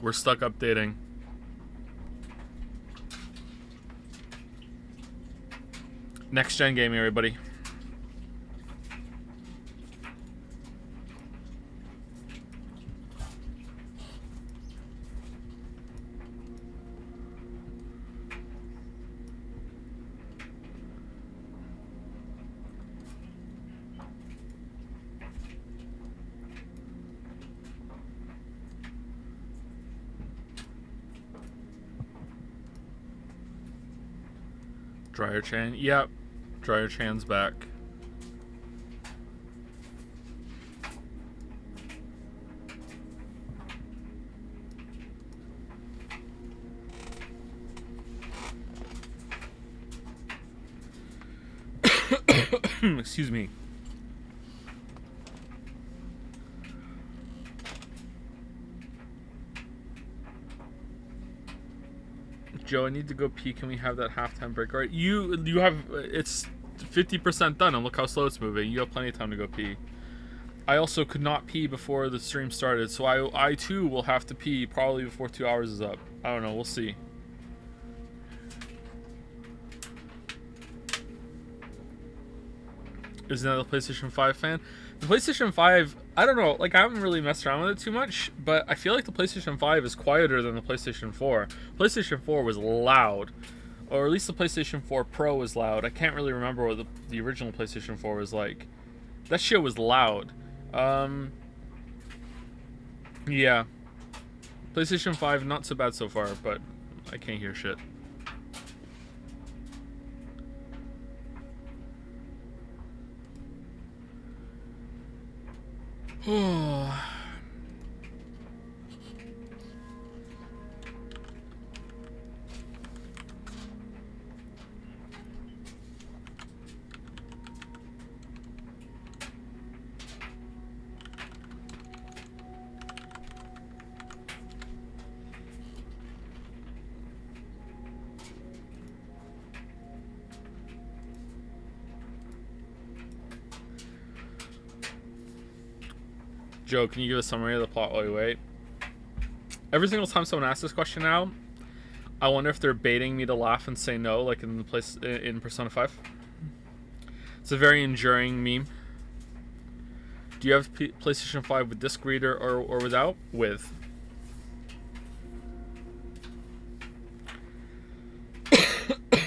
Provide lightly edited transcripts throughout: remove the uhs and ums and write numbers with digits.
We're stuck updating. Next gen gaming, everybody. Dryer Chan. Yep. Dryer Chan's back. Excuse me. Joe, I need to go pee. Can we have that halftime break? All right, you have, it's 50% done, and look how slow it's moving. You have plenty of time to go pee. I also could not pee before the stream started, so I too will have to pee probably before 2 hours is up. I don't know. We'll see. Is another PlayStation 5 fan? The PlayStation 5, I don't know, like I haven't really messed around with it too much, but I feel like the PlayStation 5 is quieter than the PlayStation 4. PlayStation 4 was loud, or at least the PlayStation 4 Pro was loud. I can't really remember what the original PlayStation 4 was like. That shit was loud. Yeah. PlayStation 5, not so bad so far, but I can't hear shit. Joe, can you give a summary of the plot while we wait? Every single time someone asks this question now, I wonder if they're baiting me to laugh and say no, like in Persona 5. It's a very enduring meme. Do you have PlayStation 5 with disc reader or without? With.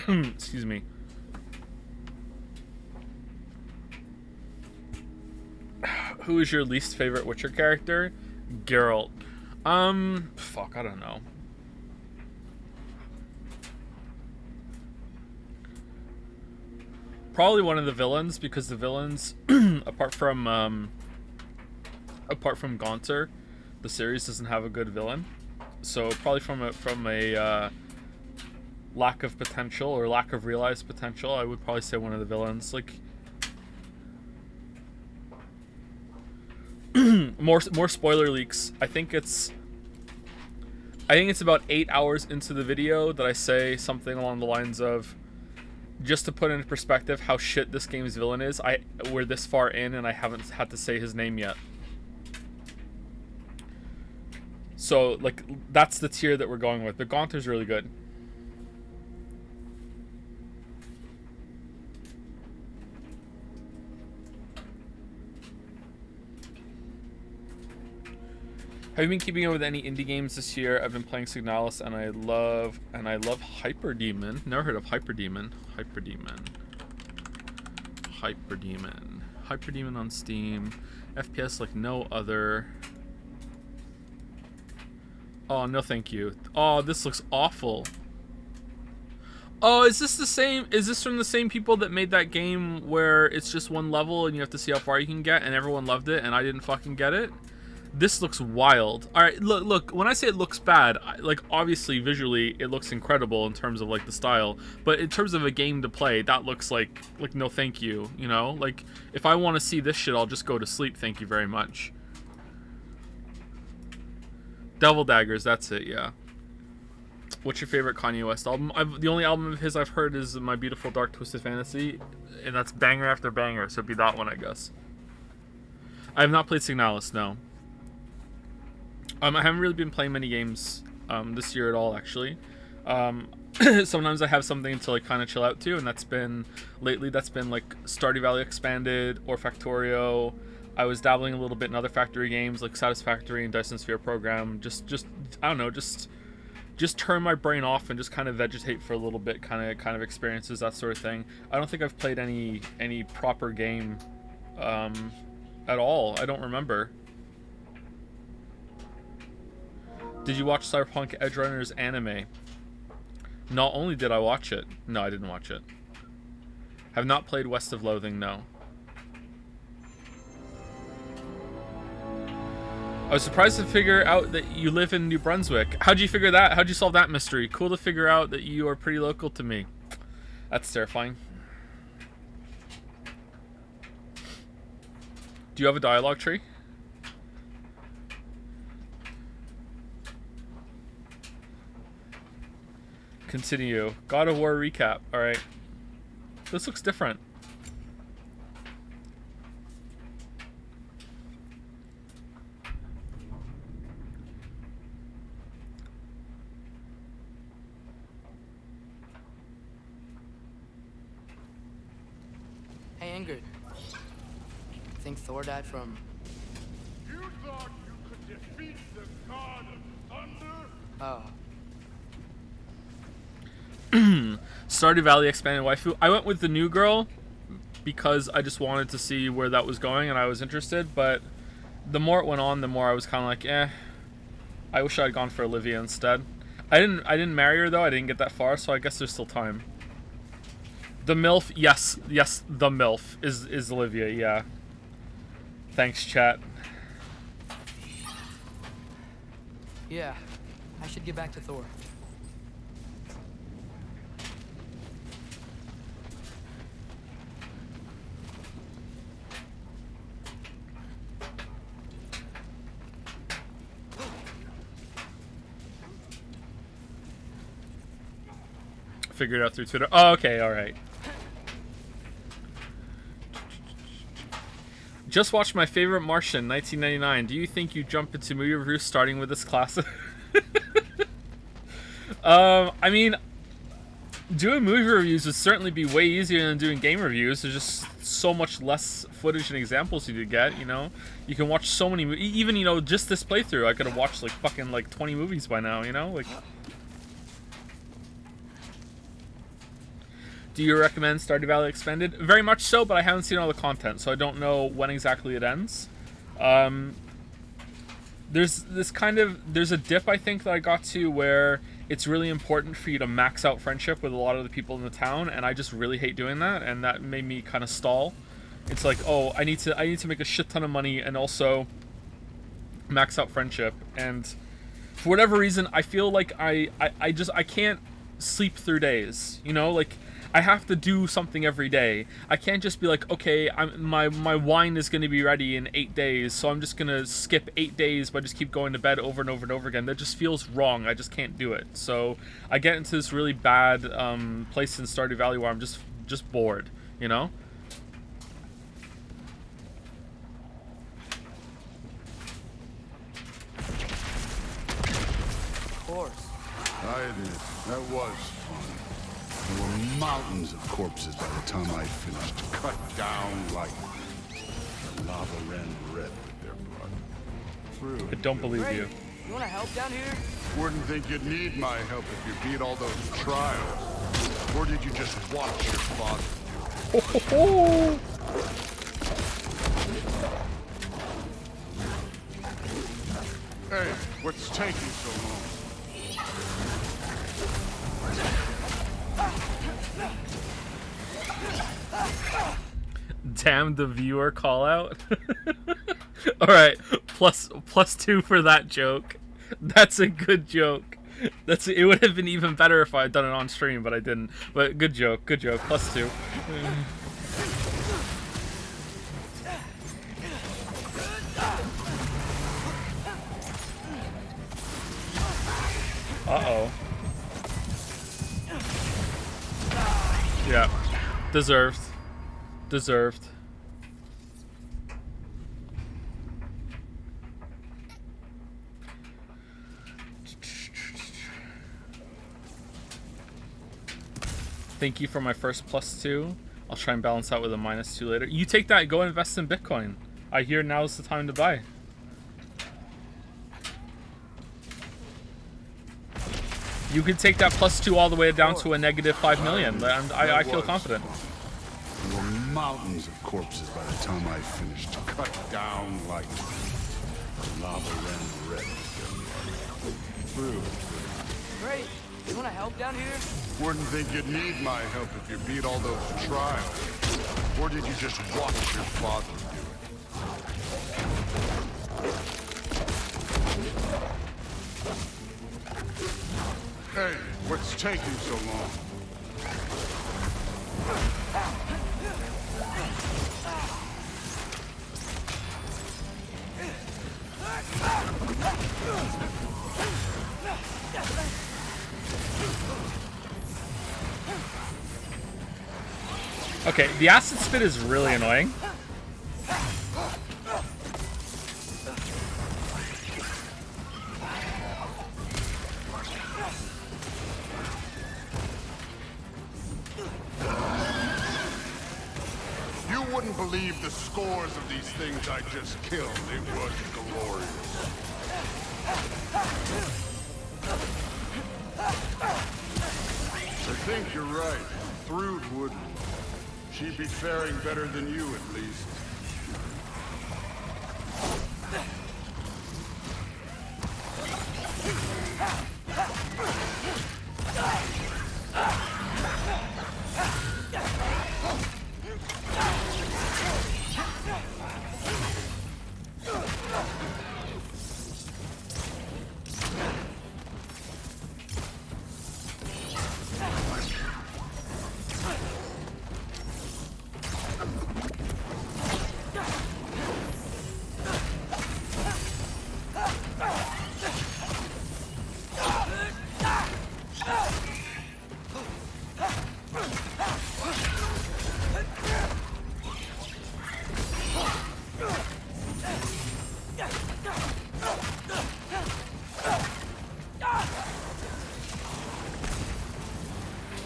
Excuse me. Who is your least favorite Witcher character? Geralt. Fuck, I don't know. Probably one of the villains, because the villains, apart from Gaunter, the series doesn't have a good villain. So probably from a lack of potential or lack of realized potential, I would probably say one of the villains. Like more spoiler leaks. I think it's about 8 hours into the video that I say something along the lines of, just to put into perspective how shit this game's villain is, we're this far in and I haven't had to say his name yet. So, like, that's the tier that we're going with. But Gaunter's really good. Have you been keeping up with any indie games this year? I've been playing Signalis and I love Hyperdemon. Never heard of Hyperdemon. Hyperdemon on Steam. FPS like no other. Oh, no thank you. Oh, this looks awful. Oh, is this from the same people that made that game where it's just one level and you have to see how far you can get and everyone loved it and I didn't fucking get it? This looks wild. All right, look. When I say it looks bad, like obviously visually it looks incredible in terms of like the style, but in terms of a game to play, that looks like no thank you. You know, like if I want to see this shit, I'll just go to sleep. Thank you very much. Devil Daggers, that's it. Yeah. What's your favorite Kanye West album? The only album of his I've heard is My Beautiful Dark Twisted Fantasy, and that's banger after banger. So it'd be that one, I guess. I have not played Signalis, no. I haven't really been playing many games this year at all, actually. Sometimes I have something to like kind of chill out to, and that's been like Stardew Valley Expanded or Factorio. I was dabbling a little bit in other factory games like Satisfactory and Dyson Sphere Program. Just I don't know, just turn my brain off and just kind of vegetate for a little bit, kind of experiences, that sort of thing. I don't think I've played any proper game at all. I don't remember. Did you watch Cyberpunk Edgerunners anime? Not only did I watch it, no, I didn't watch it. Have not played West of Loathing, no. I was surprised to figure out that you live in New Brunswick. How'd you figure that? How'd you solve that mystery? Cool to figure out that you are pretty local to me. That's terrifying. Do you have a dialogue tree? Continue. God of War recap. Alright. This looks different. Hey, Ingrid. Think Thor died from... You thought you could defeat the god of thunder? Oh. Stardew Valley Expanded Waifu. I went with the new girl because I just wanted to see where that was going and I was interested, but the more it went on, the more I was kind of like, eh. I wish I had gone for Olivia instead. I didn't marry her though. I didn't get that far, so I guess there's still time. The MILF, yes, the MILF is Olivia, yeah. Thanks, chat. Yeah, I should get back to Thor. Figured it out through Twitter. Oh, okay, alright. Just watched my favorite Martian, 1999. Do you think you jump into movie reviews starting with this classic? I mean, doing movie reviews would certainly be way easier than doing game reviews. There's just so much less footage and examples you could get, you know? You can watch so many even, you know, just this playthrough, I could have watched like fucking like 20 movies by now, you know? Like... Do you recommend Stardew Valley Expanded? Very much so, but I haven't seen all the content, so I don't know when exactly it ends. There's a dip, I think, that I got to where it's really important for you to max out friendship with a lot of the people in the town, and I just really hate doing that, and that made me kind of stall. It's like, oh, I need to make a shit ton of money and also max out friendship, and for whatever reason, I feel like I can't sleep through days, you know, like. I have to do something every day. I can't just be like, okay, my wine is going to be ready in 8 days, so I'm just going to skip 8 days but just keep going to bed over and over and over again. That just feels wrong. I just can't do it. So I get into this really bad place in Stardew Valley where I'm just bored, you know? Of course. I did. That was fun. There were mountains of corpses by the time I finished, cut down like the lava ran red with their blood. True. I don't believe you. You want to help down here? Wouldn't think you'd need my help if you beat all those trials. Or did you just watch your father do it? Hey, what's taking so long? Damn the viewer call out. Alright, plus 2 for that joke. That's a good joke. It would have been even better if I had done it on stream, but I didn't. But good joke, plus 2. Uh-oh. Yeah. Deserved. Thank you for my first +2. I'll try and balance out with a -2 later. You take that, go invest in Bitcoin. I hear now's the time to buy. You could take that +2 all the way down to a -5 million. I feel confident. There were mountains of corpses by the time I finished, cut down like lava ran red. True. Great. You want to help down here? Wouldn't think you'd need my help if you beat all those trials. Or did you just watch your father do it? Hey, what's taking so long? Okay, the acid spit is really annoying. You wouldn't believe the scores of these things I just killed. It was glorious. I think you're right. Thrud wouldn't. She'd be faring better than you, at least.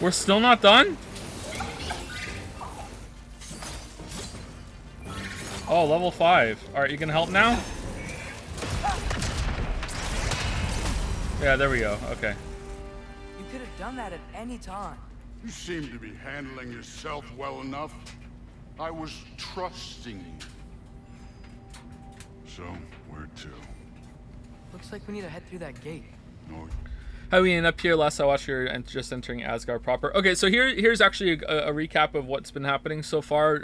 We're still not done? Oh, level 5. Alright, you can help now? Yeah, there we go. Okay. You could have done that at any time. You seem to be handling yourself well enough. I was trusting you. So, where to? Looks like we need to head through that gate. No. How we end up here? Last I watched, you're just entering Asgard proper. Okay, so here's actually a recap of what's been happening so far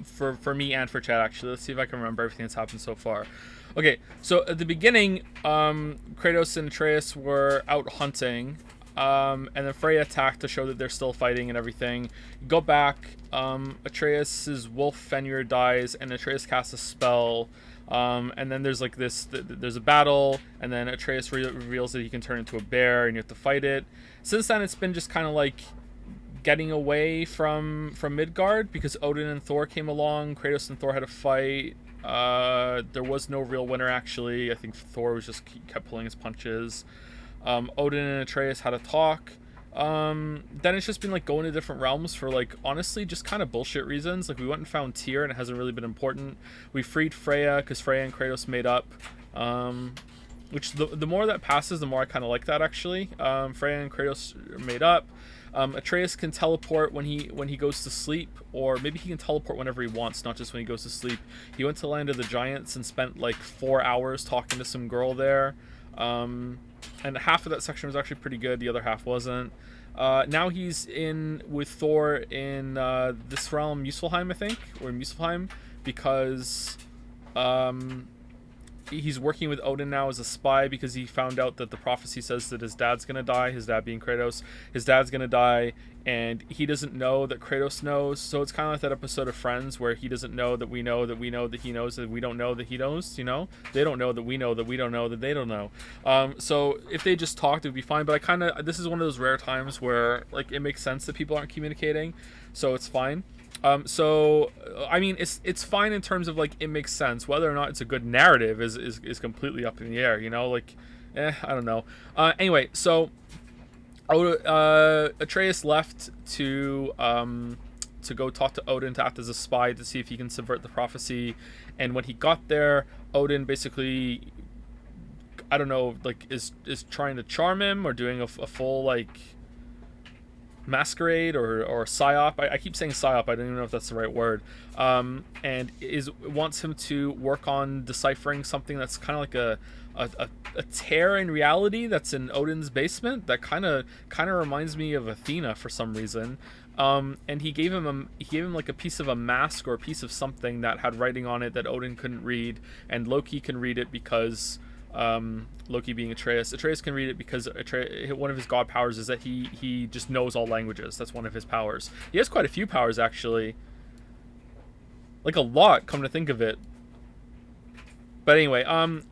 for me and for Chad. Actually, let's see if I can remember everything that's happened so far. Okay, so at the beginning, Kratos and Atreus were out hunting, and then Freya attacked to show that they're still fighting and everything. Go back, Atreus's wolf Fenrir dies, and Atreus casts a spell. And then there's like this, there's a battle, and then Atreus reveals that he can turn into a bear, and you have to fight it. Since then, it's been just kind of like getting away from Midgard, because Odin and Thor came along. Kratos and Thor had a fight. There was no real winner, actually. I think Thor was just kept pulling his punches. Odin and Atreus had a talk. Then it's just been like going to different realms for like honestly just kind of bullshit reasons. Like we went and found Tyr and it hasn't really been important. We freed Freya because Freya and Kratos made up, which the more that passes, the more I kind of like that actually. Freya and Kratos made up. Atreus can teleport when he goes to sleep, or maybe he can teleport whenever he wants, not just when he goes to sleep. He went to the Land of the Giants and spent like 4 hours talking to some girl there. And half of that section was actually pretty good, the other half wasn't. Now he's in with Thor in this realm, Muspelheim, I think, or Muspelheim, because he's working with Odin now as a spy, because he found out that the prophecy says that his dad's gonna die, his dad being Kratos. His dad's gonna die, and he doesn't know that Kratos knows. So it's kind of like that episode of Friends where he doesn't know that we know that we know that he knows that we don't know that he knows, you know? They don't know that we know that we don't know that they don't know. So if they just talked, it would be fine. But this is one of those rare times where like it makes sense that people aren't communicating, so it's fine. So I mean, it's fine in terms of like it makes sense. Whether or not it's a good narrative is completely up in the air, you know? Like, I don't know. Anyway, so Atreus left to go talk to Odin to act as a spy to see if he can subvert the prophecy. And when he got there, Odin basically, I don't know, like is trying to charm him or doing a full like masquerade or psyop. I keep saying psyop. I don't even know if that's the right word. And wants him to work on deciphering something that's kind of like a tear in reality that's in Odin's basement that kind of reminds me of Athena for some reason. And he gave him like a piece of a mask or a piece of something that had writing on it that Odin couldn't read, and Loki can read it because Loki being Atreus can read it because one of his god powers is that he just knows all languages. That's one of his powers. He has quite a few powers actually, like a lot, come to think of it. But anyway,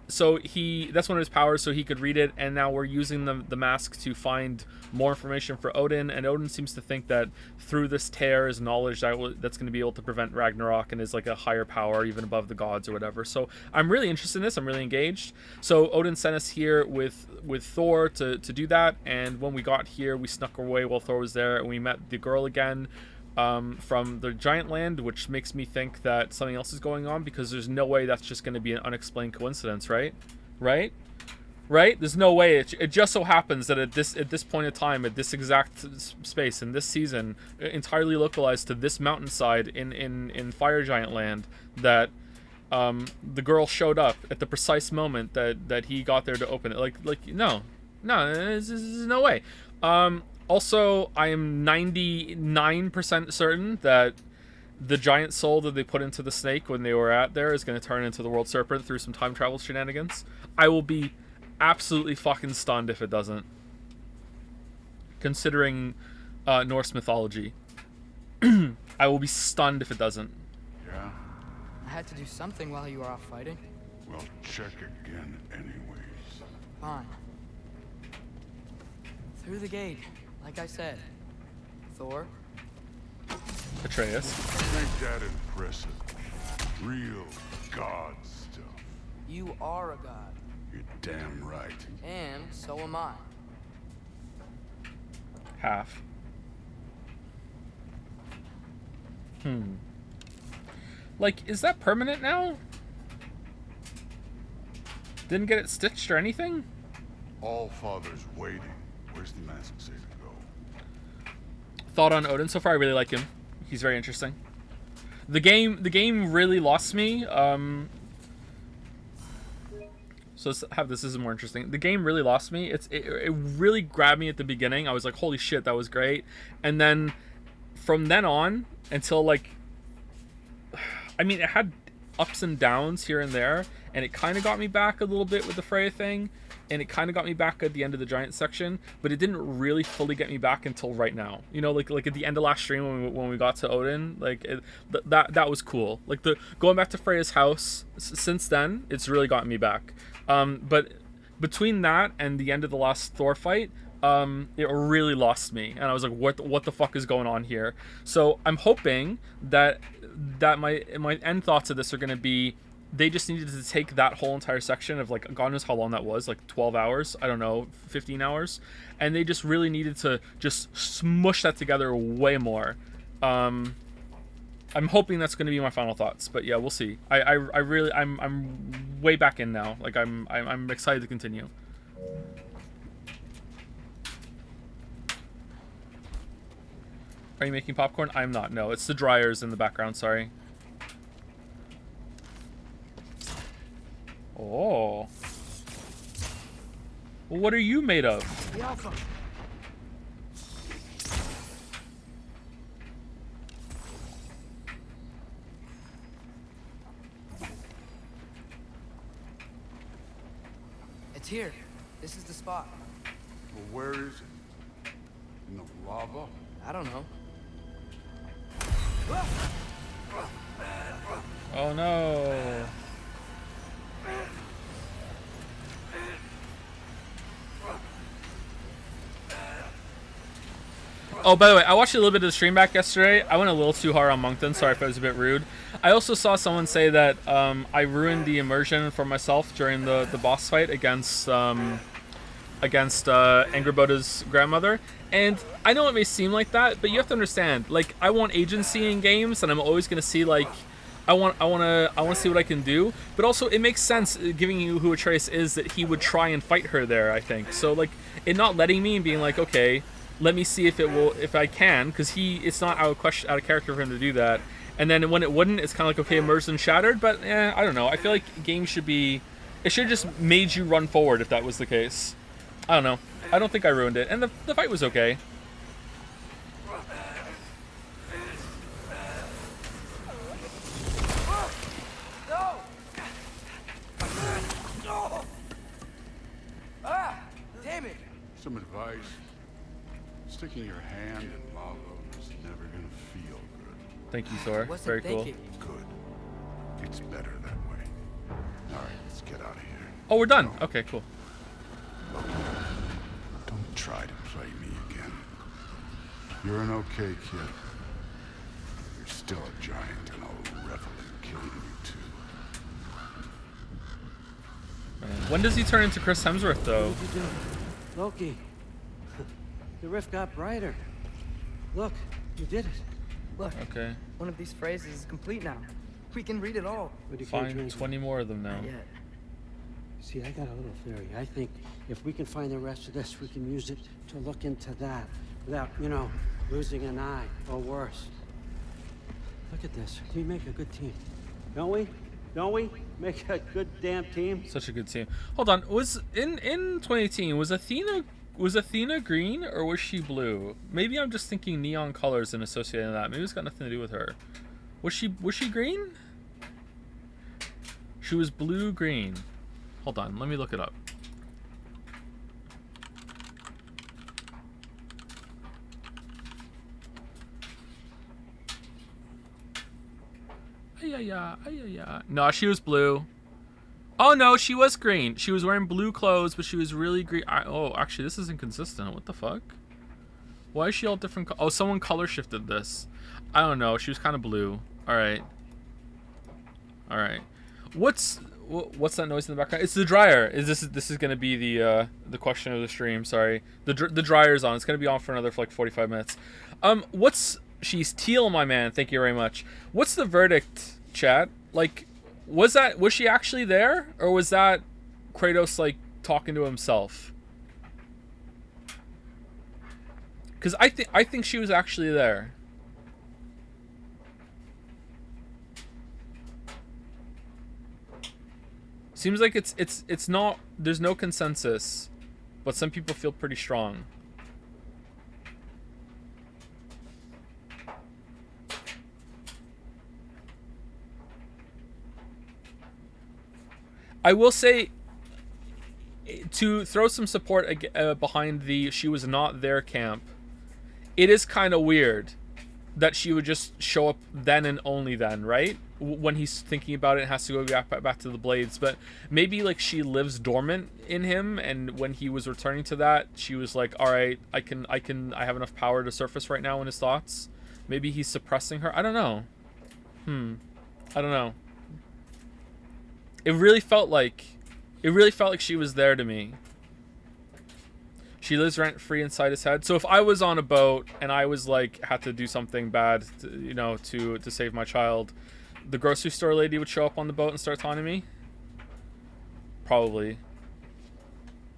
so that's one of his powers, so he could read it, and now we're using the mask to find more information for Odin, and Odin seems to think that through this tear is knowledge that's going to be able to prevent Ragnarok and is like a higher power, even above the gods or whatever. So I'm really interested in this. I'm really engaged. So Odin sent us here with Thor to do that, and when we got here, we snuck away while Thor was there, and we met the girl again. From the giant land, which makes me think that something else is going on, because there's no way that's just going to be an unexplained coincidence, right? There's no way. It just so happens that at this point in time, at this exact space in this season, entirely localized to this mountainside in Fire Giant Land, that the girl showed up at the precise moment that he got there to open it. No, there's no way. Also, I am 99% certain that the giant soul that they put into the snake when they were at there is going to turn into the world serpent through some time travel shenanigans. I will be absolutely fucking stunned if it doesn't, considering Norse mythology. I will be stunned if it doesn't. Yeah? I had to do something while you were off fighting. Well, check again anyways. Fine. Through the gate, like I said. Thor? Atreus. Ain't that impressive? Real god stuff. You are a god. You're damn right. And so am I. Half. Like, is that permanent now? Didn't get it stitched or anything? All father's waiting. Where's the mask say to go? Thought on Odin. So far, I really like him. He's very interesting. The game really lost me. So let's have this. This is more interesting. The game really lost me. It really grabbed me at the beginning. I was like, holy shit, that was great. And then from then on until like, I mean, it had ups and downs here and there, and it kind of got me back a little bit with the Freya thing, and it kind of got me back at the end of the giant section, but it didn't really fully get me back until right now. You know, like at the end of last stream when we got to Odin, like that was cool. Like the going back to Freya's house since then, it's really gotten me back. But between that and the end of the last Thor fight, it really lost me, and I was like, what the fuck is going on here? So I'm hoping that my end thoughts of this are going to be, they just needed to take that whole entire section of, like, God knows how long that was, like 12 hours, I don't know, 15 hours, and they just really needed to just smush that together way more. I'm hoping that's going to be my final thoughts, but yeah, we'll see. I'm way back in now. Like, I'm excited to continue. Are you making popcorn? I'm not. No, it's the dryers in the background. Sorry. Oh. Well, what are you made of? The Alpha. It's here. This is the spot. Well, where is it? In the lava? I don't know. Oh no. Oh, by the way, I watched a little bit of the stream back yesterday. I went a little too hard on Moncton. Sorry if I was a bit rude. I also saw someone say that I ruined the immersion for myself during the boss fight against against Angrboda's grandmother. And I know it may seem like that, but you have to understand, like, I want agency in games, and I'm always gonna see, like, I want to see what I can do. But also, it makes sense, giving you who Atreus is, that he would try and fight her there, I think. So, like, it not letting me and being like, okay, let me see if I can, because it's not out of character for him to do that. And then when it wouldn't, it's kind of like, okay, immersed and shattered. But I don't know. I feel like games should be, it should have just made you run forward if that was the case. I don't know. I don't think I ruined it, and the fight was okay. Damn it! Some advice. Sticking your hand in lava is never gonna feel good. Thank you, Thor. Wasn't Very cool. thinking. Good. It's better that way. Alright, let's get out of here. Oh, we're done. Okay, cool. Don't try to play me again. You're an okay kid. You're still a giant, and I'll revel in killing you too. When does he turn into Chris Hemsworth, though? What did you do? Loki. The rift got brighter. Look, you did it. Look, Okay. one of these phrases is complete now. We can read it all. But you can't Find translate. 20 more of them now. Not yet. See, I got a little theory. I think if we can find the rest of this, we can use it to look into that without, losing an eye or worse. Look at this. We make a good team. Don't we? Don't we? Make a good damn team. Such a good team. Hold on. Was in 2018 was Athena green or was she blue? Maybe I'm just thinking neon colors and associating that. Maybe it's got nothing to do with her. Was she green? She was blue green. Hold on, let me look it up. No, she was blue. Oh no, she was green. She was wearing blue clothes, but she was really green. Oh, actually, this is inconsistent. What the fuck? Why is she all different? Oh, someone color shifted this. I don't know. She was kind of blue. All right. All right. What's that noise in the background? It's the dryer. This is gonna be the question of the stream? Sorry. The dryer's on. It's gonna be on for another 45 minutes. She's teal, my man. Thank you very much. What's the verdict, chat? Like, was she actually there, or was that Kratos like talking to himself? Because I think she was actually there. Seems like it's not. There's no consensus, but some people feel pretty strong. I will say, to throw some support behind the she was not there camp, it is kind of weird that she would just show up then and only then, right? When he's thinking about it and has to go back to the blades. But maybe like she lives dormant in him, and when he was returning to that, she was like, all right, I have enough power to surface right now in his thoughts. Maybe he's suppressing her. I don't know. I don't know. It really felt like she was there to me. She lives rent free inside his head. So if I was on a boat and I was like had to do something bad, to save my child, the grocery store lady would show up on the boat and start taunting me. Probably.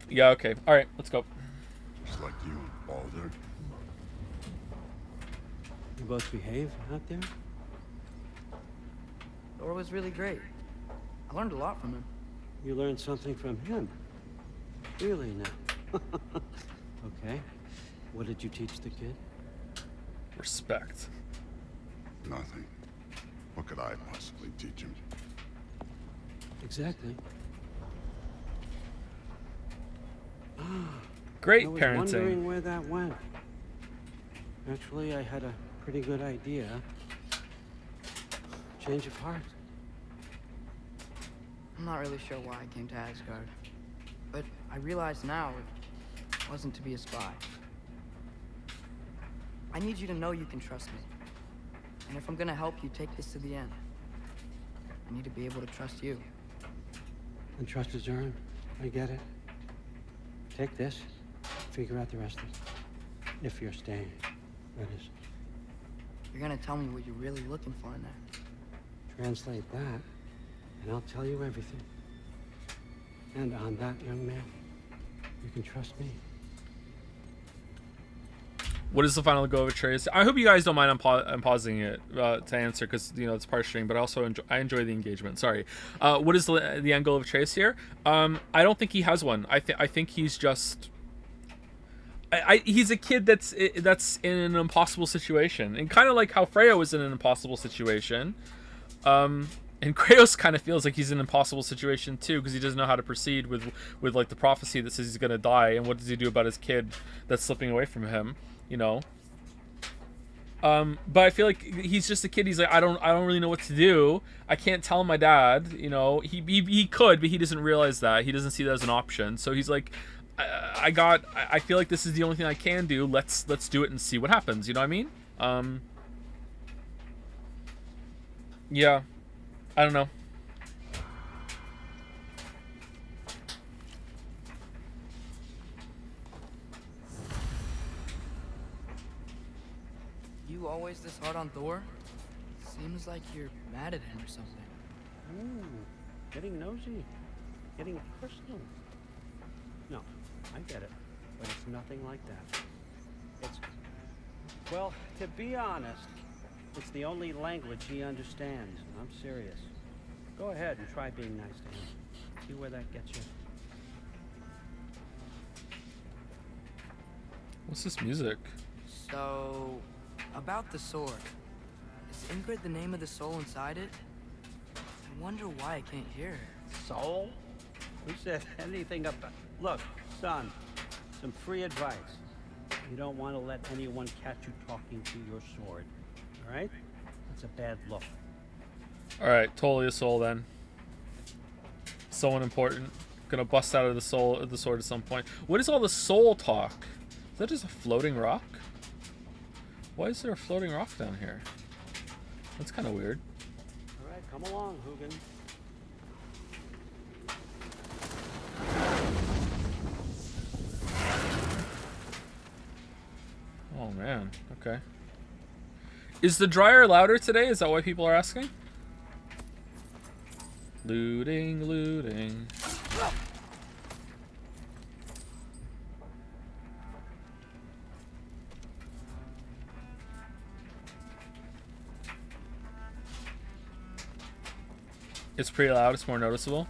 Yeah. Okay. All right. Let's go. Just like you and Baldur. You both behave out there? Thor was really great. I learned a lot from him. You learned something from him? Really now? Okay. What did you teach the kid? Respect. Nothing. What could I possibly teach him? Exactly. Great I was parenting. wondering where that went. Actually, I had a pretty good idea. Change of heart. I'm not really sure why I came to Asgard, but I realize now it wasn't to be a spy. I need you to know you can trust me. And if I'm gonna help you take this to the end, I need to be able to trust you. And trust is earned. I get it. Take this, figure out the rest of it. If you're staying, that is. You're gonna tell me what you're really looking for in there. Translate that, and I'll tell you everything. And on that, young man, you can trust me. What is the final goal of Atreus? I hope you guys don't mind I'm pausing it to answer, because it's part stream, but I also enjoy the engagement. Sorry. What is the end goal of Atreus here? I don't think he has one. I think he's just he's a kid that's in an impossible situation, and kind of like how Freya was in an impossible situation. And Kratos kind of feels like he's in an impossible situation too, because he doesn't know how to proceed with like the prophecy that says he's gonna die, and what does he do about his kid that's slipping away from him? But I feel like he's just a kid. He's like, I don't really know what to do. I can't tell my dad. He could, but he doesn't realize that. He doesn't see that as an option. So he's like, I feel like this is the only thing I can do. Let's do it and see what happens. You know what I mean? Yeah, I don't know. You always this hard on Thor? Seems like you're mad at him or something. Getting nosy. Getting personal. No, I get it. But it's nothing like that. It's... Well, to be honest, it's the only language he understands. I'm serious. Go ahead and try being nice to him. See where that gets you. What's this music? So, about the sword. Is Ingrid the name of the soul inside it? I wonder why I can't hear her. Soul? Who said anything about... Look, son, some free advice. You don't want to let anyone catch you talking to your sword. All right? That's a bad look. All right, totally a soul then. Someone important. Gonna bust out of the sword at some point. What is all the soul talk? Is that just a floating rock? Why is there a floating rock down here? That's kind of weird. All right, come along, Hugin. Oh man, okay. Is the dryer louder today? Is that why people are asking? Looting, looting. It's pretty loud, it's more noticeable.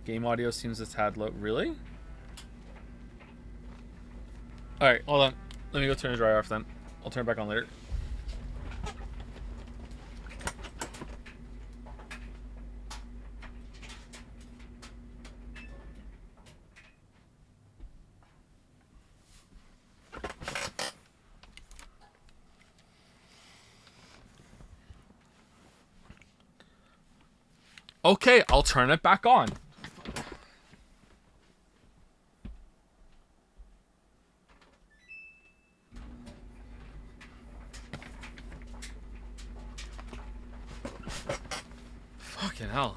Game audio seems a tad low. Really? Alright, hold on. Let me go turn the dryer off then. I'll turn it back on later. Okay, I'll turn it back on. Fucking hell.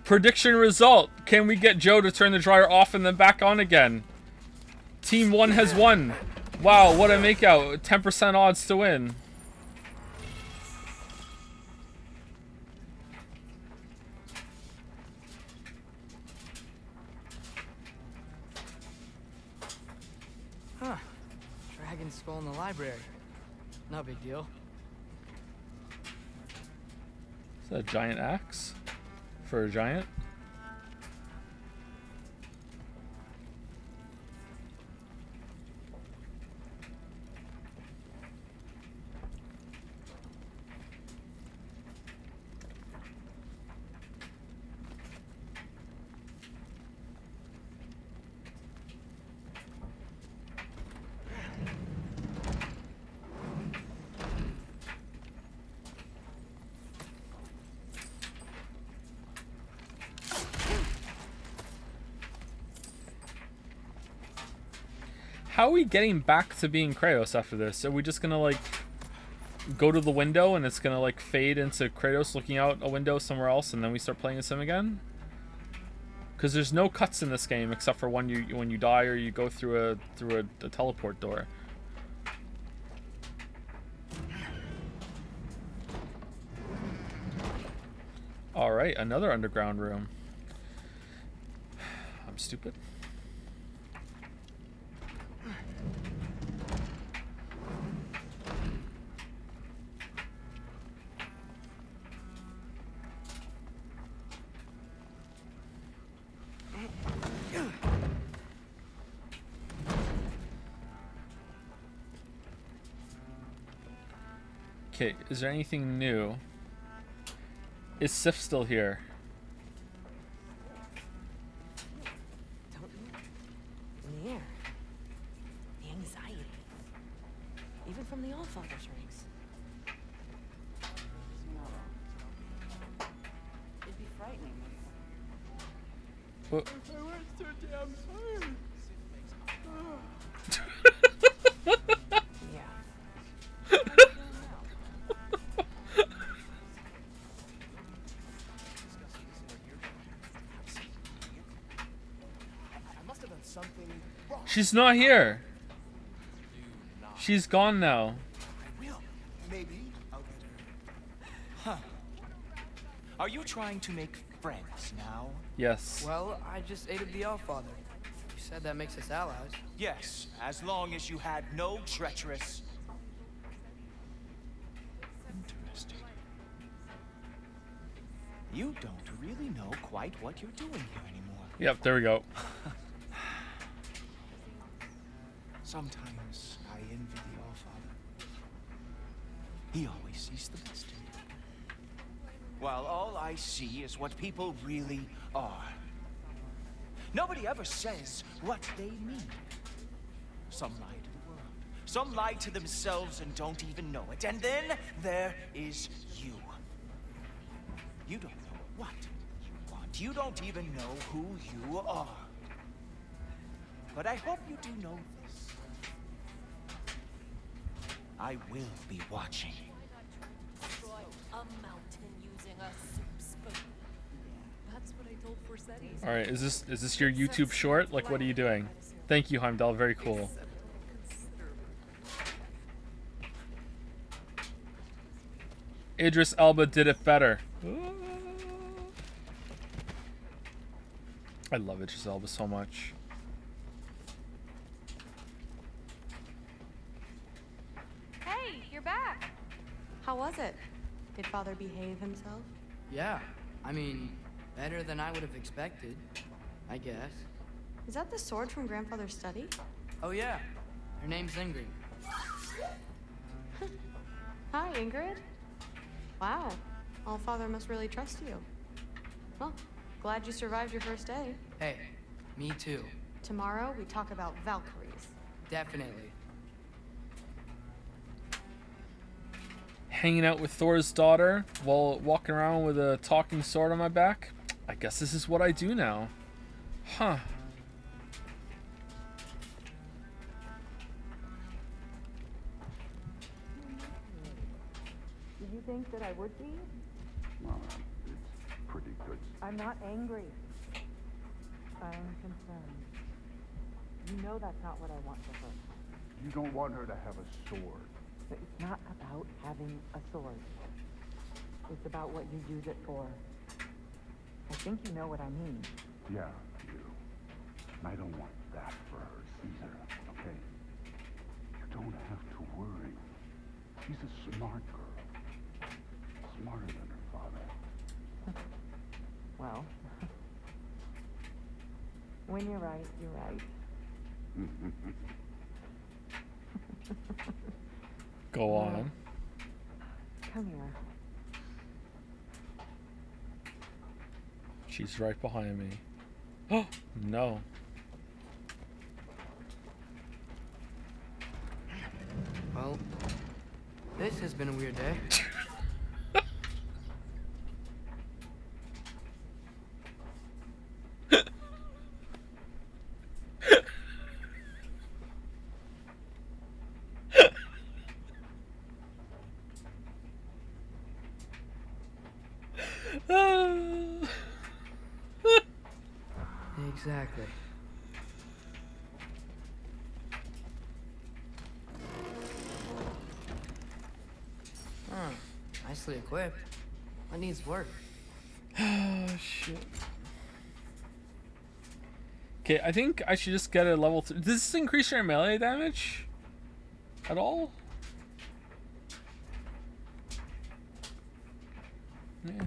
Prediction result. Can we get Joe to turn the dryer off and then back on again? Team 1 has won. Wow, what a makeout. 10% odds to win. Huh. Dragon skull in the library. No big deal. Is that a giant axe? For a giant? How are we getting back to being Kratos after this? Are we just gonna like go to the window and it's gonna like fade into Kratos looking out a window somewhere else, and then we start playing as him again? Because there's no cuts in this game except for when you die or you go through a teleport door. All right, another underground room. I'm stupid. Okay, is there anything new? Is Sif still here? Don't you? In the air. The anxiety. Even from the Allfather's rings. It'd be frightening. What? Yeah. She's not here. She's gone now. I will. Maybe I'll get her. Huh. Are you trying to make friends now? Yes. Well, I just aided the Allfather. You said that makes us allies. Yes, as long as you had no treacherous. Interesting. You don't really know quite what you're doing here anymore. Yep, there we go. Sometimes I envy the Allfather. He always sees the best in you. While all I see is what people really are. Nobody ever says what they mean. Some lie to the world. Some lie to themselves and don't even know it. And then there is you. You don't know what you want. You don't even know who you are. But I hope you do know this. I will be watching. Destroy a mountain using a soup spoon. That's what I told Forsetti. All right, is this your YouTube short? Like, what are you doing? Thank you, Heimdall. Very cool. Idris Elba did it better. I love Idris Elba so much. Hey, you're back. How was it? Did Father behave himself? Yeah, I mean, better than I would have expected, I guess. Is that the sword from Grandfather's study? Oh yeah, her name's Ingrid. Hi, Ingrid. Wow, Allfather must really trust you. Well, glad you survived your first day. Hey, me too. Tomorrow, we talk about Valkyries. Definitely. Hanging out with Thor's daughter while walking around with a talking sword on my back? I guess this is what I do now. Huh. Did you think that I would be? Well, it's pretty good. I'm not angry. I'm concerned. You know that's not what I want for her. You don't want her to have a sword. But it's not about having a sword. It's about what you use it for. I think you know what I mean. Yeah, you do. And I don't want that for her either, okay? You don't have to worry. She's a smart girl. Smarter than her father. Well, when you're right, you're right. Go on. Come here. She's right behind me. Oh, no. Well, this has been a weird day. Exactly. Huh. Nicely equipped. What needs work? Oh, shit. Okay, I think I should just get a level 3. Does this increase your melee damage at all? Yeah.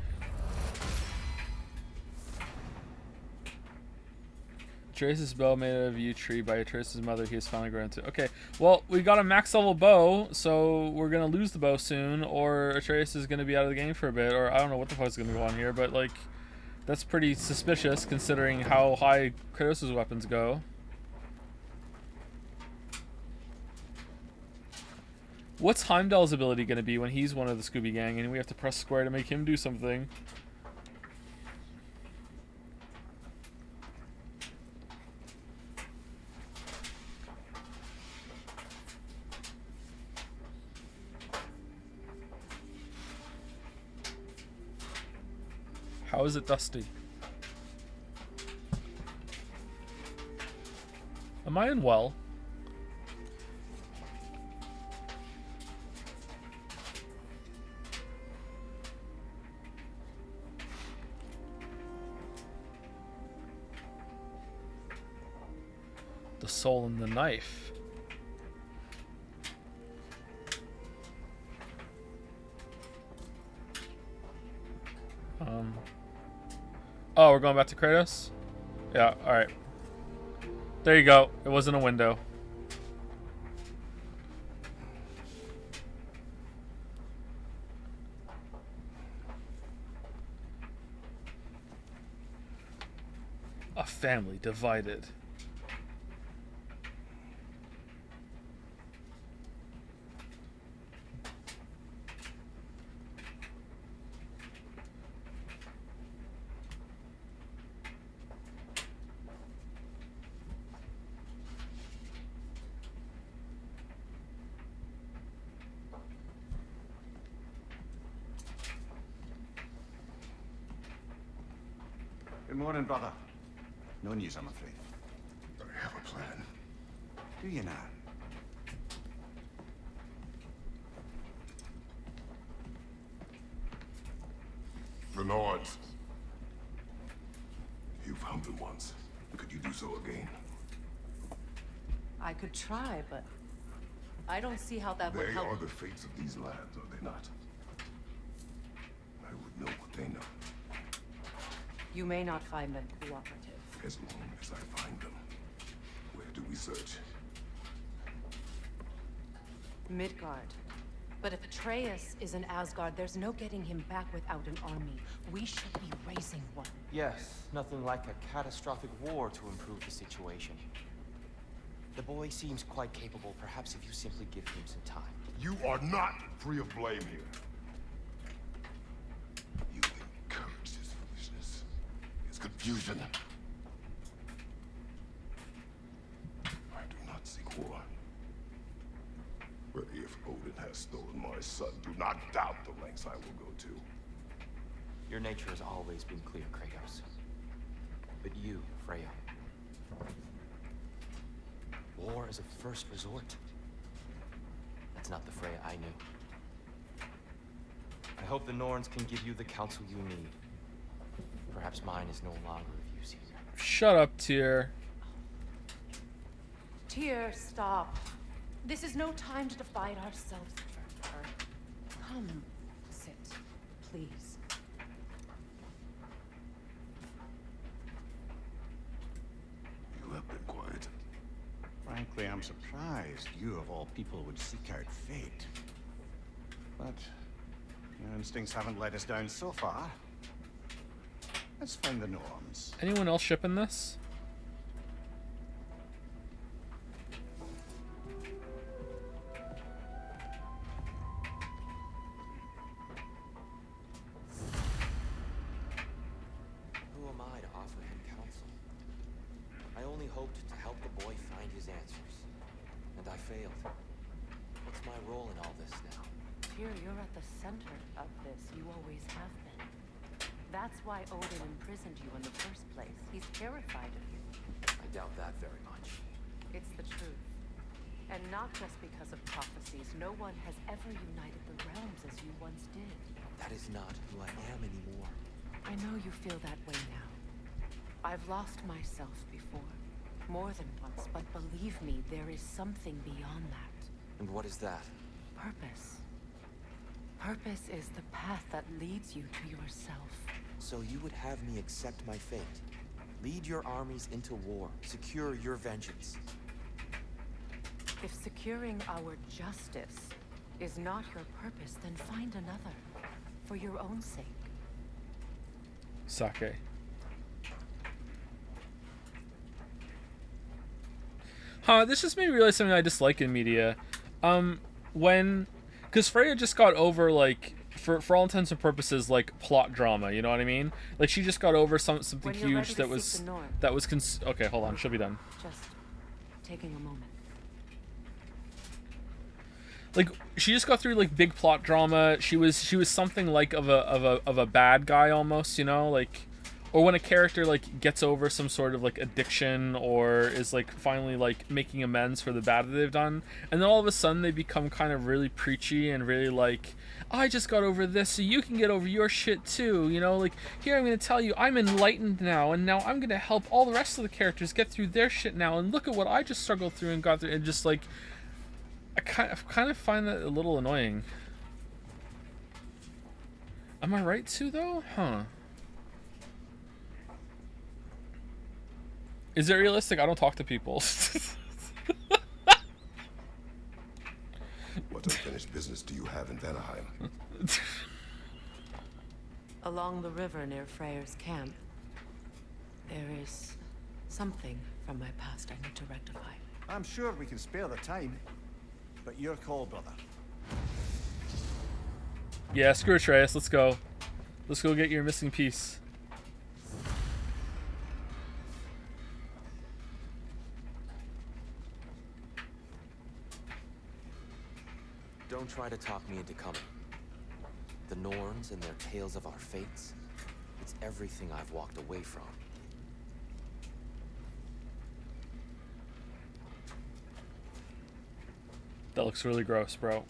Trace's bow made out of a yew tree by Trace's mother. He has finally grown to. Okay, well, we got a max level bow, so we're gonna lose the bow soon, or Atreus is gonna be out of the game for a bit, or I don't know what the fuck's gonna go on here, but like, that's pretty suspicious considering how high Kratos' weapons go. What's Heimdall's ability gonna be when he's one of the Scooby Gang, and we have to press square to make him do something? How is it dusty? Am I in well? The soul and the knife. Oh, we're going back to Kratos? Yeah, alright. There you go. It wasn't a window. A family divided. Good morning, brother. No news, I'm afraid. I have a plan. Do you now? The Nords. You found them once. Could you do so again? I could try, but I don't see how that would They help. are the fates of these lands, are they not? I would know what they know, You may not find them cooperative. as long as I find them. Where do we search? Midgard. But if Atreus is in Asgard, there's no getting him back without an army. We should be raising one. Yes, nothing like a catastrophic war to improve the situation. The boy seems quite capable, perhaps if you simply give him some time. You are not free of blame here. You encouraged his foolishness, his confusion. I do not seek war. But if Odin has stolen my son, do not doubt the lengths I will go to. Your nature has always been clear, Kratos. But you, Freya. War is a first resort. That's not the Freya I knew. I hope the Norns can give you the counsel you need. Perhaps mine is no longer of use here. Shut up, Tyr. Tyr, stop. This is no time to divide ourselves further. Come, sit, please. You have been quiet. Frankly, I'm surprised you, of all people, would seek out fate. But your instincts haven't let us down so far. Let's find the Norns. Anyone else shipping this? Who am I to offer him counsel? I only hoped to help the boy find his answers. And I failed. What's my role in all this now? Tyr, you're at the center of this. You always have been. That's why Odin imprisoned you in the first place. He's terrified of you. I doubt that very much. It's the truth. And not just because of prophecies. No one has ever united the realms as you once did. That is not who I am anymore. I know you feel that way now. I've lost myself before. More than once, but believe me, there is something beyond that. And what is that? Purpose. Purpose is the path that leads you to yourself. So you would have me accept my fate? Lead your armies into war, secure your vengeance. If securing our justice is not your purpose, then find another. For your own sake. Sake. Huh, this just made me realize something I dislike in media. Because Freya just got over, like, for all intents and purposes, like, plot drama, you know what I mean? Like, she just got over something huge that was, okay, hold on, she'll be done. Just taking a moment. Like, she just got through, like, big plot drama. She was something like of a bad guy almost, you know, like, or when a character like gets over some sort of like addiction or is like finally like making amends for the bad that they've done, and then all of a sudden they become kind of really preachy and really like, I just got over this so you can get over your shit too, you know, like, here I'm going to tell you I'm enlightened now, and now I'm going to help all the rest of the characters get through their shit now, and look at what I just struggled through and got through, and just like, I kind of find that a little annoying. Am I right too though? Huh. Is it realistic? I don't talk to people. What unfinished business do you have in Vanaheim? Along the river near Freyr's camp, there is something from my past I need to rectify. I'm sure we can spare the time, but your call, brother. Yeah, screw Atreus. Let's go. Let's go get your missing piece. Don't try to talk me into coming. The Norns and their tales of our fates, it's everything I've walked away from. That looks really gross, bro.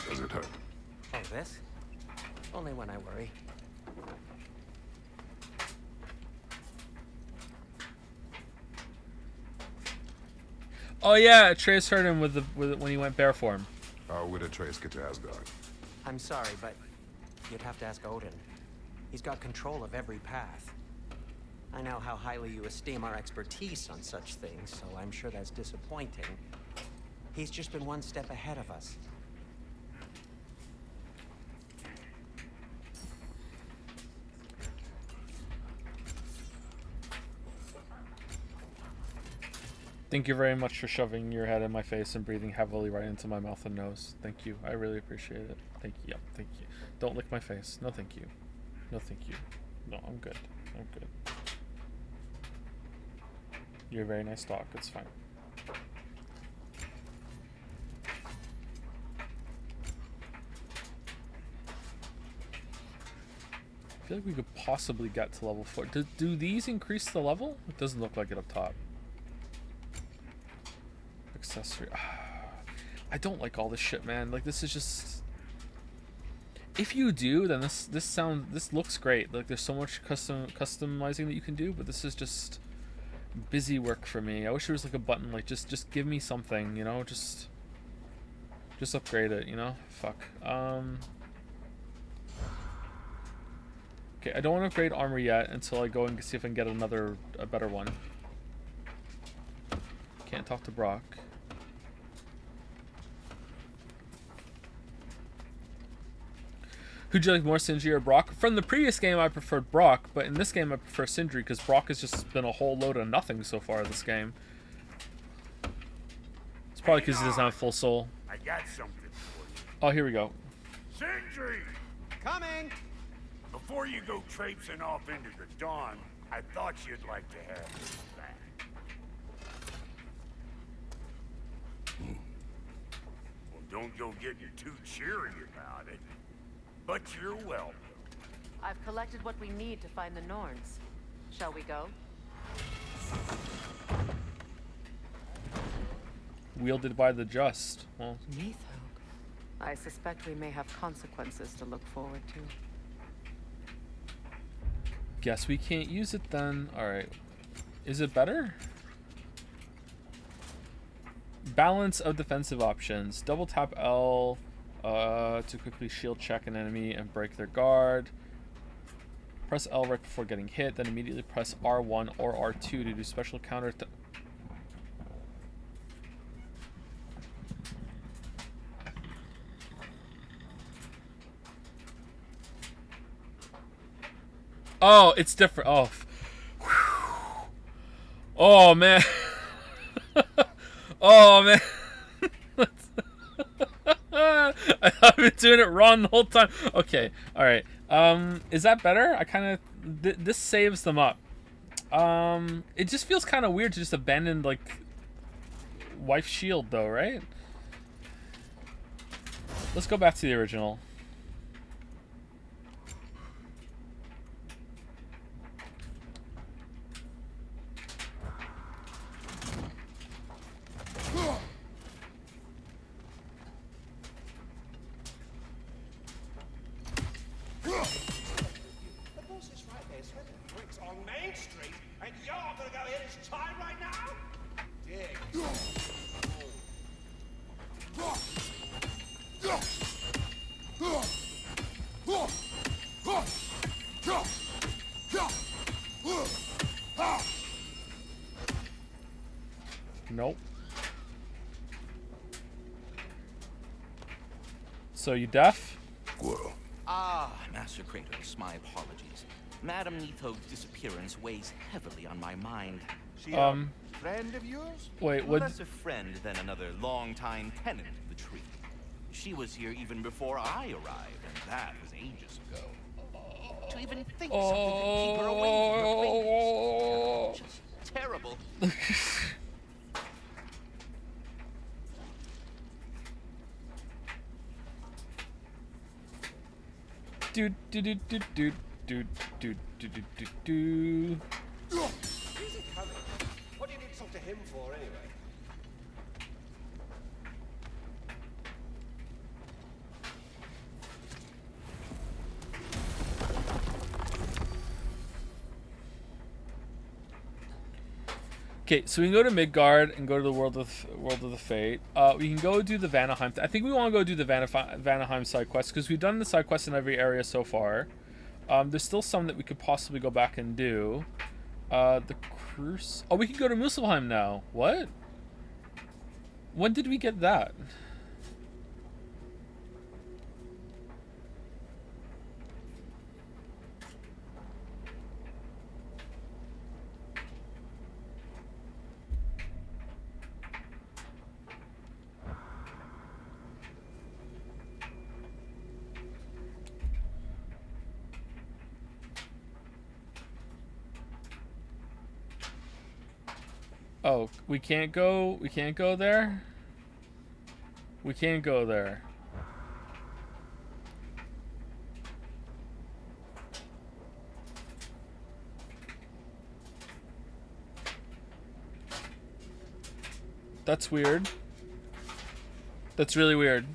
Does it hurt? Oh, this? Only when I worry. Oh yeah, Atreus hurt him with when he went bear form. How would Atreus get to Asgard? I'm sorry, but you'd have to ask Odin. He's got control of every path. I know how highly you esteem our expertise on such things, so I'm sure that's disappointing. He's just been one step ahead of us. Thank you very much for shoving your head in my face and breathing heavily right into my mouth and nose. Thank you. I really appreciate it. Thank you. Yep, thank you. Don't lick my face. No, thank you. No, thank you. No, I'm good. I'm good. You're a very nice dog. It's fine. I feel like we could possibly get to level 4. Do these increase the level? It doesn't look like it up top. Accessory. I don't like all this shit, man. Like, this is just... If you do, then this looks great. Like, there's so much customizing that you can do, but this is just busy work for me. I wish there was like a button, like, just give me something, you know? Just upgrade it, you know? Fuck. Okay, I don't want to upgrade armor yet until I go and see if I can get a better one. Can't talk to Brock. Who'd you like more, Sindri or Brock? From the previous game, I preferred Brock, but in this game, I prefer Sindri because Brock has just been a whole load of nothing so far this game. It's probably because he doesn't have full soul. I got something for you. Oh, here we go. Sindri! Coming! Before you go traipsing off into the dawn, I thought you'd like to have this back. Don't go getting too cheery about it. But you're welcome. I've collected what we need to find the Norns. Shall we go? Wielded by the just. Well, Neathog. I suspect we may have consequences to look forward to. guess we can't use it then. Alright. Is it better? Balance of defensive options. Double tap L to quickly shield check an enemy and break their guard. Press L right before getting hit, then immediately press R1 or R2 to do special counter. Oh, it's different. Oh, oh man. Oh man. I've been doing it wrong the whole time. Okay, all right. Is that better? I kind of this saves them up. It just feels kind of weird to just abandon like wife's shield though, right? Let's go back to the original. Nope. So you deaf? Well. Ah, Master Kratos, my apologies. Madame Neathog's disappearance weighs heavily on my mind. She a friend of yours? Wait, what? Less a friend than another longtime tenant of the tree. She was here even before I arrived, and that was ages ago. To even think something could keep her away from her babies. Just terrible. Do do do do do do do do do do do. Who's he coming? What do you need to talk to him for anyway? Okay, so we can go to Midgard and go to the World of the Fate. We can go do the Vanaheim. I think we want to go do the Vanaheim side quest because we've done the side quest in every area so far. There's still some that we could possibly go back and do. The cruise. Oh, we can go to Muspelheim now. What? When did we get that? Oh, we can't go there? We can't go there. That's weird. That's really weird.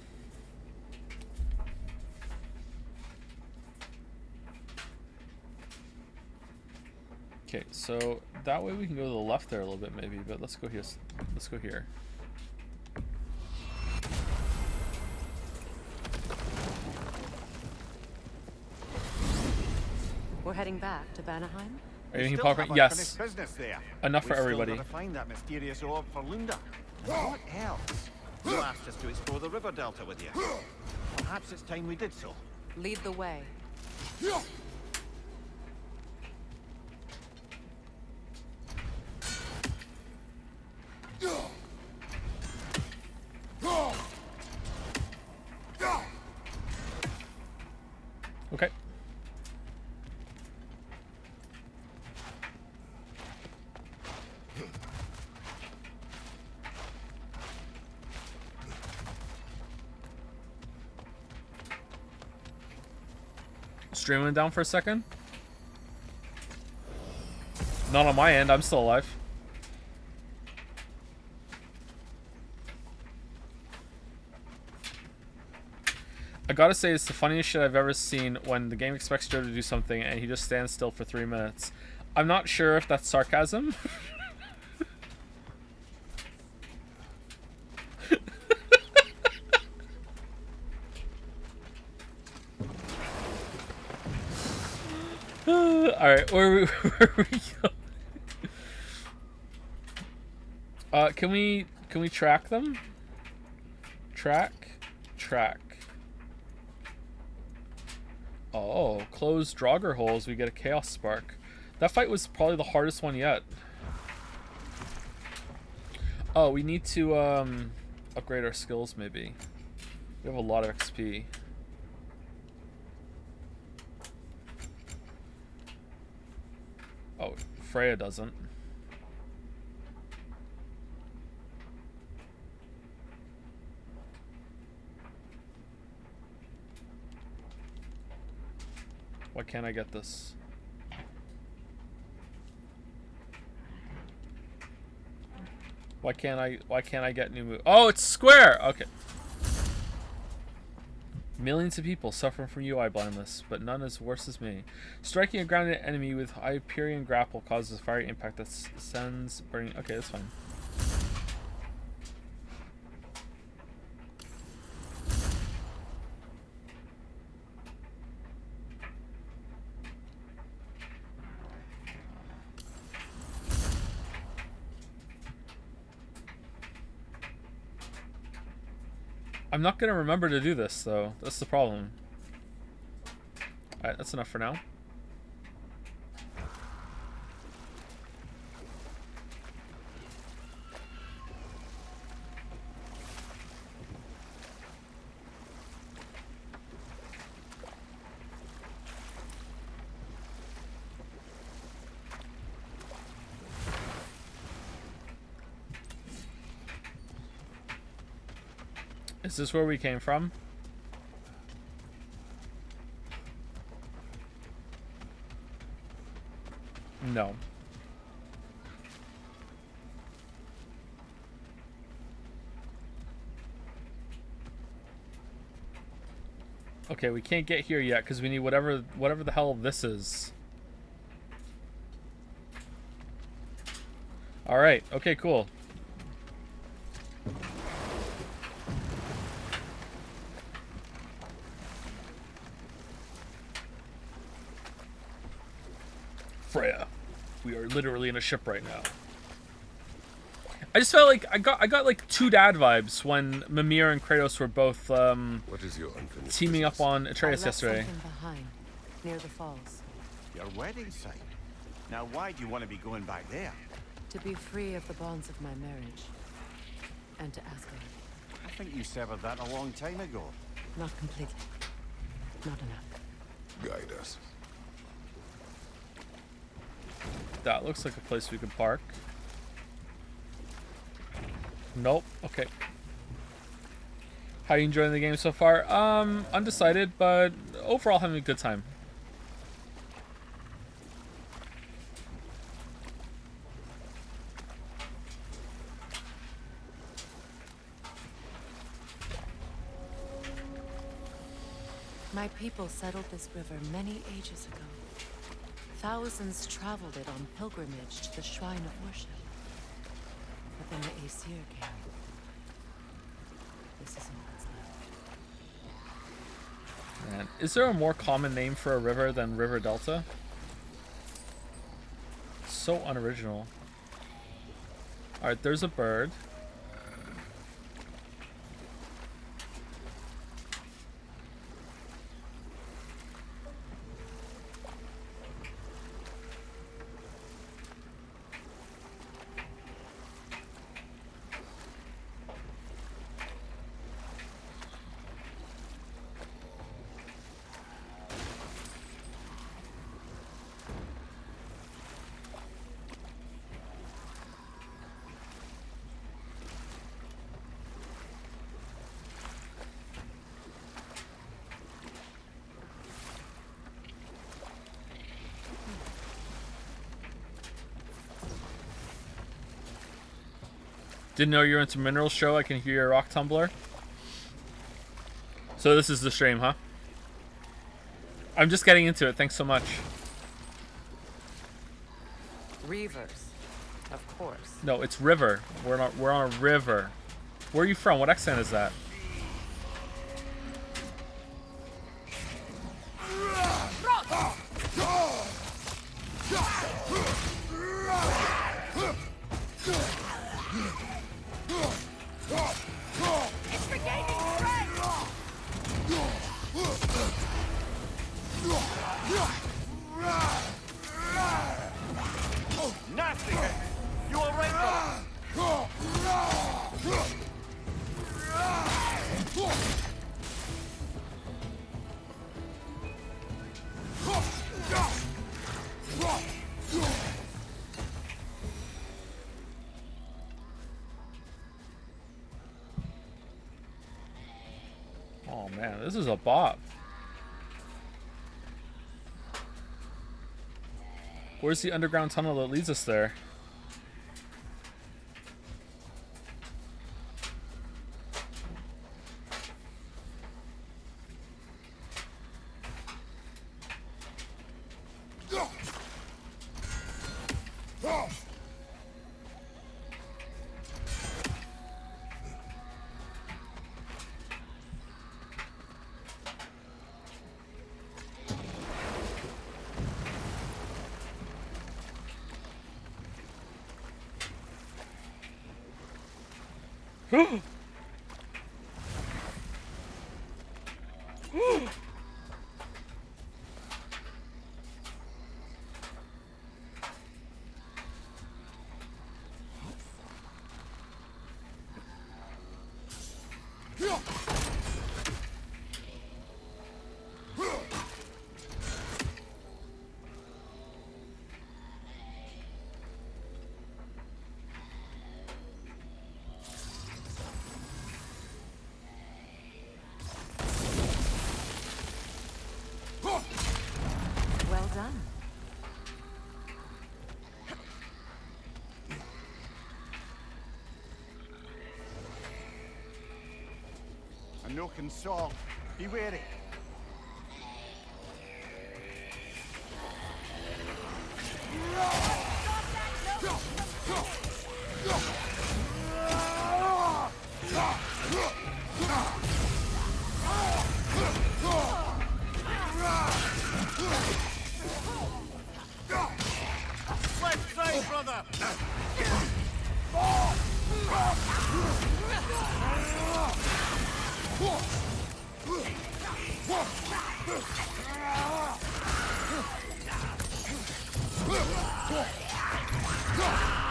Okay, so that way we can go to the left there a little bit maybe, but let's go here. Let's go here. We're heading back to Vanaheim? Are you making yes. There. Enough for everybody. We've still got to find that mysterious orb for Lunda. What else? You asked us to explore the river delta with you. Perhaps it's time we did so. Lead the way. Okay. Stream went down for a second. Not on my end. I'm still alive. I gotta say, it's the funniest shit I've ever seen when the game expects Joe to do something and he just stands still for 3 minutes. I'm not sure if that's sarcasm. Alright, where we go? Can we track them? Track. Oh, close Draugr holes, we get a Chaos Spark. That fight was probably the hardest one yet. Oh, we need to upgrade our skills maybe. We have a lot of XP. Oh, Freya doesn't. Why can't I get this? Why can't I get new move? Oh, it's square. Okay. Millions of people suffering from UI blindness, but none as worse as me. Striking a grounded enemy with Hyperion grapple causes a fiery impact that sends burning. Okay, that's fine. I'm not gonna remember to do this though. That's the problem. Alright, that's enough for now. Is this where we came from? No. Okay, we can't get here yet because we need whatever the hell this is. All right. Okay, cool. Freya, we are literally in a ship right now. I just felt like I got like two dad vibes when Mimir and Kratos were both what is your teaming up on Atreus yesterday. Something behind, near the falls. Your wedding site. Now, why do you want to be going back there? To be free of the bonds of my marriage. And to Asgard. I think you severed that a long time ago. Not completely. Not enough. Guide us. That looks like a place we could park. Nope. Okay. How are you enjoying the game so far? Undecided, but overall having a good time. My people settled this river many ages ago. Thousands traveled it on pilgrimage to the shrine of worship. But then the Aesir came. This is all that's left. Man, is there a more common name for a river than River Delta? So unoriginal. Alright, there's a bird. Didn't know you were into minerals show. I can hear your rock tumbler. So this is the stream, huh? I'm just getting into it. Thanks so much. Reavers, of course. No, it's river. We're on a river. Where are you from? What accent is that? It's regaining strength! Nasty hit! You alright, brother? Oh man, this is a bop. Where's the underground tunnel that leads us there? Well done. A nook and saw. Be wary. Left side, brother!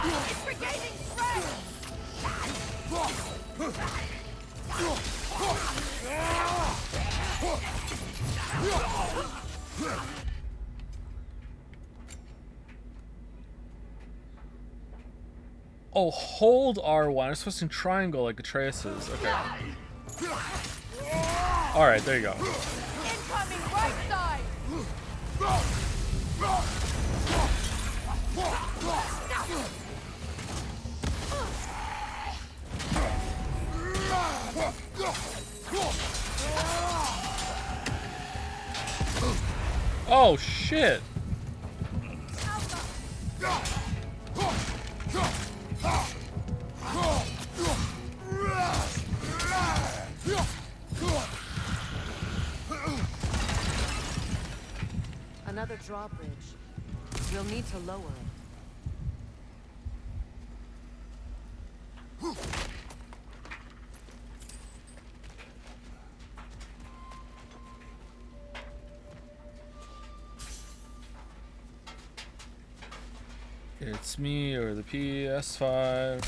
It's regaining strength! Oh, hold R1. I'm supposed to triangle like Atreus's. Okay. Alright, there you go. Incoming right side! Oh, shit. Another drawbridge. You'll need to lower it. It's me or the PS5.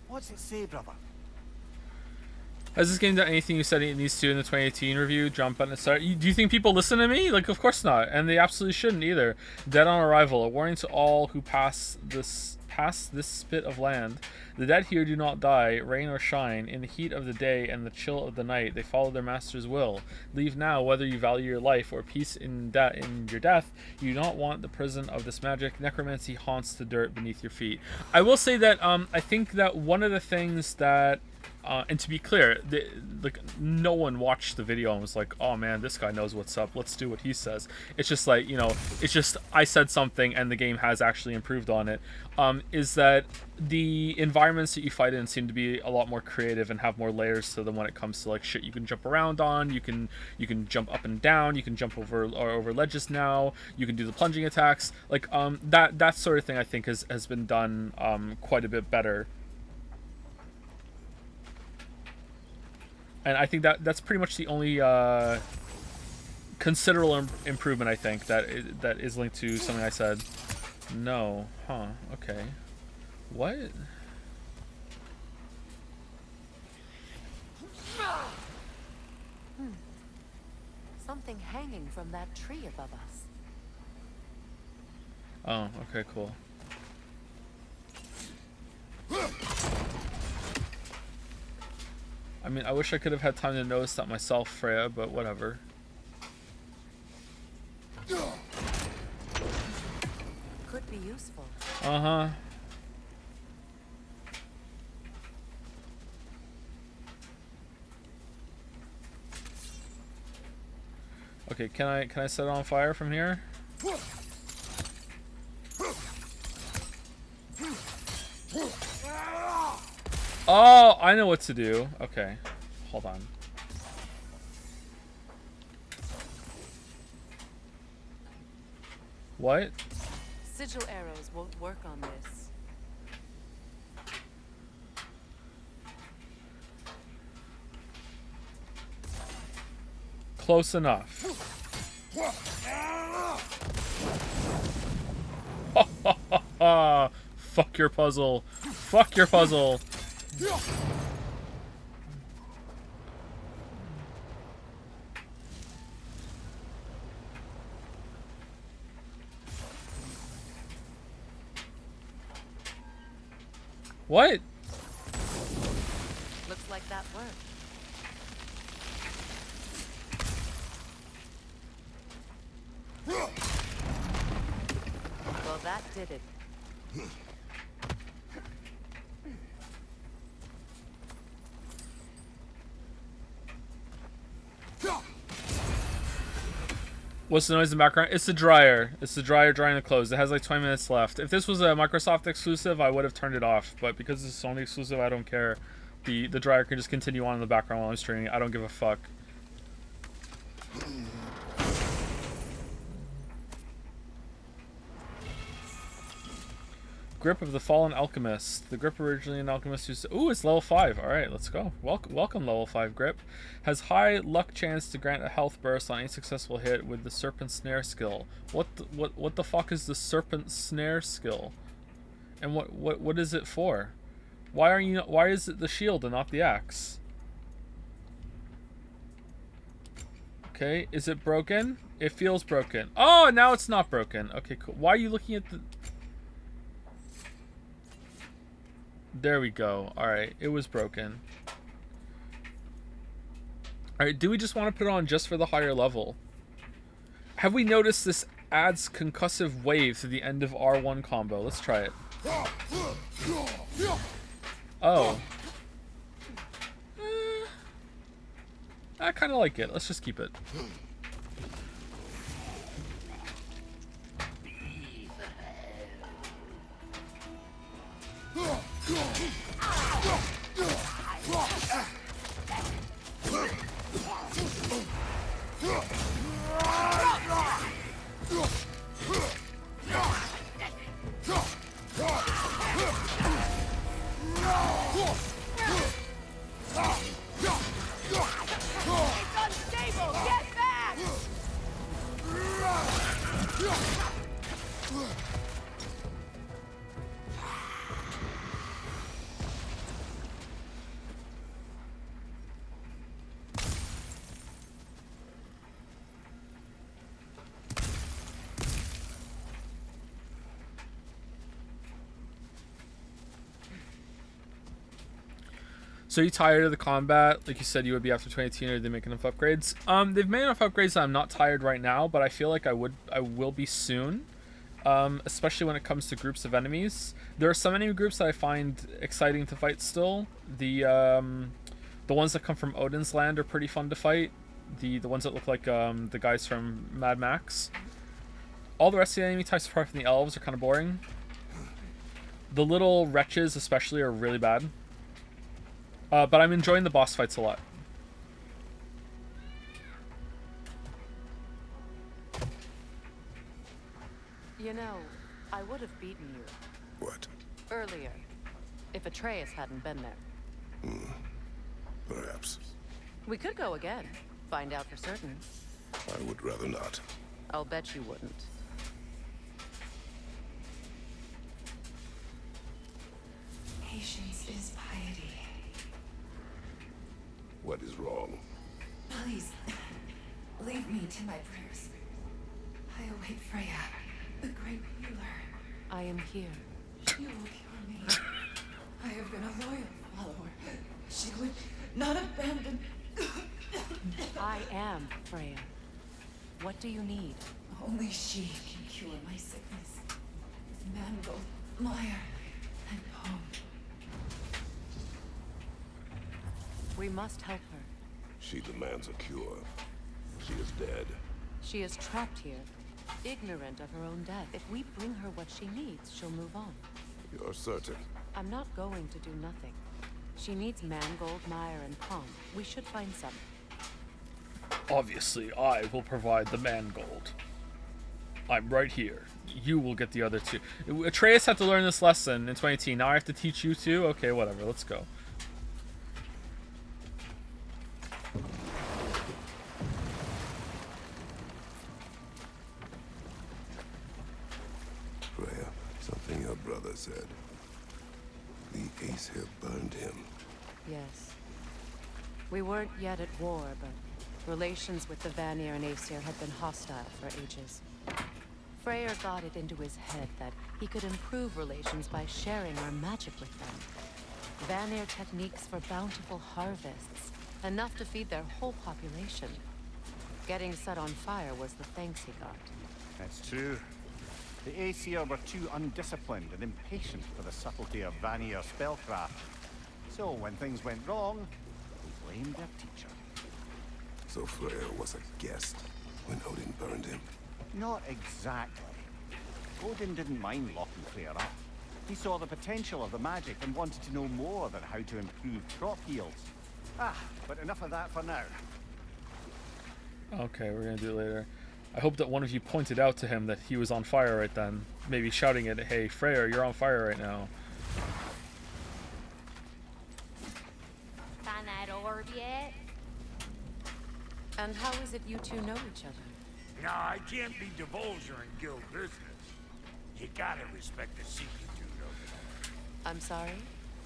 What's it say, brother? Has this game done anything you said it needs to in the 2018 review? Jump button, start. Do you think people listen to me? Like, of course not, and they absolutely shouldn't either. Dead on arrival. A warning to all who pass this spit of land. The dead here do not die, rain or shine. In the heat of the day and the chill of the night, they follow their master's will. Leave now, whether you value your life or peace in your death. You do not want the prison of this magic. Necromancy haunts the dirt beneath your feet. I will say that I think that one of the things that and to be clear, like no one watched the video and was like, "Oh man, this guy knows what's up. Let's do what he says." It's just like, you know, it's just I said something and the game has actually improved on it. Is that the environments that you fight in seem to be a lot more creative and have more layers to them when it comes to like shit you can jump around on. You can jump up and down. You can jump over ledges now. You can do the plunging attacks. Like that sort of thing I think has been done quite a bit better. And I think that's pretty much the only considerable improvement I think that is linked to something I said. No, huh? Okay, what? Something hanging from that tree above us. Oh, okay, cool. I mean, I wish I could have had time to notice that myself, Freya, but whatever. Could be useful. Uh-huh. Okay, can I set it on fire from here? Oh, I know what to do. Okay, hold on. What? Sigil arrows won't work on this. Close enough. Fuck your puzzle. Fuck your puzzle. What? Looks like that worked. Well, that did it. What's the noise in the background? It's the dryer. It's the dryer drying the clothes. It has like 20 minutes left. If this was a Microsoft exclusive, I would have turned it off. But because it's a Sony exclusive, I don't care. The dryer can just continue on in the background while I'm streaming. I don't give a fuck. Grip of the Fallen Alchemist. The grip originally an alchemist used. Ooh, it's level 5. All right, let's go. Welcome, level 5 grip. Has high luck chance to grant a health burst on any successful hit with the Serpent Snare skill. What the fuck is the Serpent Snare skill? And what is it for? Why is it the shield and not the axe? Okay, is it broken? It feels broken. Oh, now it's not broken. Okay, cool. Why are you looking at the... There we go. Alright, it was broken. Alright, do we just want to put it on just for the higher level? Have we noticed this adds concussive wave to the end of R1 combo? Let's try it. Oh. I kind of like it. Let's just keep it. So you tired of the combat? Like you said you would be after 2018, or did they make enough upgrades? They've made enough upgrades that I'm not tired right now, but I feel like I will be soon. Especially when it comes to groups of enemies. There are some enemy groups that I find exciting to fight still. The ones that come from Odin's land are pretty fun to fight. The ones that look like the guys from Mad Max. All the rest of the enemy types apart from the elves are kind of boring. The little wretches especially are really bad. But I'm enjoying the boss fights a lot. You know, I would have beaten you. What? Earlier, if Atreus hadn't been there. Perhaps. We could go again, find out for certain. I would rather not. I'll bet you wouldn't. Patience is piety. What is wrong? Please, leave me to my prayers. I await Freya, the great healer. I am here. She will cure me. I have been a loyal follower. She would not abandon. I am Freya. What do you need? Only she can cure my sickness. With mangold, mire, and poem. We must help her. She demands a cure. She is dead. She is trapped here, ignorant of her own death. If we bring her what she needs, she'll move on. You're certain? I'm not going to do nothing. She needs mangold, mire, and palm. We should find some. Obviously, I will provide the mangold. I'm right here. You will get the other two. Atreus had to learn this lesson in 2018. Now I have to teach you too? Okay, whatever. Let's go. Freya, something your brother said. The Aesir burned him. Yes. We weren't yet at war, but relations with the Vanir and Aesir had been hostile for ages. Freyr got it into his head that he could improve relations by sharing our magic with them. Vanir techniques for bountiful harvests, enough to feed their whole population. Getting set on fire was the thanks he got. That's true. The Aesir were too undisciplined and impatient for the subtlety of Vanir spellcraft. So when things went wrong, they blamed their teacher. So Freya was a guest when Odin burned him? Not exactly. Odin didn't mind locking Freya up. He saw the potential of the magic and wanted to know more about how to improve crop yields. But enough of that for now. Okay, we're gonna do it later. I hope that one of you pointed out to him that he was on fire right then. Maybe shouting it, hey, Freyr, you're on fire right now. Find that orb yet? And how is it you two know each other? No, I can't be divulging guild business. You gotta respect the secret dude over there. I'm sorry?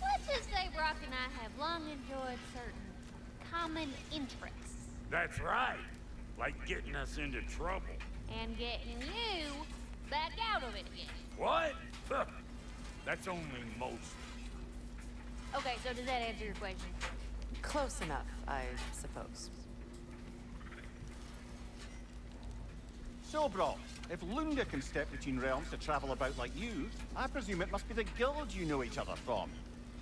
Let's just say Brock and I have long enjoyed certain common interests. That's right. Like getting us into trouble. And getting you back out of it again. What? Huh. That's only most. Okay, so does that answer your question? Close enough, I suppose. So, Brock, if Lunda can step between realms to travel about like you, I presume it must be the guild you know each other from.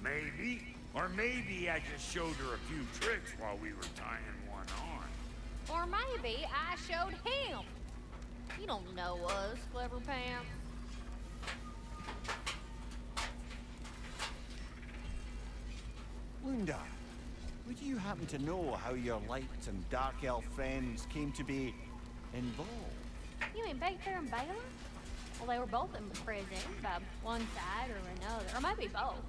Maybe. Or maybe I just showed her a few tricks while we were tying one on. Or maybe I showed him. You don't know us, Clever Pants. Lunda, would you happen to know how your light and dark elf friends came to be involved? You mean Baker and Baylor? Well, they were both in prison by one side or another, or maybe both.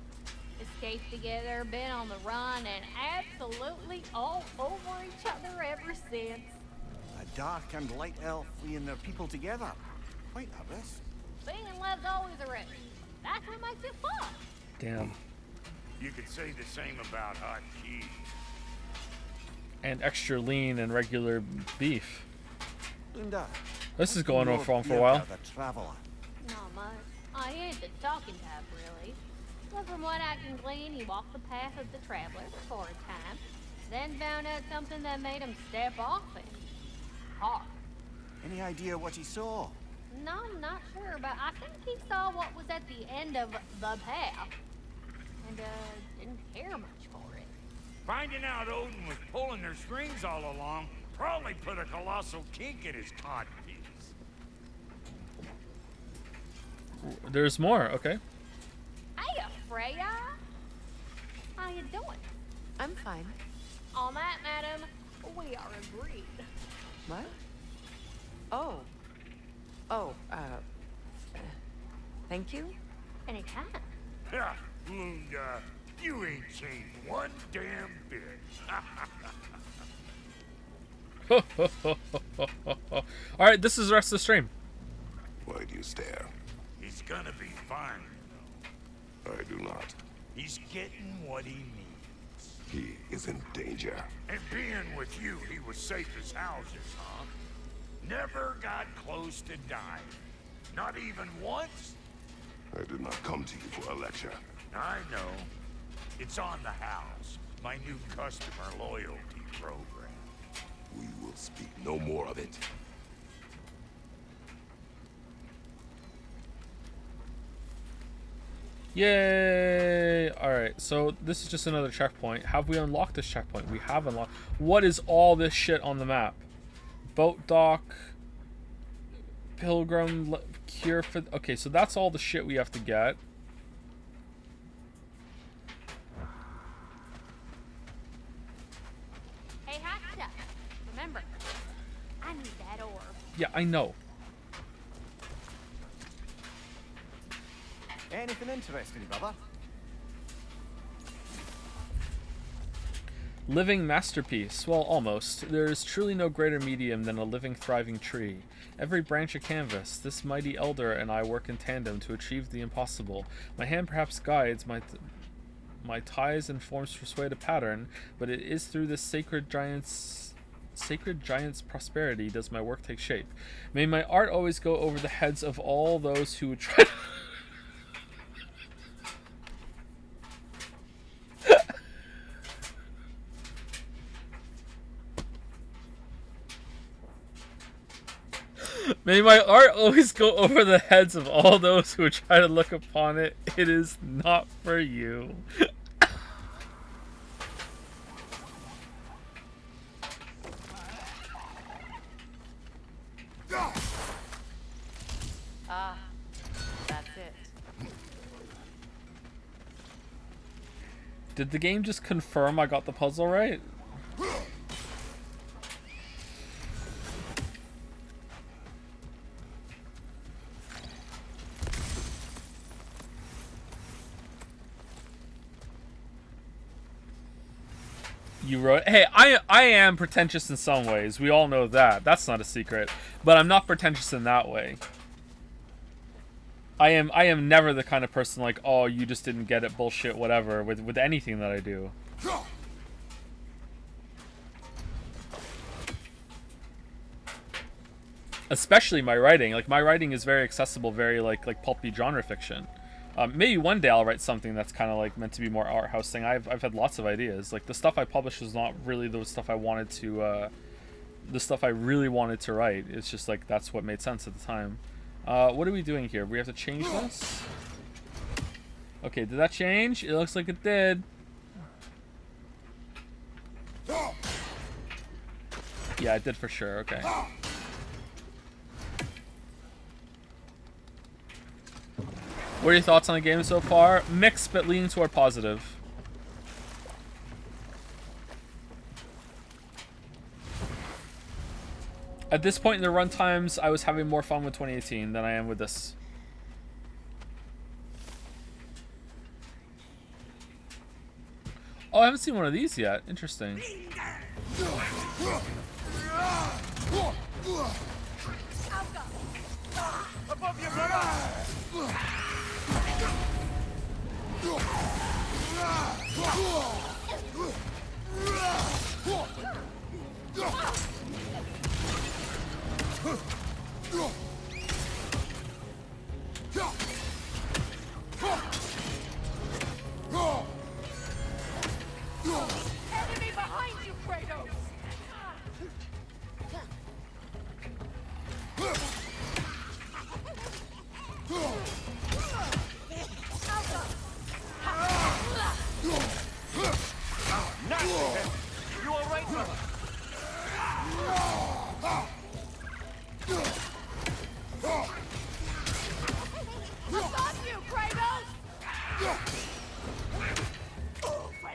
Escaped together, been on the run, and absolutely all over each other ever since. A dark and light elf fleeing their people together. Quite a risk. Being in love's always a risk. That's what makes it fun. Damn. You could say the same about hot cheese. And extra lean and regular beef. Lunda, this is going on for a while. The traveler. Not much. I ain't the talking type, really. Well, from what I can glean, he walked the path of the traveler for a time, then found out something that made him step off it. Hard. Any idea what he saw? No, I'm not sure, but I think he saw what was at the end of the path. And, didn't care much for it. Finding out Odin was pulling their strings all along probably put a colossal kink in his codpiece. There's more, okay. Hey, Freya! How you doing? I'm fine. On that, madam, we are agreed. What? Oh. Oh, thank you? Anytime. Yeah, and, you ain't changed one damn bit. Alright, this is the rest of the stream. Why do you stare? He's gonna be fine. I do not. He's getting what he needs. He is in danger. And being with you, he was safe as houses, huh? Never got close to dying. Not even once? I did not come to you for a lecture. I know. It's on the house. My new customer loyalty program. We will speak no more of it. Yay! Alright, so this is just another checkpoint. Have we unlocked this checkpoint? We have unlocked. What is all this shit on the map? Boat dock. Pilgrim. Cure for... Okay, so that's all the shit we have to get. Hey, hot stuff. Remember, I need that orb. Yeah, I know. Anything interesting, brother? Living masterpiece. Well, almost. There is truly no greater medium than a living, thriving tree. Every branch a canvas. This mighty elder and I work in tandem to achieve the impossible. My hand perhaps guides, my ties and forms persuade a pattern, but it is through this sacred giant's prosperity does my work take shape. May my art always go over the heads of all those who would try. May my art always go over the heads of all those who try to look upon it. It is not for you. Ah, that's it. Did the game just confirm I got the puzzle right? You wrote, hey, I am pretentious in some ways. We all know that. That's not a secret. But I'm not pretentious in that way. I am never the kind of person like, oh, you just didn't get it, bullshit, whatever, with anything that I do. Especially my writing. Like, my writing is very accessible, very like pulpy genre fiction. Maybe one day I'll write something that's kind of like meant to be more art house thing. I've had lots of ideas. Like, the stuff I published was not really the stuff I wanted to, the stuff I really wanted to write. It's just like, that's what made sense at the time. What are we doing here? We have to change this? Okay, did that change? It looks like it did. Yeah, it did for sure. Okay. What are your thoughts on the game so far? Mixed, but leaning toward positive. At this point in the run times, I was having more fun with 2018 than I am with this. Oh, I haven't seen one of these yet. Interesting. Above you, brother!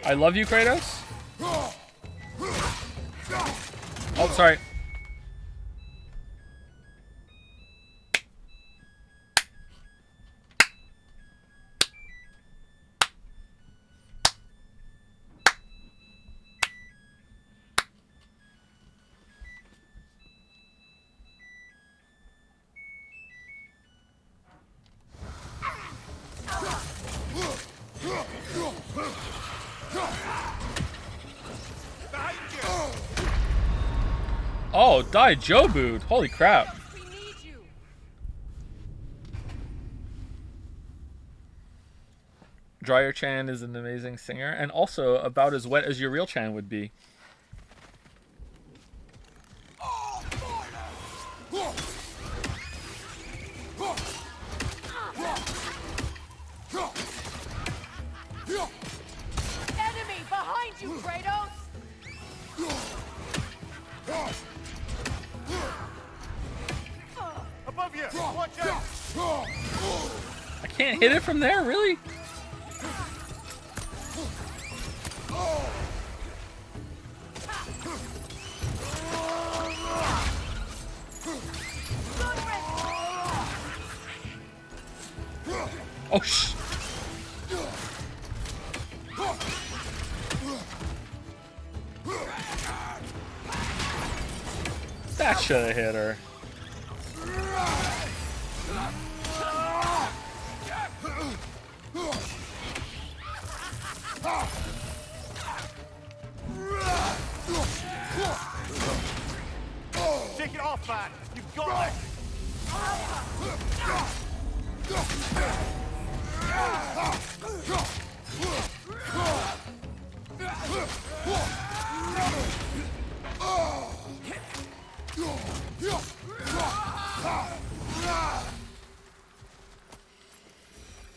I love you, Kratos. Oh, sorry. Oh, die Jobu'd. Holy crap. Dryer Chan is an amazing singer and also about as wet as your real Chan would be. Enemy behind you, Kratos! Above you! Watch out! I can't hit it from there, really? Oh, sh! That should have hit her. Take it off, man! You've got it!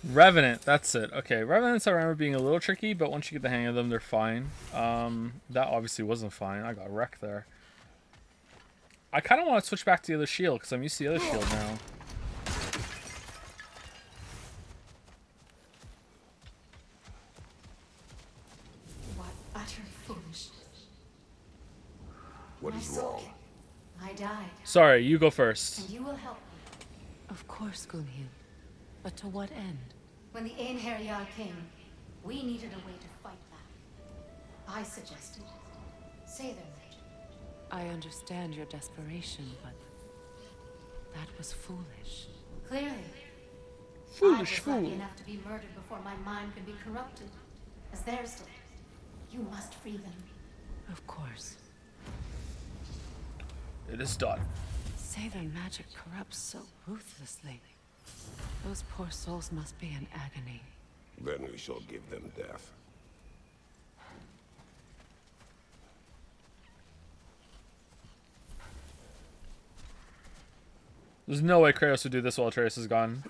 Revenant, that's it. Okay, Revenants I remember being a little tricky, but once you get the hang of them, they're fine. That obviously wasn't fine. I got wrecked there. I kind of want to switch back to the other shield, because I'm used to the other shield now. What utter foolishness. What is wrong? I died. Sorry, you go first. And you will help me. Of course, Gunhild. But to what end? When the Einherjar came, we needed a way to fight back. I suggested say their magic. I understand your desperation, but that was foolish. Clearly. Foolish I was lucky fool. enough to be murdered before my mind could be corrupted, as theirs did. You must free them. Of course. It is done. Say their magic corrupts so ruthlessly. Those poor souls must be in agony. Then we shall give them death. There's no way Kratos would do this while Atreus is gone.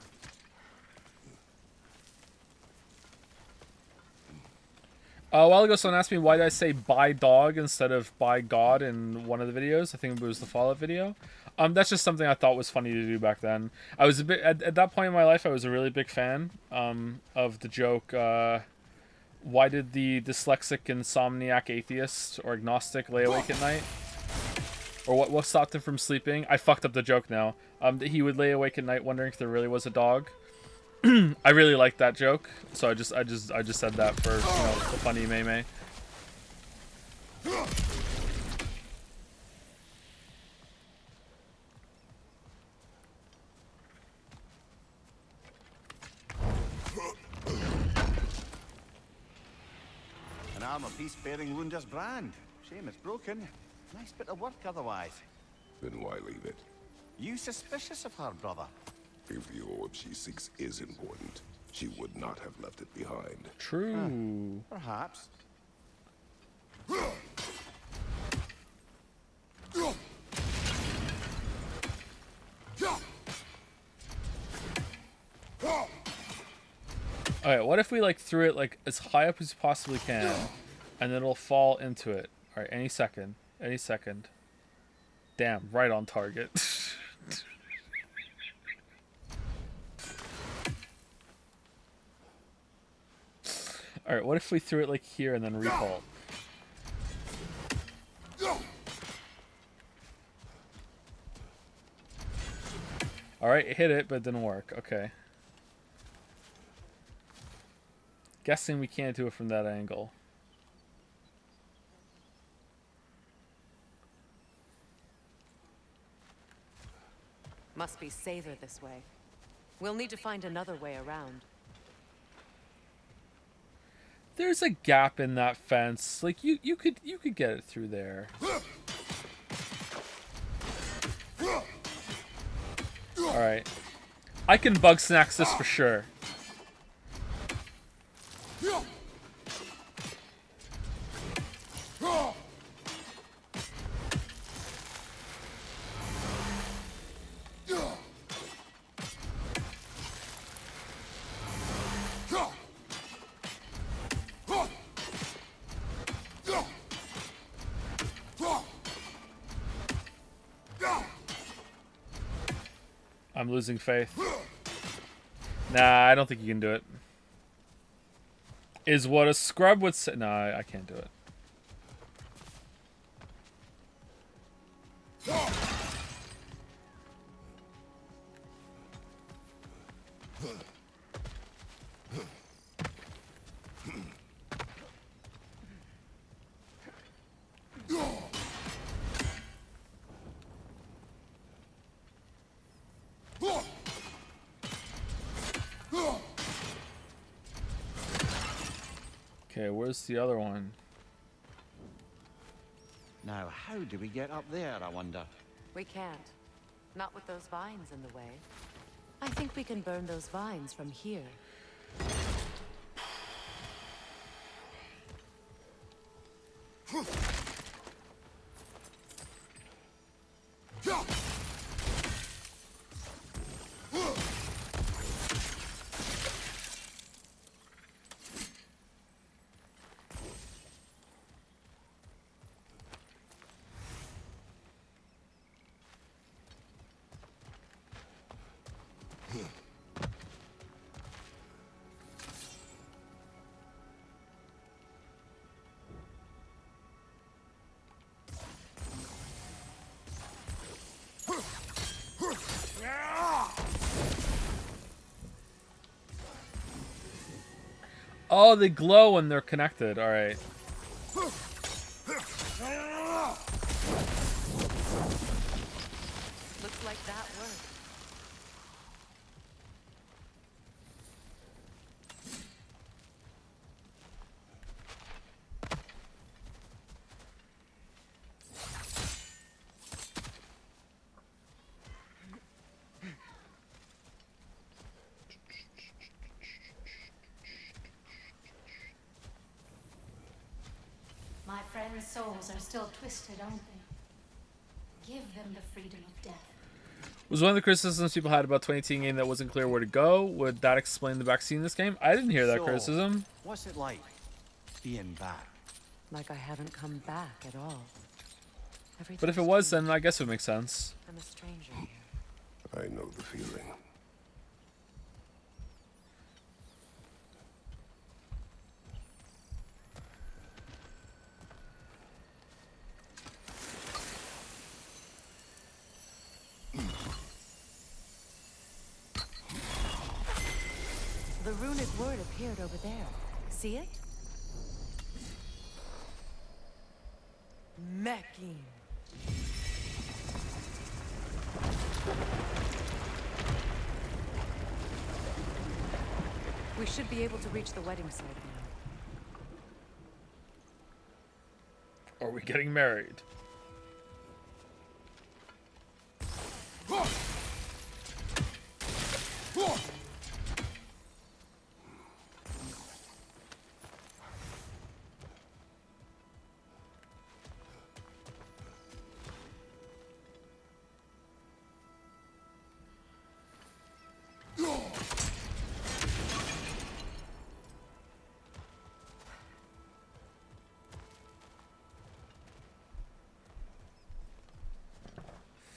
A while ago, someone asked me why did I say "by dog" instead of "by God" in one of the videos. I think it was the Fallout video. That's just something I thought was funny to do back then. I was a bit at that point in my life. I was a really big fan of the joke. Why did the dyslexic insomniac atheist or agnostic lay awake at night? Or what stopped him from sleeping? I fucked up the joke now. That he would lay awake at night wondering if there really was a dog. I really liked that joke, so I just said that for, you know, the funny meme. An armor piece bearing Lunda's brand. Shame it's broken. Nice bit of work otherwise. Then why leave it? You suspicious of her, brother? If the orb she seeks is important, she would not have left it behind. True. Perhaps. Alright, what if we like threw it like as high up as you possibly can, and then it'll fall into it. Alright, any second. Any second. Damn, right on target. Alright, what if we threw it like here and then repull? Alright, it hit it, but it didn't work. Okay. Guessing we can't do it from that angle. Must be safer this way. We'll need to find another way around. There's a gap in that fence. Like you could get it through there. All right. I can bug snacks this for sure. I'm losing faith. Nah, I don't think you can do it. Is what a scrub would say. Nah, I can't do it. Okay, where's the other one? Now, how do we get up there, I wonder? We can't. Not with those vines in the way. I think we can burn those vines from here. Oh, they glow when they're connected. All right. Looks like that worked. My friends' souls are still twisted, aren't they? Give them the freedom of death. Was one of the criticisms people had about 2018 game that wasn't clear where to go? Would that explain the backseat in this game? I didn't hear that criticism. What's it like being back? Like I haven't come back at all. But if it was, then I guess it would make sense. I'm a stranger here. I know the feeling. The runic word appeared over there. See it? Mecking. We should be able to reach the wedding site now. Are we getting married?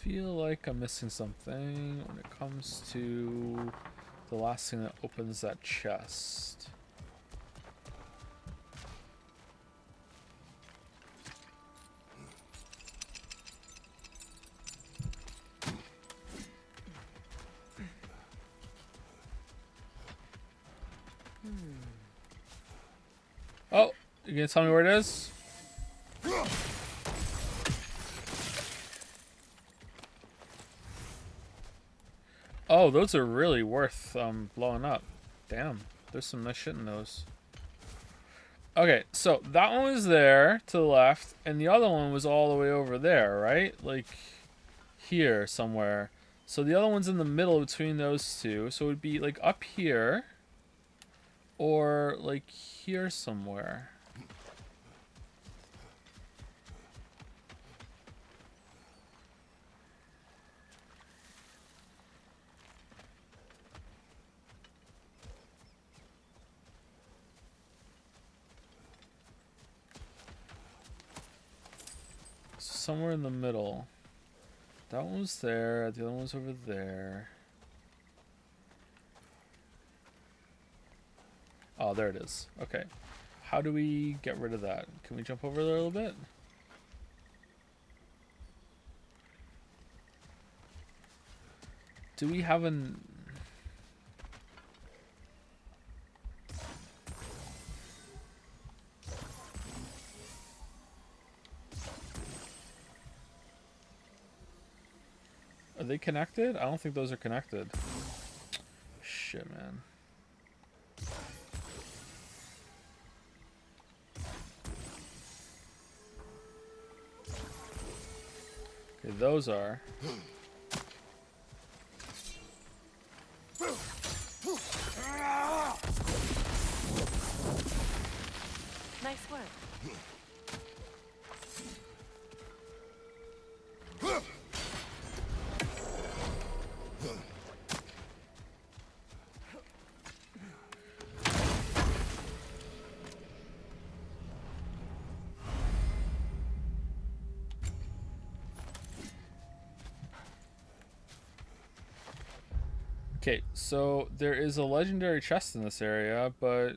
Feel like I'm missing something when it comes to the last thing that opens that chest. You gonna tell me where it is? Oh, those are really worth blowing up. Damn, there's some nice shit in those. Okay, so that one was there to the left, and the other one was all the way over there, right? Like here somewhere. So the other one's in the middle between those two. So it would be like up here or like here somewhere. Somewhere in the middle. That one was there, the other one was over there. Oh, there it is. Okay. How do we get rid of that? Can we jump over there a little bit? Do we have an... Are they connected? I don't think those are connected. Shit, man. Okay, those are. Nice work. Okay, so there is a legendary chest in this area, but...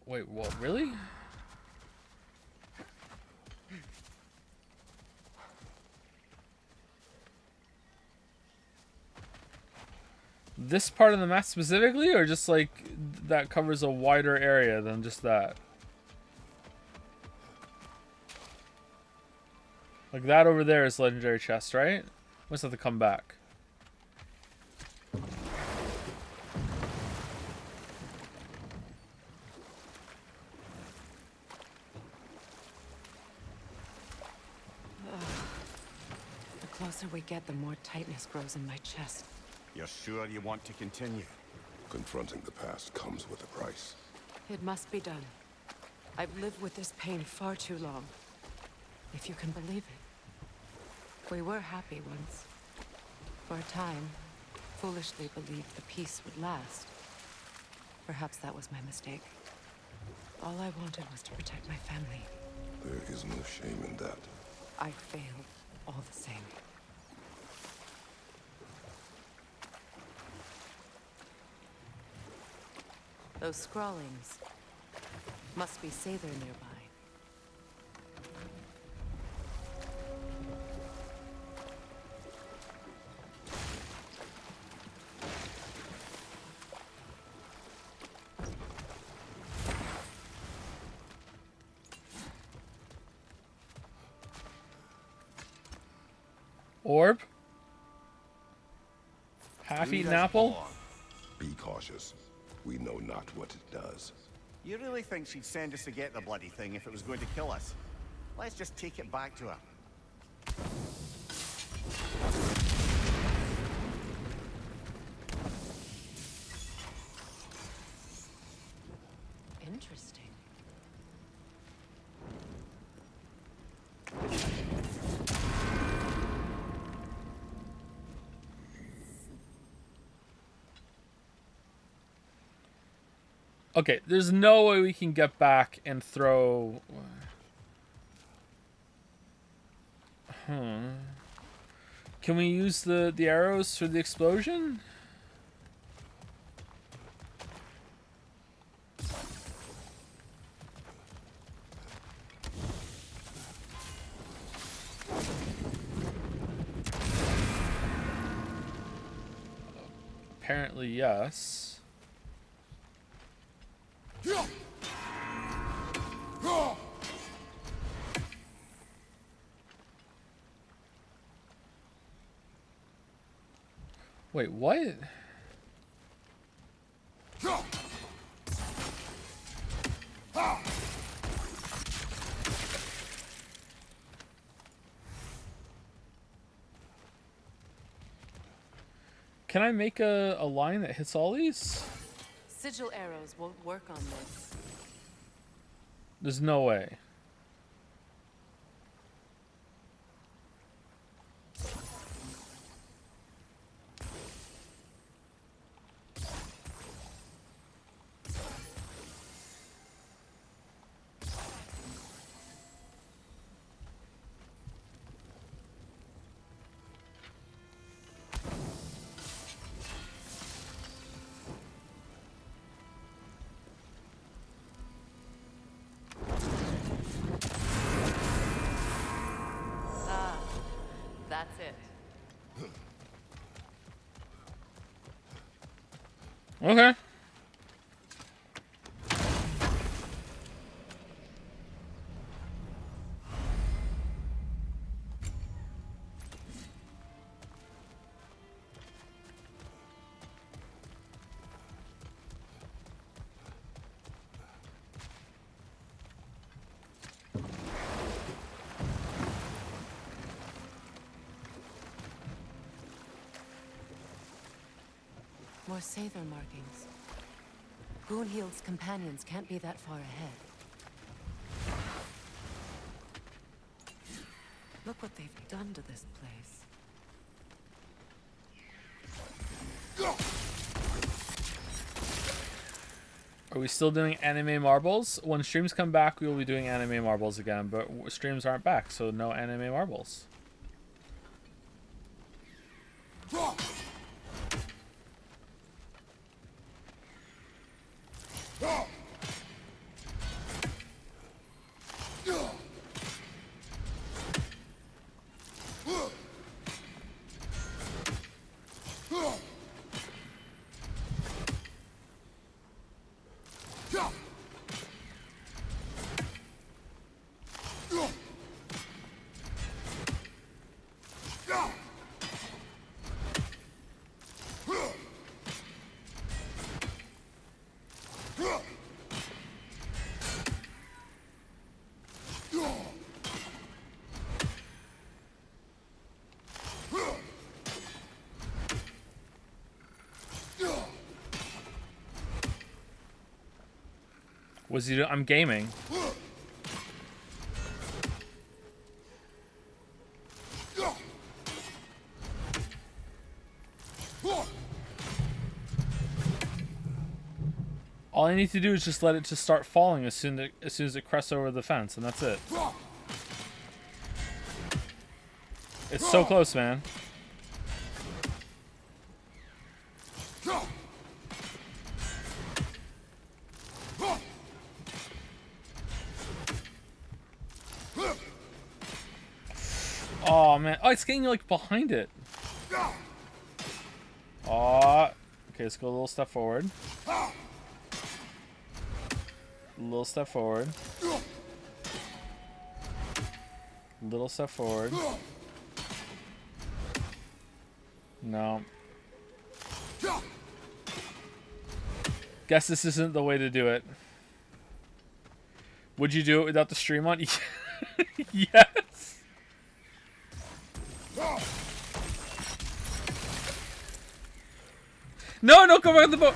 Wait, what? Really? This part of the map specifically, or just like that covers a wider area than just that? Like that over there is legendary chest, right? Must have to come back. The closer we get, the more tightness grows in my chest. You're sure you want to continue? Confronting the past comes with a price. It must be done. I've lived with this pain far too long. If you can believe it. We were happy once. For a time, foolishly believed the peace would last. Perhaps that was my mistake. All I wanted was to protect my family. There is no shame in that. I failed, all the same. Those scrawlings must be Sather nearby. Orb? Half-eaten apple? Be cautious. We know not what it does. You really think she'd send us to get the bloody thing if it was going to kill us? Let's just take it back to her. Interesting. Okay, there's no way we can get back and throw... Can we use the arrows for the explosion? Apparently, yes. Wait, what? Can I make a line that hits all these? Sigil arrows won't work on this. There's no way. That's it. Okay. More Sather markings. Gunhild's companions can't be that far ahead. Look what they've done to this place. Are we still doing anime marbles? When streams come back, we will be doing anime marbles again, but streams aren't back, so no anime marbles. Was he? I'm gaming. All I need to do is just let it just start falling as soon as it crests over the fence, and that's it. It's so close, man. Oh man! Oh, it's getting like behind it. Oh, okay. Let's go a little step forward. A little step forward. Little step forward. No. Guess this isn't the way to do it. Would you do it without the stream on? Yes. No, no, come back to the boat.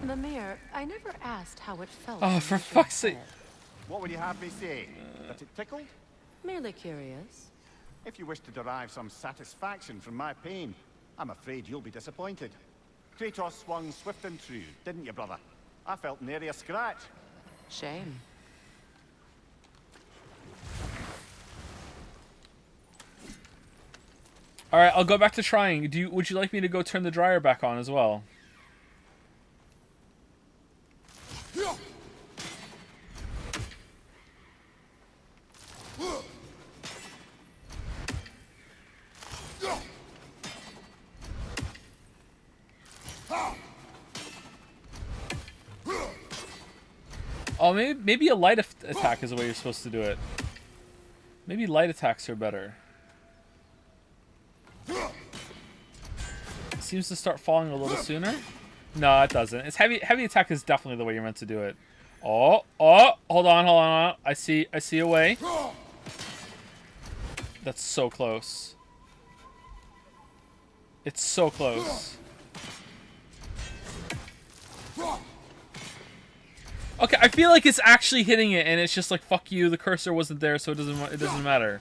Mimir, I never asked how it felt. Oh, for fuck's sake. What would you have me say? That it tickled? Merely curious. If you wish to derive some satisfaction from my pain, I'm afraid you'll be disappointed. Kratos swung swift and true, didn't you, brother? I felt nary a scratch. Shame. All right, I'll go back to trying. Would you like me to go turn the dryer back on as well? Oh, maybe a light attack is the way you're supposed to do it. Maybe light attacks are better. It seems to start falling a little sooner. No, it doesn't. It's heavy attack is definitely the way you're meant to do it. Oh, hold on. I see a way. That's so close. It's so close. Okay, I feel like it's actually hitting it, and it's just like, fuck you, the cursor wasn't there, so it doesn't matter.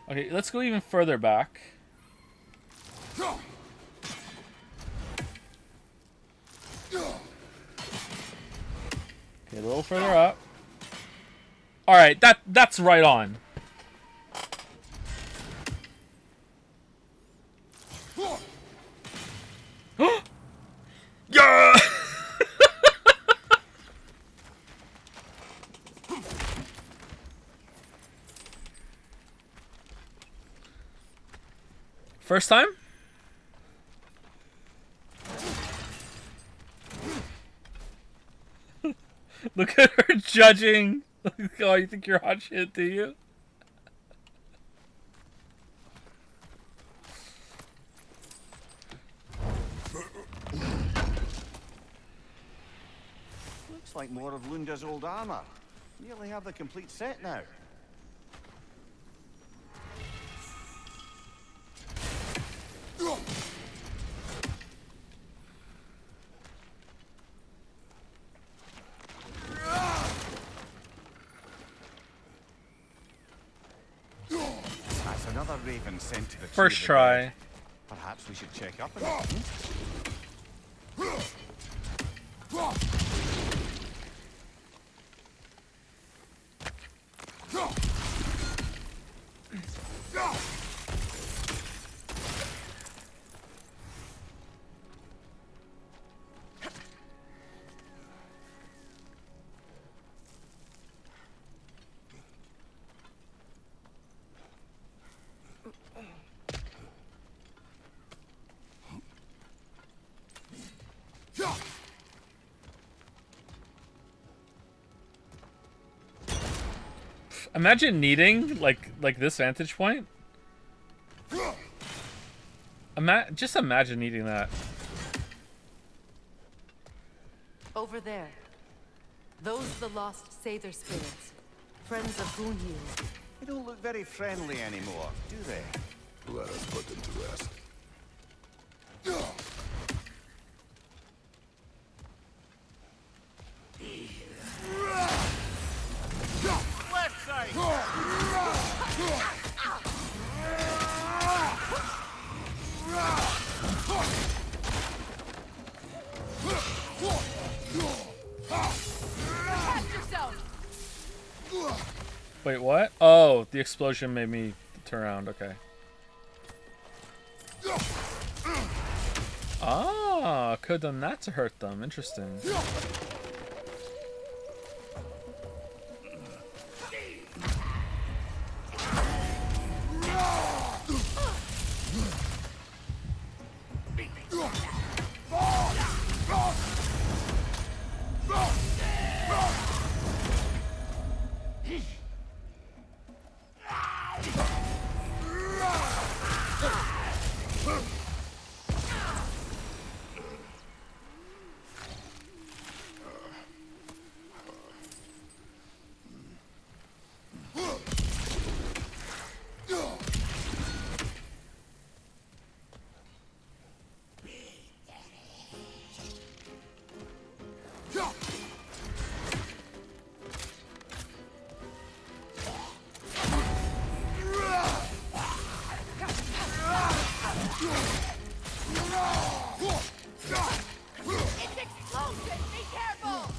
Okay, let's go even further back. Okay, a little further up. All right, that's right on. Yeah! First time? Look at her judging. Oh, you think you're hot shit, do you? Looks like more of Lunda's old armor. Nearly have the complete set now. That's another raven sent to the First try. Perhaps we should check up on it. Imagine needing like this vantage point. Just imagine needing that. Over there. Those the lost Sather spirits. Friends of Gunhild. They don't look very friendly anymore, do they? Let us put them to rest. Left side! Protect yourself! Wait, what? Oh, the explosion made me turn around. Okay. Ah, could have done that to hurt them. Interesting. It's explosive! Be careful!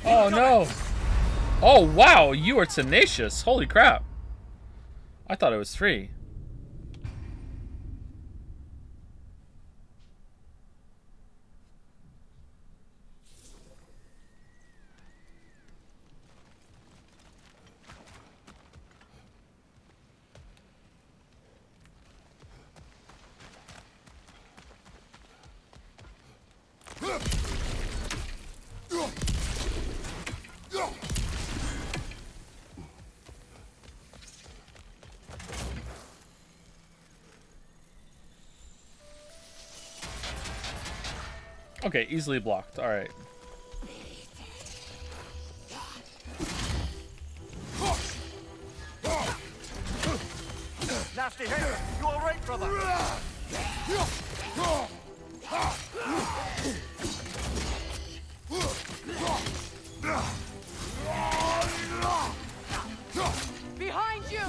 Oh no! Oh wow, you are tenacious. Holy crap. I thought it was free. Okay, easily blocked. All right. Nasty hit! You all right, brother? Behind you!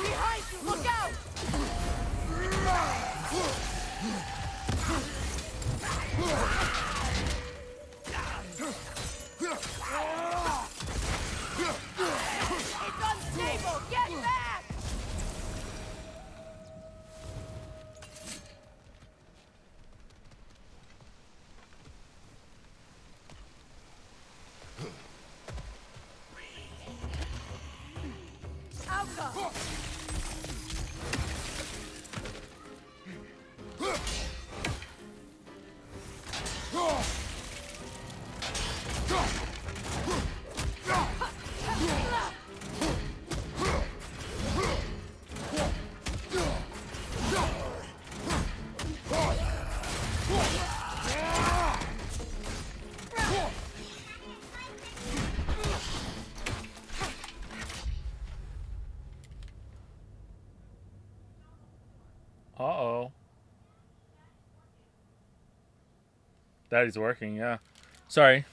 Behind you! Look out! It's unstable! Get back! Outcome! Uh-oh. Daddy's working, yeah. Sorry.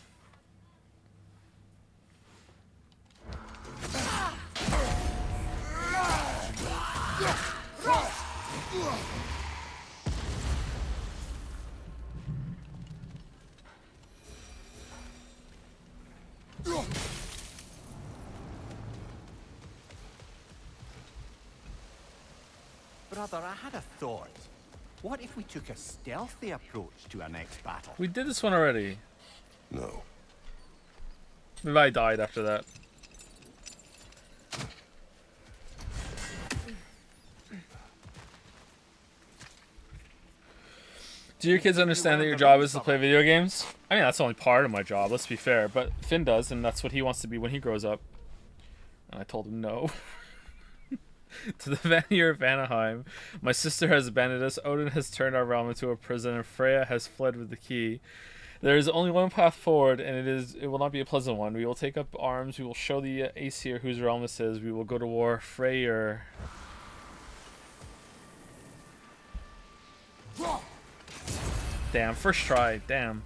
Brother, I had a thought. What if we took a stealthy approach to our next battle? We did this one already. No. Maybe I died after that. Do your kids understand that your job is to play video games? I mean, that's only part of my job, let's be fair. But Finn does, and that's what he wants to be when he grows up. And I told him no. To the Vanir of Vanaheim, my sister has abandoned us, Odin has turned our realm into a prison, and Freya has fled with the key. There is only one path forward, and it will not be a pleasant one. We will take up arms, we will show the Aesir whose realm this is, we will go to war. Freyr. Damn, first try, damn.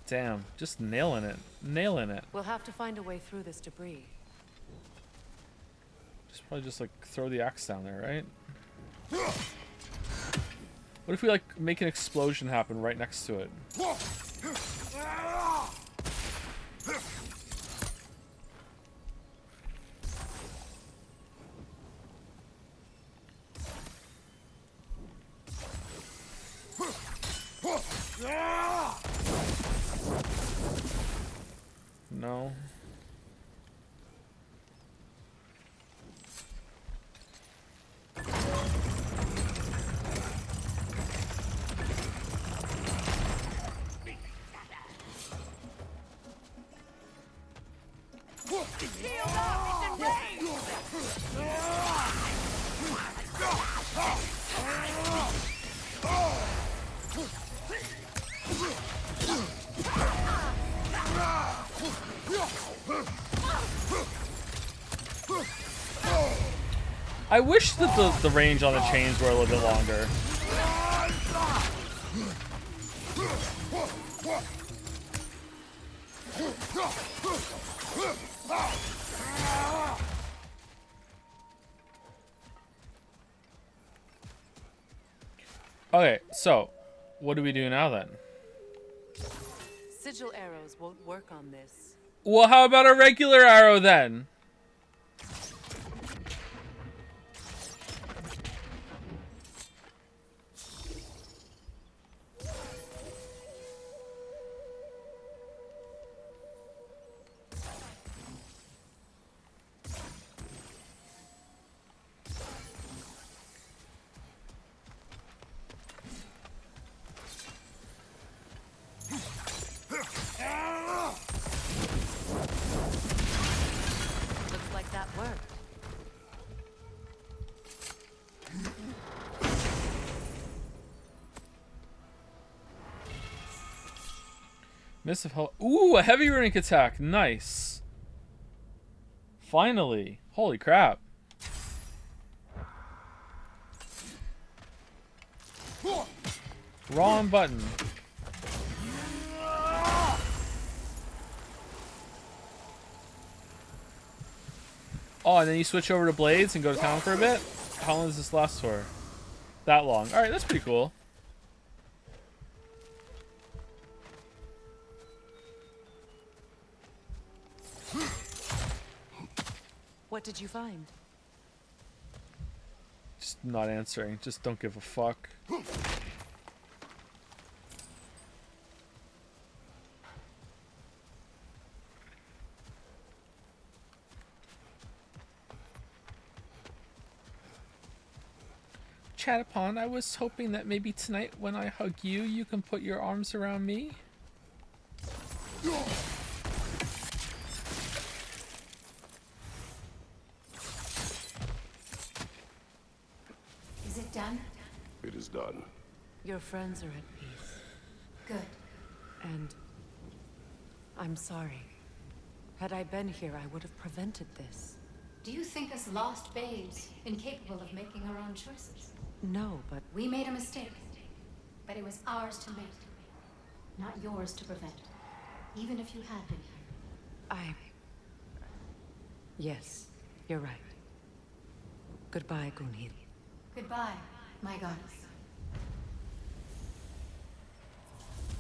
Damn, just nailing it. Nailing it. We'll have to find a way through this debris. Probably just like throw the axe down there, right? What if we like make an explosion happen right next to it? No. I wish that the range on the chains were a little bit longer. Okay, so what do we do now then? Sigil arrows won't work on this. Well, how about a regular arrow then? Missive health. Ooh, a heavy runic attack. Nice. Finally. Holy crap. Wrong button. Oh, and then you switch over to blades and go to town for a bit? How long does this last for? That long. Alright, that's pretty cool. What did you find? Just not answering. Just don't give a fuck. Chatapon, I was hoping that maybe tonight when I hug you, you can put your arms around me. Is it done? It is done. Your friends are at peace. Good. And I'm sorry. Had I been here, I would have prevented this. Do you think us lost babes, incapable of making our own choices? No, but We made a mistake, but it was ours to make, not yours to prevent. Even if you had been here. yes, you're right. Goodbye, Gunhild. Goodbye, my goddess.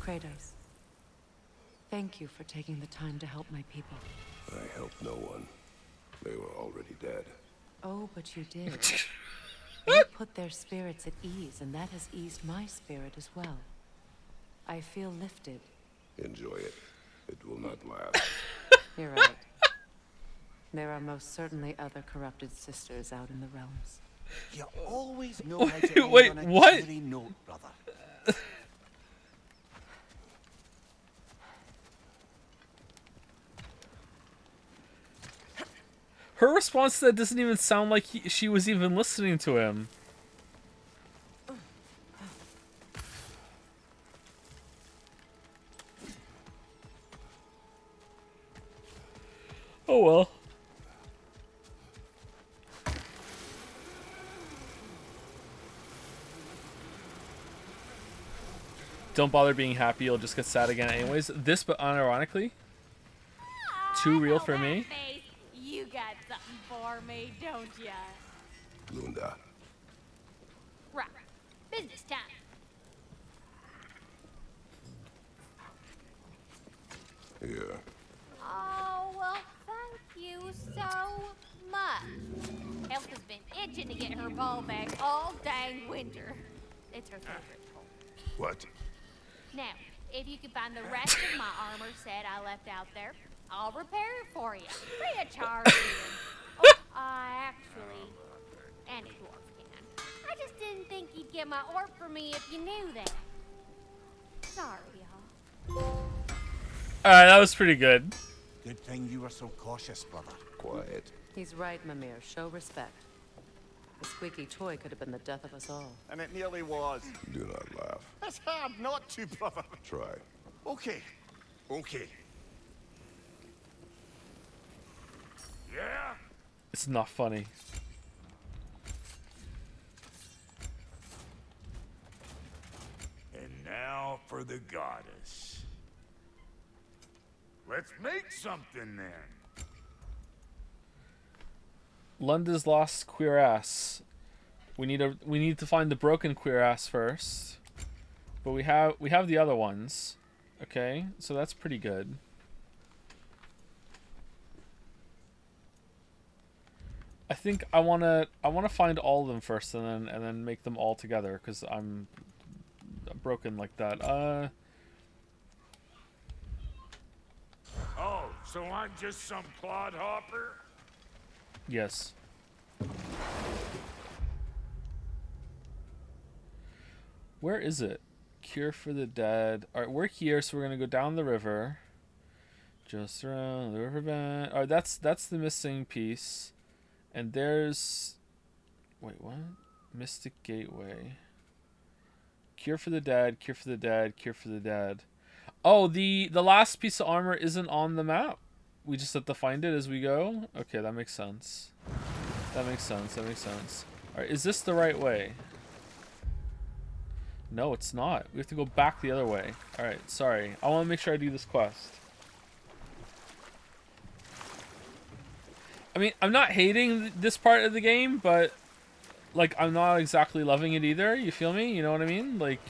Kratos, thank you for taking the time to help my people. I helped no one. They were already dead. Oh, but you did. You put their spirits at ease, and that has eased my spirit as well. I feel lifted. Enjoy it. It will not last. You're right. There are most certainly other corrupted sisters out in the realms. You always know how to end Wait, on a what? cheery note, brother. Her response to that doesn't even sound like she was even listening to him. Oh well. Don't bother being happy, you'll just get sad again anyways. This, but unironically, too real for me. Face. You got something for me, don't ya? Lunda. Right. Business time. Here. Oh, well, thank you so much. Elf has been itching to get her ball back all dang winter. It's her favorite toy. What? Now, if you can find the rest of my armor set I left out there, I'll repair it for you. Free of charge, even. Oh, actually, any dwarf can. I just didn't think you'd get my orb for me if you knew that. Sorry, y'all. Alright, that was pretty good. Good thing you were so cautious, brother. Quiet. He's right, Mimir. Show respect. The squeaky toy could have been the death of us all. And it nearly was. Do not laugh. It's hard not to, brother. Try. Okay. Okay. Yeah? It's not funny. And now for the goddess. Let's make something then. Lunda's lost queer ass. We need to find the broken queer ass first. But we have the other ones. Okay, so that's pretty good. I think I wanna find all of them first and then make them all together because I'm broken like that. Oh, so I'm just some clodhopper? Yes. Where is it? Cure for the dead. Alright, we're here, so we're gonna go down the river. Just around the riverbed. Alright, that's the missing piece. And there's... Wait, what? Mystic Gateway. Cure for the dead, cure for the dead, cure for the dead. Oh, the last piece of armor isn't on the map. We just have to find it as we go. Okay, that makes sense. That makes sense. That makes sense. All right, is this the right way? No, it's not. We have to go back the other way. All right, sorry. I want to make sure I do this quest. I mean, I'm not hating this part of the game, but like I'm not exactly loving it either. You feel me? You know what I mean? Like,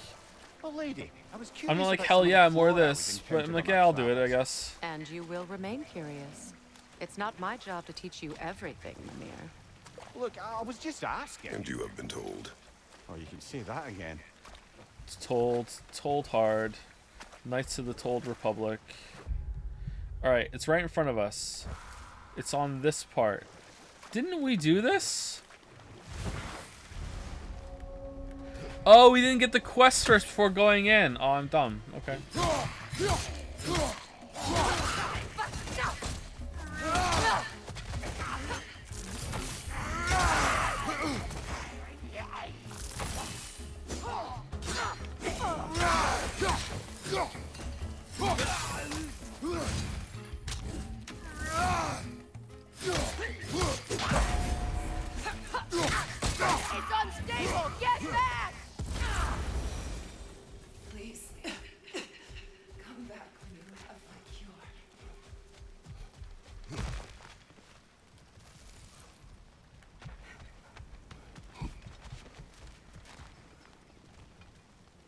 Oh, lady, I was curious. I'm not like about hell some of the yeah, more of flora we've this, but I'm encountered like on yeah, our I'll do it, I travels. guess. And you will remain curious. It's not my job to teach you everything, Mimir. Look, I was just asking. And you have been told. Oh, you can say that again. It's told hard. Knights of the Told Republic. All right, it's right in front of us. It's on this part. Didn't we do this? Oh, we didn't get the quest first before going in. Oh, I'm dumb. Okay. It's unstable! Get back! Please, come back when you have my cure.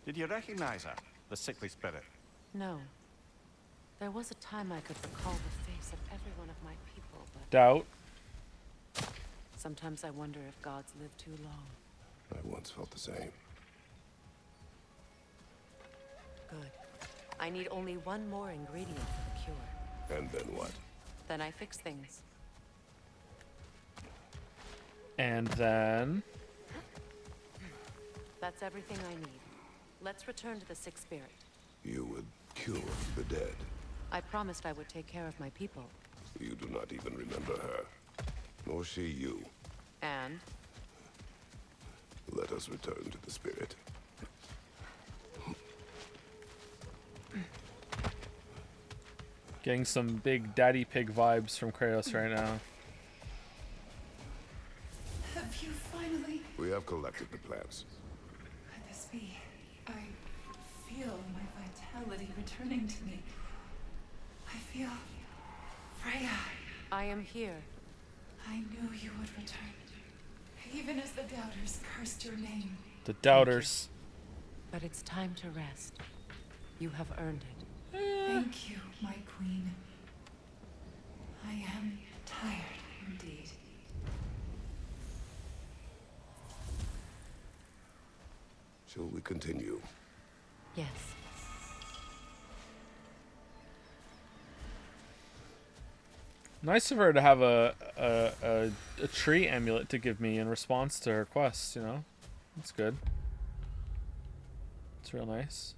Did you recognize her, the sickly spirit? No. There was a time I could recall the face of every one of my people, but Doubt. sometimes I wonder if gods live too long. I once felt the same. Good. I need only one more ingredient for the cure. And then what? Then I fix things. And then... That's everything I need. Let's return to the sick spirit. You would cure the dead. I promised I would take care of my people. You do not even remember her. Nor she you. And? Let us return to the spirit. Getting some big daddy pig vibes from Kratos right now. Have you finally? We have collected the plants. Could this be? I feel my vitality returning to me. I feel Freya. I am here. I knew you would return. Even as the doubters cursed your name. The doubters. But it's time to rest. You have earned it. Thank you, my queen. I am tired indeed. Shall we continue? Yes. Nice of her to have a tree amulet to give me in response to her quest, you know? That's good. It's real nice.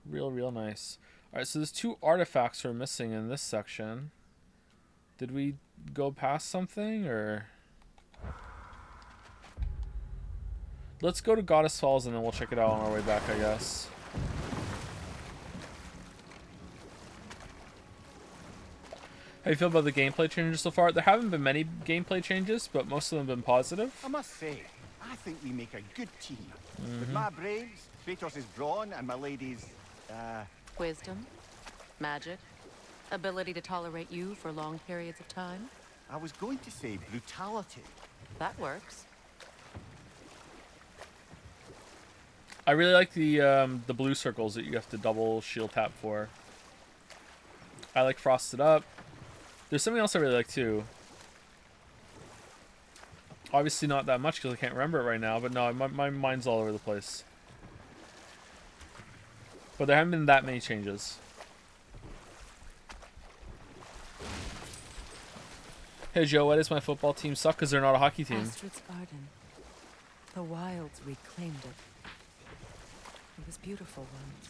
Real nice. Alright, so there's 2 artifacts we're missing in this section. Did we go past something, or...? Let's go to Goddess Falls and then we'll check it out on our way back, I guess. How do you feel about the gameplay changes so far? There haven't been many gameplay changes, but most of them have been positive. I must say, I think we make a good team. With my brains, Kratos' brawn, and my lady's, Wisdom, magic, ability to tolerate you for long periods of time. I was going to say brutality. That works. I really like the blue circles that you have to double shield tap for. I like Frosted Up. There's something else I really like too. Obviously not that much because I can't remember it right now, but no, my mind's all over the place. But there haven't been that many changes. Hey Joe, why does my football team suck? Because they're not a hockey team. Astrid's garden. The wilds reclaimed it. It was beautiful once.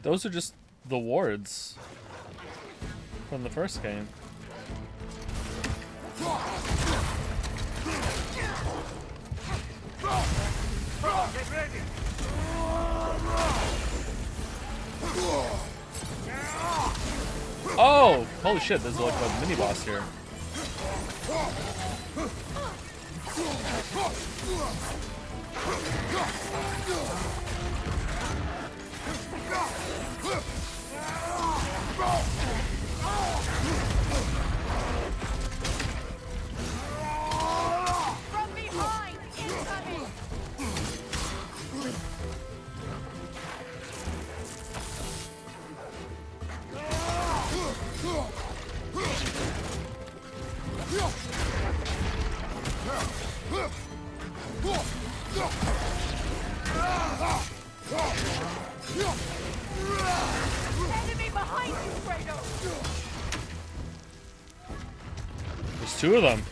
Those are just the wards from the first game. Get ready! Oh! Holy shit, there's like a mini boss here. From behind! Incoming! Enemy behind you, Kratos! There's two of them.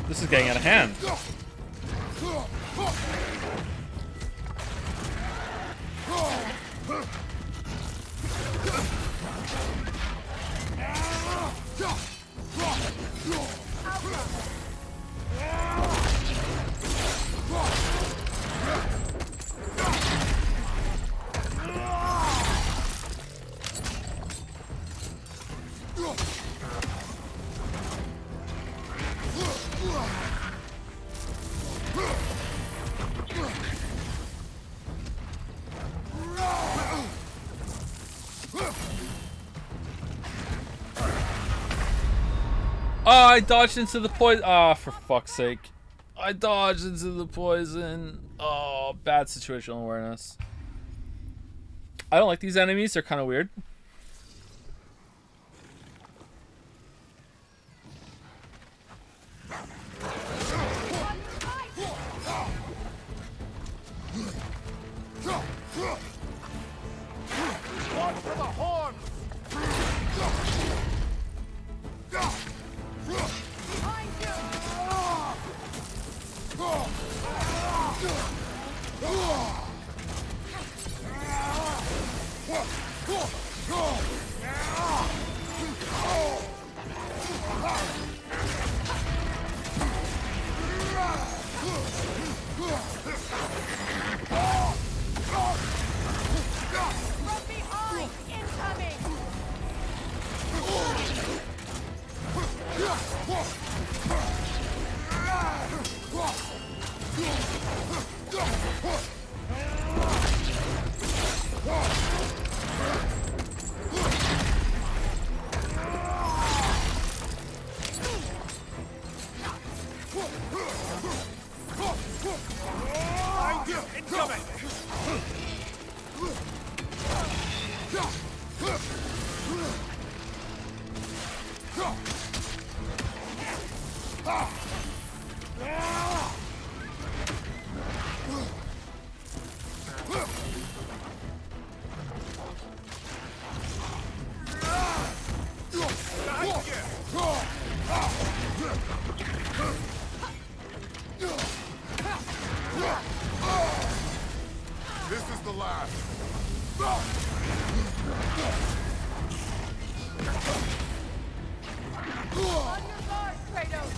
This is getting out of hand. Oh, I dodged into the poison. Ah, oh, for fuck's sake. I dodged into the poison. Oh, bad situational awareness. I don't like these enemies. They're kind of weird. Watch for the horn! Behind you! From behind! Incoming! Incoming! This is the last. On your guard, Kratos!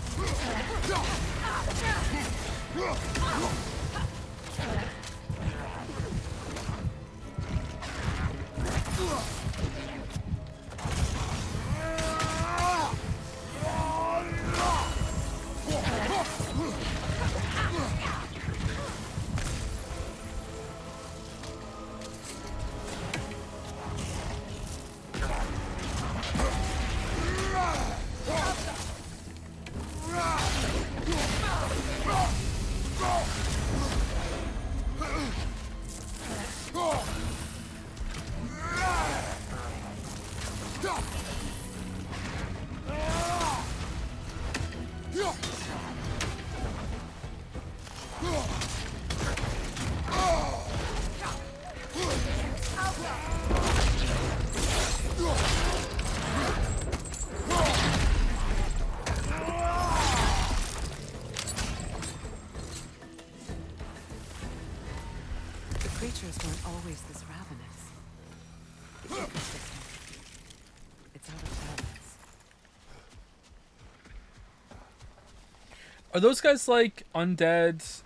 Are those guys like undead?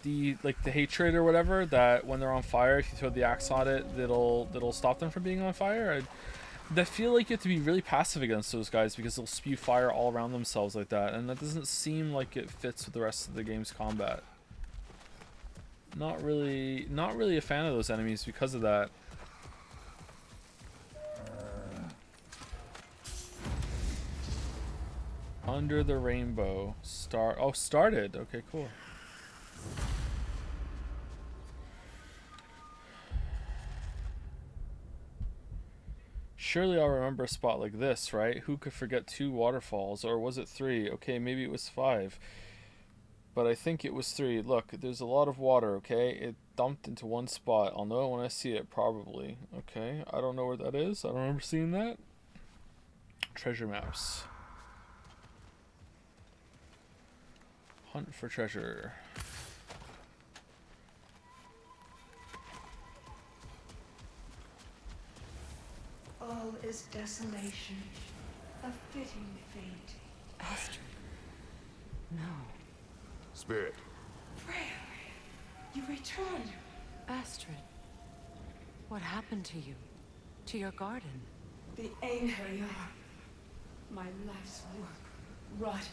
The hatred or whatever, that when they're on fire, if you throw the axe on it, that'll stop them from being on fire. I feel like you have to be really passive against those guys because they'll spew fire all around themselves like that, and that doesn't seem like it fits with the rest of the game's combat. Not really a fan of those enemies because of that. Under the rainbow. Started. Okay, cool. Surely I'll remember a spot like this, right? Who could forget 2 waterfalls? Or was it 3? Okay, maybe it was 5. But I think it was 3. Look, there's a lot of water, okay? It dumped into one spot. I'll know it when I see it, probably. Okay, I don't know where that is. I don't remember seeing that. Treasure maps. Hunt for treasure. All is desolation, a fitting fate. Astrid. No. Spirit. Freya, you returned. Astrid. What happened to you? To your garden? The Einherjar. My life's work rotted.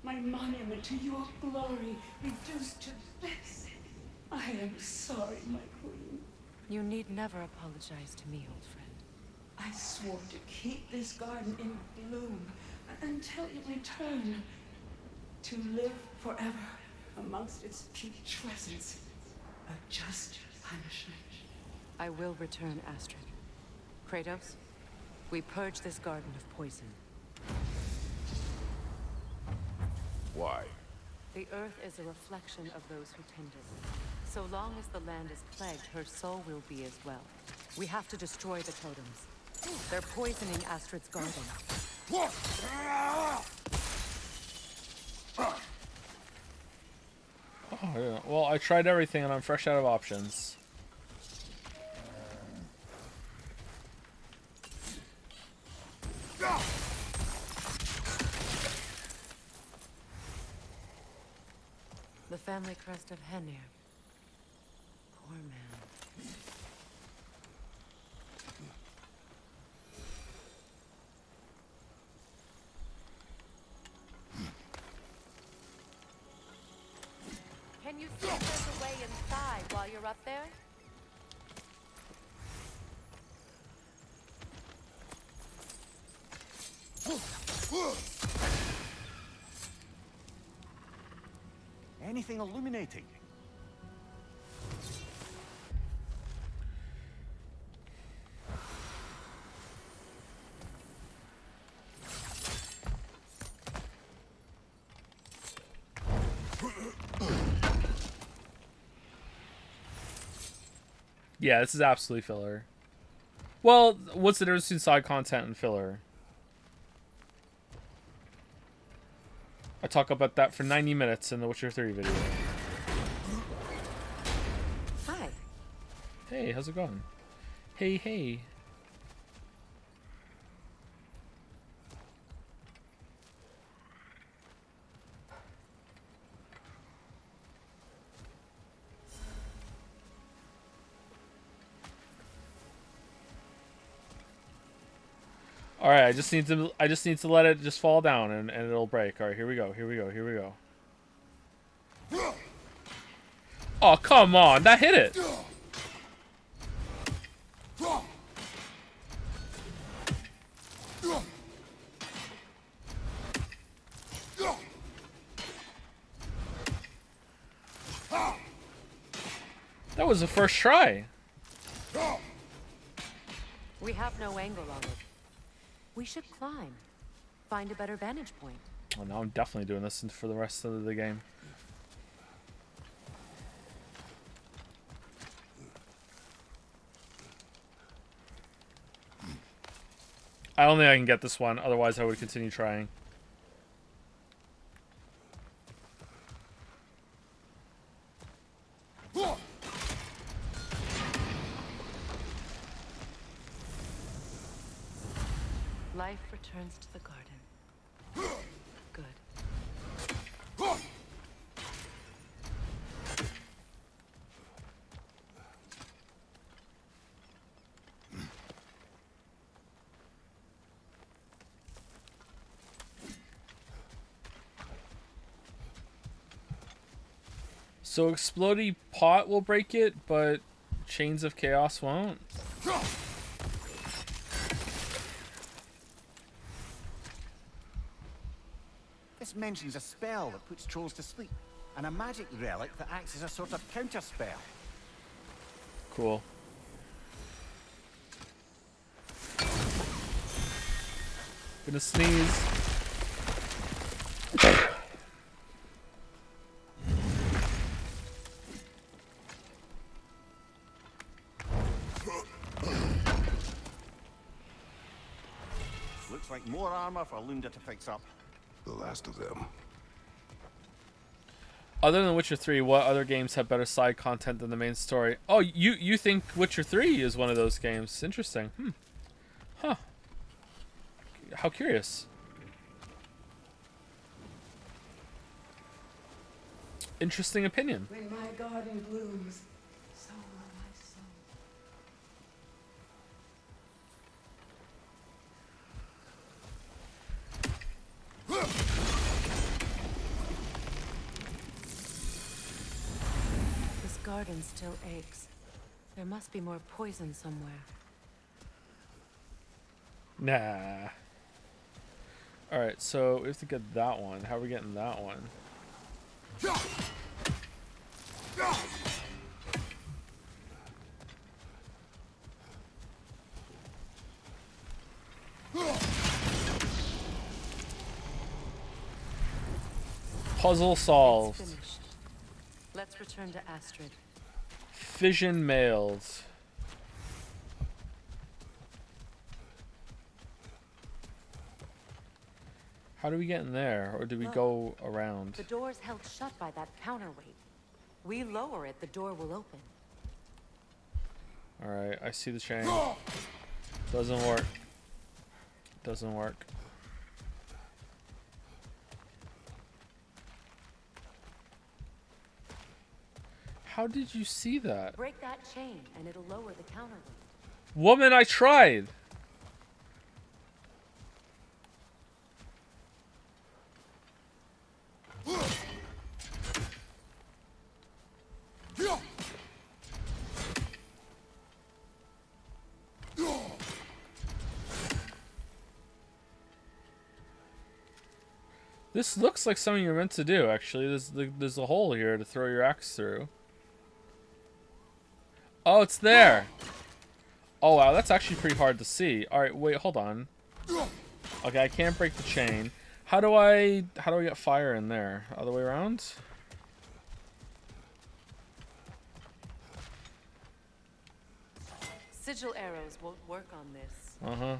My monument to your glory reduced to this. I am sorry, my queen. You need never apologize to me, old friend. I swore to keep this garden in bloom until you return. To live forever amongst its putrescence. A just punishment. I will return, Astrid. Kratos, we purge this garden of poison. Why? The earth is a reflection of those who tend it. So long as the land is plagued, her soul will be as well. We have to destroy the totems. They're poisoning Astrid's garden. Oh, yeah. Well, I tried everything and I'm fresh out of options. The family crest of Henir. Poor man. Can you see if there's a way inside while you're up there? Anything illuminating? Yeah, this is absolutely filler. Well, what's the difference between side content and filler? I talk about that for 90 minutes in the Witcher 3 video. Hi. Hey, how's it going? Hey, hey. All right, I just need to let it just fall down and it'll break. All right, here we go. Here we go. Here we go. Oh, come on. That hit it. That was the first try. We have no angle on it. We should climb. Find a better vantage point. Well, now I'm definitely doing this for the rest of the game. I don't think I can get this one, otherwise I would continue trying. Life returns to the garden. Good. So explodey pot will break it, but chains of chaos won't. This mentions a spell that puts trolls to sleep, and a magic relic that acts as a sort of counter spell. Cool. Gonna sneeze. Looks like more armor for Lunda to fix up. The last of them. Other than Witcher 3, what other games have better side content than the main story? Oh, you think Witcher 3 is one of those games? Interesting. Huh. How curious. Interesting opinion. When my garden blooms, so will my soul. This garden still aches. There must be more poison somewhere. Nah. Alright, so we have to get that one. How are we getting that one? Puzzle solved. It's finished. Let's return to Astrid. Fission mailed. How do we get in there? Or do we go around? The door's held shut by that counterweight. We lower it, the door will open. Alright, I see the chain. Doesn't work. Doesn't work. How did you see that? Break that chain and it'll lower the counterweight. Woman, I tried! This looks like something you're meant to do, actually. There's a hole here to throw your axe through. Oh, it's there! Oh, wow, that's actually pretty hard to see. Alright, wait, hold on. Okay, I can't break the chain. How do I get fire in there? Other way around? Sigil arrows won't work on this. Uh-huh.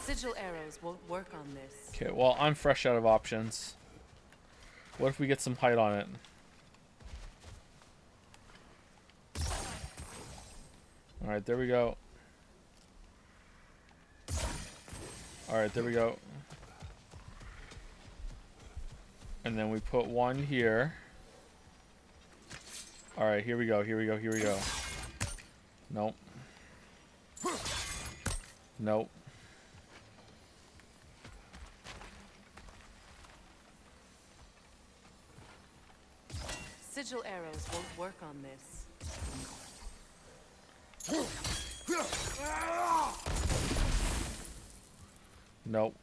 Sigil arrows won't work on this. Okay, well, I'm fresh out of options. What if we get some height on it? Alright, there we go. Alright, there we go. And then we put one here. Alright, here we go, here we go, here we go. Nope. Nope. Sigil arrows won't work on this. Nope.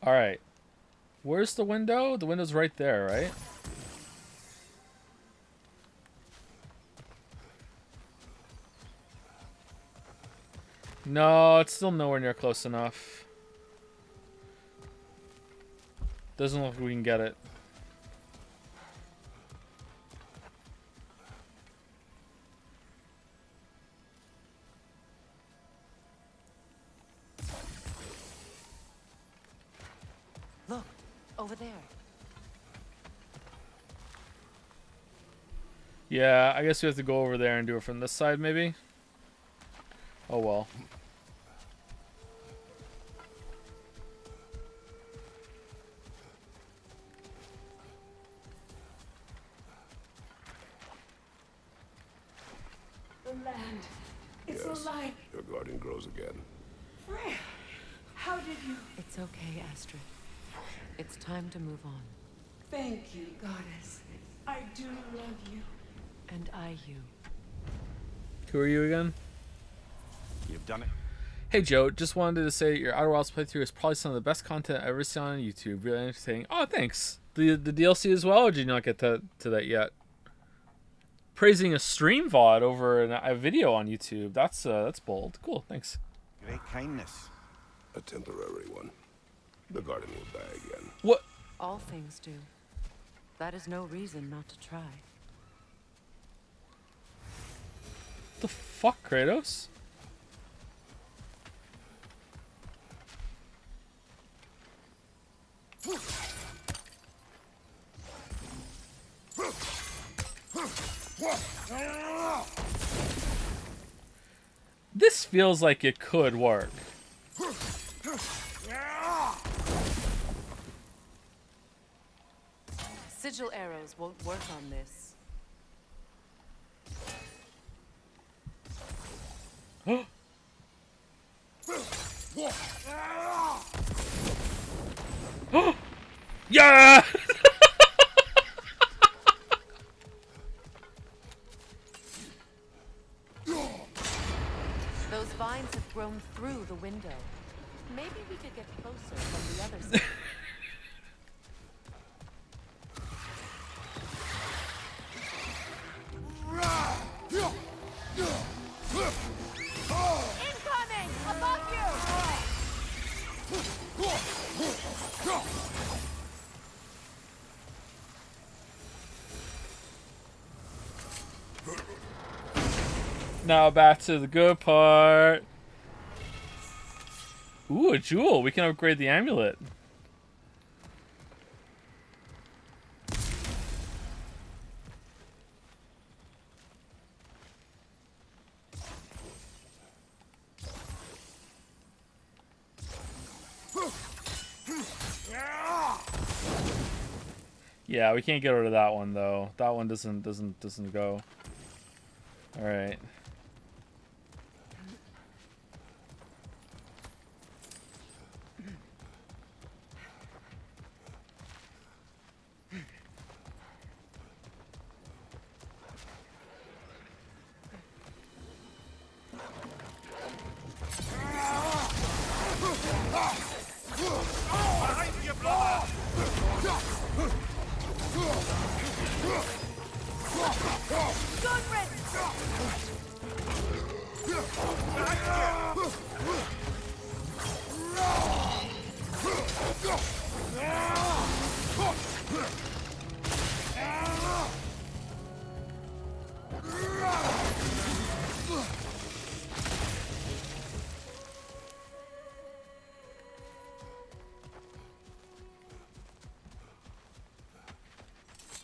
Alright. Where's the window? The window's right there, right? No, it's still nowhere near close enough. Doesn't look like we can get it. over there. Yeah, I guess we have to go over there and do it from this side, maybe? Oh well. The land. It's Yes, alive. your guardian grows again. Freya, how did you... It's okay, Astrid. It's time to move on. Thank you, goddess. I do love you. And I you. Who are you again? You've done it. Hey Joe, just wanted to say your Outer Wilds playthrough is probably some of the best content I've ever seen on YouTube. Really entertaining. Oh, thanks. The DLC as well, or did you not get to that yet? Praising a stream VOD over a video on YouTube. That's bold. Cool, thanks. Great kindness. A temporary one. The guardian will die again. What? All things do. That is no reason not to try. The fuck, Kratos? This feels like it could work. Sigil arrows won't work on this. Yeah! Those vines have grown through the window. Maybe we could get closer from the other side. Incoming! Above Now back to the good part. Ooh, a jewel. We can upgrade the amulet. Yeah, we can't get rid of that one though. That one doesn't go. All right.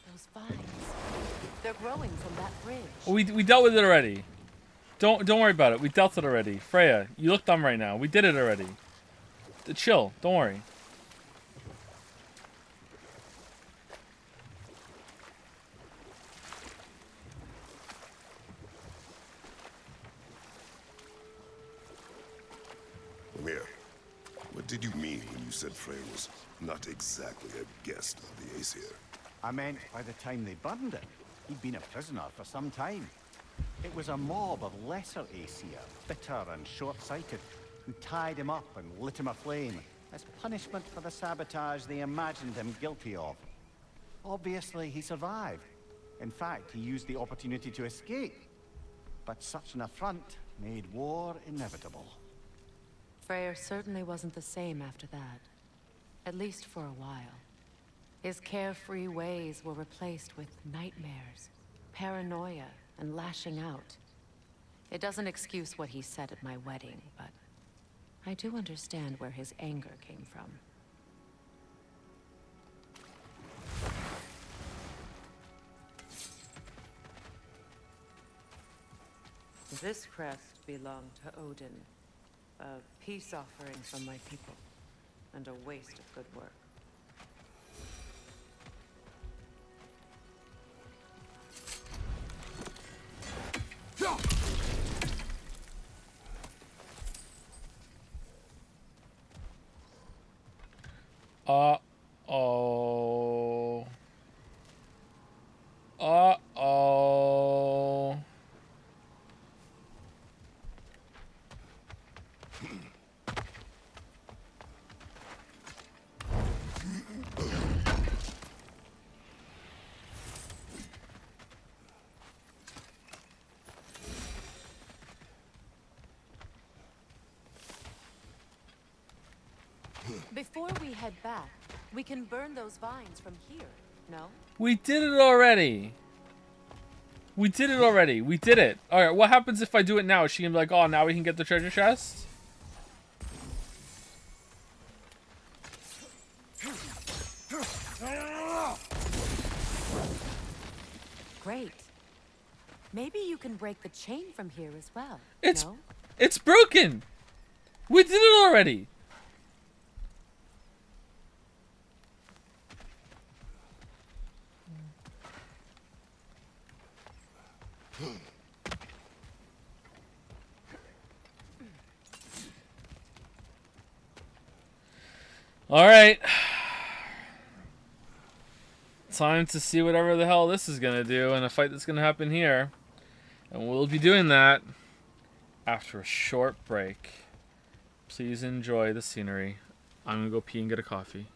Those vines. They're growing from that bridge. We dealt with it already. Don't worry about it. We dealt it already. Freya, you look dumb right now. We did it already. Chill. Don't worry. Mimir, what did you mean when you said Freya was not exactly a guest of the Aesir? I meant by the time they burned it, he'd been a prisoner for some time. It was a mob of lesser Aesir, bitter and short-sighted, who tied him up and lit him aflame as punishment for the sabotage they imagined him guilty of. Obviously, he survived. In fact, he used the opportunity to escape. But such an affront made war inevitable. Freyr certainly wasn't the same after that. At least for a while. His carefree ways were replaced with nightmares, paranoia, and lashing out. It doesn't excuse what he said at my wedding, but I do understand where his anger came from. This crest belonged to Odin, a peace offering from my people, and a waste of good work. Uh-oh. Uh-oh. Before we head back, we can burn those vines from here, no? We did it already. We did it already. We did it. Alright, what happens if I do it now? Is she gonna be like, oh, now we can get the treasure chest? Great. Maybe you can break the chain from here as well, It's no? It's broken! We did it already! Alright. Time to see whatever the hell this is gonna do and a fight that's gonna happen here. And we'll be doing that after a short break. Please enjoy the scenery. I'm gonna go pee and get a coffee.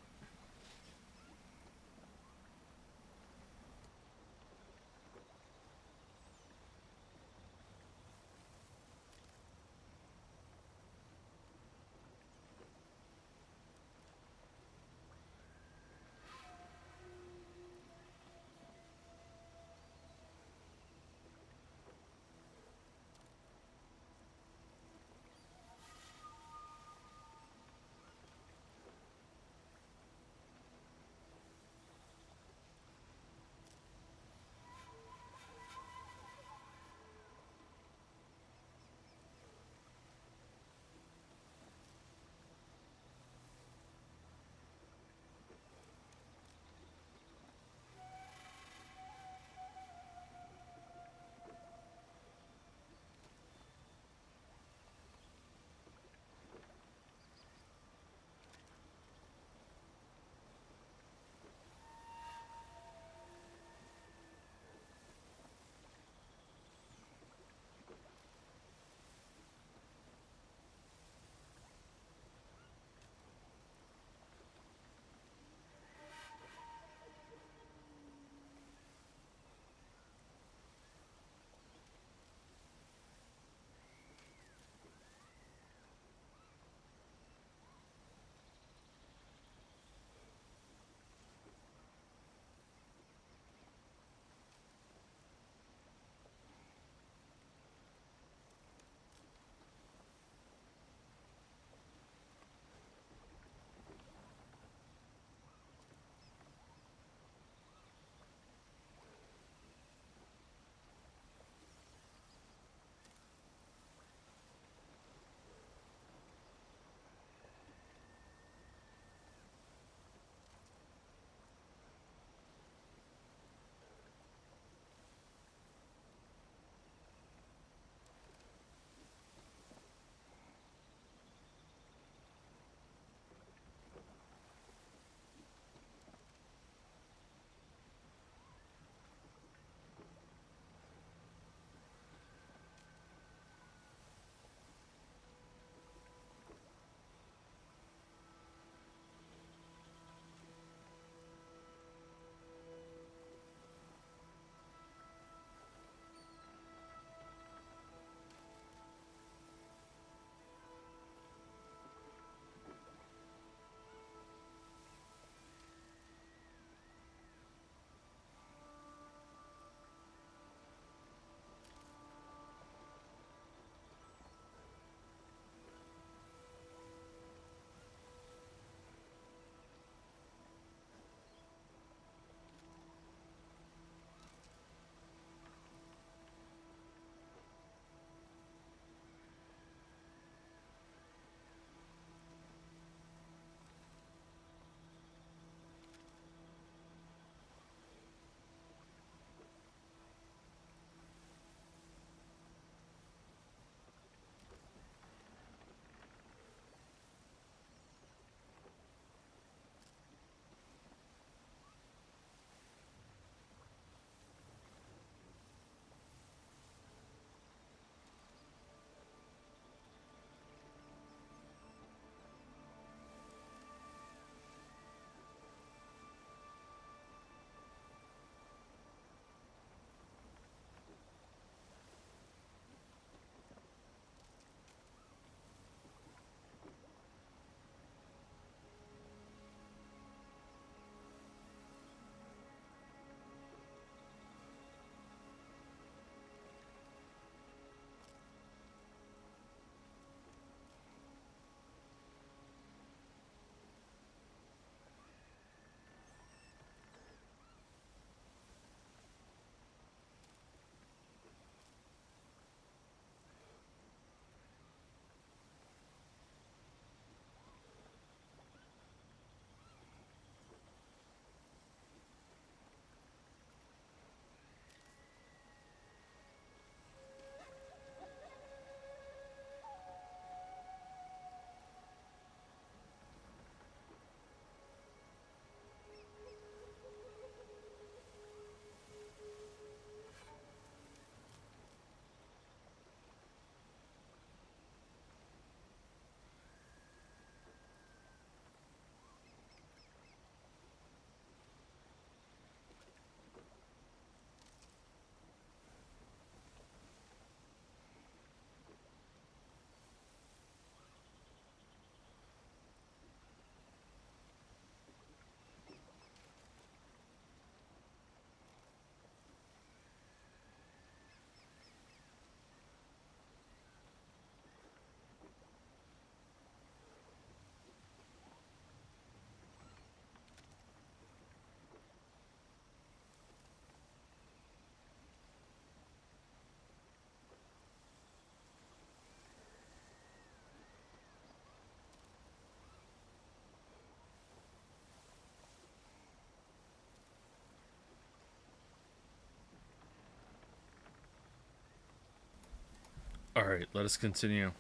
Alright, let us continue.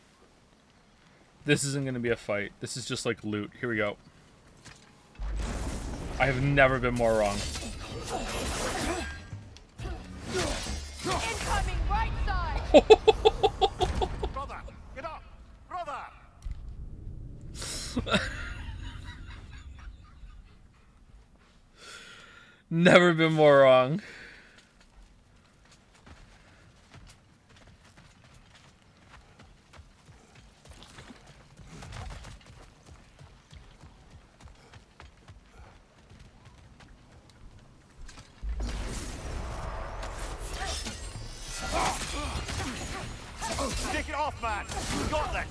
This isn't going to be a fight. This is just like loot. Here we go. I have never been more wrong. Incoming right side! Brother! Get up! Brother! Never been more wrong. Take it off, man! You got this!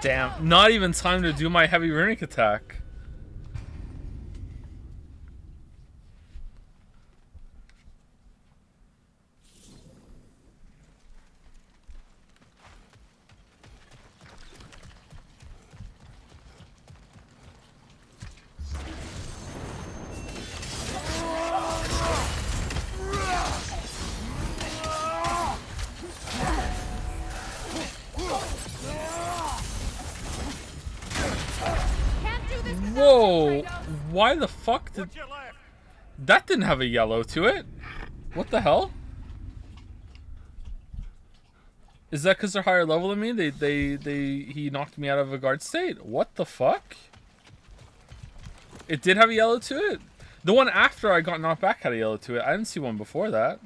Damn, not even time to do my heavy runic attack. Whoa! Why the fuck did... That didn't have a yellow to it. What the hell? Is that because they're higher level than me? He knocked me out of a guard state? What the fuck? It did have a yellow to it? The one after I got knocked back had a yellow to it. I didn't see one before that.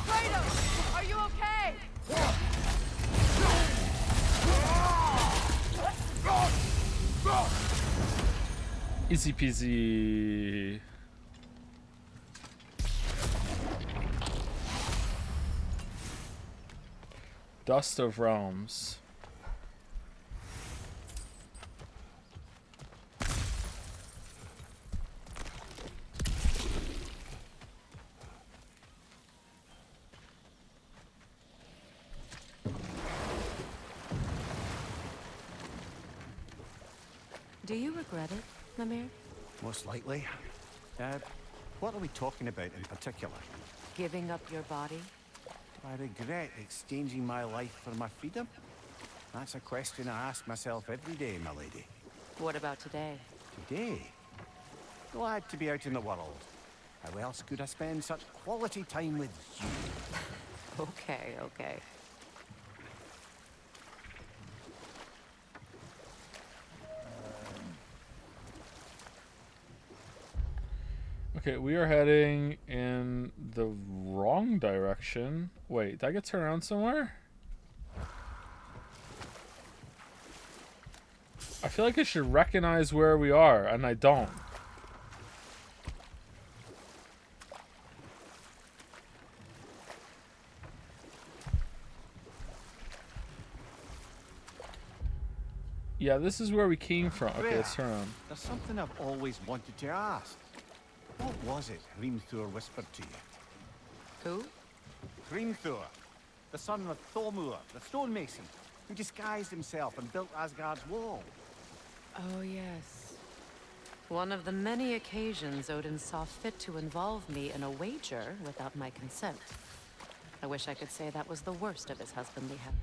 Kratos, are you okay? Easy peasy. Dust of Realms. Do you regret it, Namir? Most likely. What are we talking about in particular? Giving up your body? Do I regret exchanging my life for my freedom? That's a question I ask myself every day, my lady. What about today? Today? Glad to be out in the world. How else could I spend such quality time with you? Okay, okay. Okay, we are heading in the wrong direction. Wait, did I get turned around somewhere? I feel like I should recognize where we are, and I don't. Yeah, this is where we came from. Okay, let's turn around. There's something I've always wanted to ask. What was it Hrimthur whispered to you? Who? Hrimthur, the son of Thormur, the stonemason, who disguised himself and built Asgard's wall. Oh, yes. One of the many occasions Odin saw fit to involve me in a wager without my consent. I wish I could say that was the worst of his husbandly habits.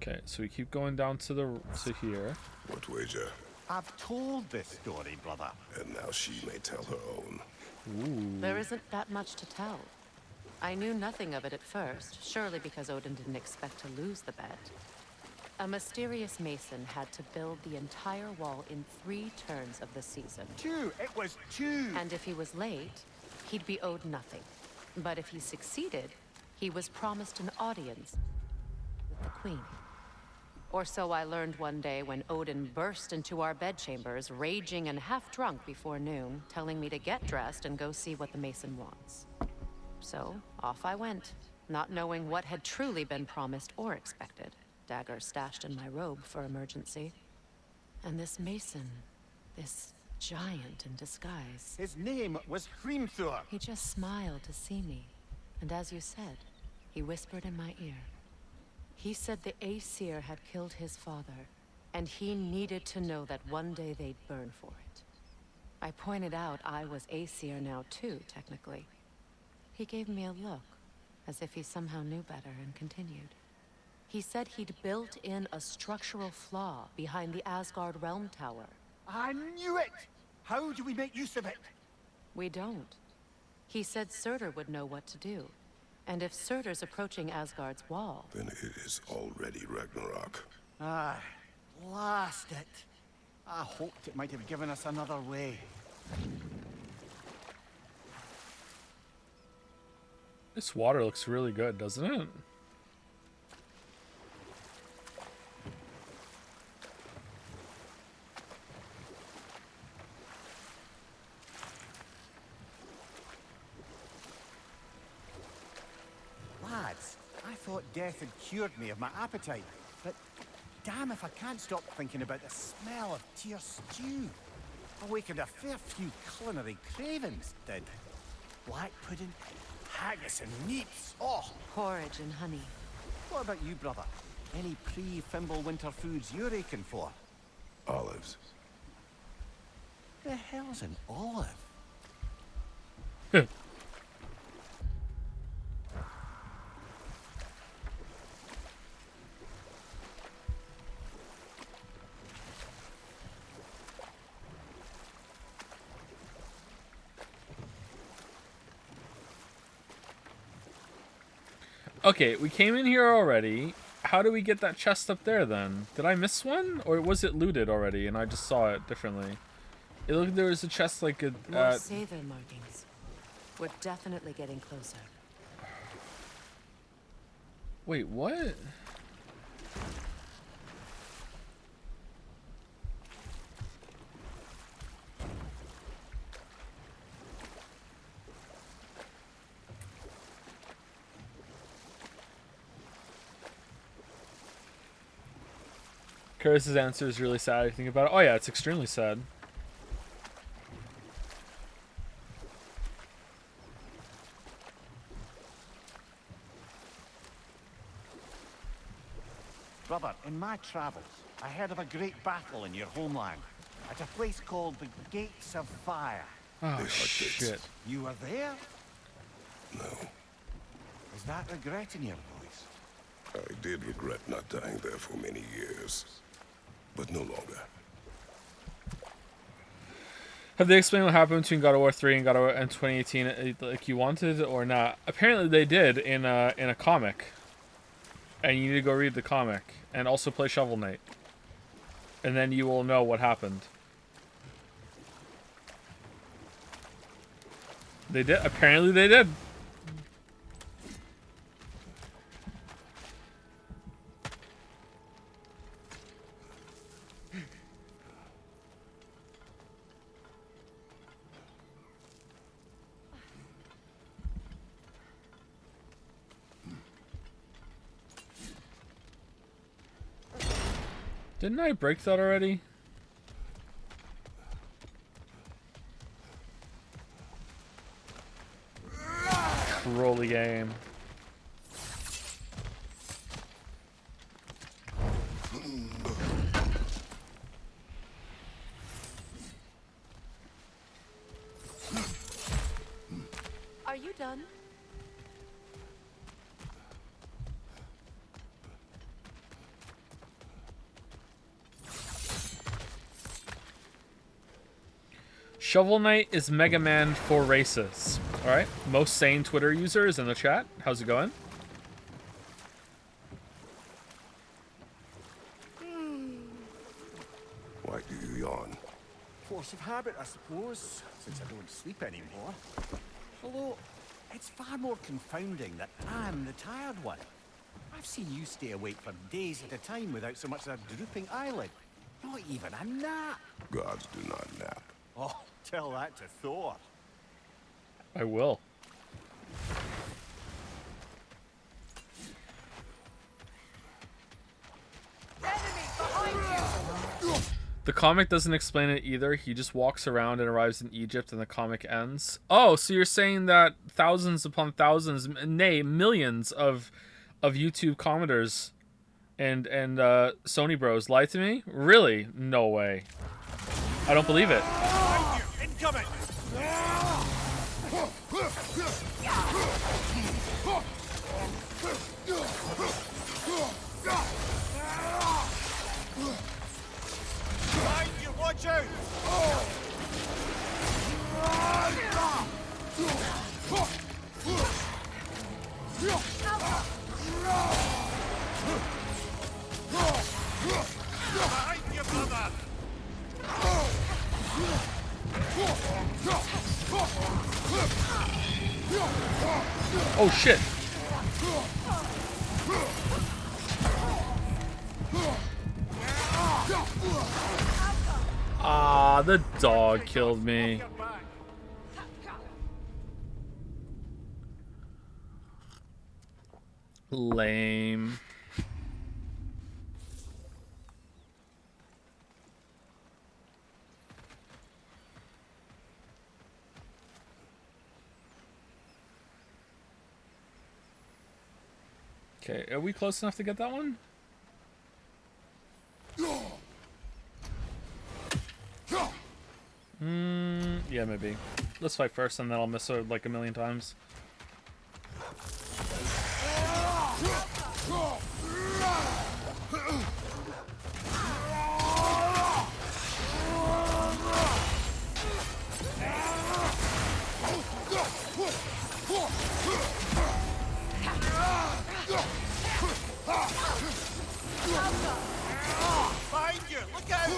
Okay, so we keep going down to here. What wager? I've told this story, brother. And now she may tell her own. Ooh. There isn't that much to tell. I knew nothing of it at first, surely because Odin didn't expect to lose the bet. A mysterious mason had to build the entire wall in 3 turns of the season. 2! It was 2! And if he was late, he'd be owed nothing. But if he succeeded, he was promised an audience with the queen. Or so I learned one day when Odin burst into our bedchambers, raging and half-drunk before noon, telling me to get dressed and go see what the mason wants. So, off I went, not knowing what had truly been promised or expected. Dagger stashed in my robe for emergency. And this mason, this giant in disguise. His name was Hrimthur. He just smiled to see me. And as you said, he whispered in my ear. He said the Aesir had killed his father, and he needed to know that one day they'd burn for it. I pointed out I was Aesir now too, technically. He gave me a look, as if he somehow knew better, and continued. He said he'd built in a structural flaw behind the Asgard Realm Tower. I knew it! How do we make use of it? We don't. He said Surtur would know what to do. And if Surtur's approaching Asgard's wall... Then it is already Ragnarok. Ah, blast it. I hoped it might have given us another way. This water looks really good, doesn't it? Lads, I thought death had cured me of my appetite, but damn if I can't stop thinking about the smell of Tyr stew. Awakened a fair few culinary cravings, did. Black pudding, haggis and neeps, oh! Porridge and honey. What about you, brother? Any pre-Fimble winter foods you're aching for? Olives. The hell's an olive? Okay, we came in here already. How do we get that chest up there then? Did I miss one? Or was it looted already and I just saw it differently? It looked like there was a chest like a... More Sather markings. We're definitely getting closer. Wait, what? Curtis's answer is really sad. I think about it. Oh yeah, it's extremely sad. Brother, in my travels, I heard of a great battle in your homeland, at a place called the Gates of Fire. Oh, shit. You were there? No. Is that regret in your voice? I did regret not dying there for many years, but no longer. Have they explained what happened between God of War 3 and God of War and 2018 like you wanted or not? Apparently they did in a comic. And you need to go read the comic and also play Shovel Knight. And then you will know what happened. They did. Apparently they did. Didn't I break that already? Trolly game. Are you done? Shovel Knight is Mega Man for races. Alright, most sane Twitter users in the chat. How's it going? Why do you yawn? Force of habit, I suppose, since I don't sleep anymore. Although, it's far more confounding that I'm the tired one. I've seen you stay awake for days at a time without so much as a drooping eyelid. Not even a nap. Gods do not nap. Oh, tell that to Thor. I will. The comic doesn't explain it either. He just walks around and arrives in Egypt and the comic ends. Oh, so you're saying that thousands upon thousands, nay, millions of YouTube commenters and Sony bros lied to me? Really? No way. I don't believe it. Incoming! Behind you, watch out! Behind you, brother! Oh shit. Ah, the dog killed me. Lame. Okay, are we close enough to get that one? Yeah, maybe. Let's fight first and then I'll miss her like a million times. Behind you, look out!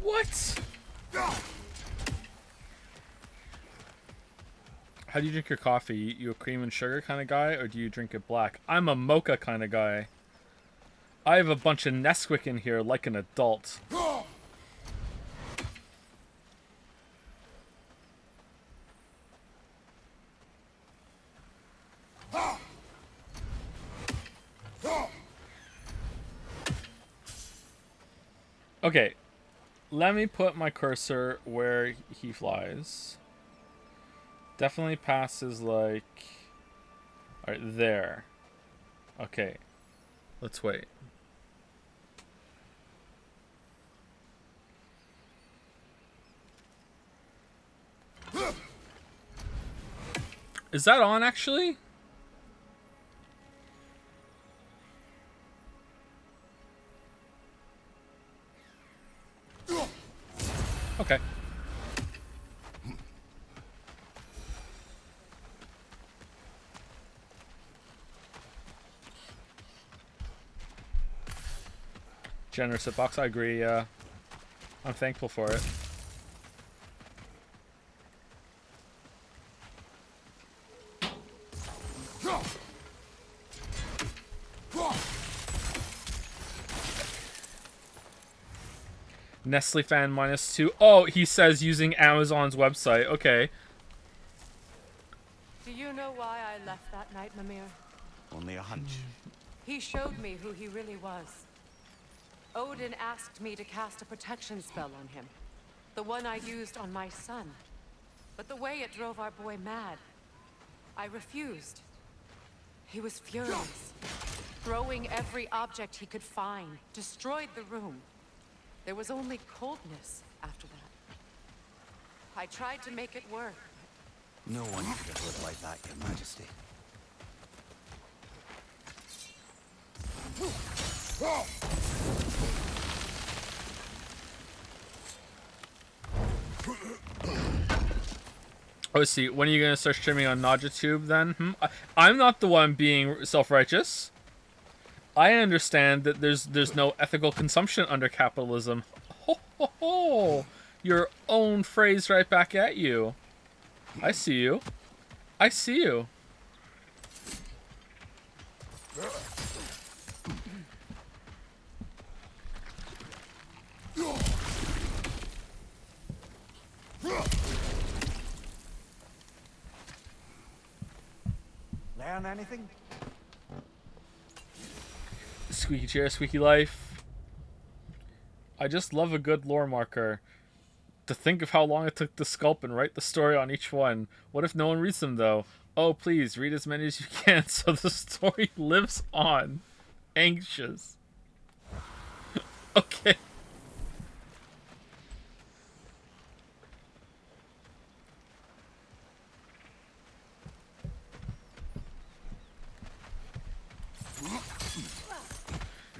What? How do you drink your coffee? You a cream and sugar kind of guy, or do you drink it black? I'm a mocha kind of guy. I have a bunch of Nesquik in here like an adult. Okay, let me put my cursor where he flies. Definitely passes like... Alright, there. Okay, let's wait. Is that on actually? Okay. Generous hitbox, I agree, I'm thankful for it. Nestle fan -2. Oh, he says using Amazon's website. Okay. Do you know why I left that night, Mimir? Only a hunch. He showed me who he really was. Odin asked me to cast a protection spell on him. The one I used on my son. But the way it drove our boy mad, I refused. He was furious, throwing every object he could find, destroyed the room. There was only coldness after that. I tried to make it work. No one could have lived like that, Your Majesty. Oh, see, when are you gonna start streaming on NajaTube then? I'm not the one being self-righteous. I understand that there's no ethical consumption under capitalism. Ho ho ho! Your own phrase right back at you. I see you. I see you. Learn anything? Squeaky chair, squeaky life. I just love a good lore marker. To think of how long it took to sculpt and write the story on each one. What if no one reads them though? Oh, please read as many as you can so the story lives on. Anxious. Okay.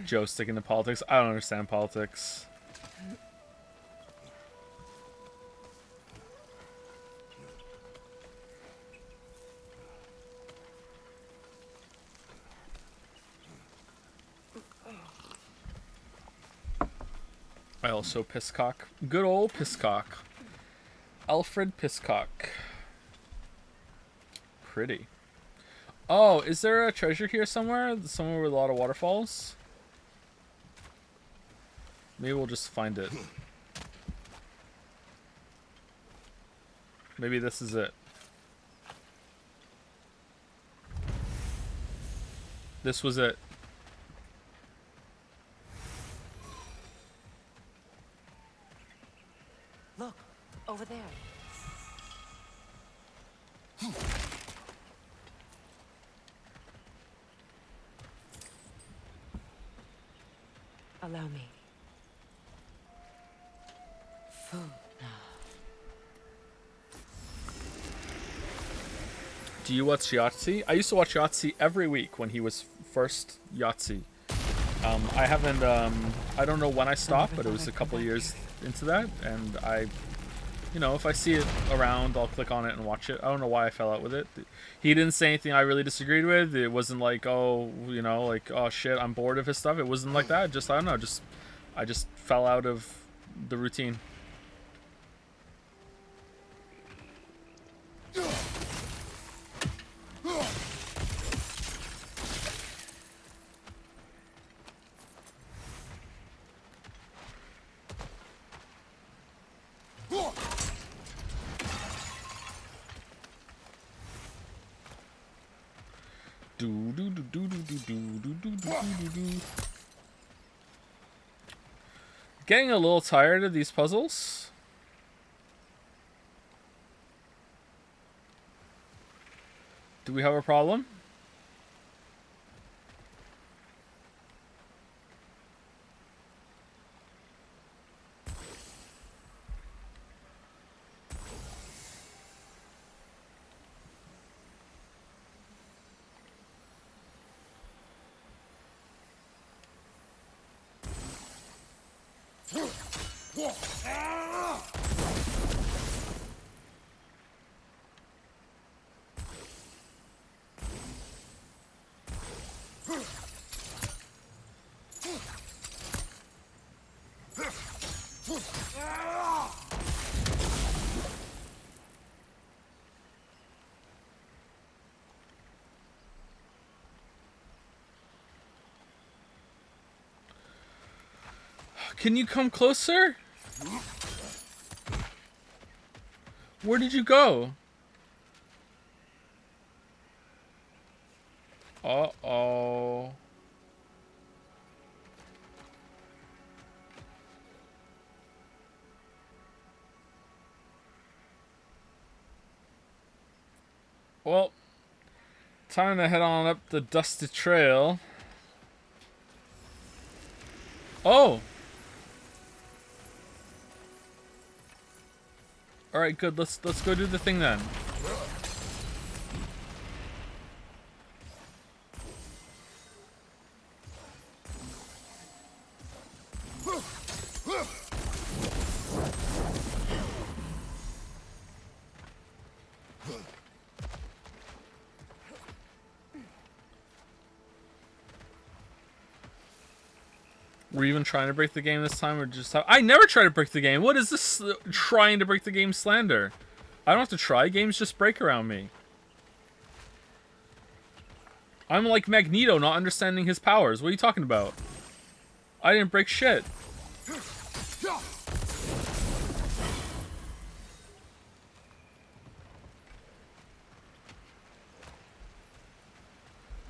Joe sticking to politics. I don't understand politics. I also Pisscock. Good old Pisscock. Alfred Pisscock. Pretty. Oh, is there a treasure here somewhere? Somewhere with a lot of waterfalls? Maybe we'll just find it. Maybe this is it. This was it. Look, over there. Allow me. Food now. Do you watch Yahtzee? I used to watch Yahtzee every week when he was first Yahtzee. I haven't, I don't know when I stopped, but it was a couple of years into that, and I, you know, if I see it around, I'll click on it and watch it. I don't know why I fell out with it. He didn't say anything I really disagreed with. It wasn't like, oh, you know, like, oh shit, I'm bored of his stuff. It wasn't like that. Just, I don't know, I just fell out of the routine. Getting a little tired of these puzzles. Do we have a problem? Can you come closer? Where did you go? Uh-oh. Well, time to head on up the dusty trail. Oh! Alright, good. Let's go do the thing then. Were you even trying to break the game this time, or just I never try to break the game. What is this trying to break the game slander? I don't have to try. Games just break around me. I'm like Magneto, not understanding his powers. What are you talking about? I didn't break shit.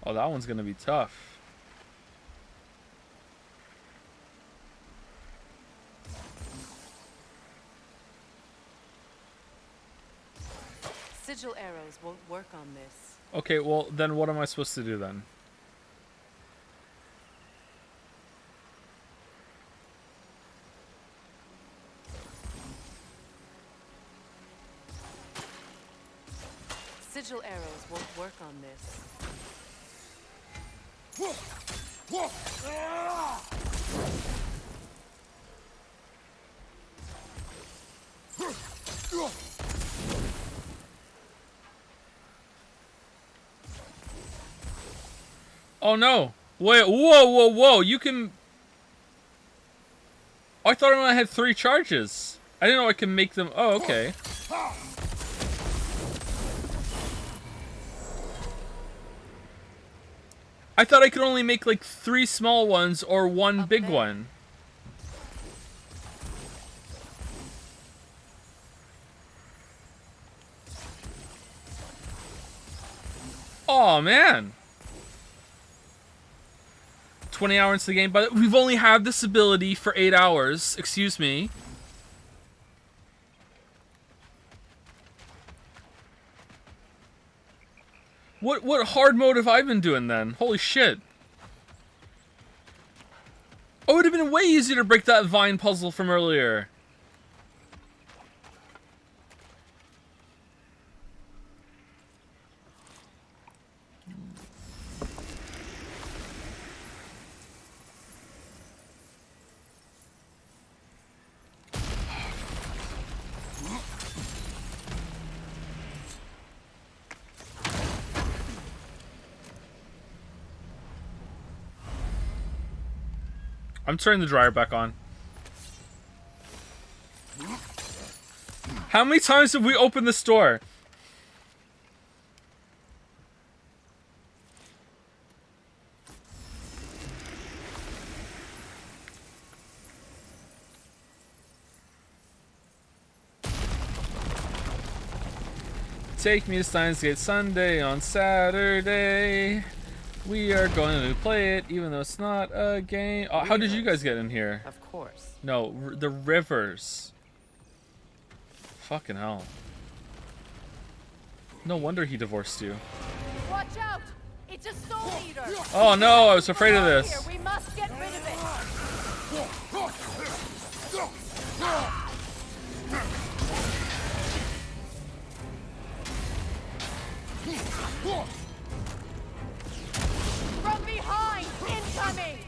Oh, that one's gonna be tough. Sigil arrows won't work on this. Okay, well, then what am I supposed to do then? Sigil arrows won't work on this. Oh no! Wait, whoa! You can... I thought I only had 3 charges. I didn't know I can make them... Oh, okay. I thought I could only make like 3 small ones or 1 big one. Oh man. 20 hours into the game, but we've only had this ability for 8 hours. Excuse me. What hard mode have I been doing then? Holy shit. Oh, it would have been way easier to break that vine puzzle from earlier. I'm turning the dryer back on. How many times have we opened this door? Take me to Steins Gate Sunday on Saturday. We are going to play it, even though it's not a game. Oh, how did you guys get in here? Of course. No, the rivers. Fucking hell. No wonder he divorced you. Watch out! It's a soul eater. Oh no, I was afraid of this. Here, we must get rid of it. From behind, incoming.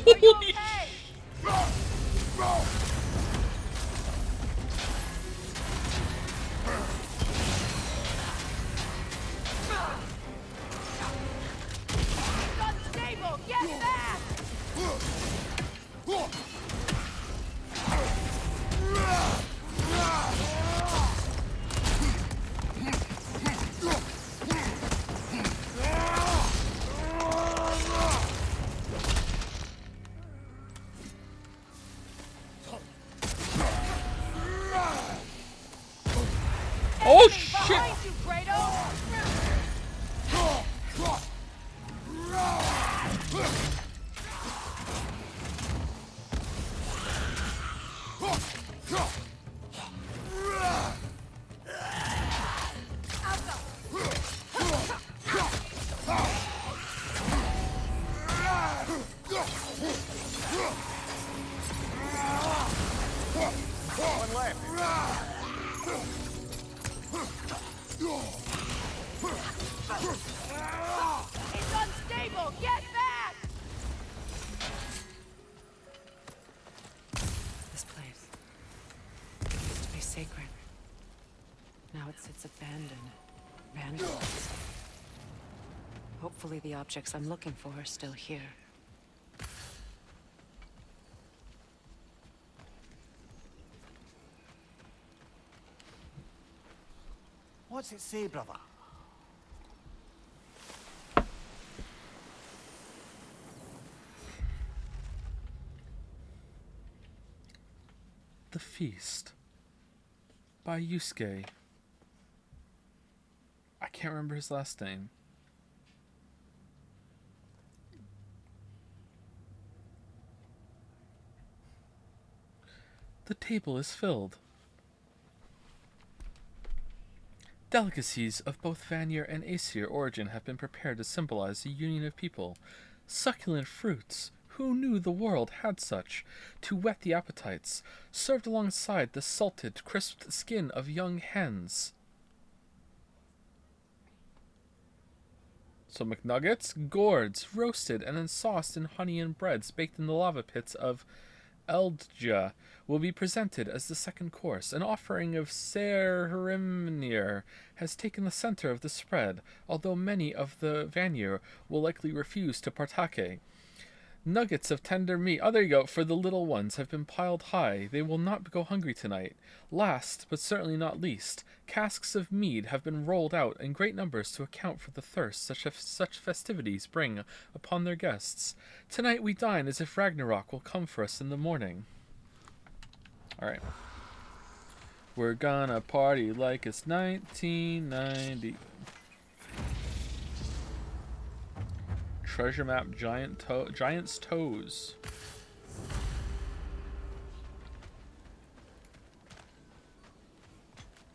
Holy Unstable, get back! Oh shit! Behind you, Kratos! One left. People, get back! This place used to be sacred. Now it sits abandoned, vandalized. Hopefully the objects I'm looking for are still here. What's it say, brother? The Feast by Yusuke. I can't remember his last name. The table is filled. Delicacies of both Vanir and Aesir origin have been prepared to symbolize the union of people. Succulent fruits, who knew the world had such, to whet the appetites, served alongside the salted, crisped skin of young hens. So McNuggets, gourds, roasted and then sauced in honey and breads baked in the lava pits of Eldja will be presented as the second course. An offering of Serimnir has taken the center of the spread, although many of the Vanir will likely refuse to partake. Nuggets of tender meat, oh there you go, for the little ones have been piled high. They will not go hungry tonight. Last, but certainly not least, casks of mead have been rolled out in great numbers to account for the thirst such festivities bring upon their guests. Tonight we dine as if Ragnarok will come for us in the morning. Alright. We're gonna party like it's 1990. Treasure map, giant's toes.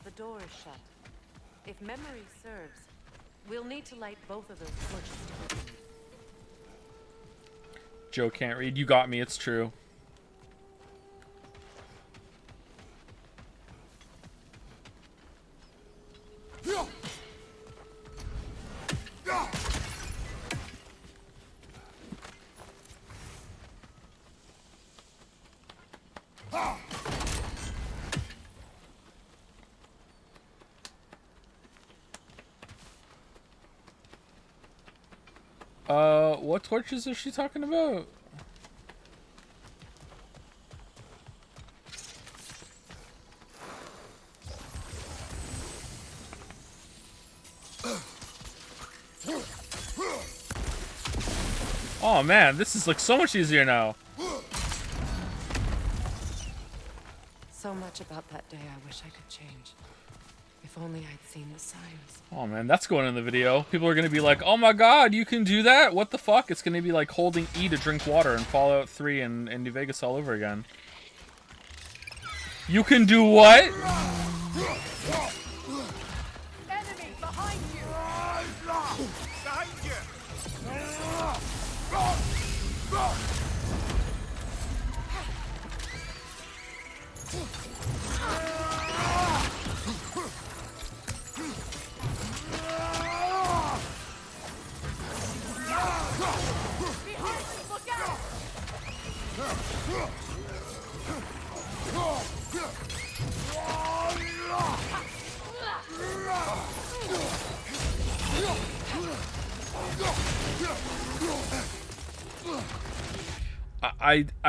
The door is shut. If memory serves, we'll need to light both of those torches to open it. Joe can't read. You got me, it's true. What torches is she talking about? Oh man, this is like so much easier now. So much about that day I wish I could change. If only I'd seen the signs. Oh man, that's going in the video. People are gonna be like, oh my god, you can do that? What the fuck? It's gonna be like holding E to drink water in Fallout 3 and New Vegas all over again. You can do what? Enemy behind you! Behind you! Behind you, look out!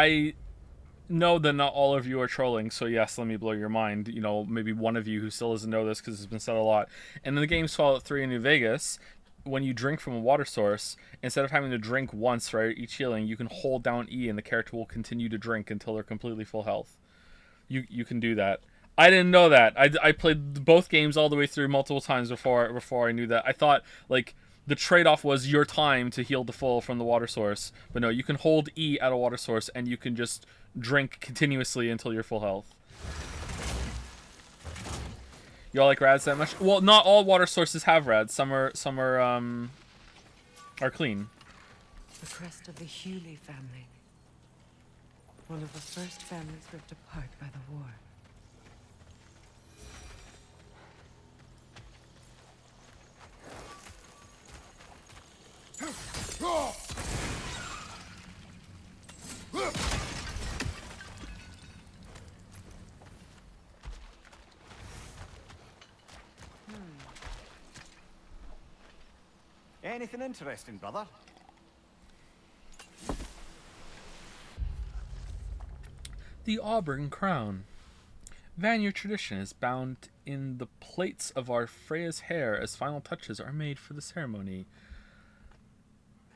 I know that not all of you are trolling, so yes, let me blow your mind. You know, maybe one of you who still doesn't know this because it's been said a lot. And in the game's Fallout 3 in New Vegas, when you drink from a water source, instead of having to drink once for each healing, you can hold down E and the character will continue to drink until they're completely full health. You can do that. I didn't know that. I played both games all the way through multiple times before I knew that. I thought, like, the trade-off was your time to heal to full from the water source. But no, you can hold E at a water source and you can just drink continuously until you're full health. Y'all like rads that much? Well, not all water sources have rads. Some are clean. The crest of the Hewley family. One of the first families ripped apart by the war. Anything interesting, brother? The Auburn Crown. Vanir tradition is bound in the plaits of our Freya's hair as final touches are made for the ceremony.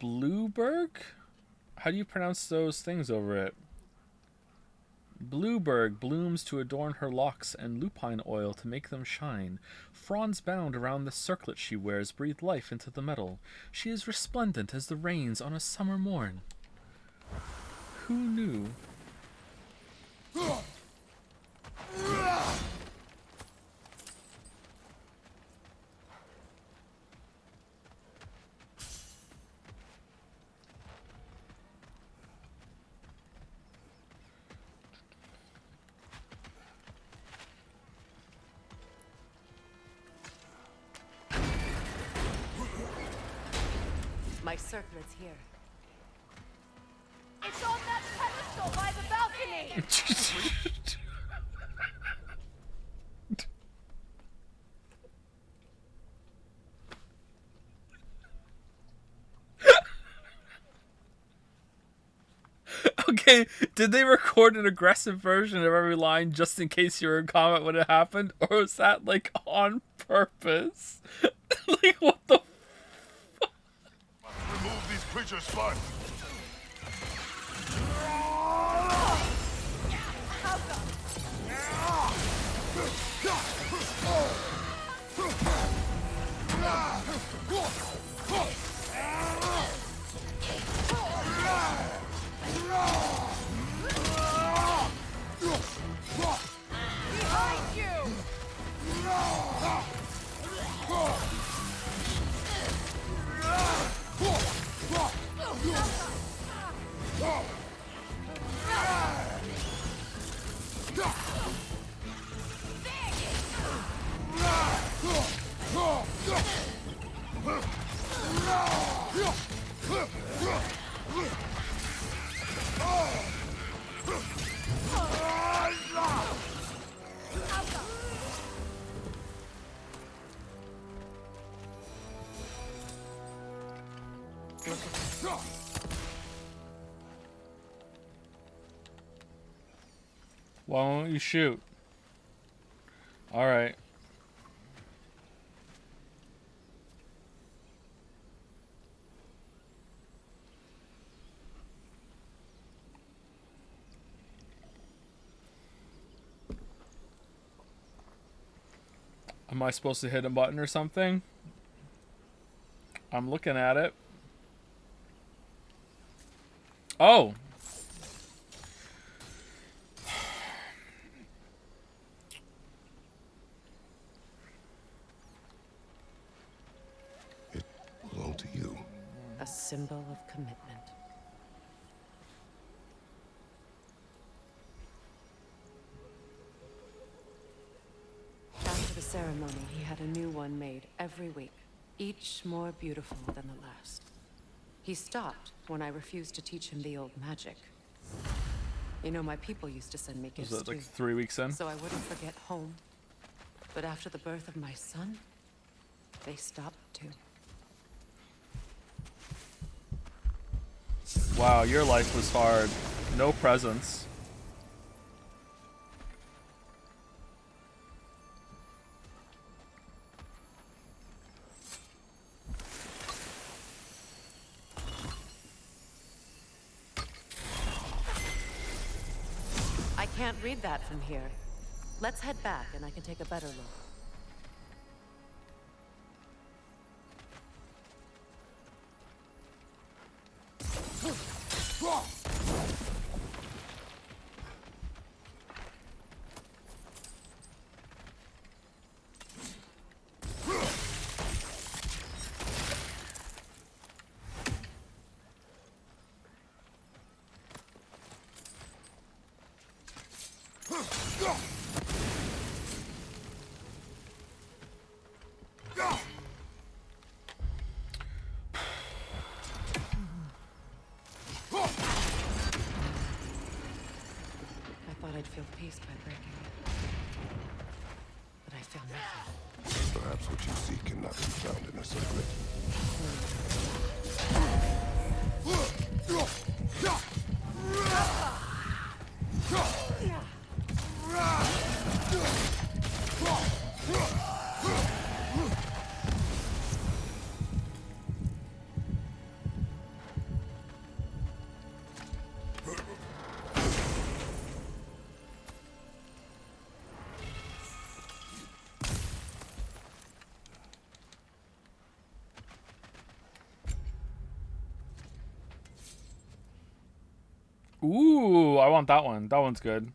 Blueberg? How do you pronounce those things over it? Blueberg blooms to adorn her locks and lupine oil to make them shine. Fronds bound around the circlet she wears breathe life into the metal. She is resplendent as the rains on a summer morn. Who knew? My circlet's here. It's on that pedestal by the balcony! Okay, did they record an aggressive version of every line just in case you were in comment when it happened? Or was that, like, on purpose? Like, what the Remove these creatures first. Behind you! Why won't you shoot? Alright. Am I supposed to hit a button or something? I'm looking at it. Oh! It belonged to you. A symbol of commitment. After the ceremony, he had a new one made every week, each more beautiful than the last. He stopped when I refused to teach him the old magic. You know, my people used to send me gifts Was that like too, 3 weeks in? so I wouldn't forget home. But after the birth of my son, they stopped too. Wow, your life was hard. No presents. I can't read that from here. Let's head back and I can take a better look. I thought I'd feel peace by breaking it. But I feel nothing. Perhaps Perhaps what you seek cannot be found in a circlet. Ooh, I want that one. That one's good.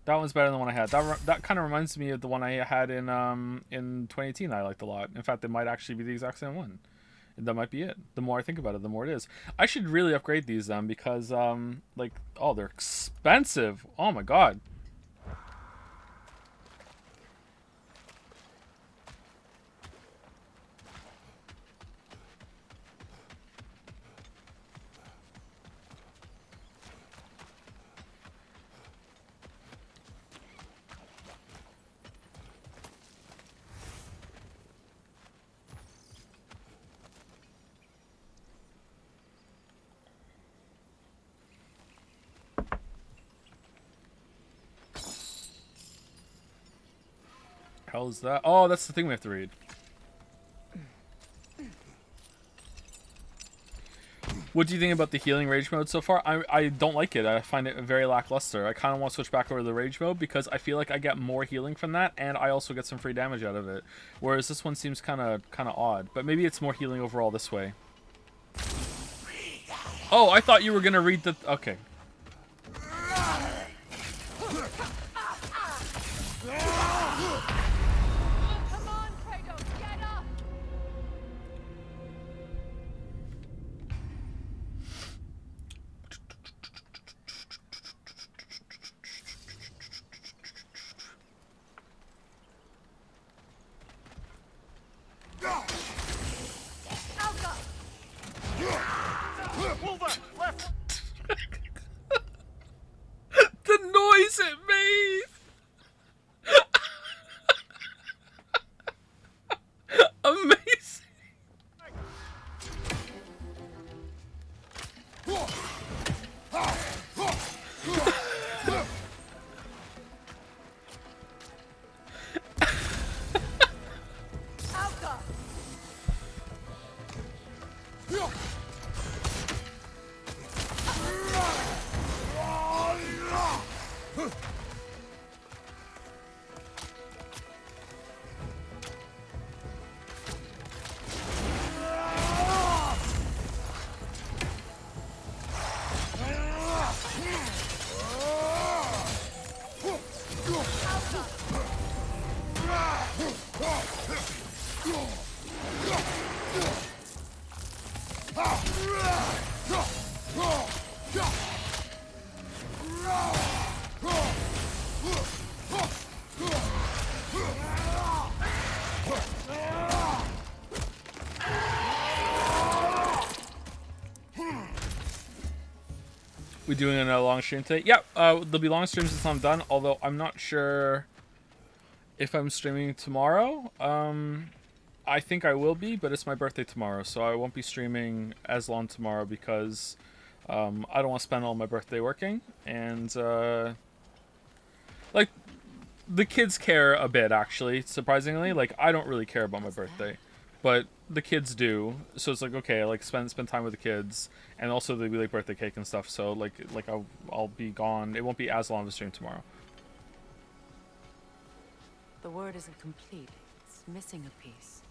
That one's better than the one I had. That kind of reminds me of the one I had in 2018 that I liked a lot. In fact, it might actually be the exact same one. And that might be it. The more I think about it, the more it is. I should really upgrade these then because like, oh, they're expensive. Oh my god. Hell is that? Oh, that's the thing we have to read. What do you think about the healing rage mode so far? I don't like it. I find it very lackluster. I kind of want to switch back over to the rage mode because I feel like I get more healing from that, and I also get some free damage out of it. Whereas this one seems kind of odd. But maybe it's more healing overall this way. Oh, I thought you were gonna read the. Okay. The noise it made! Amazing! We doing another long stream today? Yeah, there'll be long streams until I'm done, although I'm not sure if I'm streaming tomorrow. I think I will be, but it's my birthday tomorrow, so I won't be streaming as long tomorrow because I don't want to spend all my birthday working. And, like, the kids care a bit, actually, surprisingly. Like, I don't really care about my birthday, but the kids do. So it's like, okay, like, spend time with the kids. And also they like birthday cake and stuff, so like I'll be gone. It won't be as long of a stream tomorrow. The word isn't complete. It's missing a piece.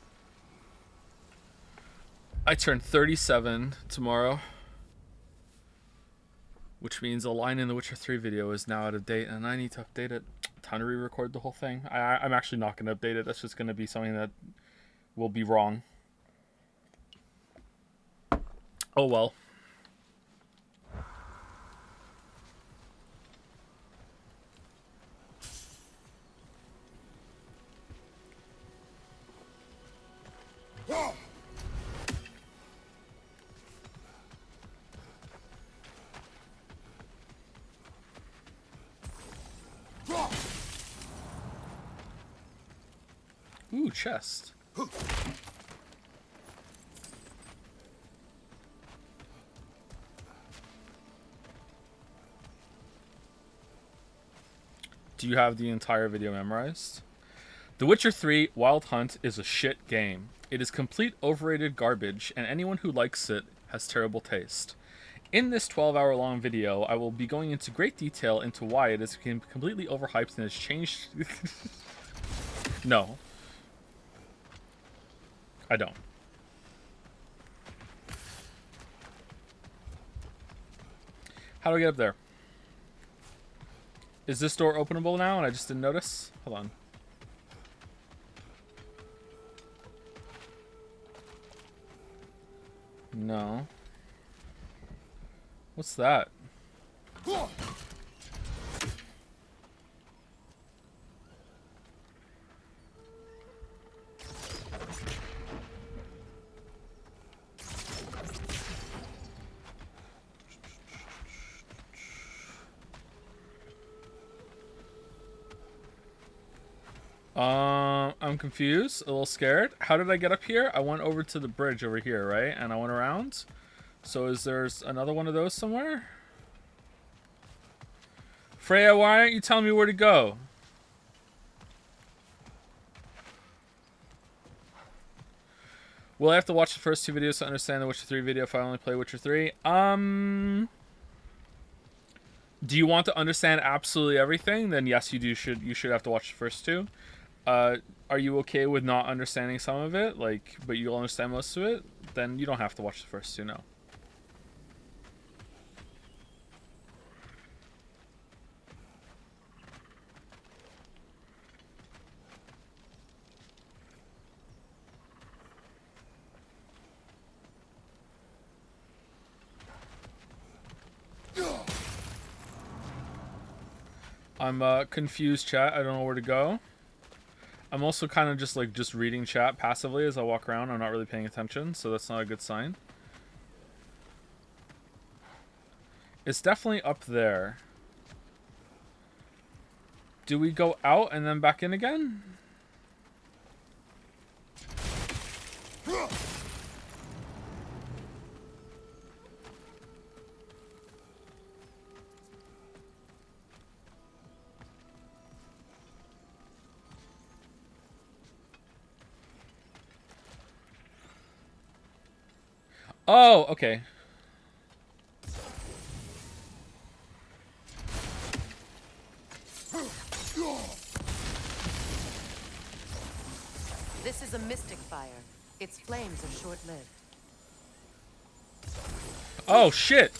I turn 37 tomorrow, which means a line in the Witcher 3 video is now out of date, and I need to update it. Time to re-record the whole thing. I'm actually not going to update it. That's just going to be something that will be wrong. Oh well. Ooh, chest. Do you have the entire video memorized? The Witcher 3 Wild Hunt is a shit game. It is complete overrated garbage, and anyone who likes it has terrible taste. In this 12-hour long video, I will be going into great detail into why it is completely overhyped and has changed... No. I don't. How do I get up there? Is this door openable now and I just didn't notice? Hold on. No. What's that? I'm confused, a little scared. How did I get up here? I went over to the bridge over here, right? And I went around. So is there another one of those somewhere? Freya, why aren't you telling me where to go? Will I have to watch the first two videos to understand the Witcher 3 video if I only play Witcher 3? Do you want to understand absolutely everything? Then yes, you should have to watch the first two. Are you okay with not understanding some of it, but you'll understand most of it? Then you don't have to watch the first two, no. I'm confused, chat. I don't know where to go. I'm also kind of just reading chat passively as I walk around. I'm not really paying attention, so that's not a good sign. It's definitely up there. Do we go out and then back in again? Oh, okay. This is a mystic fire. Its flames are short-lived. Oh, shit!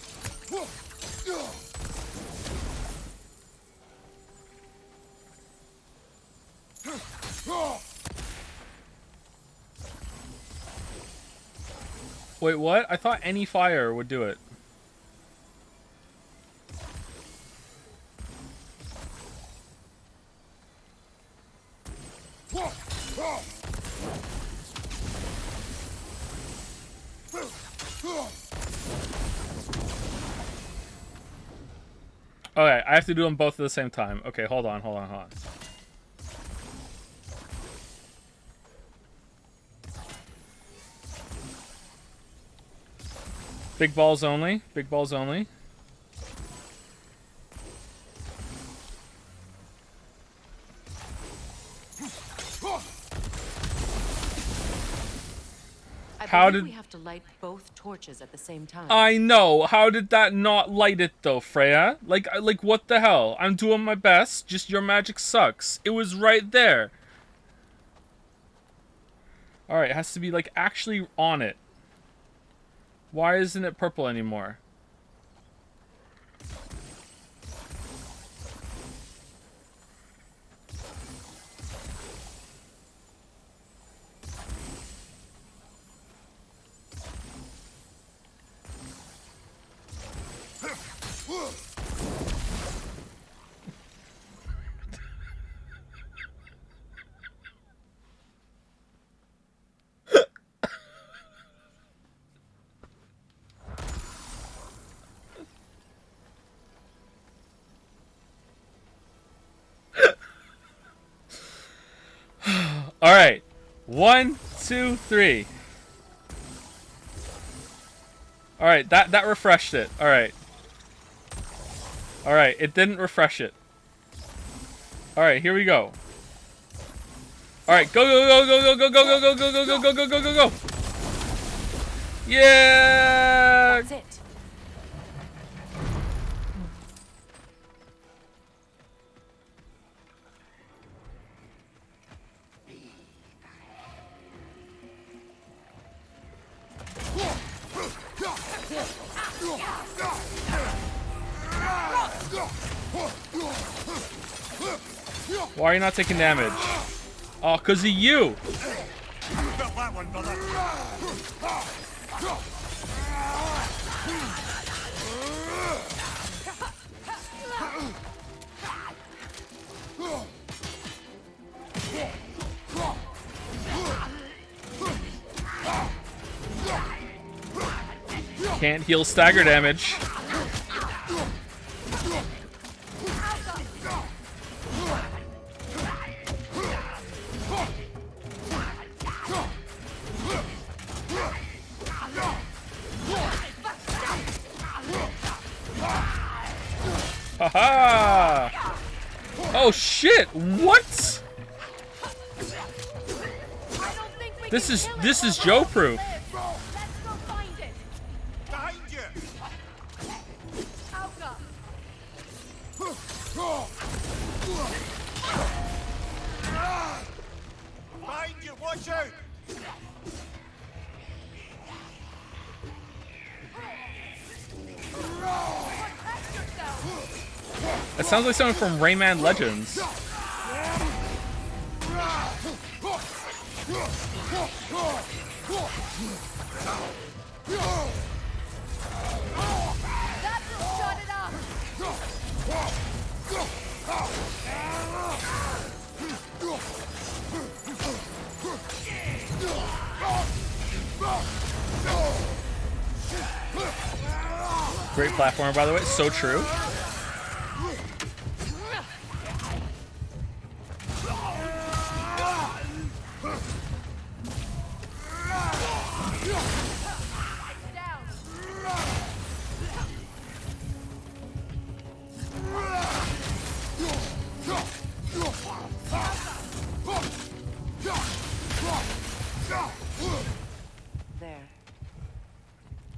Wait, what? I thought any fire would do it. Okay, I have to do them both at the same time. Okay, hold on. Big balls only. Big balls only. I believe we have to light both torches at the same time. I know. How did that not light it though, Freya? Like what the hell? I'm doing my best. Just your magic sucks. It was right there. All right, it has to be actually on it. Why isn't it purple anymore? All right. 1, 2, 3. All right, that refreshed it. All right. All right, it didn't refresh it. All right, here we go. All right, go go go go go go go go go go go go go go go go. Yeah. That's it. Why are you not taking damage? Oh, 'cause of you. Got that one, brother. Can't heal stagger damage. Haha! Oh shit! What? This is Joe proof. Behind you. Behind you. Watch out. That sounds like someone from Rayman Legends. Great platformer, by the way. So true. There.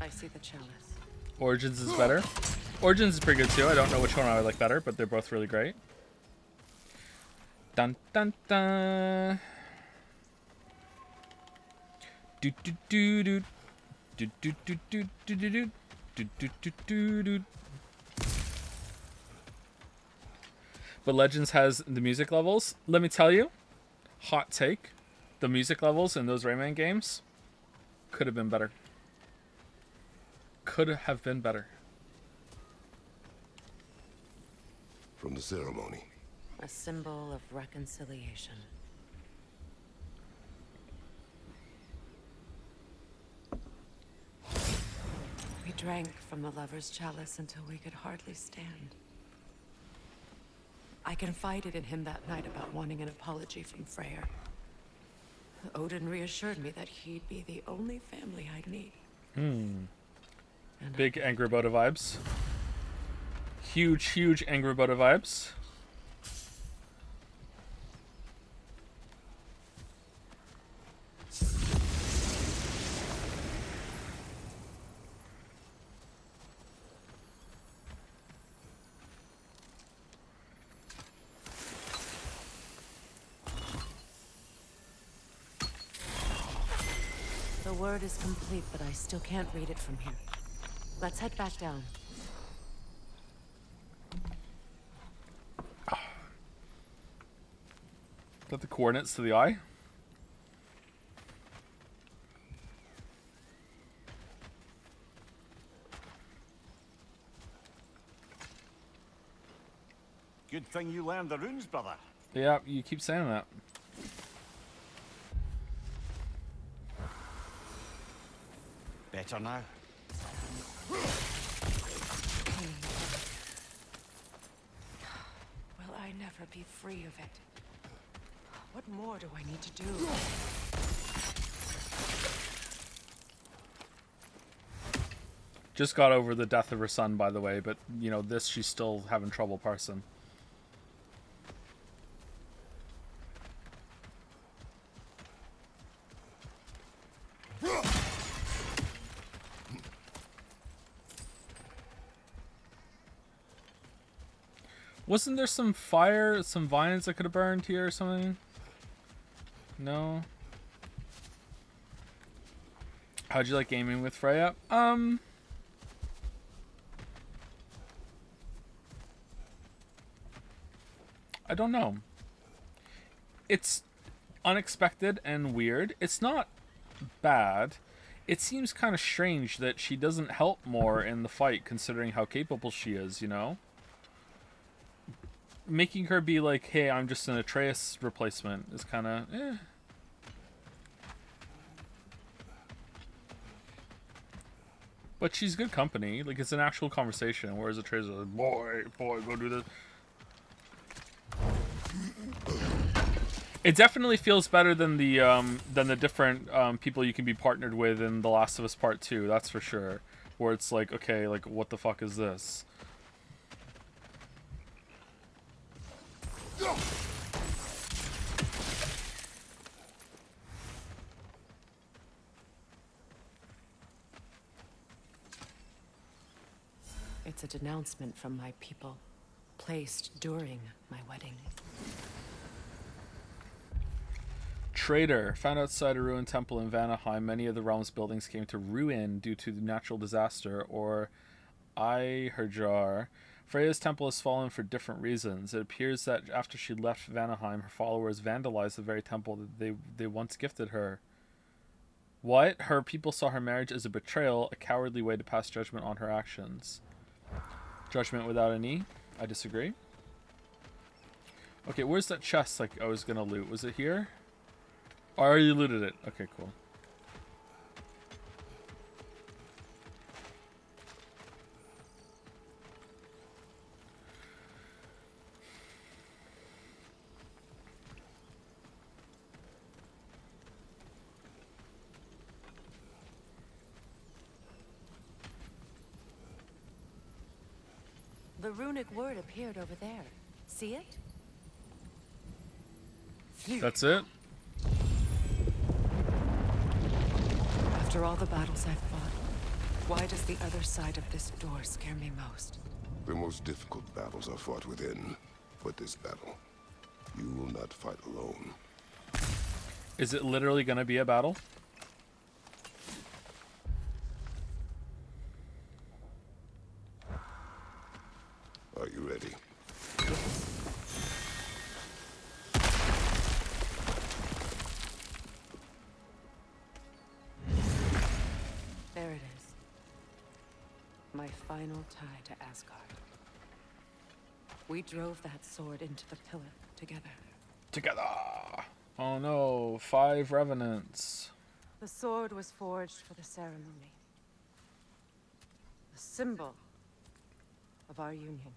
I see the chalice. Origins is better. Origins is pretty good too. I don't know which one I would like better, but they're both really great. Dun dun dun. Do do do do. Do do do do do do do. Do do do do do. But Legends has the music levels. Let me tell you, hot take, the music levels in those Rayman games could have been better. Could have been better. From the ceremony. A symbol of reconciliation. We drank from the lover's chalice until we could hardly stand. I confided in him that night about wanting an apology from Freyr. Odin reassured me that he'd be the only family I'd need. Big Angry Boda vibes. Huge, huge Angry Boda vibes. The word is complete, but I still can't read it from here. Let's head back down. Is that the coordinates to the eye? Good thing you learned the runes, brother. Yeah, you keep saying that. Better now. Will I never be free of it? What What more do I need to do? Just got over the death of her son, by the way, but, you know, this she's still having trouble parsing. Wasn't there some fire, some vines that could have burned here or something? No? How'd you like gaming with Freya? I don't know. It's unexpected and weird. It's not bad. It seems kind of strange that she doesn't help more in the fight considering how capable she is, you know? Making her be like, hey, I'm just an Atreus replacement is kind of, eh. But she's good company. Like, it's an actual conversation, whereas Atreus is like, boy, go do this. It definitely feels better than the different people you can be partnered with in The Last of Us Part 2, that's for sure. Where it's like, okay, like, what the fuck is this? It's a denouncement from my people, placed during my wedding. Traitor. Found outside a ruined temple in Vanaheim, many of the realm's buildings came to ruin due to natural disaster, or Iherjar. Freya's temple has fallen for different reasons. It appears that after she left Vanaheim, her followers vandalized the very temple that they once gifted her. What? Her people saw her marriage as a betrayal, a cowardly way to pass judgment on her actions. Judgment without an E? I disagree. Okay, where's that chest like I was gonna loot? Was it here? Oh, I already looted it. Okay, cool. The runic word appeared over there. See it? That's it? After all the battles I've fought, why does the other side of this door scare me most? The most difficult battles are fought within. But this battle, you will not fight alone. Is it literally gonna be a battle? Are you ready? There it is. My final tie to Asgard. We drove that sword into the pillar together. Together! Oh no, 5 revenants. The sword was forged for the ceremony. A symbol of our union.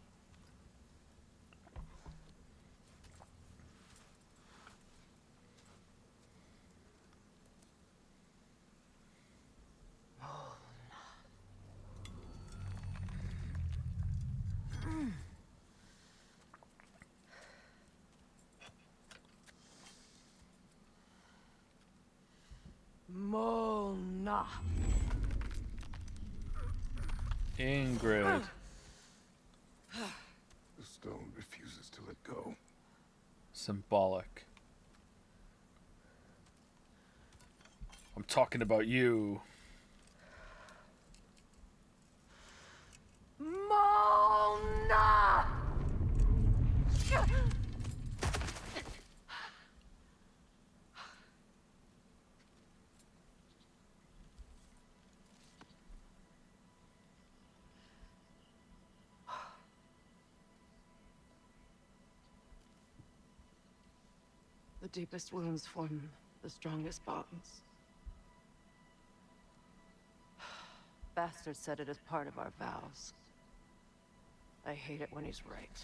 Mona. Ingrid. The stone refuses to let go. Symbolic. I'm talking about you. Mona! The deepest wounds form the strongest bonds. Bastard said it as part of our vows. I hate it when he's right.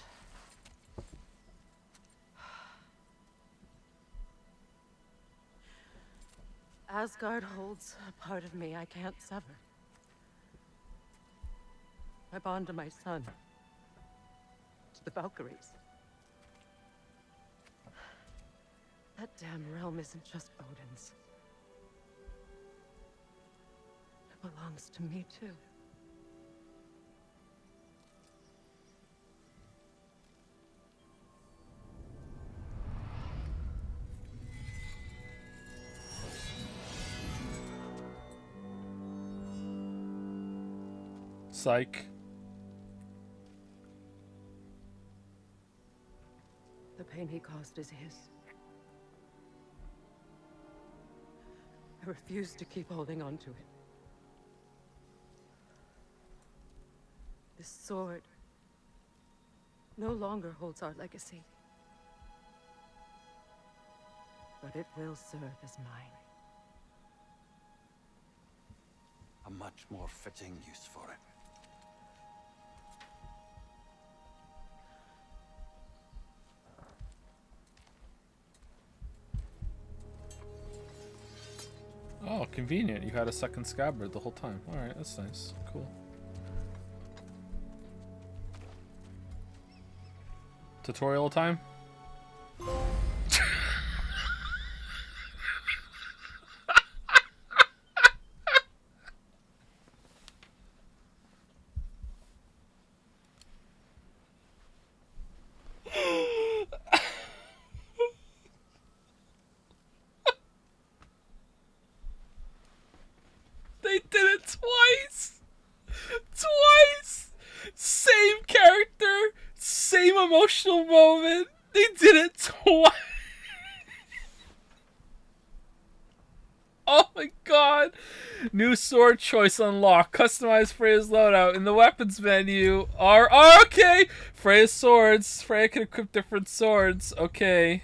Asgard holds a part of me I can't sever. I bond to my son, to the Valkyries. That damn realm isn't just Odin's. It belongs to me, too. Psych. The pain he caused is his. I refuse to keep holding on to it. This sword no longer holds our legacy. But it will serve as mine. A much more fitting use for it. Oh, convenient. You had a second scabbard the whole time. Alright, that's nice. Cool. Tutorial time? They did it twice! Twice! Same character, same emotional moment. They did it twice. Oh my god. New sword choice unlocked. Customize Freya's loadout in the weapons menu. Okay. Freya's swords. Freya can equip different swords. Okay.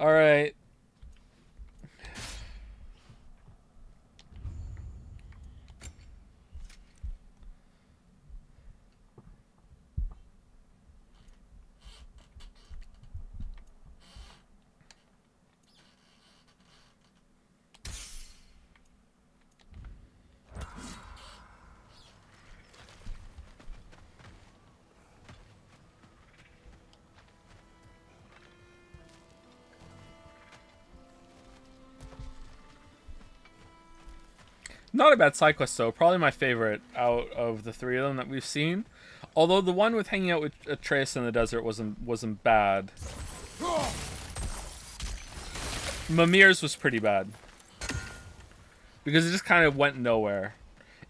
Alright. Not a bad side quest though. Probably my favorite out of the three of them that we've seen. Although the one with hanging out with Atreus in the desert wasn't bad. Mimir's was pretty bad because it just kind of went nowhere.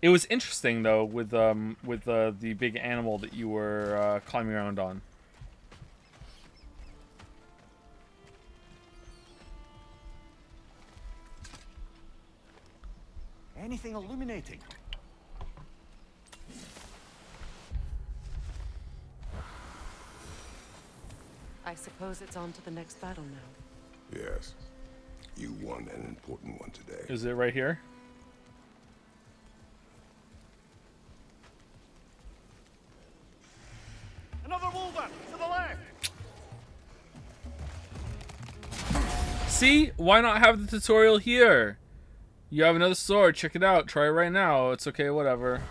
It was interesting though with the big animal that you were climbing around on. Anything illuminating? I suppose it's on to the next battle now. Yes. You won an important one today. Is it right here? Another wolver to the left. See? Why not have the tutorial here? You have another sword. Check it out. Try it right now. It's okay. Whatever.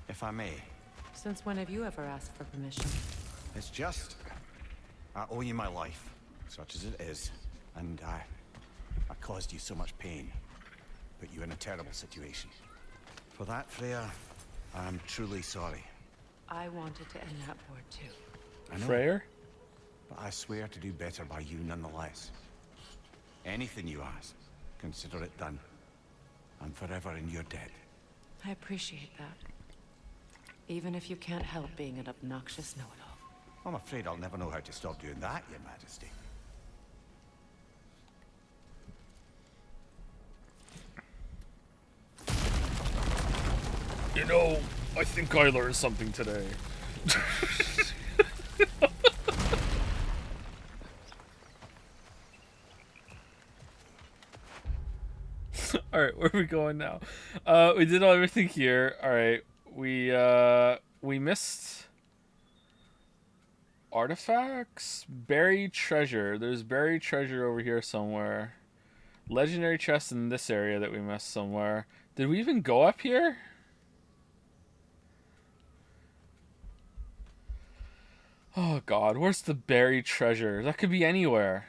If I may, Since when have you ever asked for permission? It's just... I owe you my life, such as it is. And I caused you so much pain. Put you in a terrible situation. For that, Freya, I'm truly sorry. I wanted to end that war too. I know, Freyr? but I swear to do better by you nonetheless. Anything you ask, consider it done. I'm forever in your debt. I appreciate that. Even if you can't help being an obnoxious know-it-all. I'm afraid I'll never know how to stop doing that, Your Majesty. You know, I think I learned something today. Alright, where are we going now? We did everything here. Alright, we missed artifacts? Buried treasure. There's buried treasure over here somewhere. Legendary chest in this area that we missed somewhere. Did we even go up here? Oh god, where's the buried treasure? That could be anywhere.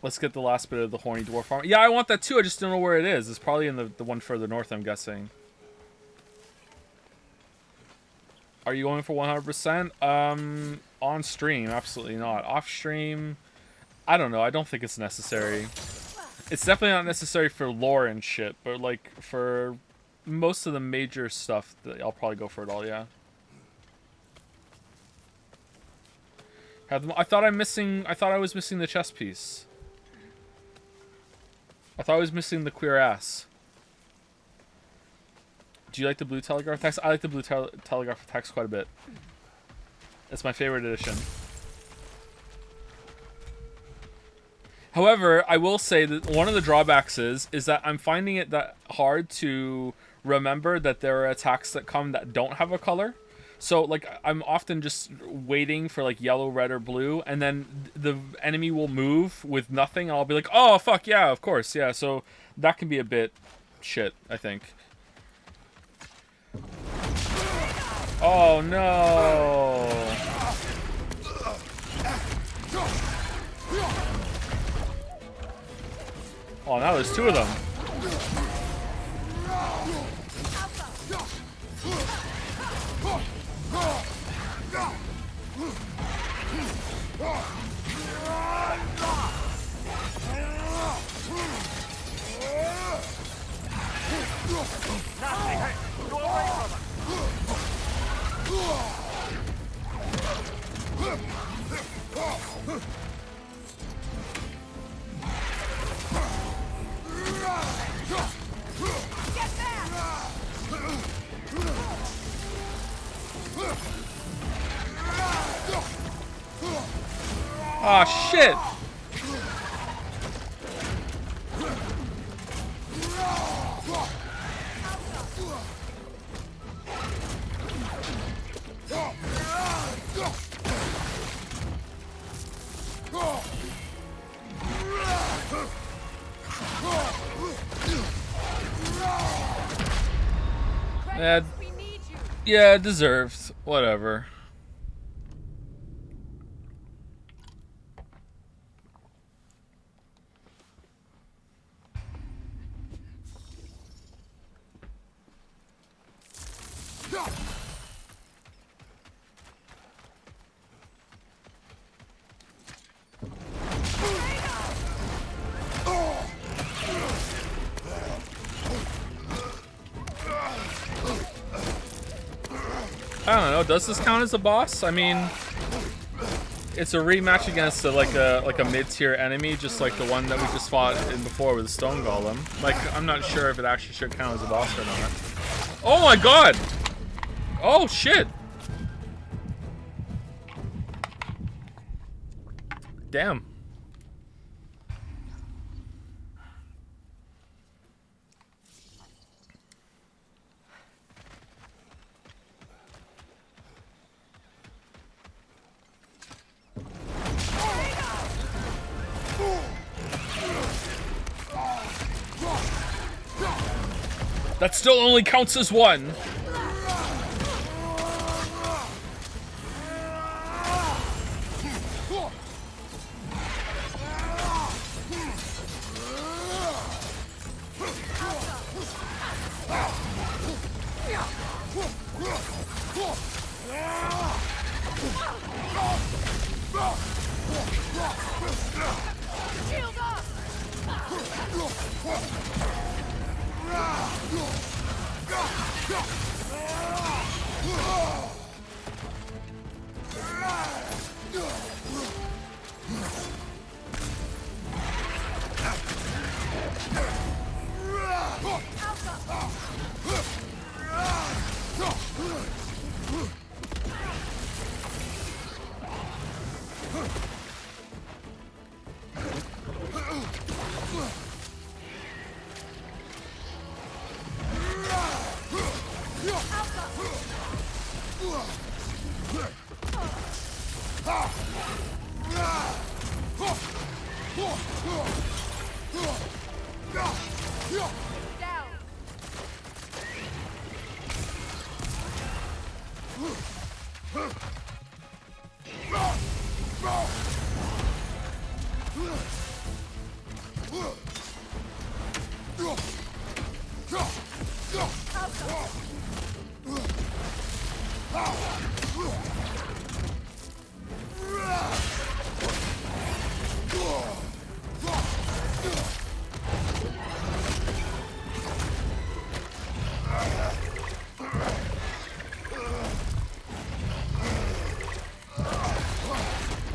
Let's get the last bit of the horny dwarf armor. Yeah, I want that too. I just don't know where it is. It's probably in the one further north, I'm guessing. Are you going for 100%? On stream, absolutely not. Off stream, I don't know. I don't think it's necessary. It's definitely not necessary for lore and shit, but like for most of the major stuff, I'll probably go for it all. Yeah. I thought I was missing the chest piece. I thought I was missing the queer ass. Do you like the blue telegraph text? I like the blue telegraph text quite a bit. It's my favorite edition. However, I will say that one of the drawbacks is that I'm finding it that hard to remember that there are attacks that come that don't have a color. So, like, I'm often just waiting for, like, yellow, red, or blue, and then the enemy will move with nothing, and I'll be like, oh, fuck, yeah, of course, yeah. So that can be a bit shit, I think. Oh, no. Oh, now there's two of them. Oh shit! Yeah, deserved. Whatever. I don't know. Does this count as a boss? I mean, it's a rematch against like a mid-tier enemy, just like the one that we just fought in before with the stone golem. Like, I'm not sure if it actually should count as a boss or not. Oh my god! Oh shit! Damn. That still only counts as one. Shield up!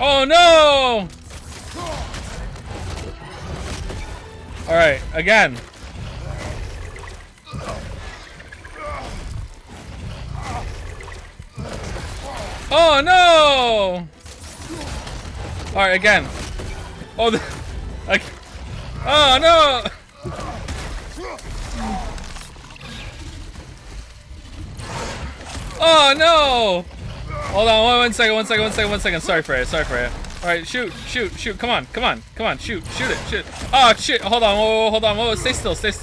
Oh no! Alright, again. Oh no! Alright, again. Oh, oh no! Oh no! Hold on, one second. Sorry, Freya. Alright, shoot. Come on, shoot it. Oh shit, hold on, whoa, stay still. She's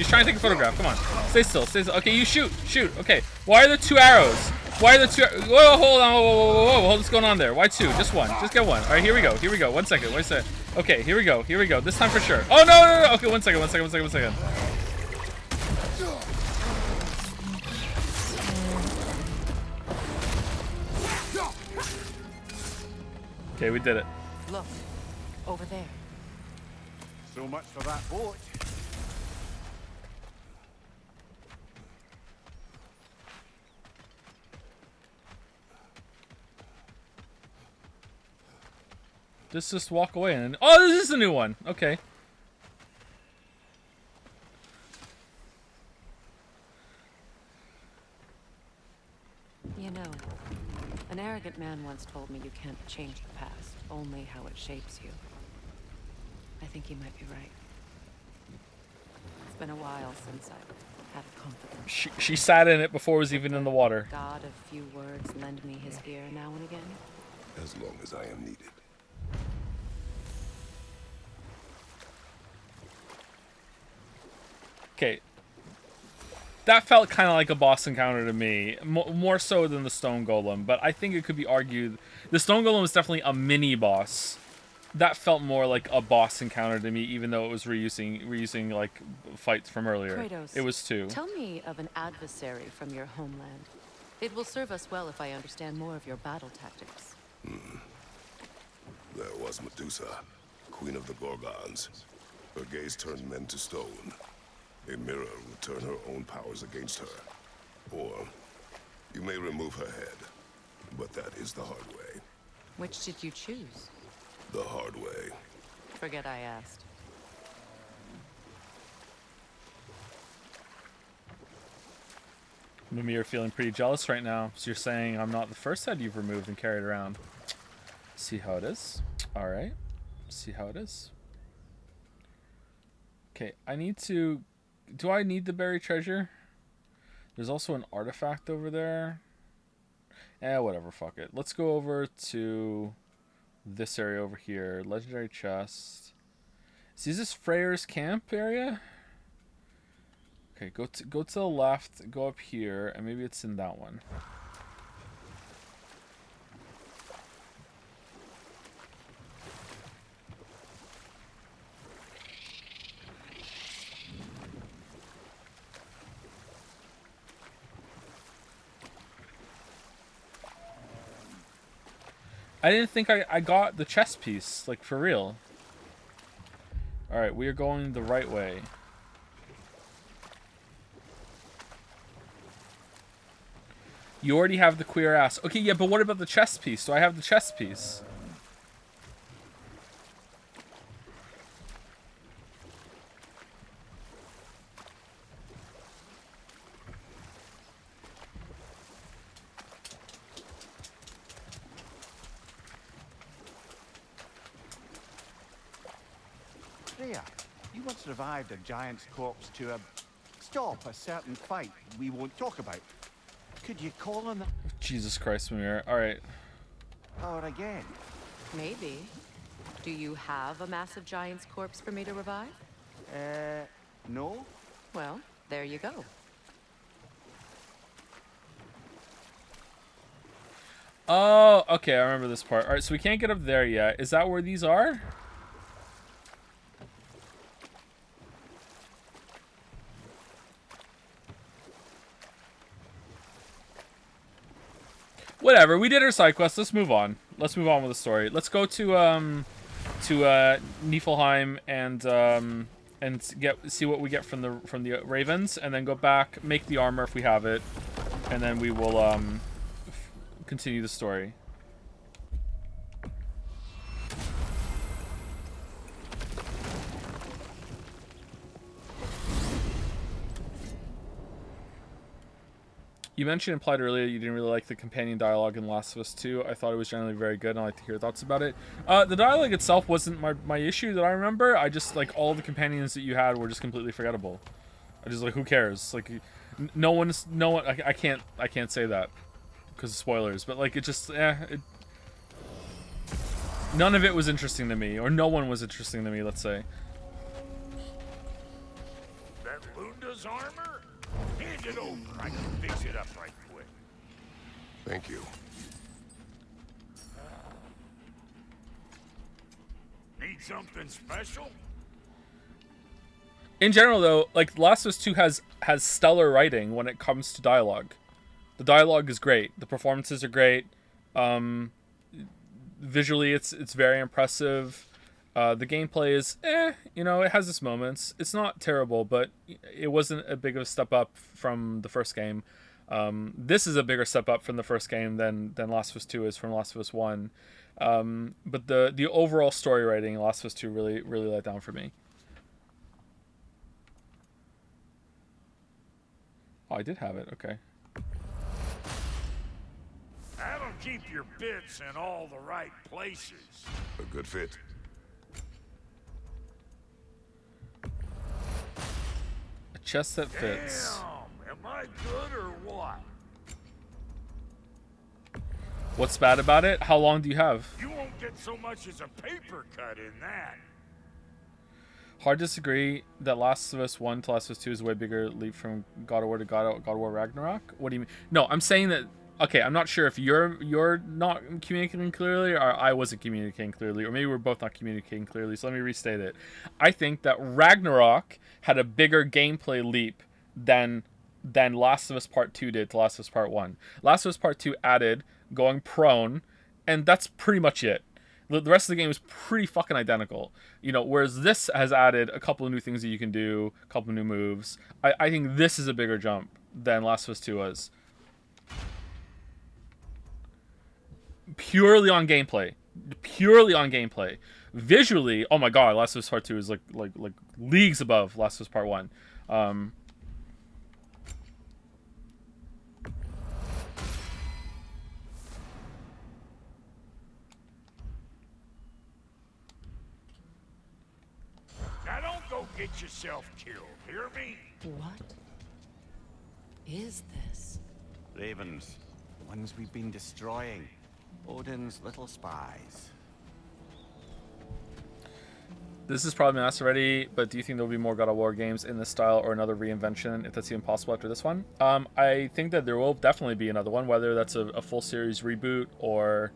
trying to take a photograph, come on. Stay still. Okay, you shoot. Okay, why are there two arrows? Whoa, hold on, whoa, what's going on there? Why two? Just one, just get one. Alright, here we go. One second. Okay, here we go. This time for sure. Oh, no. Okay, one second. Okay, we did it. Look, over there. So much for that boat. Just walk away and... Oh, this is a new one. Okay. You know, an arrogant man once told me you can't change the past, only how it shapes you. I think he might be right. It's been a while since I've had a confidence. She sat in it before it was even in the water. God of few words lend me his ear now and again. As long as I am needed. Okay. That felt kind of like a boss encounter to me, more so than the stone golem, but I think it could be argued the stone golem was definitely a mini boss. That felt more like a boss encounter to me, even though it was reusing like fights from earlier. Kratos, it was two. Tell me of an adversary from your homeland. It will serve us well if I understand more of your battle tactics. There was Medusa, queen of the Gorgons. Her gaze turned men to stone. A mirror will turn her own powers against her. Or, you may remove her head. But that is the hard way. Which did you choose? The hard way. Forget I asked. Mimi, you're feeling pretty jealous right now. So you're saying I'm not the first head you've removed and carried around. See how it is? Alright. See how it is. Okay, I need to... Do I need the buried treasure? There's also an artifact over there. Whatever, fuck it. Let's go over to this area over here. Legendary chest. See, is this Freyr's camp area? Okay, go to the left, go up here, and maybe it's in that one. I didn't think I got the chess piece, like, for real. Alright, we are going the right way. You already have the queer ass. Okay, yeah, but what about the chess piece? Do I have the chess piece? Freya, you once revived a giant's corpse to stop a certain fight we won't talk about. Could you call on the Jesus Christ, Mimir. Alright. power again? Maybe. Do you have a massive giant's corpse for me to revive? No? Well, there you go. Oh, okay, I remember this part. Alright, so we can't get up there yet. Is that where these are? Whatever, we did our side quest. Let's move on. Let's move on with the story. Let's go to Niflheim and see what we get from the ravens, and then go back, make the armor if we have it, and then we will continue the story. You mentioned implied earlier you didn't really like the companion dialogue in Last of Us 2. I thought it was generally very good, and I'd like to hear your thoughts about it. The dialogue itself wasn't my issue that I remember. I just, like, all the companions that you had were just completely forgettable. I just, like, who cares? Like, no one, I can't say that because of spoilers, but, like, it just, none of it was interesting to me, or no one was interesting to me, let's say. That Lunda's armor? Hand it over. I can fix it up right quick. Thank you. Need something special? In general, though, like, Last of Us 2 has stellar writing when it comes to dialogue. The dialogue is great. The performances are great. Visually, it's very impressive. The gameplay is, you know, it has its moments. It's not terrible, but it wasn't a big of a step up from the first game. This is a bigger step up from the first game than Last of Us 2 is from Last of Us 1. But the overall story writing in Last of Us 2 really let down for me. Oh, I did have it. Okay. That'll keep your bits in all the right places. A good fit. A chest that fits. Damn, am I good or what? What's bad about it? How long do you have? You won't get so much as a paper cut in that. Hard to disagree that Last of Us 1 to Last of Us 2 is a way bigger leap from God of War to God of War Ragnarok. What do you mean? No, I'm saying that. Okay, I'm not sure if you're not communicating clearly, or I wasn't communicating clearly, or maybe we're both not communicating clearly. So let me restate it. I think that Ragnarok had a bigger gameplay leap than Last of Us Part 2 did to Last of Us Part 1. Last of Us Part 2 added going prone, and that's pretty much it. The rest of the game is pretty fucking identical, you know, whereas this has added a couple of new things that you can do, a couple of new moves. I think this is a bigger jump than Last of Us 2 was. Purely on gameplay. Visually, oh my god, Last of Us Part 2 is like leagues above Last of Us Part 1. Now don't go get yourself killed, hear me? What is this? Ravens. The ones we've been destroying. Odin's little spies. This is probably been asked already, but do you think there will be more God of War games in this style or another reinvention, if that's even possible after this one? I think that there will definitely be another one, whether that's a full series reboot or...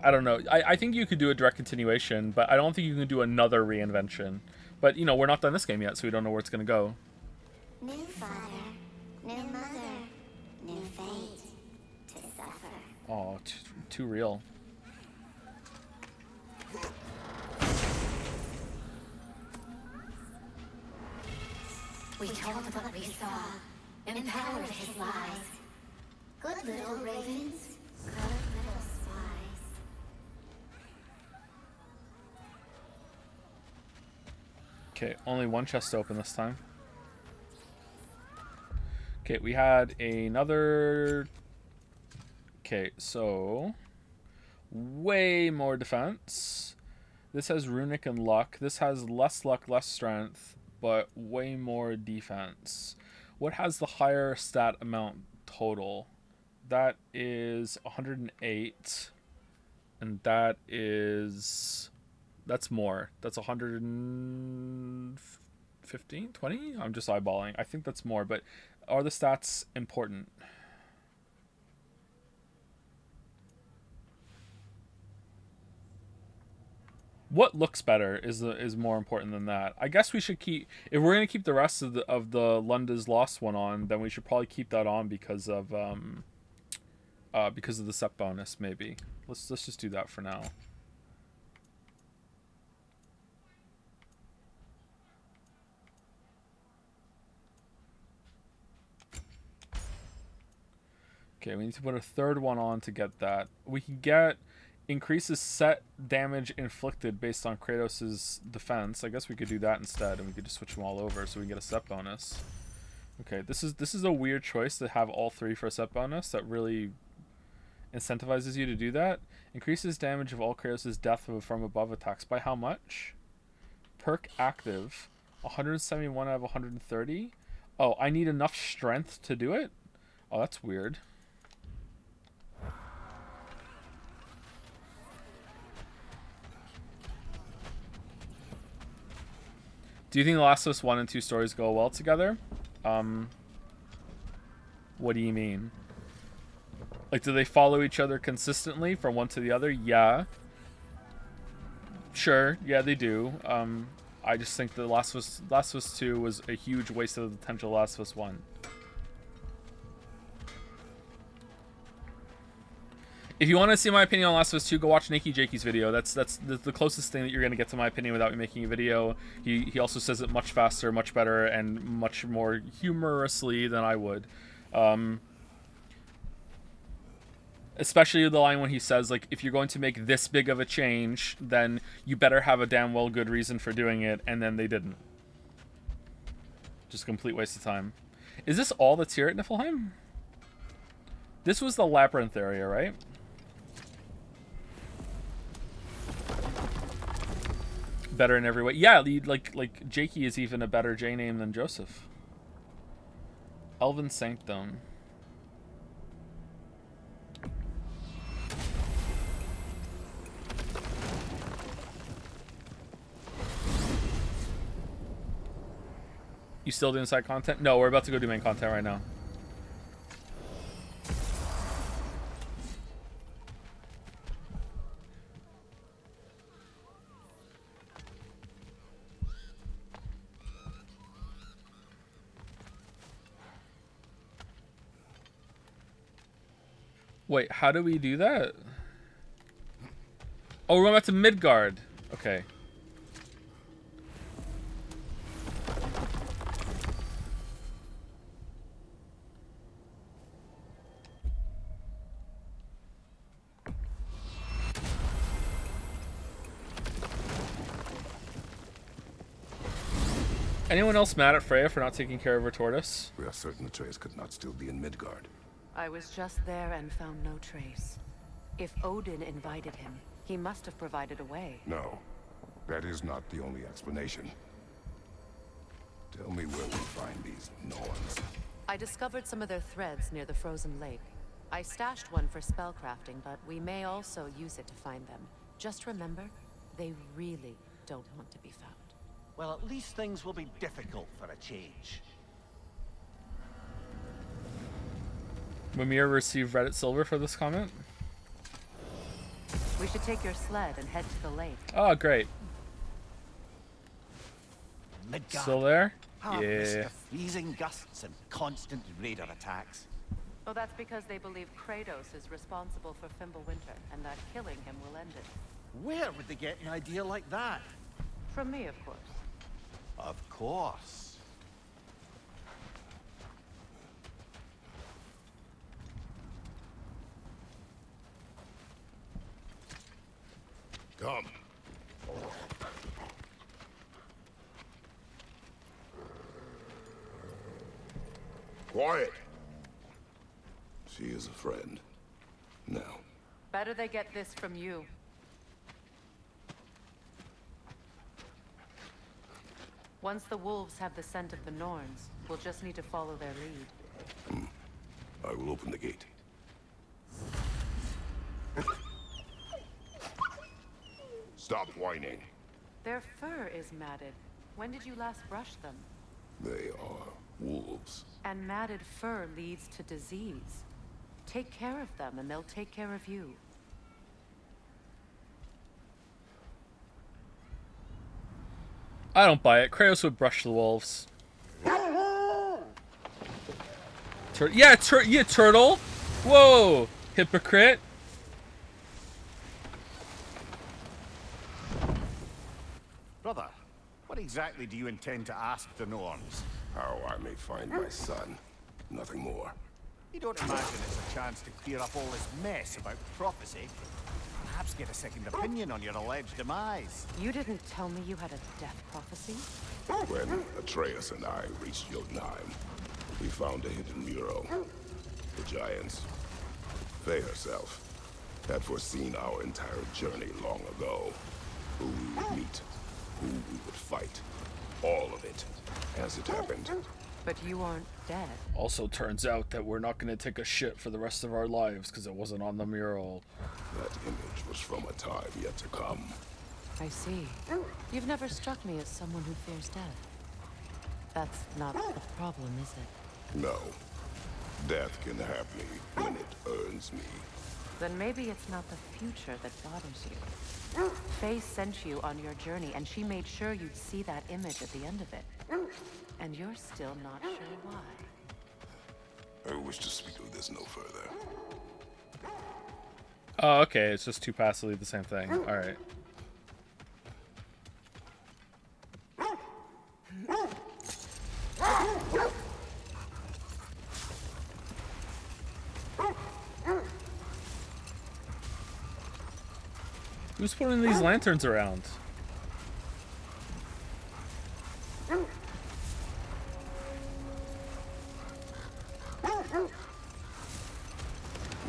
I don't know. I think you could do a direct continuation, but I don't think you can do another reinvention. But, you know, we're not done this game yet, so we don't know where it's going to go. New father, new mother, new fate to suffer. Oh, too real. We told what we saw, empowered his lies. Good little ravens, good little spies. Okay, only one chest to open this time. Okay, we had another... Okay, so... way more defense. This has runic and luck. This has less luck, less strength, but way more defense. What has the higher stat amount total? That is 108. And that is... that's more. That's 115? 20? I'm just eyeballing. I think that's more, but are the stats important? What looks better is more important than that. I guess we should keep, if we're gonna keep the rest of the Lunda's Lost one on, then we should probably keep that on because of the set bonus. Maybe let's just do that for now. Okay, we need to put a third one on to get that. We can get increases set damage inflicted based on Kratos' defense. I guess we could do that instead, and we could just switch them all over so we can get a set bonus. Okay, this is a weird choice to have all three for a set bonus. That really incentivizes you to do that. Increases damage of all Kratos' death from above attacks. By how much? Perk active. 171 out of 130. Oh, I need enough strength to do it? Oh, that's weird. Do you think The Last of Us 1 and 2 stories go well together? What do you mean? Like, do they follow each other consistently from one to the other? Yeah. Sure, yeah, they do. I just think The Last of Us 2 was a huge waste of the potential Last of Us 1. If you want to see my opinion on Last of Us 2, go watch Nakey Jakey's video. That's the closest thing that you're going to get to my opinion without me making a video. He also says it much faster, much better, and much more humorously than I would. Especially the line when he says, like, if you're going to make this big of a change, then you better have a damn well good reason for doing it, and then they didn't. Just a complete waste of time. Is this all that's here at Niflheim? This was the Labyrinth area, right? Better in every way. Yeah, like Jakey is even a better J name than Joseph. Elven Sanctum. You still doing side content? No, we're about to go do main content right now. Wait, how do we do that? Oh, we're going back to Midgard. Okay. Anyone else mad at Freya for not taking care of her tortoise? We are certain Atreus could not still be in Midgard. I was just there and found no trace. If Odin invited him, he must have provided a way. No, that is not the only explanation. Tell me where we find these Norns. I discovered some of their threads near the frozen lake. I stashed one for spellcrafting, but we may also use it to find them. Just remember, They really don't want to be found. Well, at least things will be difficult for a change. Mimir received Reddit Silver for this comment. We should take your sled and head to the lake. Oh, great. Midgard. Still there? Risk Yeah. of freezing gusts and constant raider attacks. Well, that's because they believe Kratos is responsible for Fimbulwinter, and that killing him will end it. Where would they get an idea like that? From me, of course. Of course. Come. Quiet. She is a friend. Now. Better they get this from you. Once the wolves have the scent of the Norns, we'll just need to follow their lead. I will open the gate. Stop whining. Their fur is matted. When did you last brush them? They are wolves. And matted fur leads to disease. Take care of them, and they'll take care of you. I don't buy it. Kratos would brush the wolves. Yeah, turtle. Whoa, hypocrite. Brother, what exactly do you intend to ask the Norns? How I may find my son. Nothing more. You don't imagine it's a chance to clear up all this mess about prophecy? Perhaps get a second opinion on your alleged demise. You didn't tell me you had a death prophecy? When Atreus and I reached Jotunheim, we found a hidden mural. The giants, Faye herself, had foreseen our entire journey long ago. Who we would meet, who we would fight. All of it, as it happened. But you aren't dead. Also turns out that we're not going to take a shit for the rest of our lives because it wasn't on the mural. That image was from a time yet to come. I see. You've never struck me as someone who fears death. That's not the problem, is it? No. Death can have me when it earns me. Then maybe it's not the future that bothers you. Faye sent you on your journey, and she made sure you'd see that image at the end of it. And you're still not sure why. I wish to speak of this no further. Oh, okay. It's just two paths that lead the same thing. All right. Who's putting these lanterns around?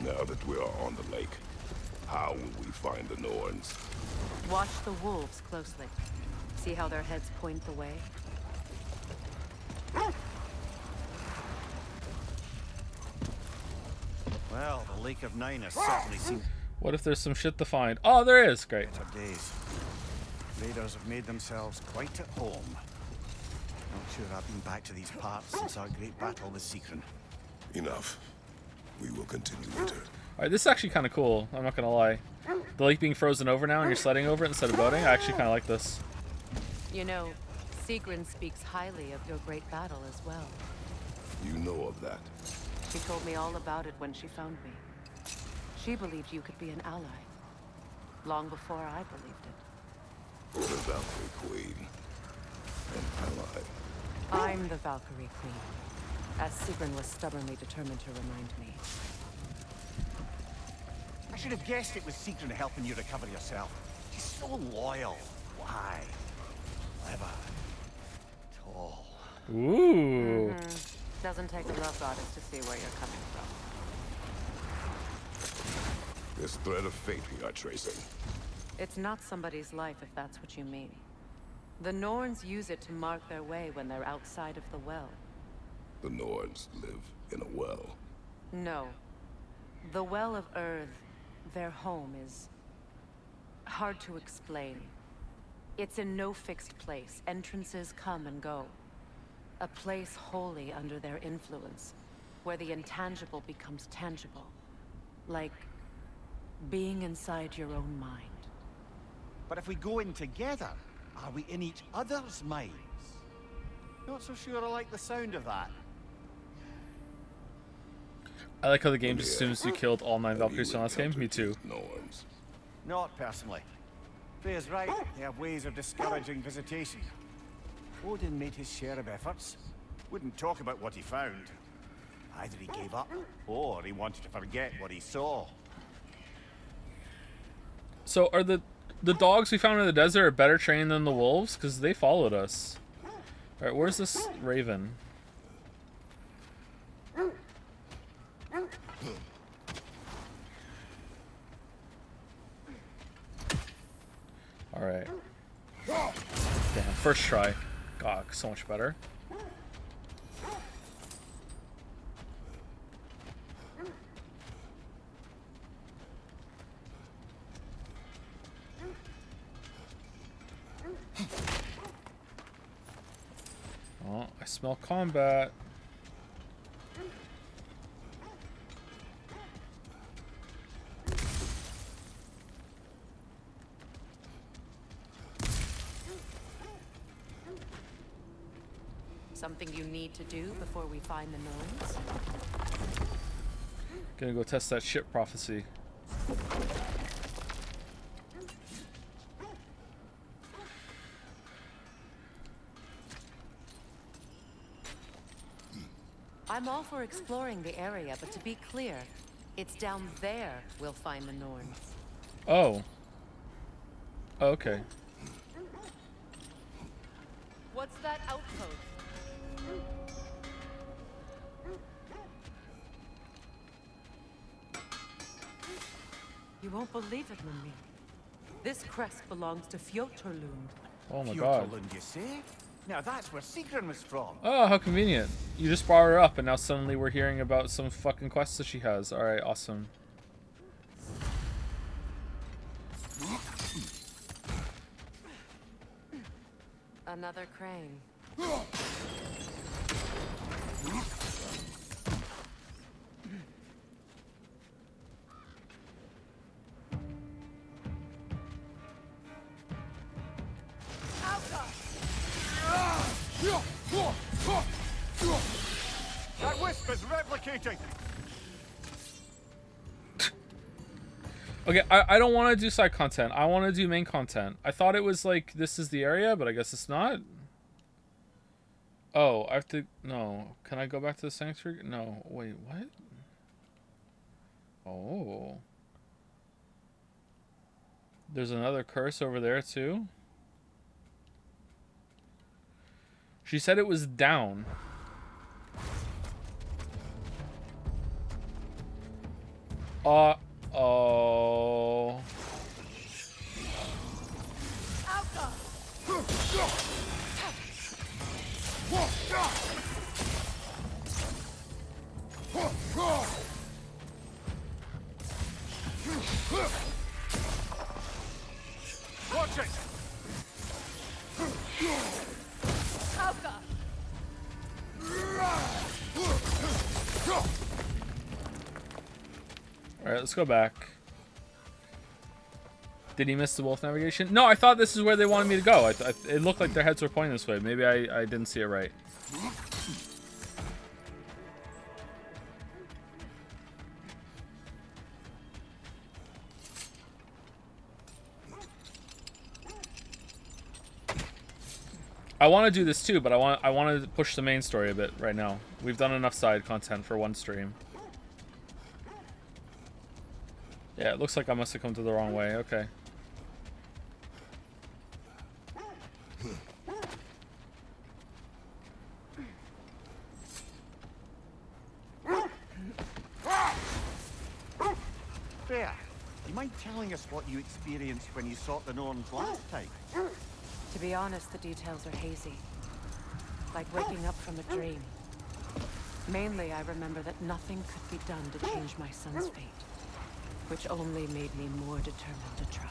Now that we are on the lake, how will we find the Norns? Watch the wolves closely. See how their heads point the way? Well, the Lake of Nine has certainly seen What if there's some shit to find? Oh, there is. Great. better days. Raiders have made themselves quite at home. Not sure I've been back to these parts since our great battle with Sigrun. Enough. We will continue later. All right, this is actually kind of cool. I'm not gonna lie. The lake being frozen over now, and you're sledding over it instead of boating. I actually kind of like this. You know, Sigrun speaks highly of your great battle as well. You know of that. She told me all about it when she found me. She believed you could be an ally. Long before I believed it. The Valkyrie Queen. An ally. I'm the Valkyrie Queen, as Sigrun was stubbornly determined to remind me. I should have guessed it was Sigrun helping you recover yourself. She's so loyal. Why? Clever. Tall. Ooh. Doesn't take a love goddess to see where you're coming from. This thread of fate we are tracing. It's not somebody's life, if that's what you mean. The Norns use it to mark their way when they're outside of the well. The Norns live in a well. No. The Well of Earth, their home, is Hard to explain. It's in no fixed place. Entrances come and go. A place wholly under their influence, where the intangible becomes tangible. Like being inside your own mind. But if we go in together, are we in each other's minds? Not so sure I like the sound of that. I like how the game just assumes you killed all 9 Valkyries in the last game. Me too. Not personally. Freya's right. They have ways of discouraging visitation. Odin made his share of efforts. Wouldn't talk about what he found. Either he gave up, or he wanted to forget what he saw. So are the dogs we found in the desert are better trained than the wolves? Because they followed us. Alright, where's this raven? Alright. Damn, first try. God, so much better. Oh, I smell combat. Something you need to do before we find the Norns? Gonna go test that ship prophecy. I'm all for exploring the area, but to be clear, it's down there we'll find the Norns. Oh. Oh, okay. What's that outpost? You won't believe it, Mummy. This crest belongs to Fjotorlund. Oh my god. Fjotorlund, you say? Now that's where Sigrun was from. Oh, how convenient. You just brought her up and now suddenly we're hearing about some fucking quests that she has. Alright, awesome. Another crane. That wisp is replicating. Okay, I don't want to do side content. I want to do main content. I thought it was like, this is the area, but I guess it's not. Oh, I have to... No. Can I go back to the sanctuary? No. Wait, what? Oh. There's another curse over there, too? She said it was down. Oh. Watch it! Alright, let's go back. Did he miss the wolf navigation? No, I thought this is where they wanted me to go. It looked like their heads were pointing this way. Maybe I didn't see it right. I want to do this too, but I want to push the main story a bit right now. We've done enough side content for one stream. Yeah, it looks like I must have come to the wrong way. Okay. Freya, you mind telling us what you experienced when you sought the Norns last time? To be honest, the details are hazy. Like waking up from a dream. Mainly, I remember that nothing could be done to change my son's fate. Which only made me more determined to try.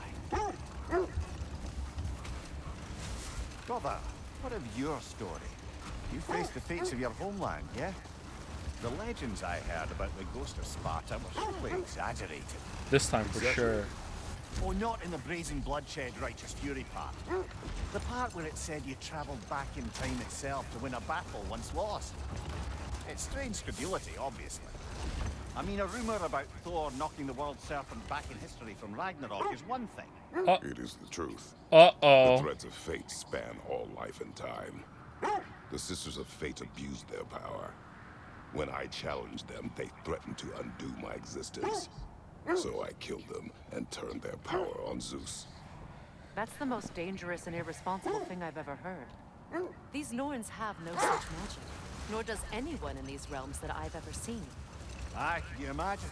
Brother, what of your story? You faced the fates of your homeland, yeah? The legends I heard about the ghost of Sparta were surely exaggerated. This time for sure. Oh, not in the brazen bloodshed righteous fury part. The part where it said you travelled back in time itself to win a battle once lost. It's strange credulity, obviously. I mean, a rumour about Thor knocking the world serpent back in history from Ragnarok is one thing. It is the truth. Uh-oh. The threads of fate span all life and time. The Sisters of Fate abused their power. When I challenged them, they threatened to undo my existence. So I killed them and turned their power on Zeus. That's the most dangerous and irresponsible thing I've ever heard. These Norns have no such magic, nor does anyone in these realms that I've ever seen. Aye, can you imagine?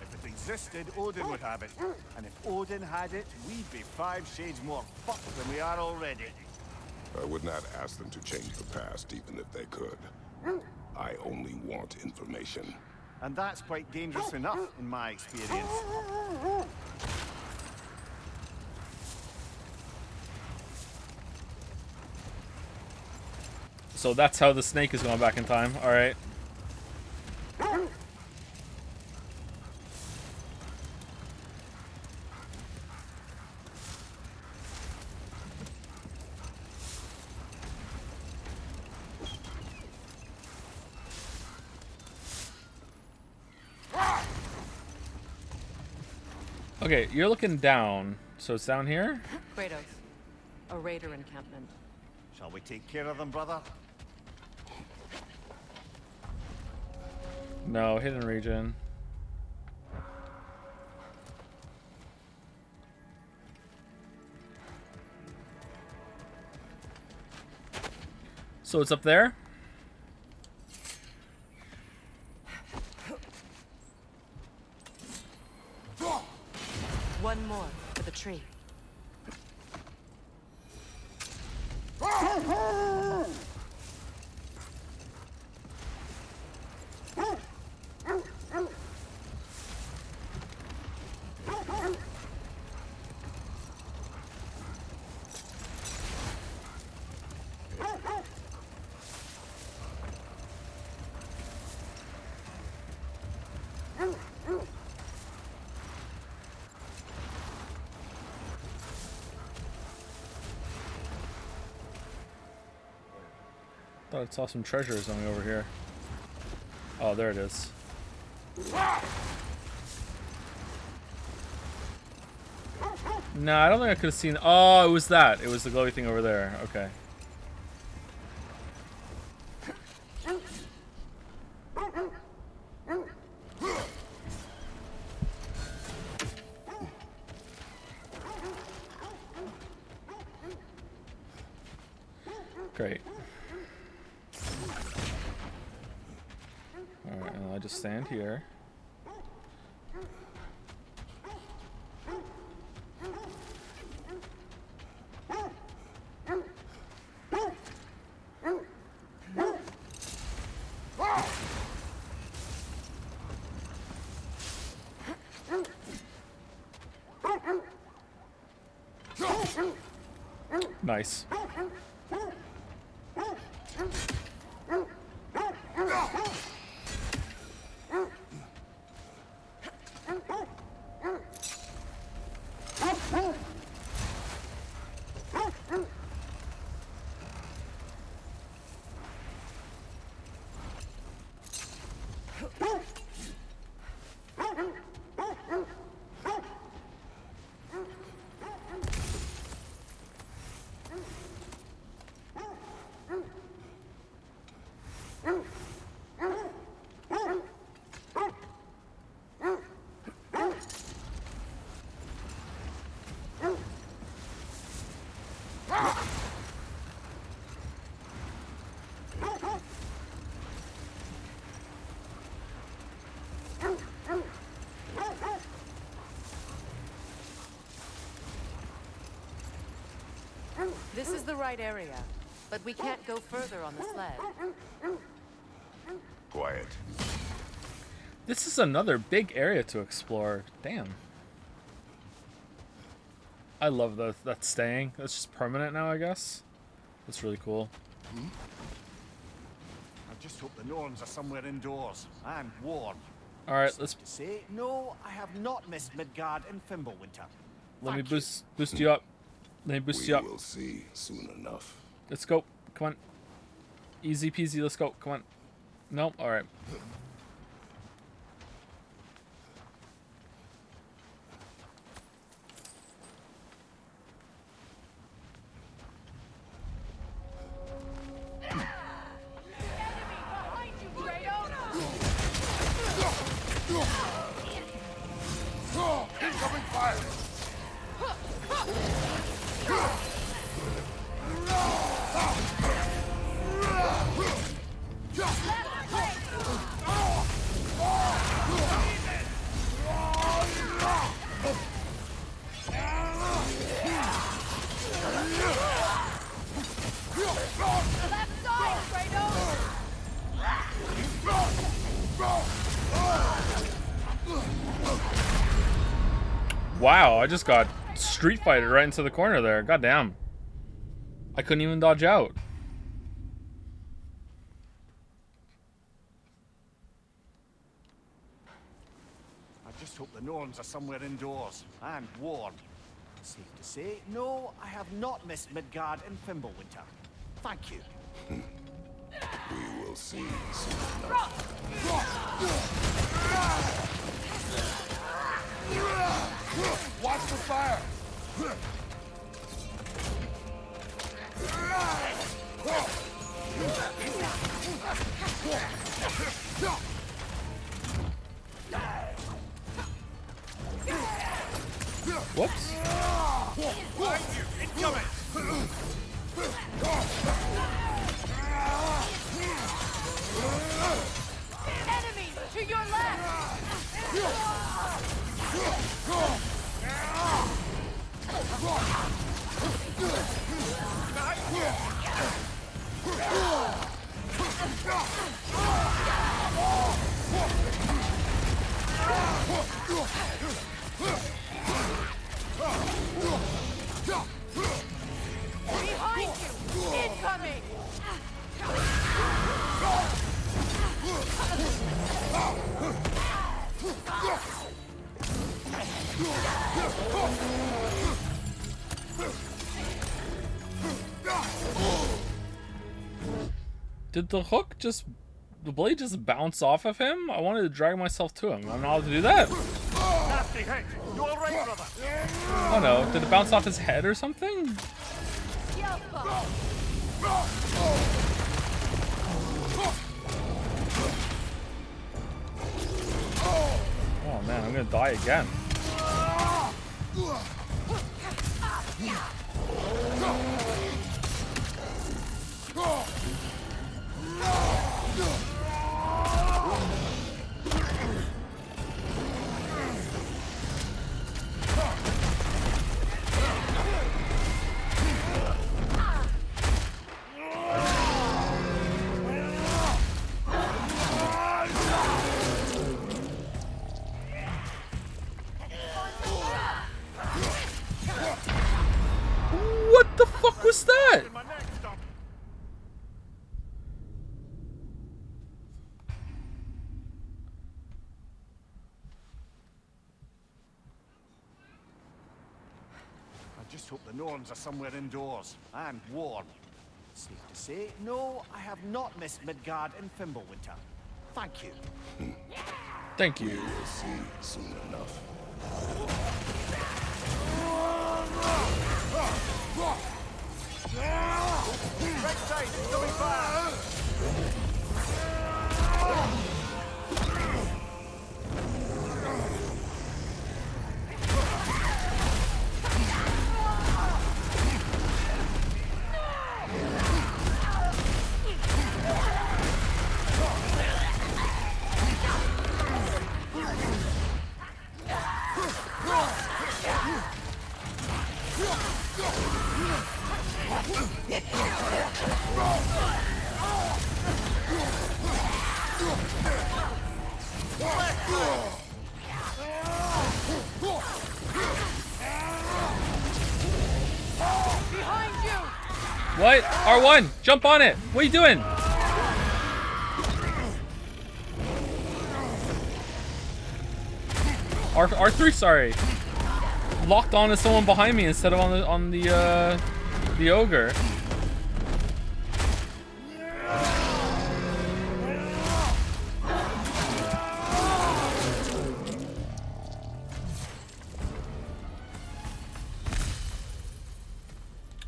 If it existed, Odin would have it. And if Odin had it, we'd be 5 shades more fucked than we are already. I would not ask them to change the past, even if they could. I only want information. And that's quite dangerous enough, in my experience. So that's how the snake is going back in time. All right. Okay, you're looking down, so it's down here? Kratos, a raider encampment. Shall we take care of them, brother? No, hidden region. So it's up there? One more for the tree. Thought I saw some treasure or something over here. Oh, there it is. No, I don't think I could have seen. Oh, it was that. It was the glowy thing over there. Okay. Great. Alright, and I'll just stand here. Nice. This is the right area, but we can't go further on the sled. Quiet. This is another big area to explore. Damn. I love that staying. That's just permanent now, I guess. That's really cool. I just hope the Norns are somewhere indoors and warm. All right, let's say no. I have not missed Midgard and Fimbulwinter. Let me boost you up. Let me boost you up. We will see soon enough. Let's go. Come on. Easy peasy. Let's go. Come on. Nope. All right. Incoming fire! Wow, I just got Street Fighter right into the corner there. God damn. I couldn't even dodge out. I just hope the Norns are somewhere indoors and warm. Safe to say, no, I have not missed Midgard and Fimbulwinter. Thank you. We will see soon enough. Watch the fire! Whoops. Enemy to your left! Behind you! Incoming! Did the hook just... the blade just bounce off of him? I wanted to drag myself to him. I'm not allowed to do that. Nasty hit! You all right, brother? Oh no, did it bounce off his head or something? Oh man, I'm gonna die again. What the fuck was that? I just hope the Norns are somewhere indoors and warm. Safe to say, no, I have not missed Midgard and Fimbulwinter. Thank you. Thank We you. will see soon enough. Right side, incoming fire! What? R1, jump on it. What are you doing? R3, sorry. Locked on to someone behind me instead of on the ogre.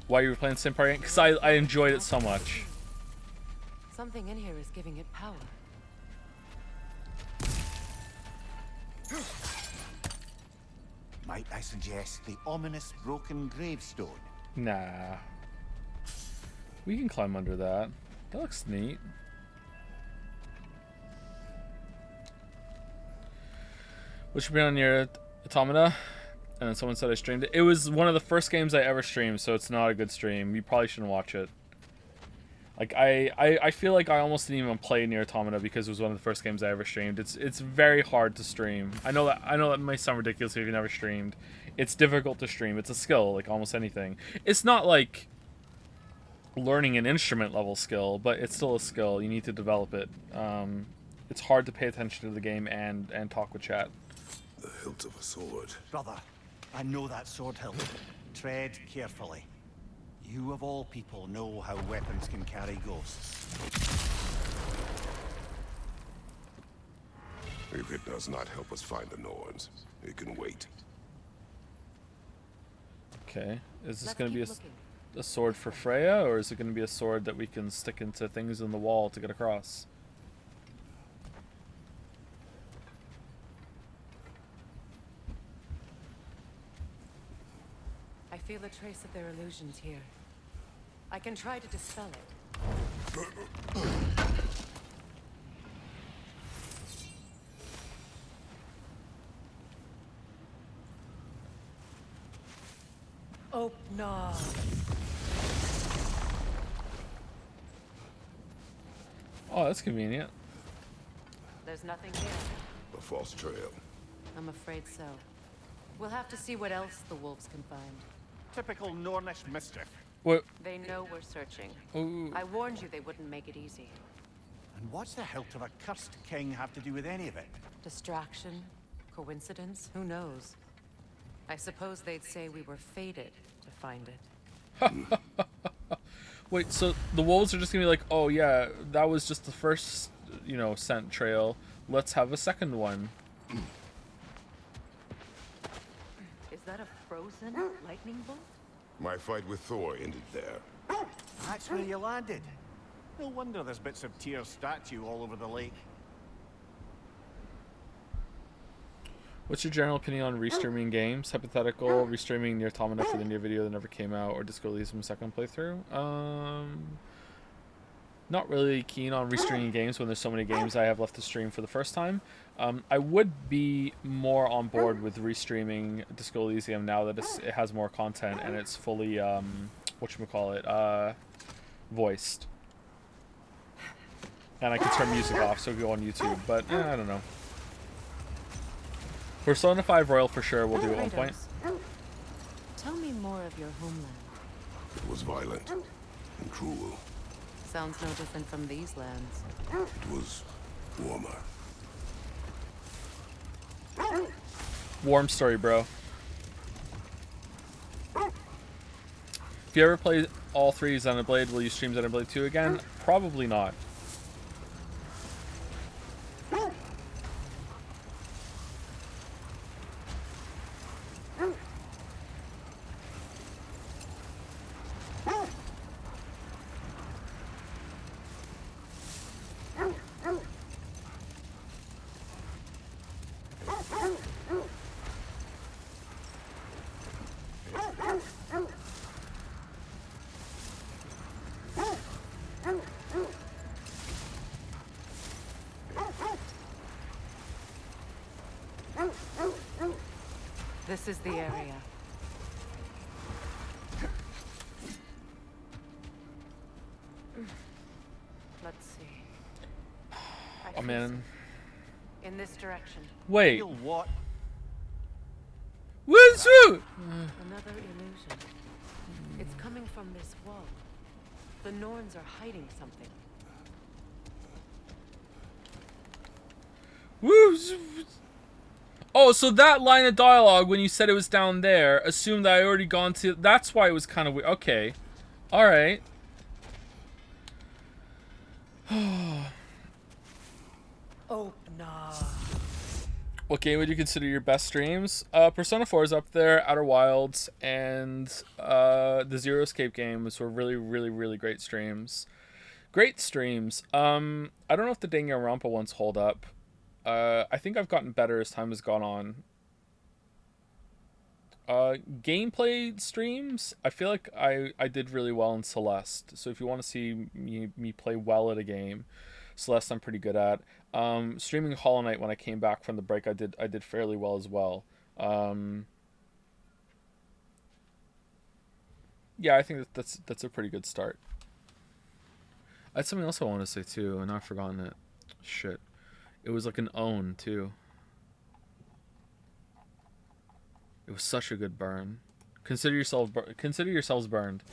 Why you were playing the same part again? Because I enjoyed it so much. Something in here is giving it power. Might I suggest the ominous broken gravestone? Nah. We can climb under that. That looks neat. What should be on your automata? And then someone said I streamed it. It was one of the first games I ever streamed, so it's not a good stream. You probably shouldn't watch it. Like I feel like I almost didn't even play Nier Automata because it was one of the first games I ever streamed. It's very hard to stream. I know that may sound ridiculous if you've never streamed. It's difficult to stream. It's a skill, like almost anything. It's not like learning an instrument level skill, but it's still a skill. You need to develop it. It's hard to pay attention to the game and talk with chat. The hilt of a sword. Brother, I know that sword hilt. Tread carefully. You of all people know how weapons can carry ghosts. If it does not help us find the Norns, it can wait. Okay. Is this going to be a sword for Freya, or is it going to be a sword that we can stick into things in the wall to get across? I feel a trace of their illusions here. I can try to dispel it. Oh, no. Oh, that's convenient. There's nothing here. A false trail. I'm afraid so. We'll have to see what else the wolves can find. Typical Nornish mischief. What? They know we're searching. Ooh. I warned you they wouldn't make it easy. And what's the hilt of a cursed king have to do with any of it? Distraction? Coincidence? Who knows? I suppose they'd say we were fated to find it. Wait, so the wolves are just gonna be like, oh yeah, that was just the first, scent trail. Let's have a second one. Is that a frozen lightning bolt? My fight with Thor ended there. That's where you landed. No wonder there's bits of Tyr's statue all over the lake. What's your general opinion on restreaming games? Hypothetical, restreaming Nier Automata for the Nier video that never came out, or Disco Elysium second playthrough? Not really keen on restreaming games when there's so many games I have left to stream for the first time. I would be more on board with restreaming Disco Elysium now that it has more content and it's fully, voiced. And I can turn music off so it can go on YouTube, but I don't know. Persona 5 Royal for sure we'll do at one point. Tell me more of your homeland. It was violent and cruel. Sounds no different from these lands. It was warmer. Warm story, bro. If you ever play all three Xenoblade, will you stream Xenoblade 2 again? Probably not. This is the area. Let's see. Oh man. In this direction. Wait. What? What's Another illusion. It's coming from this wall. The Norns are hiding something. Woo! Oh, so that line of dialogue when you said it was down there assumed that I already gone to. That's why it was kind of weird. Okay, all right. Oh, nah. What game would you consider your best streams? Persona 4 is up there, Outer Wilds, and the Zero Escape games were really, really, really great streams. Great streams. I don't know if the Danganronpa ones hold up. I think I've gotten better as time has gone on. Gameplay streams, I feel like I did really well in Celeste. So if you want to see me play well at a game, Celeste I'm pretty good at. Streaming Hollow Knight when I came back from the break, I did fairly well as well. Yeah, I think that's a pretty good start. I had something else I wanted to say too, and I've forgotten it. Shit. It was like an own too. It was such a good burn. Consider yourselves burned.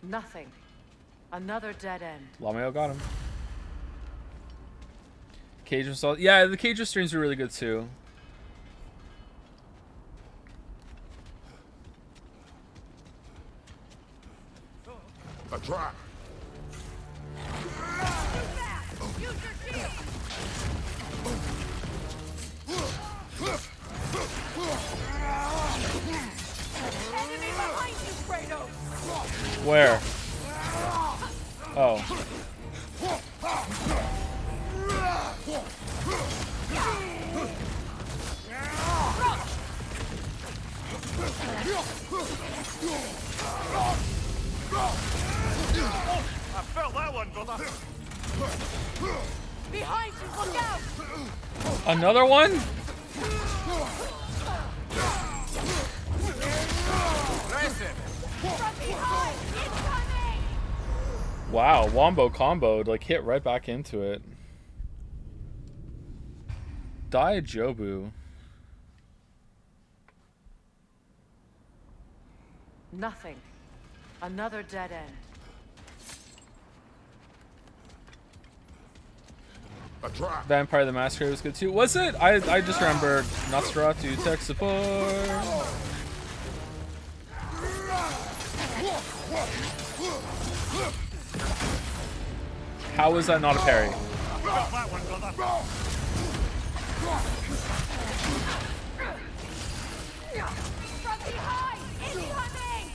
Nothing. Another dead end. Lameo got him. Cage assault. Yeah, the Cage streams are really good too. A trap. Enemy behind you, Kratos! Where? Oh. I felt that one, brother. Behind you, look out! Another one? From behind! Incoming! Wow, Wombo comboed, like hit right back into it. Daijobu. Nothing. Another dead end. A trap. Vampire the Masquerade was good too. Was it? I just remember Nosferatu tech support. How was that not a parry? From behind! Incoming!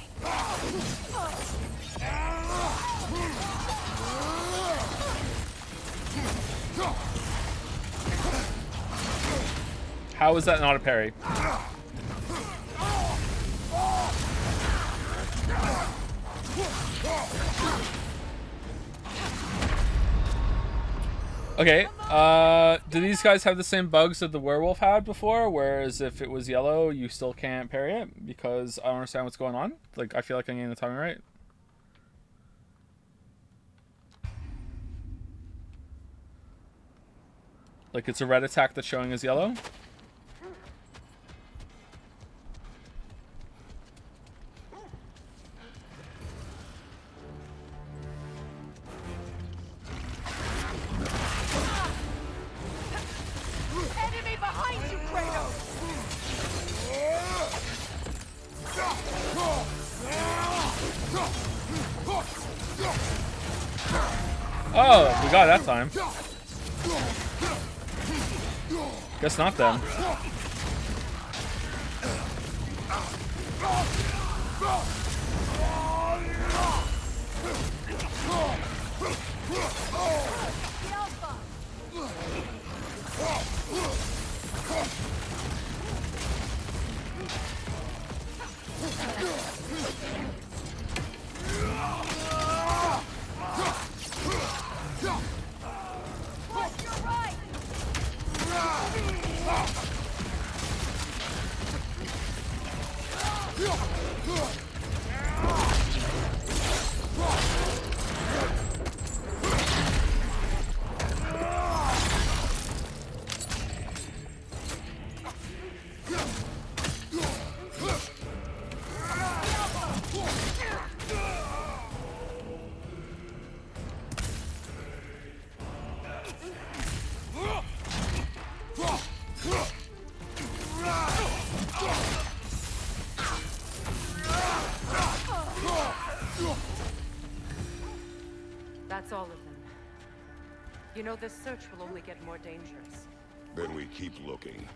How is that not a parry? Okay, do these guys have the same bugs that the werewolf had before? Whereas if it was yellow, you still can't parry it? Because I don't understand what's going on. Like, I feel like I'm getting the timing right. Like, it's a red attack that's showing as yellow? Enemy behind you, Kratos! Oh, we got it that time. Guess not then. You know, this search will only get more dangerous. Then we keep looking.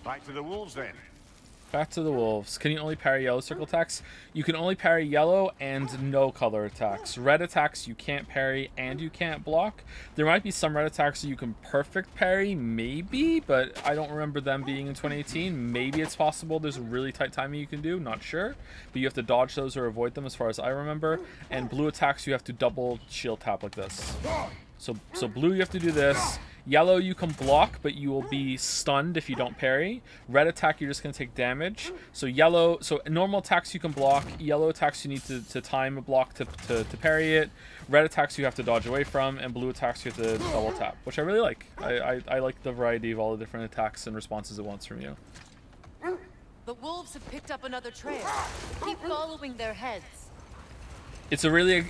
Back to the wolves then. Back to the wolves. Can you only parry yellow circle attacks? You can only parry yellow and no color attacks. Red attacks you can't parry and you can't block. There might be some red attacks that you can perfect parry, maybe, but I don't remember them being in 2018. Maybe it's possible there's really tight timing you can do, not sure. But you have to dodge those or avoid them as far as I remember. And blue attacks you have to double shield tap like this. So blue you have to do this. Yellow you can block, but you will be stunned if you don't parry. Red attack, you're just going to take damage. So normal attacks you can block. Yellow attacks you need to time a block to parry it. Red attacks you have to dodge away from. And blue attacks you have to double tap, which I really like. I like the variety of all the different attacks and responses it wants from you. The wolves have picked up another trail. Keep following their heads. It's a really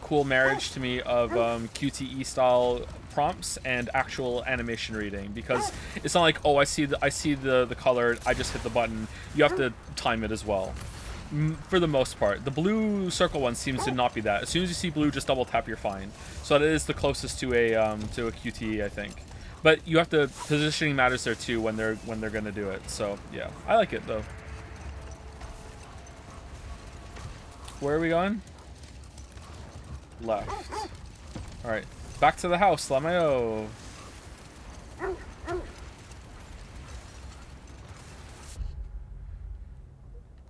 cool marriage to me of QTE style prompts and actual animation reading, because it's not like, oh, I see the color, I just hit the button. You have to time it as well. For the most part, the blue circle one seems to not be that. As soon as you see blue, just double tap, you're fine. So that is the closest to a QTE, I think. But you have to, positioning matters there too when they're gonna do it. So yeah, I like it though. Where are we going? Left. Alright. Back to the house, Lamayo.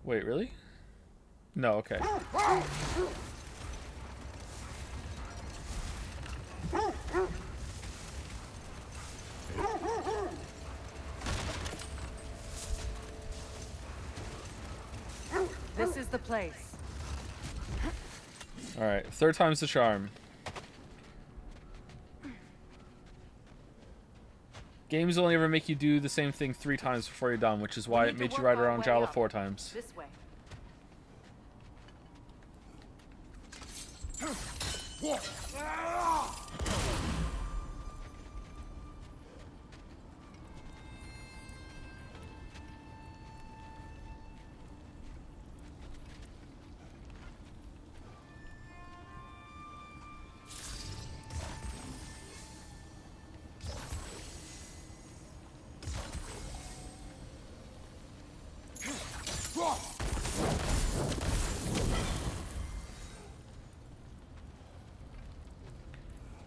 Wait, really? No, okay. This is the place. Alright, third time's the charm. Games only ever make you do the same thing 3 times before you're done, which is why it made you ride around Jala 4 times. This way.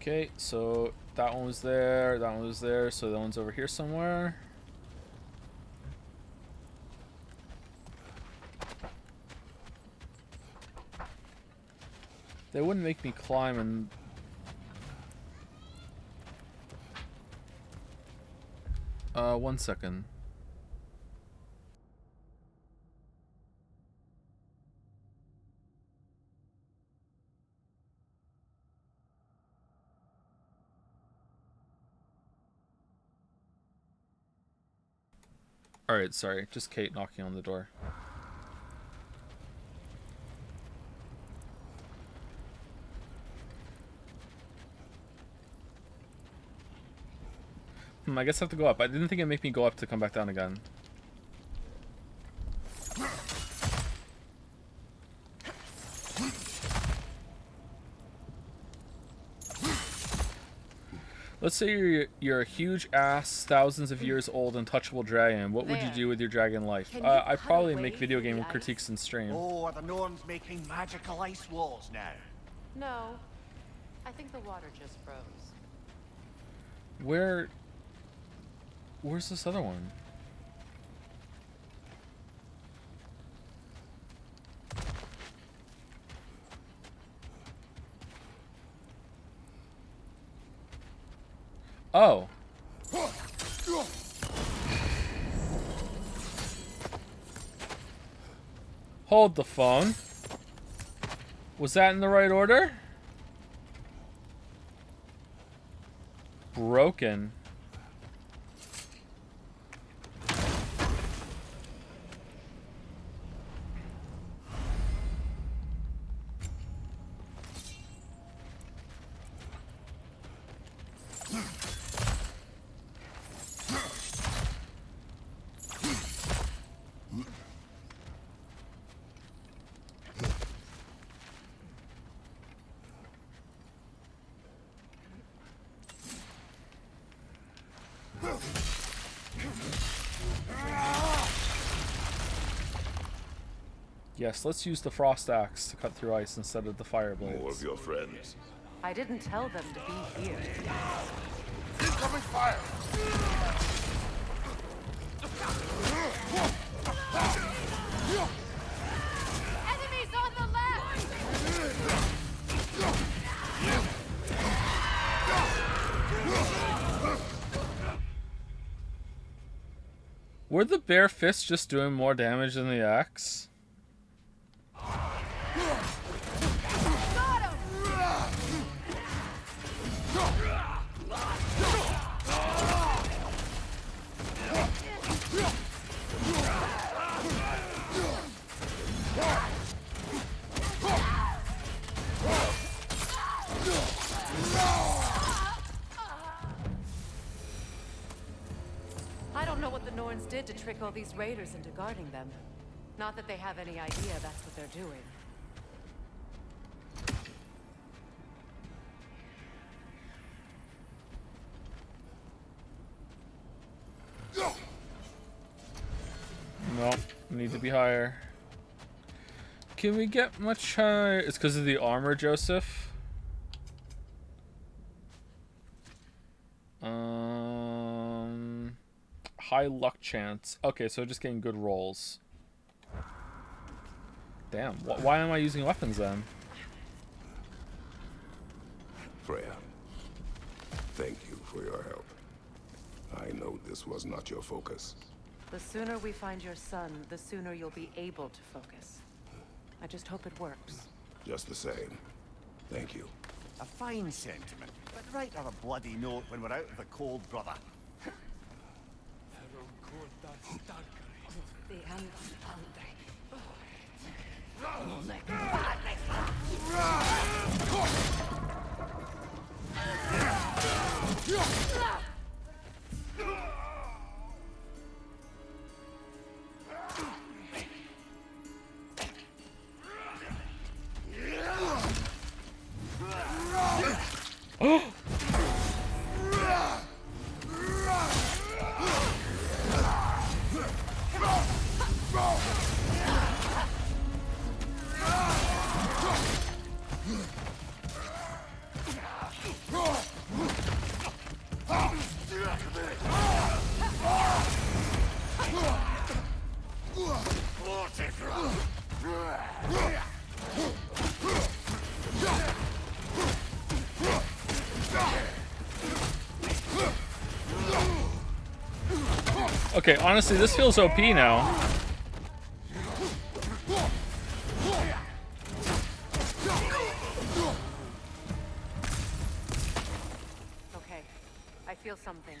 Okay, so that one was there, that one was there, so that one's over here somewhere. They wouldn't make me climb and... one second. Alright, sorry. Just Kate knocking on the door. I guess I have to go up. I didn't think it'd make me go up to come back down again. Let's say you're a huge ass, thousands of years old, untouchable dragon. What would you do with your dragon life? I'd probably make video game critiques and stream. Oh, are the Norns making magical ice walls now? No. I think the water just froze. Where's this other one? Oh. Hold the phone. Was that in the right order? Broken. Yes, let's use the frost axe to cut through ice instead of the fire blades. More of your friends. I didn't tell them to be here. Incoming fire! Enemies on the left! Were the bare fists just doing more damage than the axe? I don't know what the Norns did to trick all these raiders into guarding them. Not that they have any idea that's what they're doing. No, need to be higher. Can we get much higher? It's because of the armor, Joseph. High luck chance. Okay, so just getting good rolls. Damn, why am I using weapons then? Freya, thank you for your help. I know this was not your focus. The sooner we find your son, the sooner you'll be able to focus. I just hope it works. Just the same. Thank you. A fine sentiment, but write her a bloody note when we're out of the cold, brother. Okay, honestly, this feels OP now. Okay, I feel something.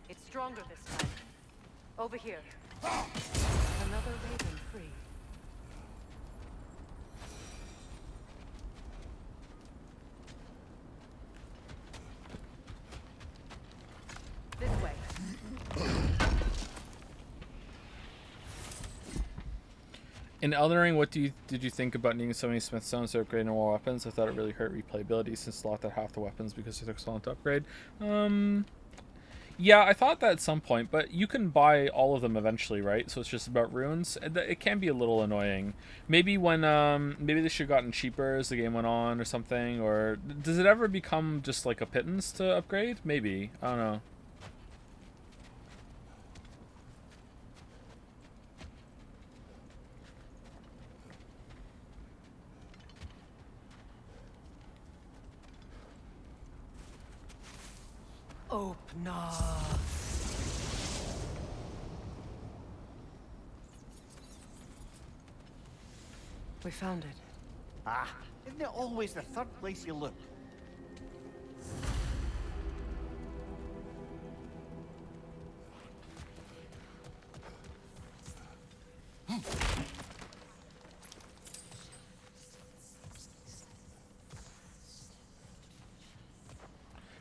It's stronger this time. Over here. Another raven free. This way. In Elden Ring, what did you think about needing so many smith stones to upgrade more weapons? I thought it really hurt replayability since it locked out half the weapons because it took so long to upgrade. Yeah, I thought that at some point, but you can buy all of them eventually, right? So it's just about runes. It can be a little annoying. Maybe when maybe they should have gotten cheaper as the game went on or something. Or does it ever become just like a pittance to upgrade? Maybe, I don't know. Opener. We found it. Ah, isn't it always the third place you look?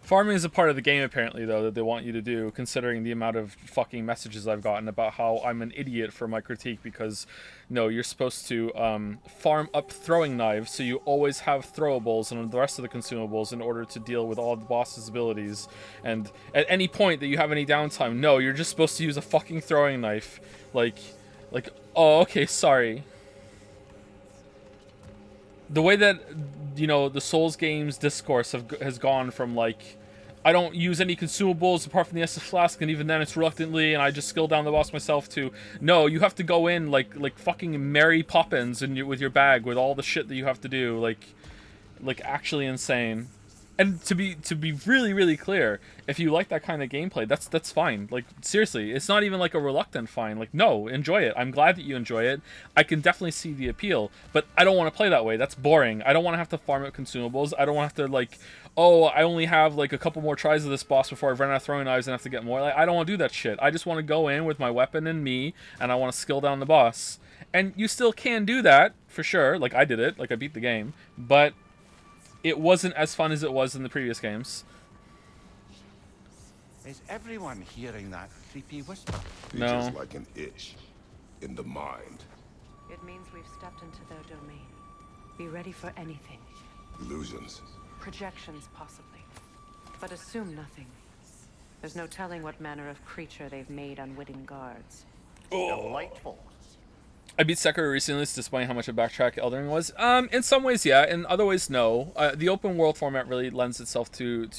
Farming is a part of the game, apparently, though, that they want you to do, considering the amount of fucking messages I've gotten about how I'm an idiot for my critique, because, no, you're supposed to farm up throwing knives, so you always have throwables and the rest of the consumables in order to deal with all the boss's abilities, and at any point that you have any downtime, no, you're just supposed to use a fucking throwing knife. Like, oh, okay, sorry. the way that, you know, the Souls games discourse has gone from like, I don't use any consumables apart from the Estus Flask, and even then it's reluctantly, and I just skill down the boss myself, to no, you have to go in like fucking Mary Poppins with your bag with all the shit that you have to do, like actually insane. And to be really, really clear, if you like that kind of gameplay, that's fine. Like, seriously, it's not even like a reluctant fine. Like, no, enjoy it. I'm glad that you enjoy it. I can definitely see the appeal, but I don't want to play that way. That's boring. I don't want to have to farm out consumables. I don't want to have to, like, oh, I only have like a couple more tries of this boss before I run out of throwing knives and have to get more. Like, I don't want to do that shit. I just want to go in with my weapon and me, and I want to skill down the boss. And you still can do that, for sure. Like, I did it. Like, I beat the game. But it wasn't as fun as it was in the previous games. Is everyone hearing that creepy whisper? No. It's just like an itch in the mind. It means we've stepped into their domain. Be ready for anything. Illusions. Projections, possibly. But assume nothing. There's no telling what manner of creature they've made unwitting guards. Delightful. I beat Sekiro recently. It's disappointing how much a backtrack Elden Ring was. In some ways, yeah. In other ways, no. The open world format really lends itself to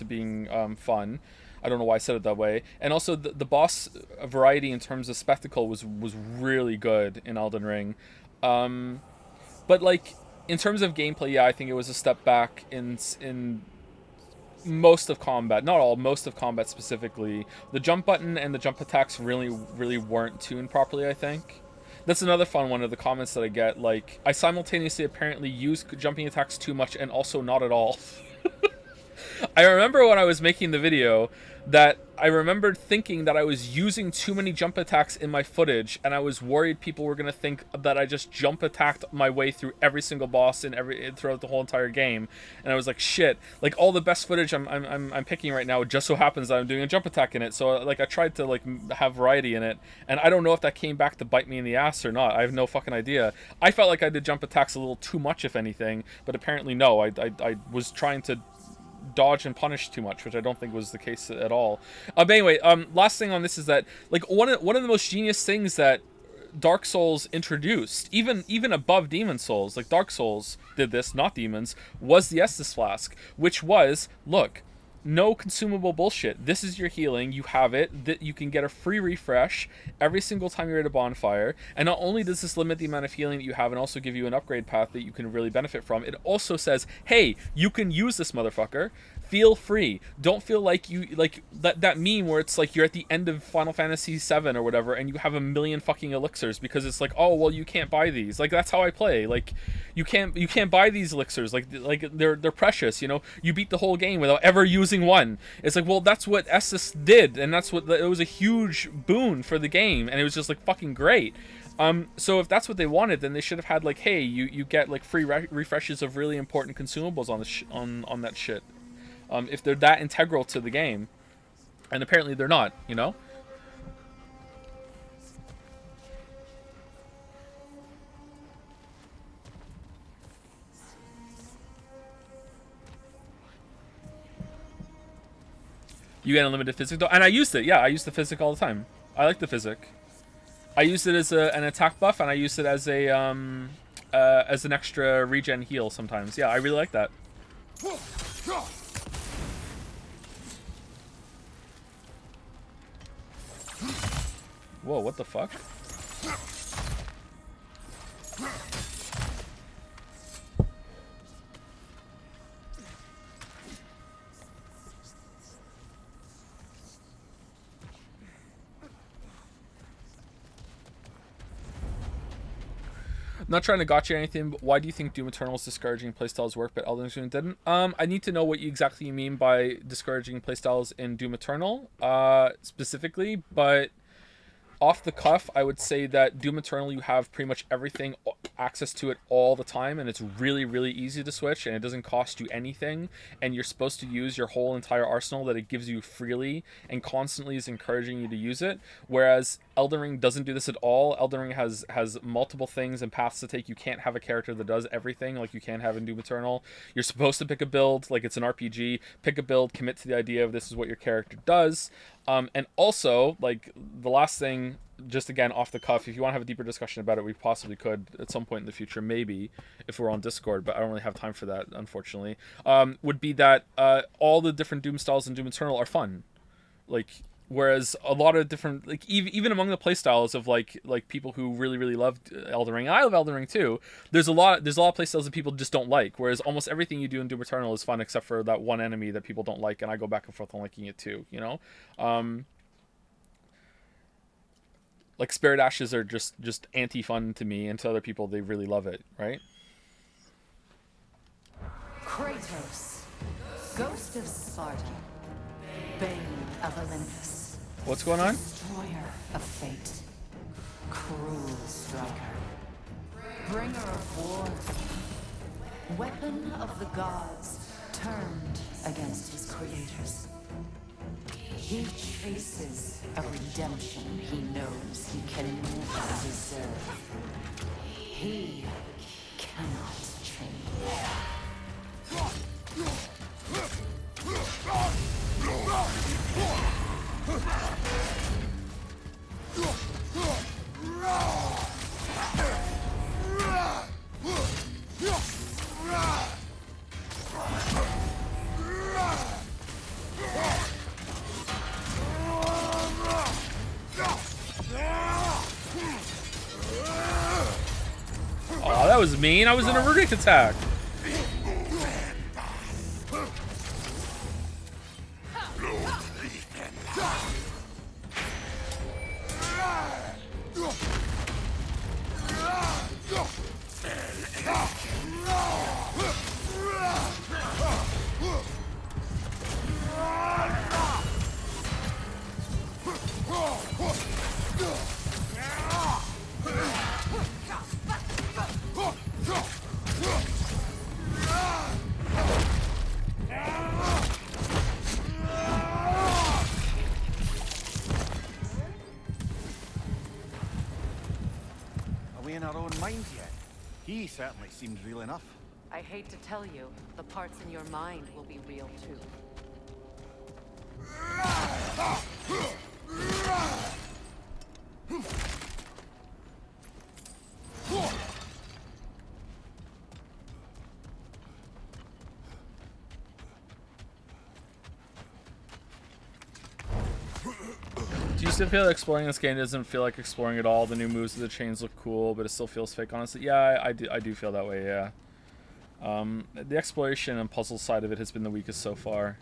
being fun. I don't know why I said it that way. And also, the boss variety in terms of spectacle was really good in Elden Ring. But like, in terms of gameplay, yeah, I think it was a step back in most of combat. Not all, most of combat specifically. The jump button and the jump attacks really weren't tuned properly, I think. That's another fun one of the comments that I get. Like, I simultaneously apparently use jumping attacks too much and also not at all. I remember when I was making the video that I remembered thinking that I was using too many jump attacks in my footage, and I was worried people were going to think that I just jump attacked my way through every single boss throughout the whole entire game. And I was like, shit, like all the best footage I'm picking right now, it just so happens that I'm doing a jump attack in it. So like I tried to like have variety in it, and I don't know if that came back to bite me in the ass or not. I have no fucking idea. I felt like I did jump attacks a little too much, if anything, but apparently no. I was trying to dodge and punish too much, which I don't think was the case at all. But anyway, last thing on this is that like one of the most genius things that Dark Souls introduced, even above Demon Souls, like Dark Souls did this, not Demons, was the Estus Flask, which was, look, no consumable bullshit. This is your healing. You have it. That you can get a free refresh every single time you're at a bonfire. And not only does this limit the amount of healing that you have and also give you an upgrade path that you can really benefit from, it also says, hey, you can use this motherfucker. Feel free. Don't feel like you like that meme where it's like you're at the end of Final Fantasy VII or whatever and you have a million fucking elixirs because it's like, oh well, you can't buy these. Like that's how I play. Like you can't buy these elixirs. Like they're precious. You know, you beat the whole game without ever using one. It's like, well, that's what Estus did, and that's what it was, a huge boon for the game, and it was just like fucking great. So if that's what they wanted, then they should have had like, hey, you get like free refreshes of really important consumables on that shit. If they're that integral to the game, and apparently they're not, you know? You get unlimited physic, though, and I used it. Yeah, I use the physic all the time. I like the physic. I used it as an attack buff, and I used it as an extra regen heal sometimes. Yeah, I really like that. Whoa, what the fuck? Not trying to gotcha anything, but why do you think Doom Eternal's discouraging playstyles work, but Elden Ring didn't? I need to know what exactly you mean by discouraging playstyles in Doom Eternal, specifically, but off the cuff, I would say that Doom Eternal, you have pretty much everything, access to it all the time, and it's really, really easy to switch, and it doesn't cost you anything, and you're supposed to use your whole entire arsenal that it gives you freely, and constantly is encouraging you to use it, whereas Elden Ring doesn't do this at all. Elden Ring has multiple things and paths to take. You can't have a character that does everything like you can have in Doom Eternal. You're supposed to pick a build, like it's an RPG, pick a build, commit to the idea of this is what your character does, and also, like, the last thing just again off the cuff, if you want to have a deeper discussion about it, we possibly could at some point in the future, maybe if we're on Discord, but I don't really have time for that, unfortunately. Would be that all the different Doom styles in Doom Eternal are fun, like, whereas a lot of different, like, even among the playstyles of like people who really loved Elden Ring, and I love Elden Ring too, there's a lot of playstyles that people just don't like, whereas almost everything you do in Doom Eternal is fun except for that one enemy that people don't like, and I go back and forth on liking it too, you know. Like, Spirit Ashes are just anti-fun to me, and to other people they really love it, right? Kratos, Ghost of Sparta, Bane of Olympus. What's going on? Destroyer of fate, cruel striker, bringer of war, weapon of the gods turned against his creators. He chases a redemption he knows he can never deserve. He cannot change. Oh, that was mean. I was in a Runic attack. In our own minds yet? He certainly seems real enough. I hate to tell you, the parts in your mind will be real too. Do you still feel like exploring this game doesn't feel like exploring at all? The new moves of the chains look cool, but it still feels fake, honestly. Yeah, I do feel that way, yeah. The exploration and puzzle side of it has been the weakest so far.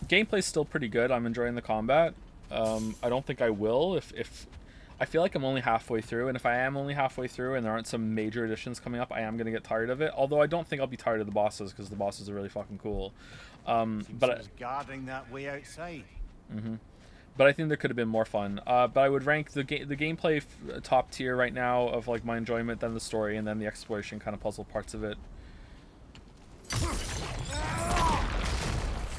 Gameplay's still pretty good. I'm enjoying the combat. I don't think I will if I feel like I'm only halfway through, and if I am only halfway through and there aren't some major additions coming up, I am going to get tired of it. Although I don't think I'll be tired of the bosses, because the bosses are really fucking cool. But guarding that way outside. But I think there could have been more fun. But I would rank the gameplay top tier right now of like my enjoyment, then the story, and then the exploration kind of puzzle parts of it.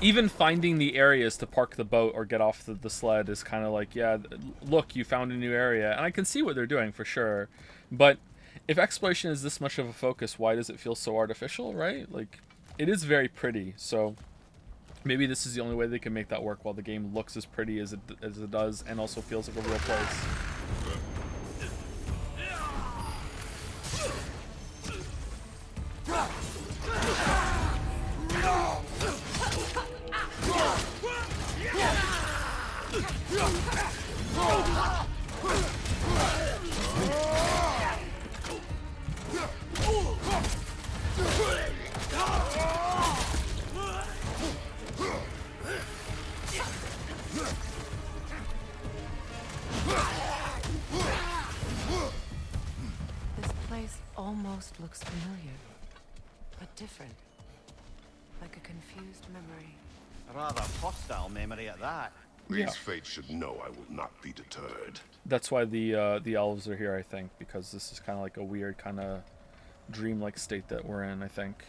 Even finding the areas to park the boat or get off the sled is kind of like, yeah, look, you found a new area. And I can see what they're doing for sure. But if exploration is this much of a focus, why does it feel so artificial, right? Like, it is very pretty, so maybe this is the only way they can make that work while the game looks as pretty as it does and also feels like a real place. This place almost looks familiar, but different. Like a confused memory. A rather hostile memory at that. These fates should know I will not be deterred. That's why the elves are here, I think, because this is kind of like a weird kind of dreamlike state that we're in, I think.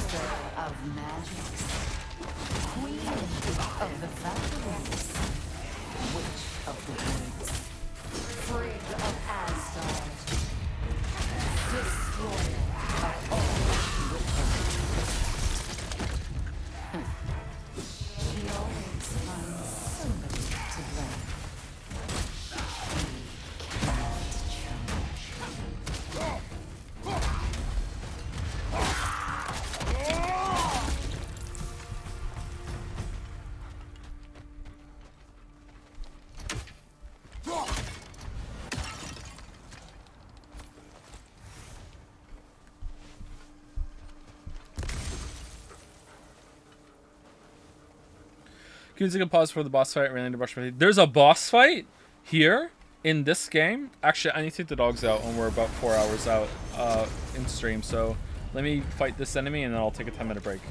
Master of magics, Queen of the Valkyries, Witch of the Woods, Frigg of Asgard, Destroyer of all She always finds somebody to blame. Can you take a pause for the boss fight? Really need to brush my teeth. There's a boss fight here in this game. Actually, I need to take the dogs out when we're about 4 hours out in stream. So let me fight this enemy and then I'll take a 10-minute break.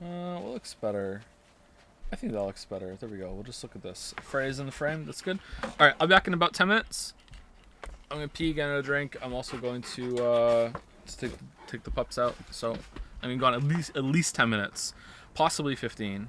What looks better? I think that looks better. There we go. We'll just look at this. Phrase in the frame. That's good. All right, I'll be back in about 10 minutes. I'm gonna pee, get a drink. I'm also going to take the pups out. So I'm gone at least 10 minutes, possibly 15.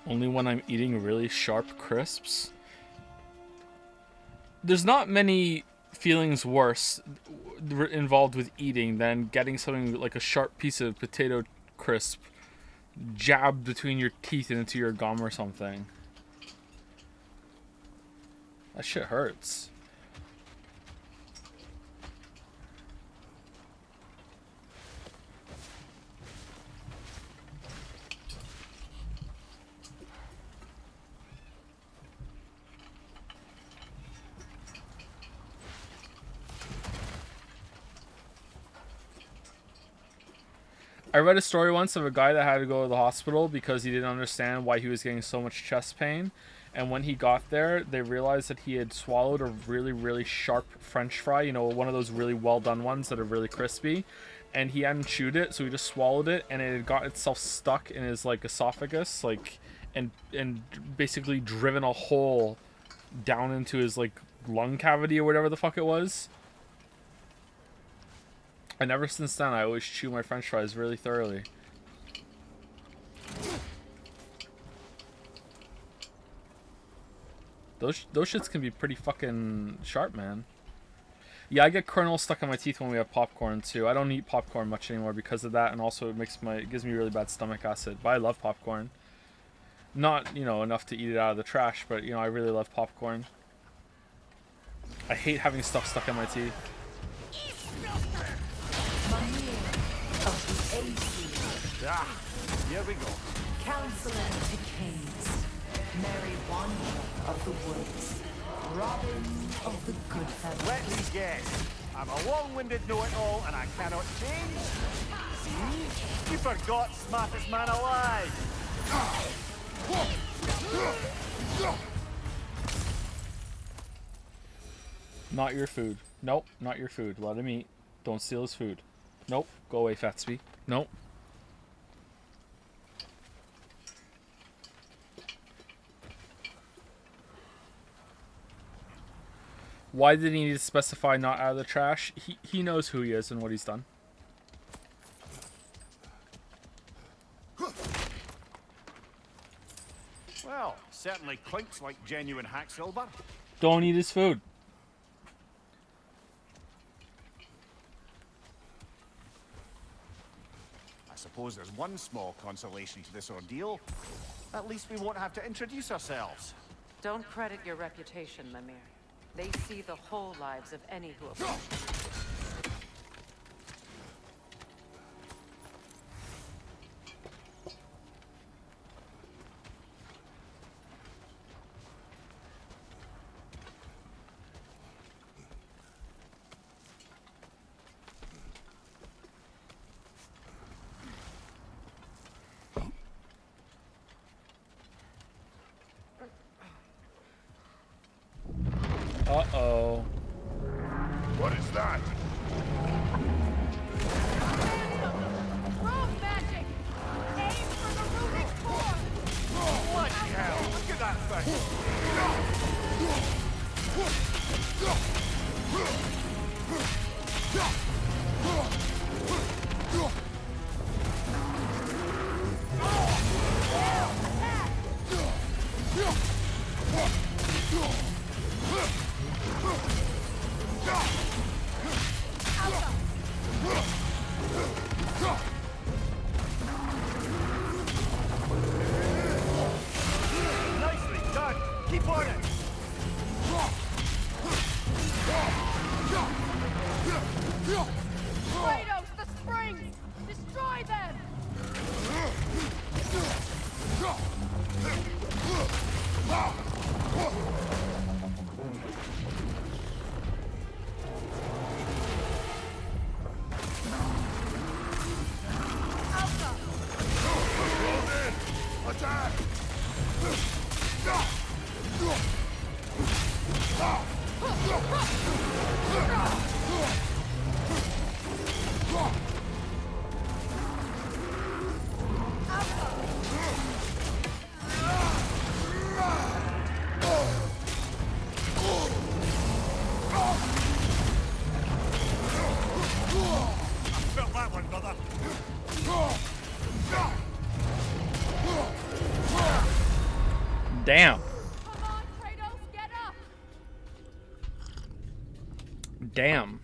Only when I'm eating really sharp crisps. There's not many feelings worse involved with eating than getting something like a sharp piece of potato crisp jabbed between your teeth and into your gum or something. That shit hurts. I read a story once of a guy that had to go to the hospital because he didn't understand why he was getting so much chest pain. And when he got there, they realized that he had swallowed a really, really sharp French fry. You know, one of those really well done ones that are really crispy. And he hadn't chewed it, so he just swallowed it, and it had got itself stuck in his like esophagus, like, and basically driven a hole down into his like lung cavity or whatever the fuck it was. And ever since then, I always chew my French fries really thoroughly. Those shits can be pretty fucking sharp, man. Yeah, I get kernels stuck in my teeth when we have popcorn too. I don't eat popcorn much anymore because of that, and also it gives me really bad stomach acid. But I love popcorn. Not, you know, enough to eat it out of the trash, but you know, I really love popcorn. I hate having stuff stuck in my teeth. Ah, here we go. Counselor to Kings, Mary Wanderer of the Woods, Robin of the Good Feathers. Let me guess. I'm a long-winded know-it-all and I cannot change. See? You forgot smartest man alive. Not your food. Nope, not your food. Let him eat. Don't steal his food. Nope. Go away, Fatsby. Nope. Why did he need to specify not out of the trash? He knows who he is and what he's done. Well, certainly clinks like genuine hack silver. Don't eat his food. I suppose there's one small consolation to this ordeal. At least we won't have to introduce ourselves. Don't credit your reputation, Mimir. They see the whole lives of any who approach. Uh-oh. What is that? Rogue magic! Aim for the Rubik's core! Bloody hell! Look at that Nicely done! Keep on it! Kratos, the springs! Destroy them! Attack! Felt that one, brother. Damn. Come on, Kratos, get up! Damn.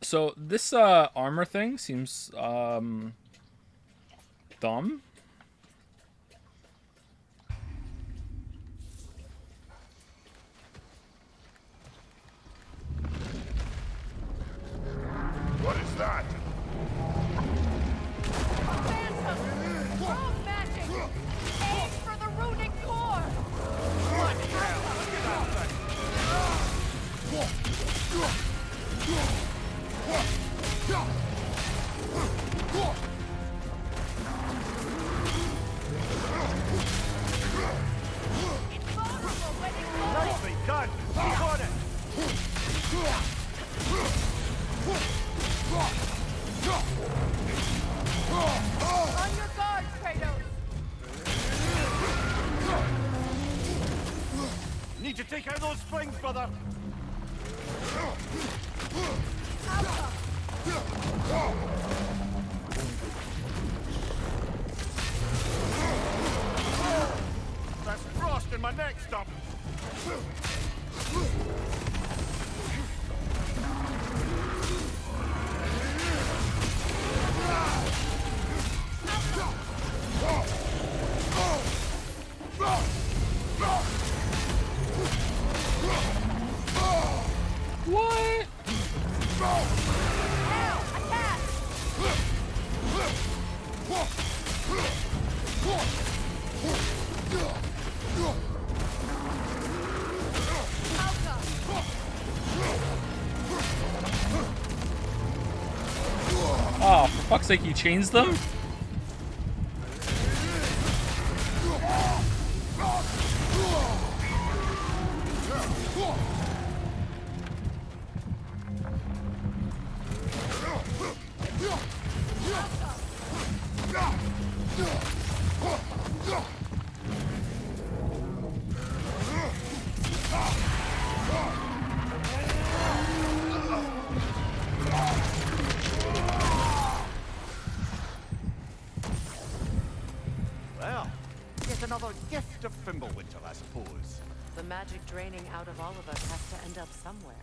So this armor thing seems dumb. What is that? Phantom! World magic! Aim for the runic core! Bloody hell! Look at that thing! Nicely done! Keep on it! On your guard, Kratos! Need to take out those springs, brother! That's frost in my neck stump! What? Now, attack! Oh, for fuck's sake, you changed them? Well, yet another gift of Fimbulwinter, I suppose. The magic draining out of all of us has to end up somewhere.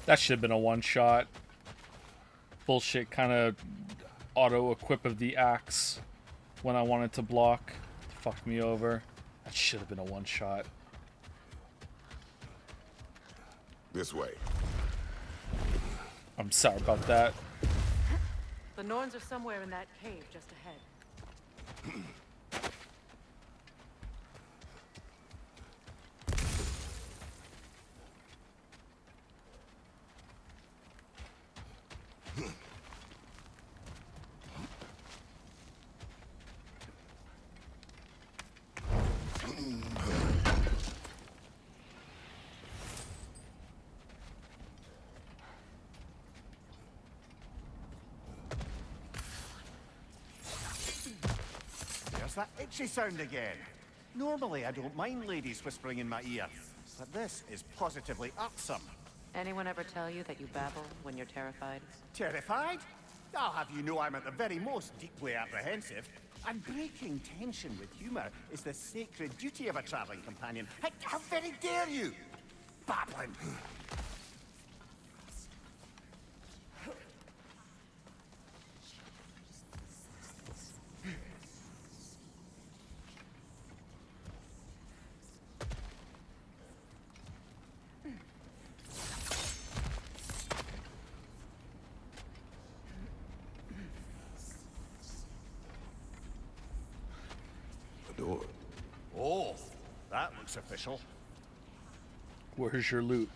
That should have been a one-shot. Bullshit kind of auto-equip of the axe when I wanted to block. Fucked me over. That should have been a one-shot. This way. I'm sorry about that. The Norns are somewhere in that cave just ahead. There's that itchy sound again. Normally, I don't mind ladies whispering in my ear, but this is positively irksome. Anyone ever tell you that you babble when you're terrified? Terrified? I'll have you know I'm at the very most deeply apprehensive. And breaking tension with humor is the sacred duty of a traveling companion. How very dare you? Babbling. Door. Oh, that looks official. Where's your loot?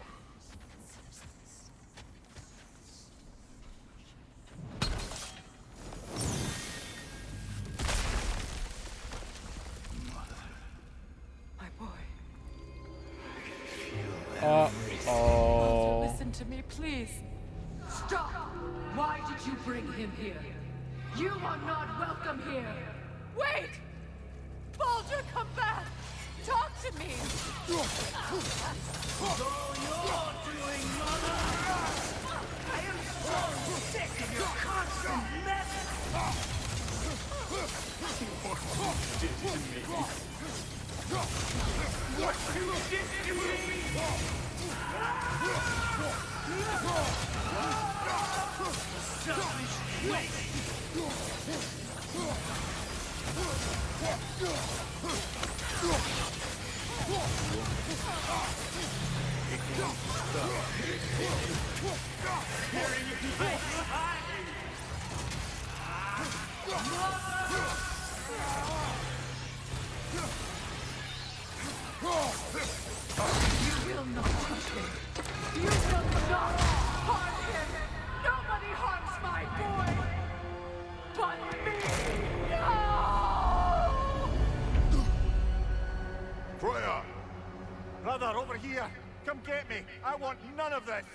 Stop! Why did you bring him here? You are not welcome here! Wait! Baldur, come back! Talk to me! So you're doing, Mother! I am so sick of your constant mess! What you did to me! What you did to me! Selfish waste! You will not touch him! You will not harm him! Nobody harms my boy! But me! No! Freya! Brother, over here! Come get me! I want none of this!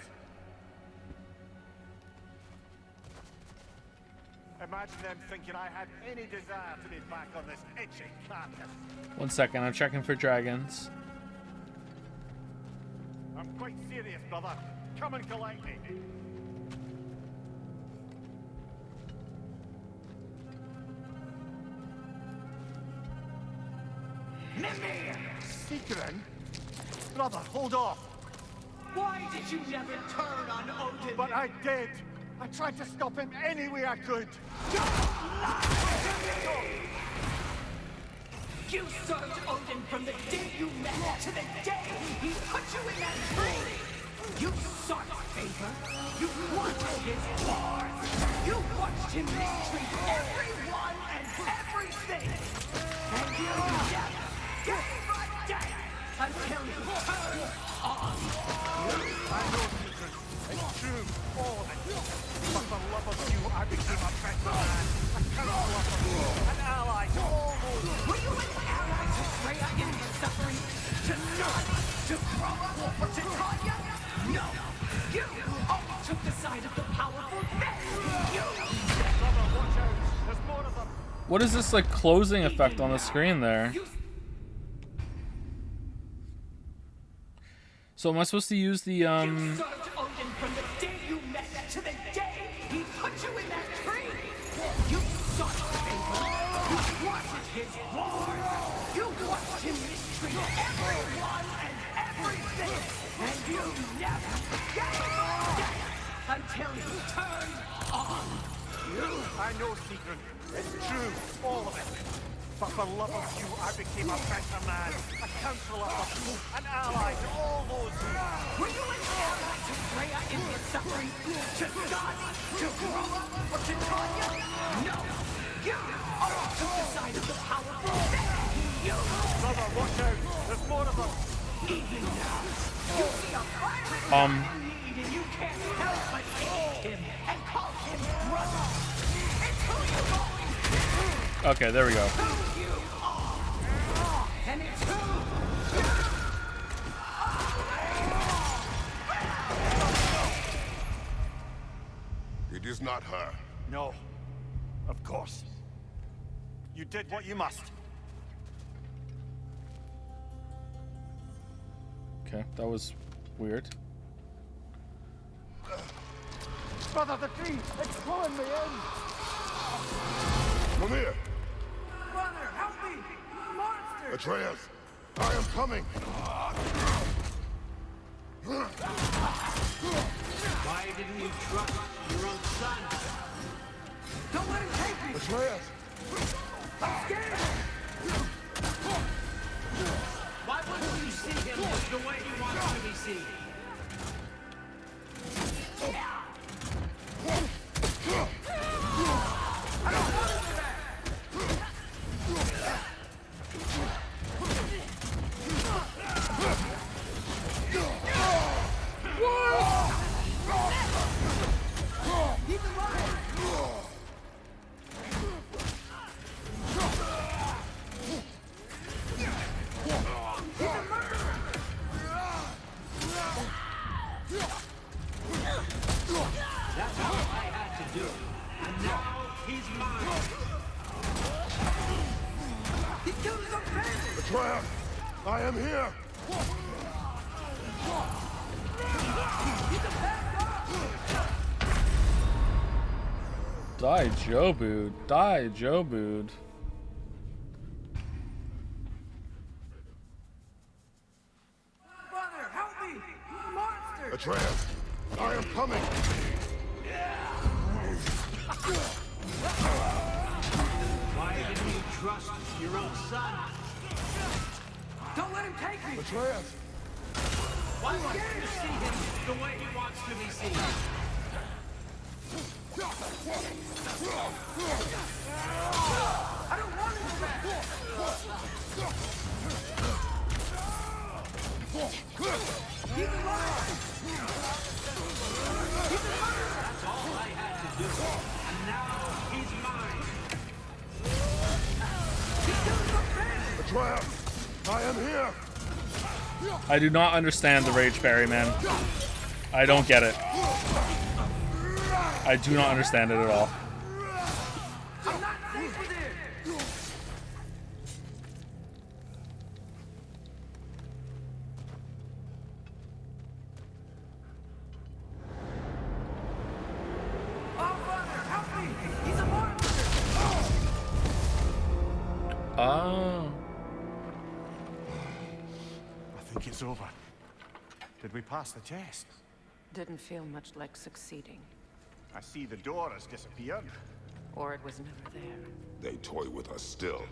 Imagine them thinking I had any desire to be back on this itchy carcass. 1 second, I'm checking for dragons. I'm quite serious, brother. Come and collect me. Mimir! Seekerin? Brother, hold off! Why did you never turn on Odin? But I did! I tried to stop him any way I could! You served Odin from the day you met to the day he put you in that tree! You sought favor! You wanted his wars! You watched him mistreat everyone and everything! And you never gave a damn until you turned on! I know, Seekerin. It's true, all of it. But for love of you, I became a better man. A counselor for you, an ally to all those. Were you an ally to Freya in her suffering? To Nod? To Groa? Or to Tanya? No! You always took the side of the powerful men! You! Brother, watch out! There's more of them! What is this, like, closing effect on the screen there? So am I supposed to use the, You served Odin from the day you met to the day he put you in that tree! You sought favor! You wanted his wars! You watched him mistreat everyone and everything! And you never gave a damn until you turned on! I know, Seekerin. It's true, all of it. But for love of you, I became a better man, a counselor for you, an ally to all those who... Were you an ally to Freya in her suffering? To God? To Groa? Or to Tanya? No! You always took the side of the powerful men! You! Brother, watch out! There's more of them! Even now, you see a pirate need and you can't help but hate him and call him brother! It's who you've always been! Okay, there we go. Who you are! And it's who It is not her. No. Of course. You did what you must. Okay, that was weird. Brother, the tree! It's pulling me in! Come here! Brother, help me! Monster! Atreus! I am coming! Why didn't you trust your own son? Don't let him take me! Atreus! I'm scared! Why wouldn't you see him the way he wants to be seen? I don't want to do that! He's alive! He's a murderer! to do it. And now he's mine. He killed his own family! Betrayer! I am here! Die, Jobude. Die, Jobude. Father, help me! Monster! Atreus, I am coming! Why didn't you trust your own son? Don't let him take me! Atreus! Why won't you see him the way he wants to be seen? I don't want him back! He's alive! He's alive! That's all I had to do. And now he's mine. Atreus, I am here! I do not understand the Rage Berry, man. I don't get it. I do not understand it at all. I'm not safe with him! Oh, Father, help me! He's a monster! Oh. I think it's over. Did we pass the test? Didn't feel much like succeeding. I see the door has disappeared. Or it was never there. They toy with us still.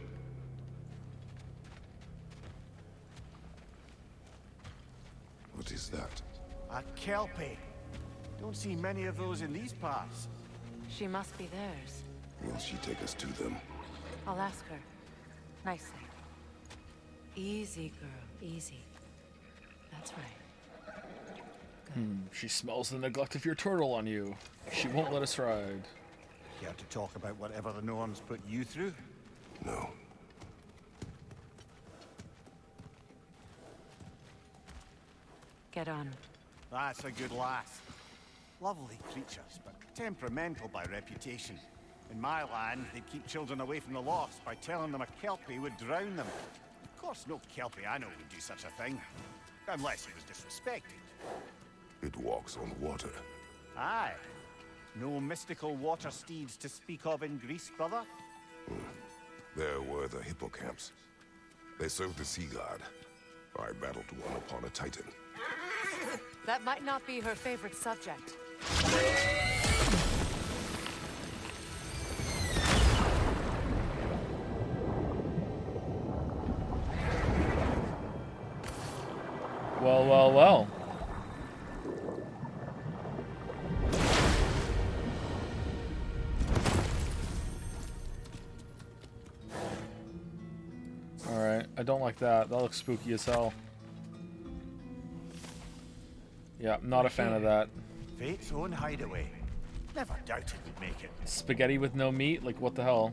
What is that? A Kelpie. Don't see many of those in these parts. She must be theirs. Will she take us to them? I'll ask her. Nicely. Easy, girl. Easy. That's right. She smells the neglect of your turtle on you. She won't let us ride. Care to talk about whatever the norms put you through? No. Get on. That's a good lass. Lovely creatures, but temperamental by reputation. In my land, they'd keep children away from the lost by telling them a Kelpie would drown them. Of course, no Kelpie I know would do such a thing. Unless he was disrespected. It walks on water. Aye. No mystical water steeds to speak of in Greece, brother? There were the hippocamps. They served the sea god. I battled one upon a titan. That might not be her favorite subject. Well, well, well. Alright, I don't like that. That looks spooky as hell. Yeah, not a fan of that. Fate's own hideaway. Never doubted we'd make it. Spaghetti with no meat? Like, what the hell?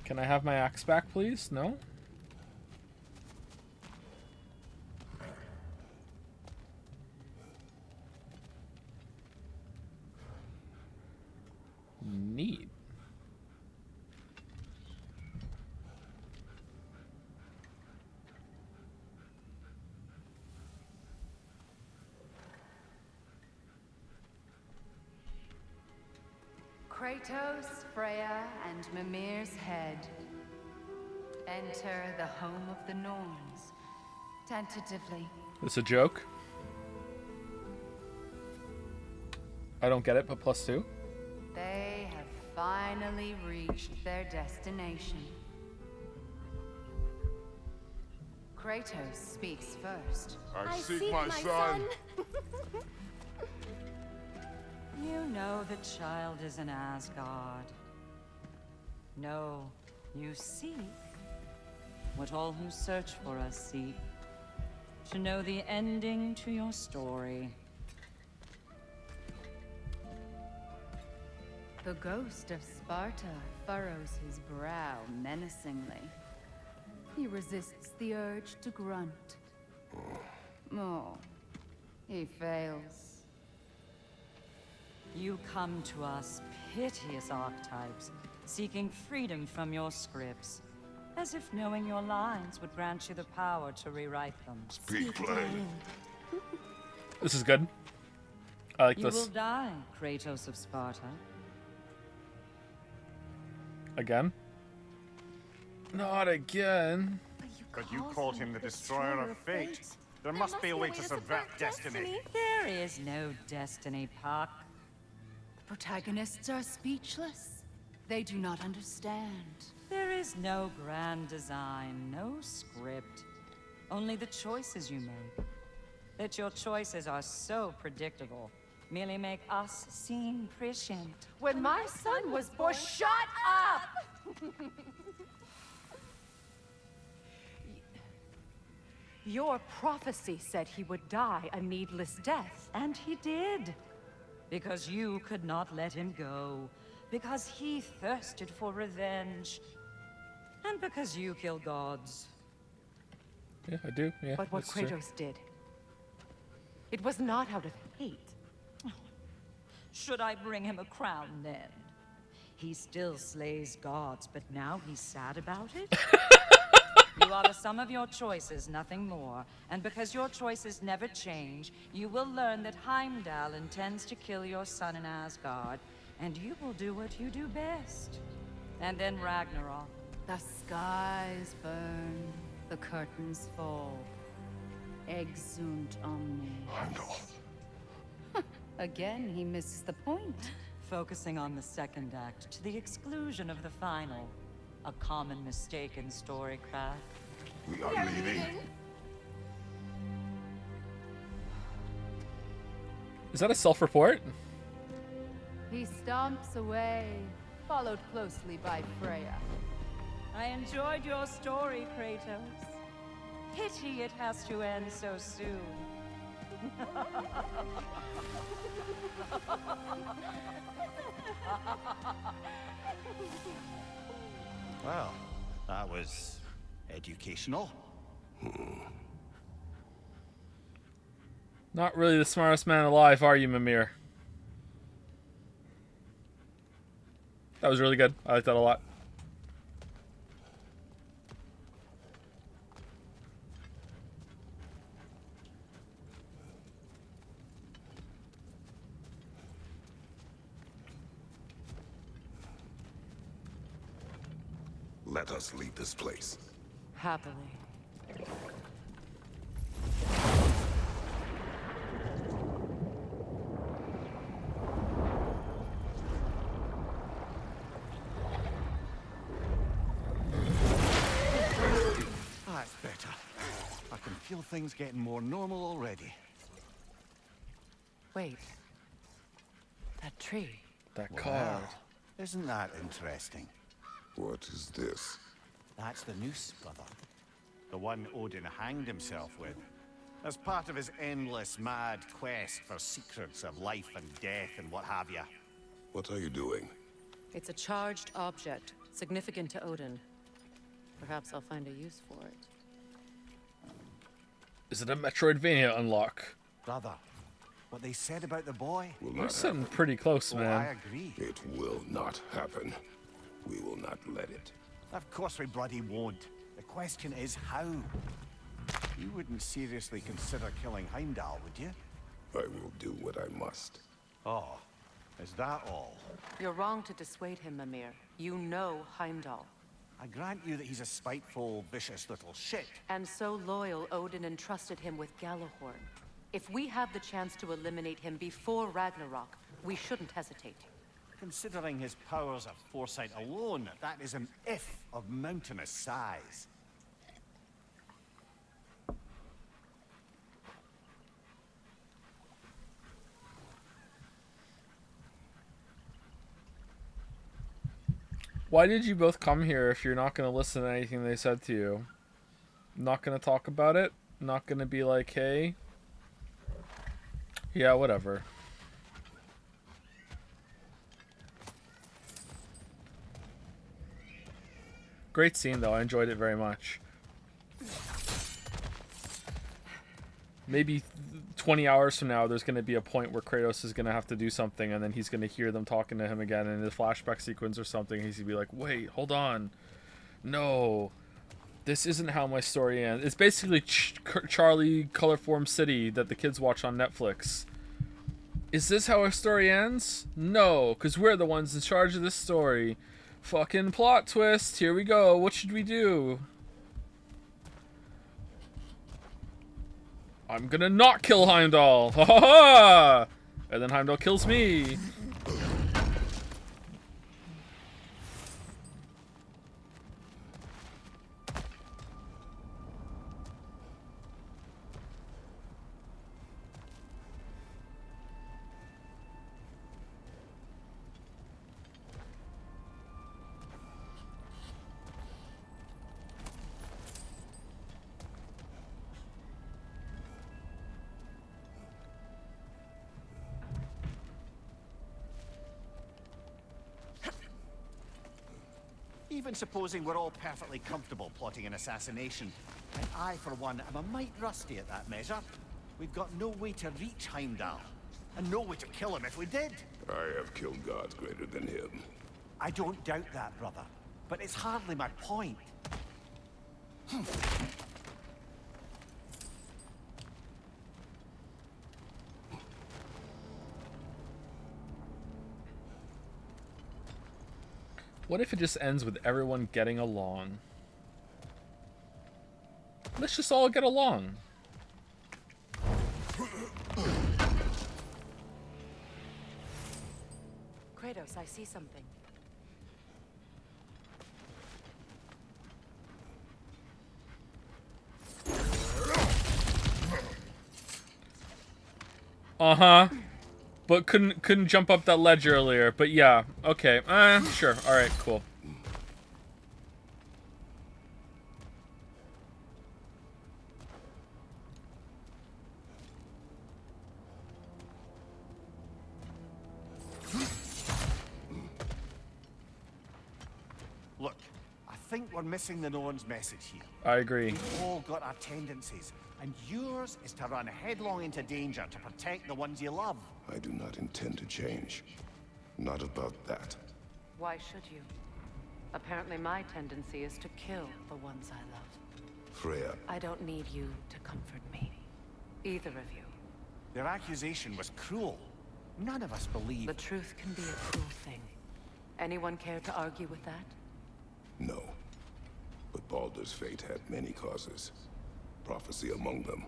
Can I have my axe back, please? No? Neat. Kratos, Freya, and Mimir's head. Enter the home of the Norns. Tentatively. It's a joke? I don't get it, but +2? They have finally reached their destination. Kratos speaks first. I seek my son. You know the child is in Asgard. No, you seek what all who search for us seek. To know the ending to your story. The ghost of Sparta furrows his brow menacingly. He resists the urge to grunt. Oh, He fails. You come to us, piteous archetypes, seeking freedom from your scripts, as if knowing your lines would grant you the power to rewrite them. Speak plain. This is good. I like you this. You will die, Kratos of Sparta. Again? Not again. But you called him the destroyer of fate. There must be a way to subvert destiny. There is no destiny, Puck. The protagonists are speechless. They do not understand. There is no grand design, no script. Only the choices you make. That your choices are so predictable merely make us seem prescient. When my son was born, shut up! Your prophecy said he would die a needless death. And he did. Because you could not let him go. Because he thirsted for revenge. And because you kill gods. Yeah, I do. Yeah. But what Kratos did, it was not out of hate. Should I bring him a crown then? He still slays gods, but now he's sad about it? You are the sum of your choices, nothing more. And because your choices never change, you will learn that Heimdall intends to kill your son in Asgard, and you will do what you do best. And then Ragnarok. The skies burn, the curtains fall. Exunt omnes. Heimdall. Again, he misses the point. Focusing on the second act to the exclusion of the final. A common mistake in storycraft. We are leaving. Is that a self-report? He stomps away, followed closely by Freya. I enjoyed your story, Kratos. Pity it has to end so soon. Well, that was educational. Not really the smartest man alive, are you, Mimir? That was really good. I like that a lot. Let us leave this place. Happily. That's better. I can feel things getting more normal already. Wait. That tree. That card. Wow. Isn't that interesting? What is this? That's the noose, brother. The one Odin hanged himself with. As part of his endless, mad quest for secrets of life and death and what have you. What are you doing? It's a charged object, significant to Odin. Perhaps I'll find a use for it. Is it a Metroidvania unlock? Brother, what they said about the boy? We're sitting pretty close, man. I agree. It will not happen. We will not let it. Of course we bloody won't. The question is how. You wouldn't seriously consider killing Heimdall, would you? I will do what I must. Oh, is that all? You're wrong to dissuade him, Mimir. You know Heimdall. I grant you that he's a spiteful, vicious little shit. And so loyal, Odin entrusted him with Gjallarhorn. If we have the chance to eliminate him before Ragnarok, we shouldn't hesitate. Considering his powers of foresight alone, that is an if of mountainous size. Why did you both come here if you're not going to listen to anything they said to you? Not going to talk about it? Not going to be like, hey? Yeah, whatever. Great scene, though. I enjoyed it very much. Maybe 20 hours from now, there's going to be a point where Kratos is going to have to do something, and then he's going to hear them talking to him again in a flashback sequence or something. He's going to be like, wait, hold on. No, this isn't how my story ends. It's basically Charlie Colorform City that the kids watch on Netflix. Is this how our story ends? No, because we're the ones in charge of this story. Fucking plot twist. Here we go. What should we do? I'm gonna not kill Heimdall. Ha ha ha! And then Heimdall kills me. Even supposing we're all perfectly comfortable plotting an assassination, and I, for one, am a mite rusty at that measure. We've got no way to reach Heimdall, and no way to kill him if we did. I have killed gods greater than him. I don't doubt that, brother, but it's hardly my point. What if it just ends with everyone getting along? Let's just all get along. Kratos, I see something. Uh-huh. But couldn't jump up that ledge earlier. But yeah, okay. Sure. All right, cool. Look, I think we're missing the Norn's message here. I agree. We've all got our tendencies, and yours is to run headlong into danger to protect the ones you love. I do not intend to change. Not about that. Why should you? Apparently my tendency is to kill the ones I love. Freya. I don't need you to comfort me. Either of you. Their accusation was cruel. None of us believe... The truth can be a cruel thing. Anyone care to argue with that? No. But Baldur's fate had many causes. Prophecy among them.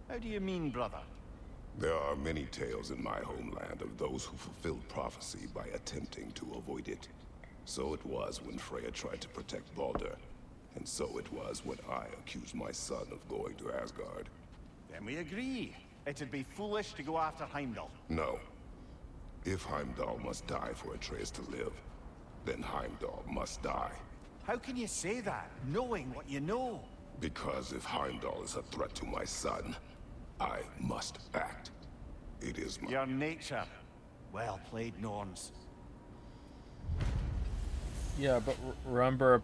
How do you mean, brother? There are many tales in my homeland of those who fulfilled prophecy by attempting to avoid it. So it was when Freya tried to protect Baldur. And so it was when I accused my son of going to Asgard. Then we agree. It'd be foolish to go after Heimdall. No. If Heimdall must die for Atreus to live, then Heimdall must die. How can you say that, knowing what you know? Because if Heimdall is a threat to my son, I must act. It is my... Your nature. Well played, Norns. Yeah, but remember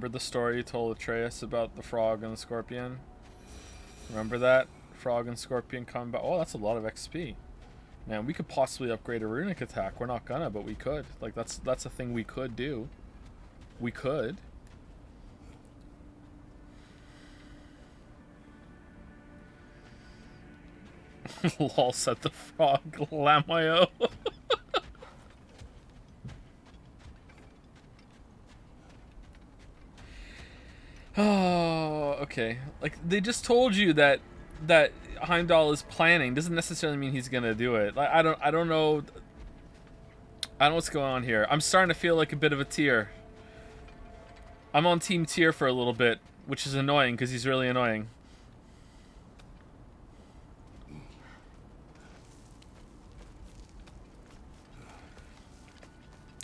the story you told Atreus about the frog and the scorpion? Remember that? Frog and scorpion combat. Oh, that's a lot of XP. Man, we could possibly upgrade a runic attack. We're not gonna, but we could. Like, that's a thing we could do. We could. Lol, said the frog. Lamayo. Oh, okay. Like, they just told you that Heimdall is planning. Doesn't necessarily mean he's gonna do it. Like, I don't know. I don't know what's going on here. I'm starting to feel like a bit of a Tyr. I'm on Team Tyr for a little bit, which is annoying because he's really annoying.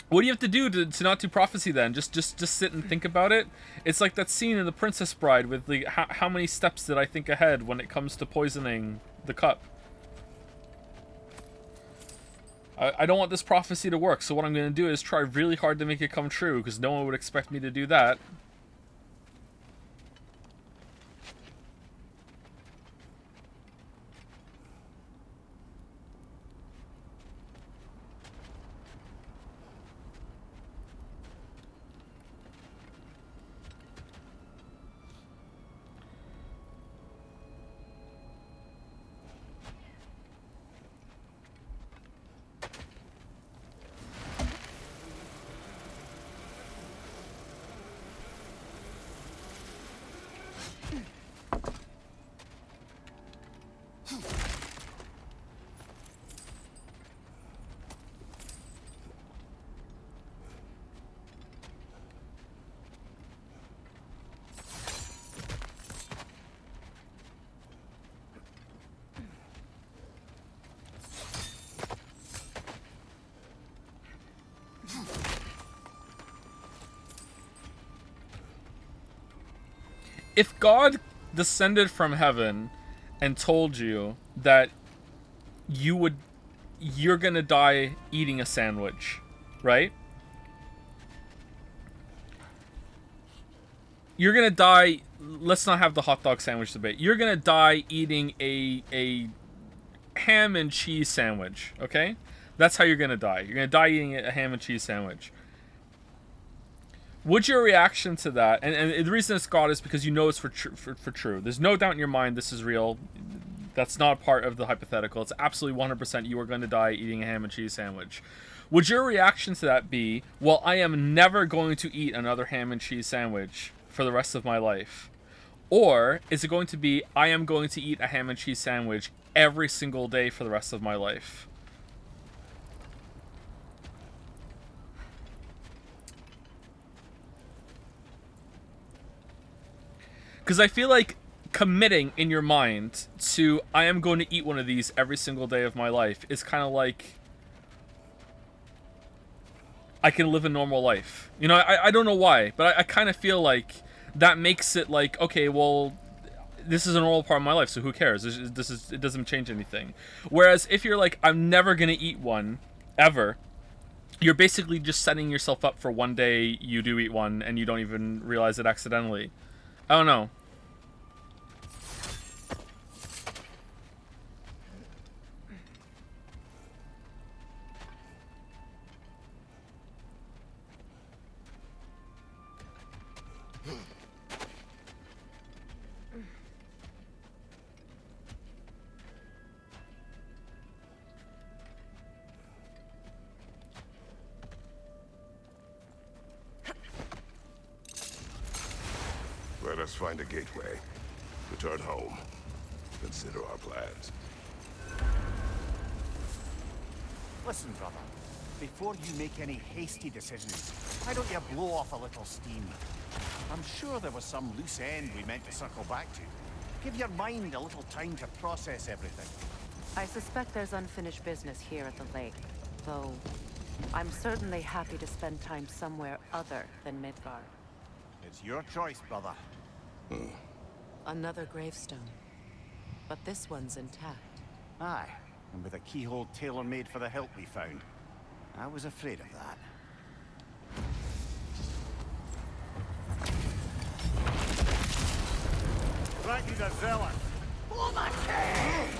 What do you have to do to not do prophecy then? Just sit and think about it? It's like that scene in The Princess Bride with the how many steps did I think ahead when it comes to poisoning the cup? I don't want this prophecy to work, so what I'm going to do is try really hard to make it come true, because no one would expect me to do that. If God descended from heaven and told you that you're gonna die eating a sandwich, right? You're gonna die. Let's not have the hot dog sandwich debate. You're gonna die eating a ham and cheese sandwich, okay? That's how you're gonna die. You're gonna die eating a ham and cheese sandwich. Would your reaction to that, and the reason it's God is because you know it's for true. There's no doubt in your mind this is real. That's not part of the hypothetical. It's absolutely 100% you are going to die eating a ham and cheese sandwich. Would your reaction to that be, well, I am never going to eat another ham and cheese sandwich for the rest of my life? Or is it going to be, I am going to eat a ham and cheese sandwich every single day for the rest of my life? Because I feel like committing in your mind to, I am going to eat one of these every single day of my life, is kind of like, I can live a normal life. You know, I don't know why, but I kind of feel like that makes it like, okay, well, this is a normal part of my life, so who cares? It doesn't change anything. Whereas if you're like, I'm never going to eat one, ever, you're basically just setting yourself up for one day you do eat one and you don't even realize it accidentally. I don't know. Let us find a gateway. Return home. Consider our plans. Listen, brother. Before you make any hasty decisions, why don't you blow off a little steam? I'm sure there was some loose end we meant to circle back to. Give your mind a little time to process everything. I suspect there's unfinished business here at the lake, though I'm certainly happy to spend time somewhere other than Midgard. It's your choice, brother. Another gravestone, but this one's intact. Aye, and with a keyhole tailor-made for the hilt we found. I was afraid of that. Ragnar the Zealot! For the king!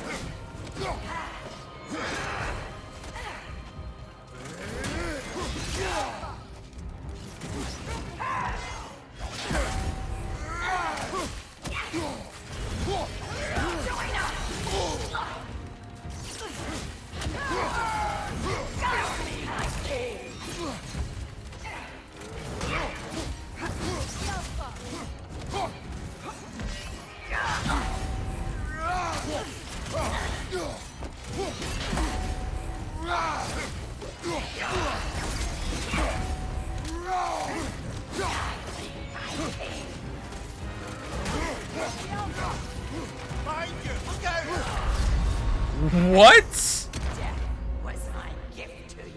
What? Death was my gift to you.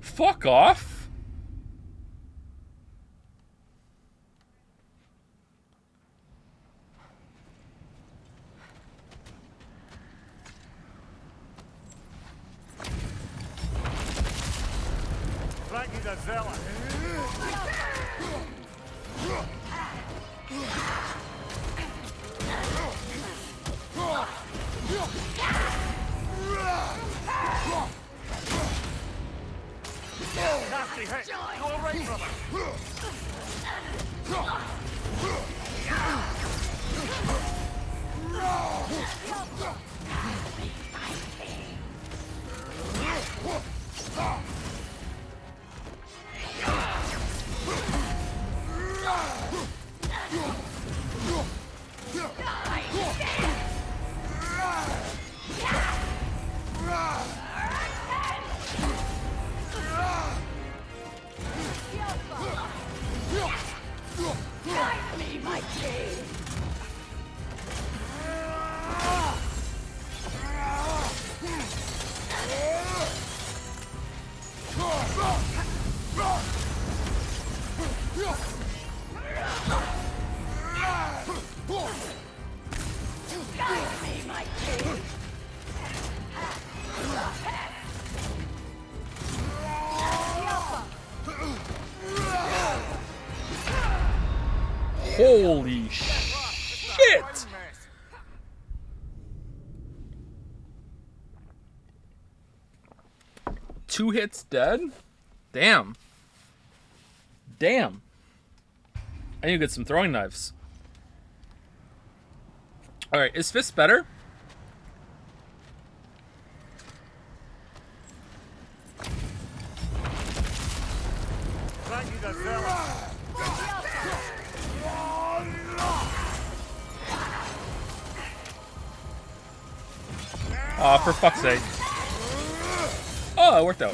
Fuck off. Ragnar the Zealot! Nasty hit! You all right, brother? Holy shit! Two hits dead? Damn. Damn. I need to get some throwing knives. Alright, is Fist better? Aw, for fuck's sake. Oh, it worked out.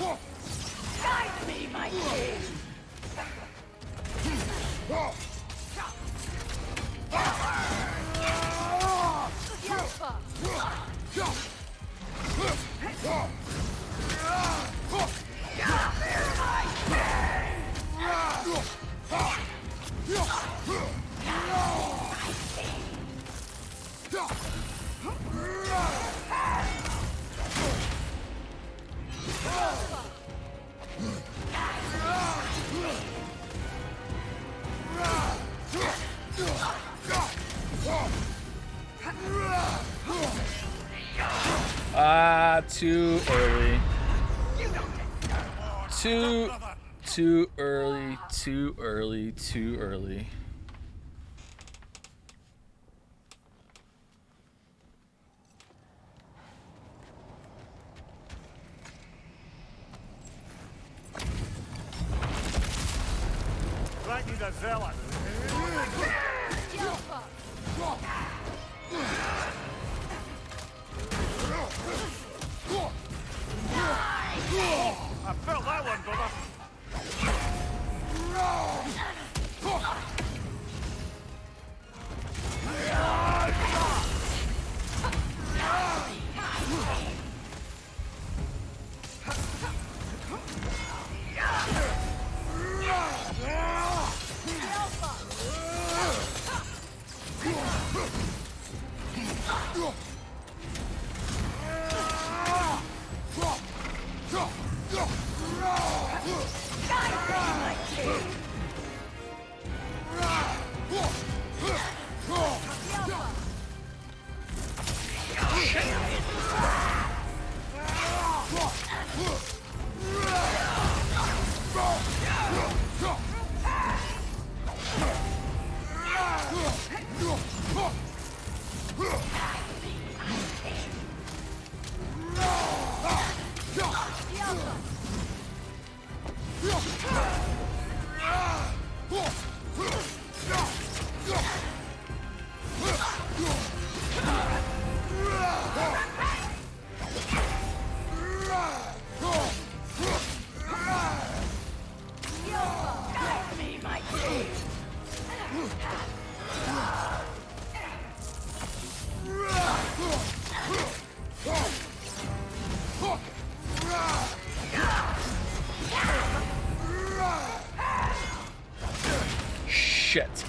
Guide me, my king. Too early. Too early, too early, too early. Ragnar the Zealot. I felt that one, brother. Shit.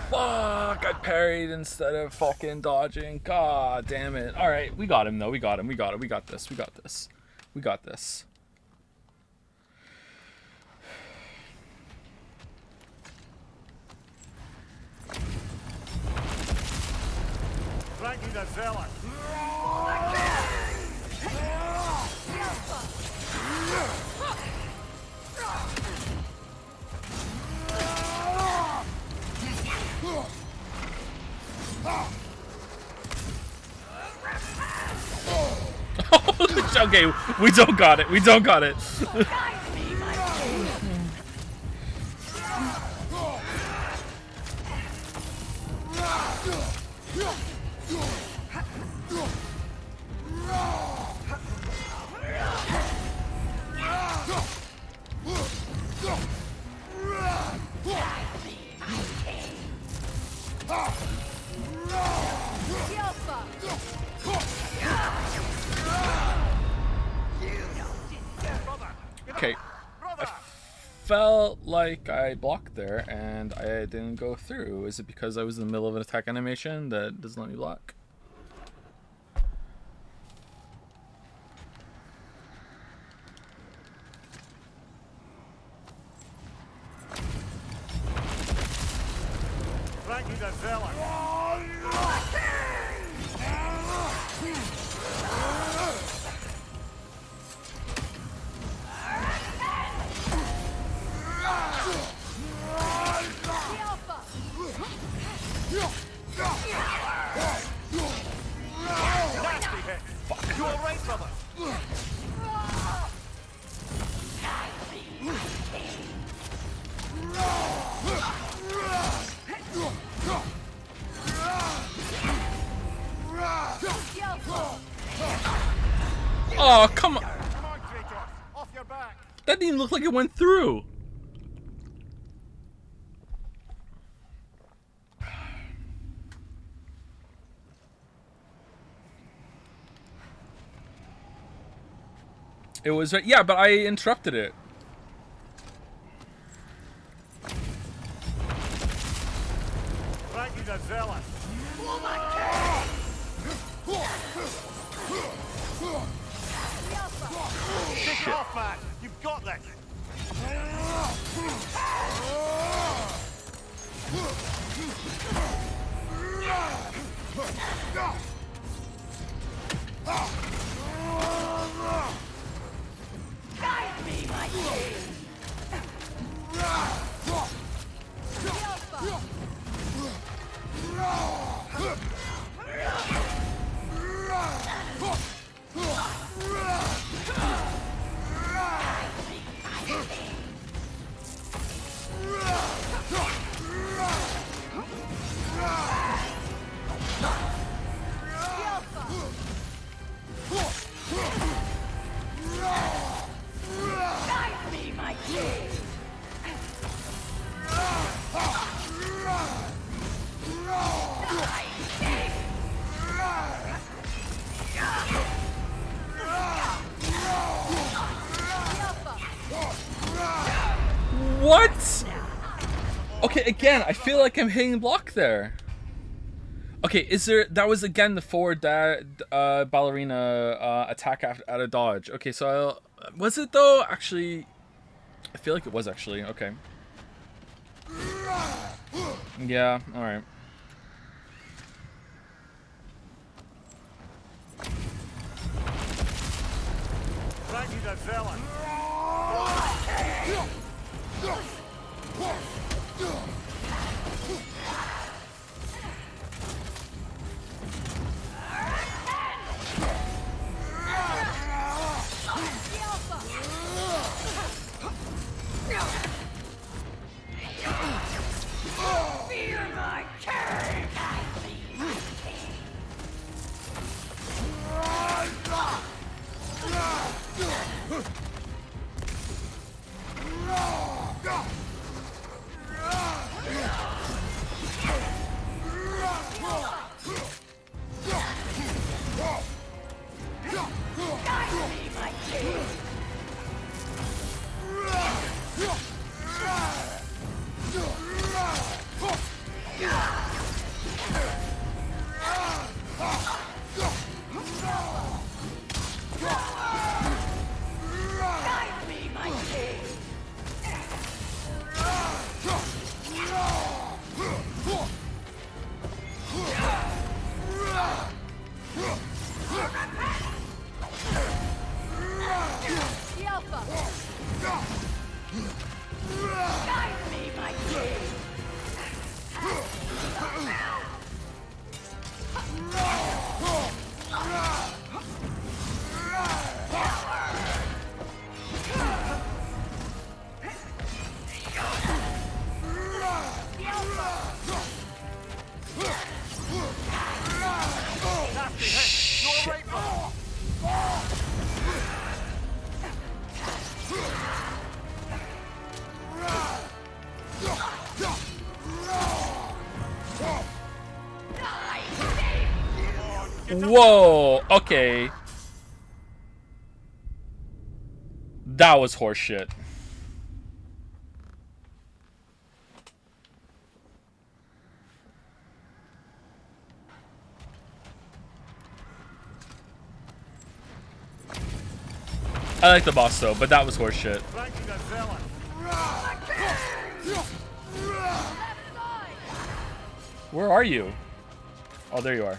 Fuck, I parried instead of fucking dodging. God damn it. Alright, we got him though. We got him. We got it. We got this. We got this. We got this. Ragnar the Zealot. Okay, we don't got it. We don't got it. Okay. felt like I blocked there and I didn't go through. Is it because I was in the middle of an attack animation that doesn't let me block? You all right, brother? Oh, come on. Come on, Kratos. Off your back. That didn't even look like it went through. It was, yeah, but I interrupted it. Thank you, the zealot. Kick it off, man. You've got this. Guide me, my king! Guide me, my king! What? Okay, again, I feel like I'm hitting block there. Okay, is there... That was, again, the forward ballerina attack out of dodge. Okay, so... was it, though? Actually... I feel like it was, actually. Okay. Yeah, alright. Thank you, the zealot. Fear my king! Guide me, my king! Guide me, my king! Guide me, my king! Whoa, okay. That was horseshit. I like the boss though, but that was horseshit. Where are you? Oh, there you are.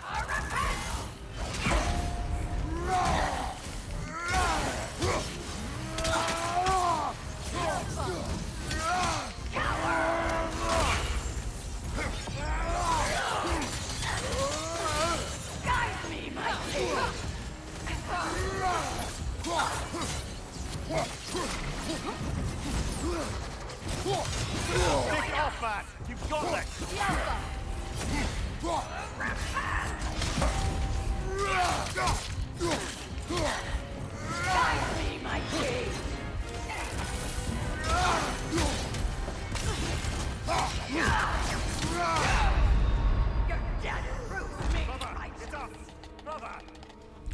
Take it off, man. You've got this. Guide me, my king.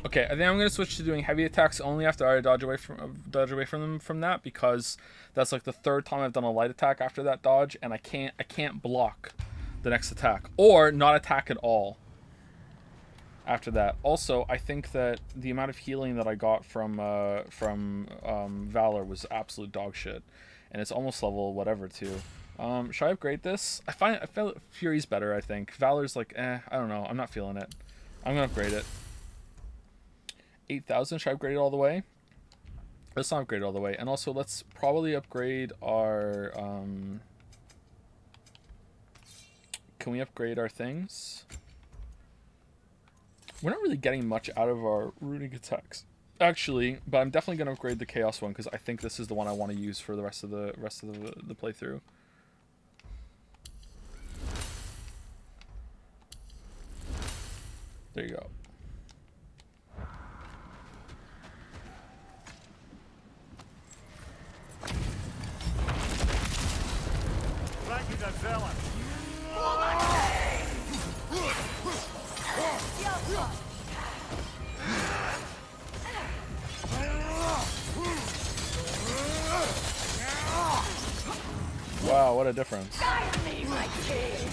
Okay, I think I'm gonna switch to doing heavy attacks only after I dodge away from them from that, because that's like the third time I've done a light attack after that dodge, and I can't block the next attack or not attack at all after that. Also, I think that the amount of healing that I got from Valor was absolute dog shit, and it's almost level whatever too. Should I upgrade this? I feel Fury's better. I think Valor's like I don't know. I'm not feeling it. I'm gonna upgrade it. 8,000. Should I upgrade it all the way? Let's not upgrade it all the way. And also, let's probably upgrade our... Can we upgrade our things? We're not really getting much out of our runic attacks, actually. But I'm definitely going to upgrade the Chaos one, because I think this is the one I want to use for the rest of the playthrough. There you go. Wow, what a difference. Guide me, my king.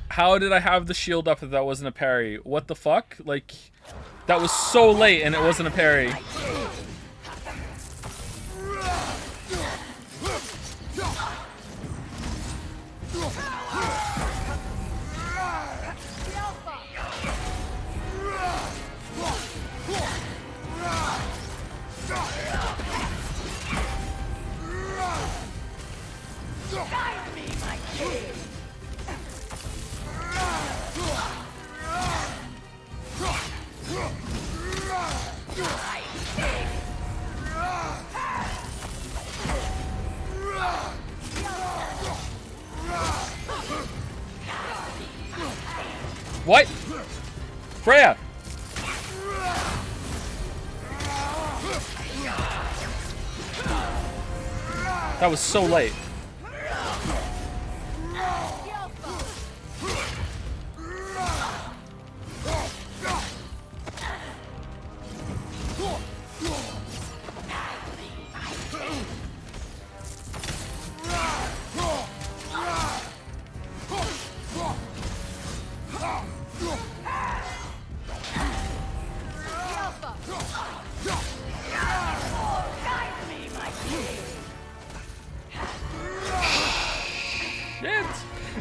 How did I have the shield up if that wasn't a parry? What the fuck? Like, that was so late and it wasn't a parry. Guide me, my king. What? Freya! That was so late.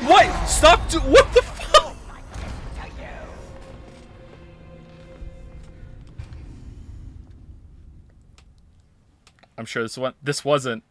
What? Stop! What the fuck? I'm sure this wasn't.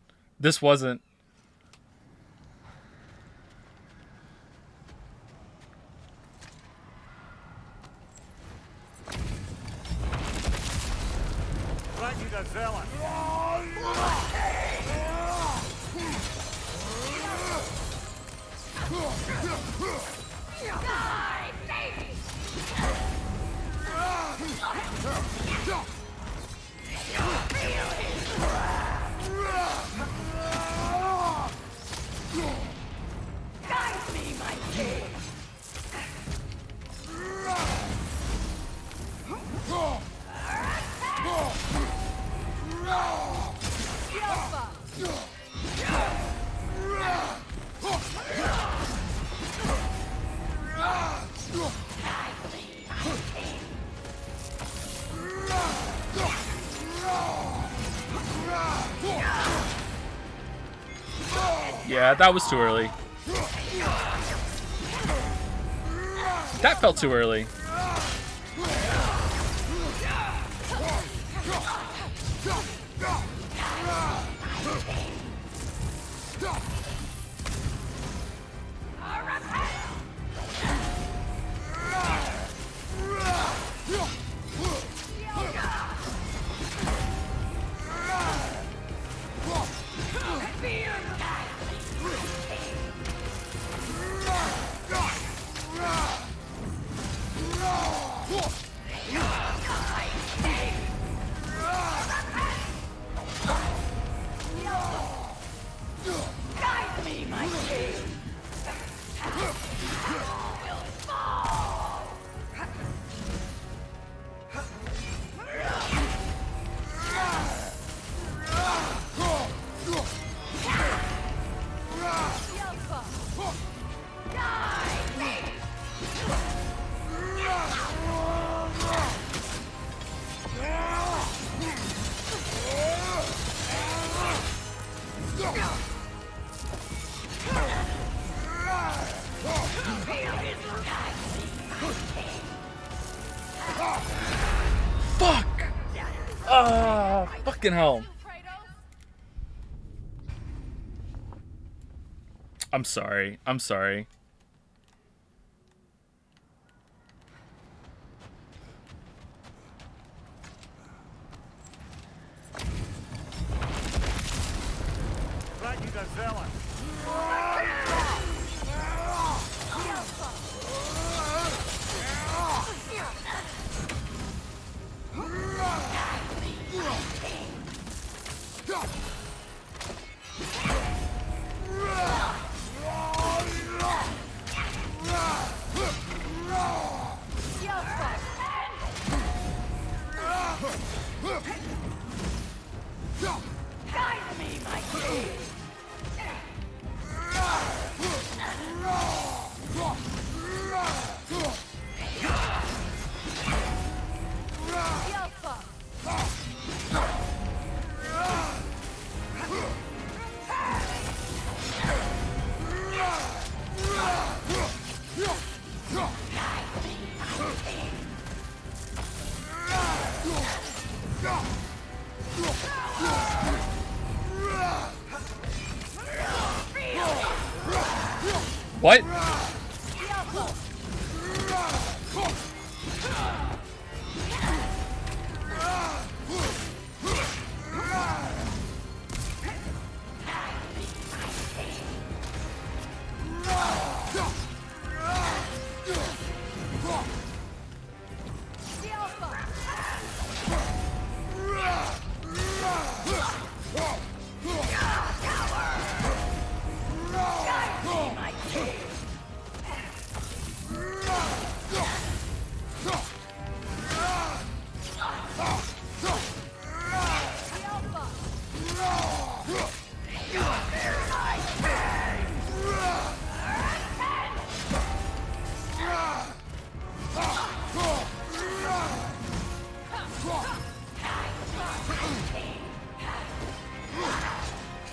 Yeah, that was too early. That felt too early. Fuck! Ah, fucking hell. I'm sorry. I'm sorry. Right, you got zealot. Guide me, my king! What?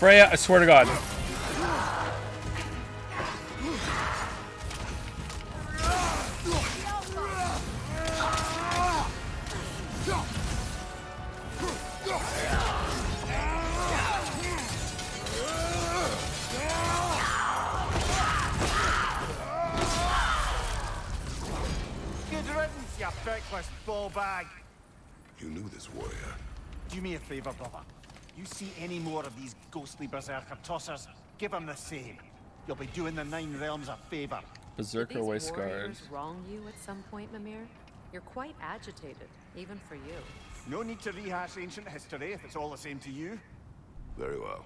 Freya, I swear to God. Good riddance, you feckless ball bag. You knew this warrior. Do me a favor, brother. You see any more of these ghostly berserker tossers, give them the same. You'll be doing the Nine Realms a favor. Berserker Did Waste these Guard. warriors wrong you at some point, Mimir? You're quite agitated, even for you. No need to rehash ancient history if it's all the same to you. Very well.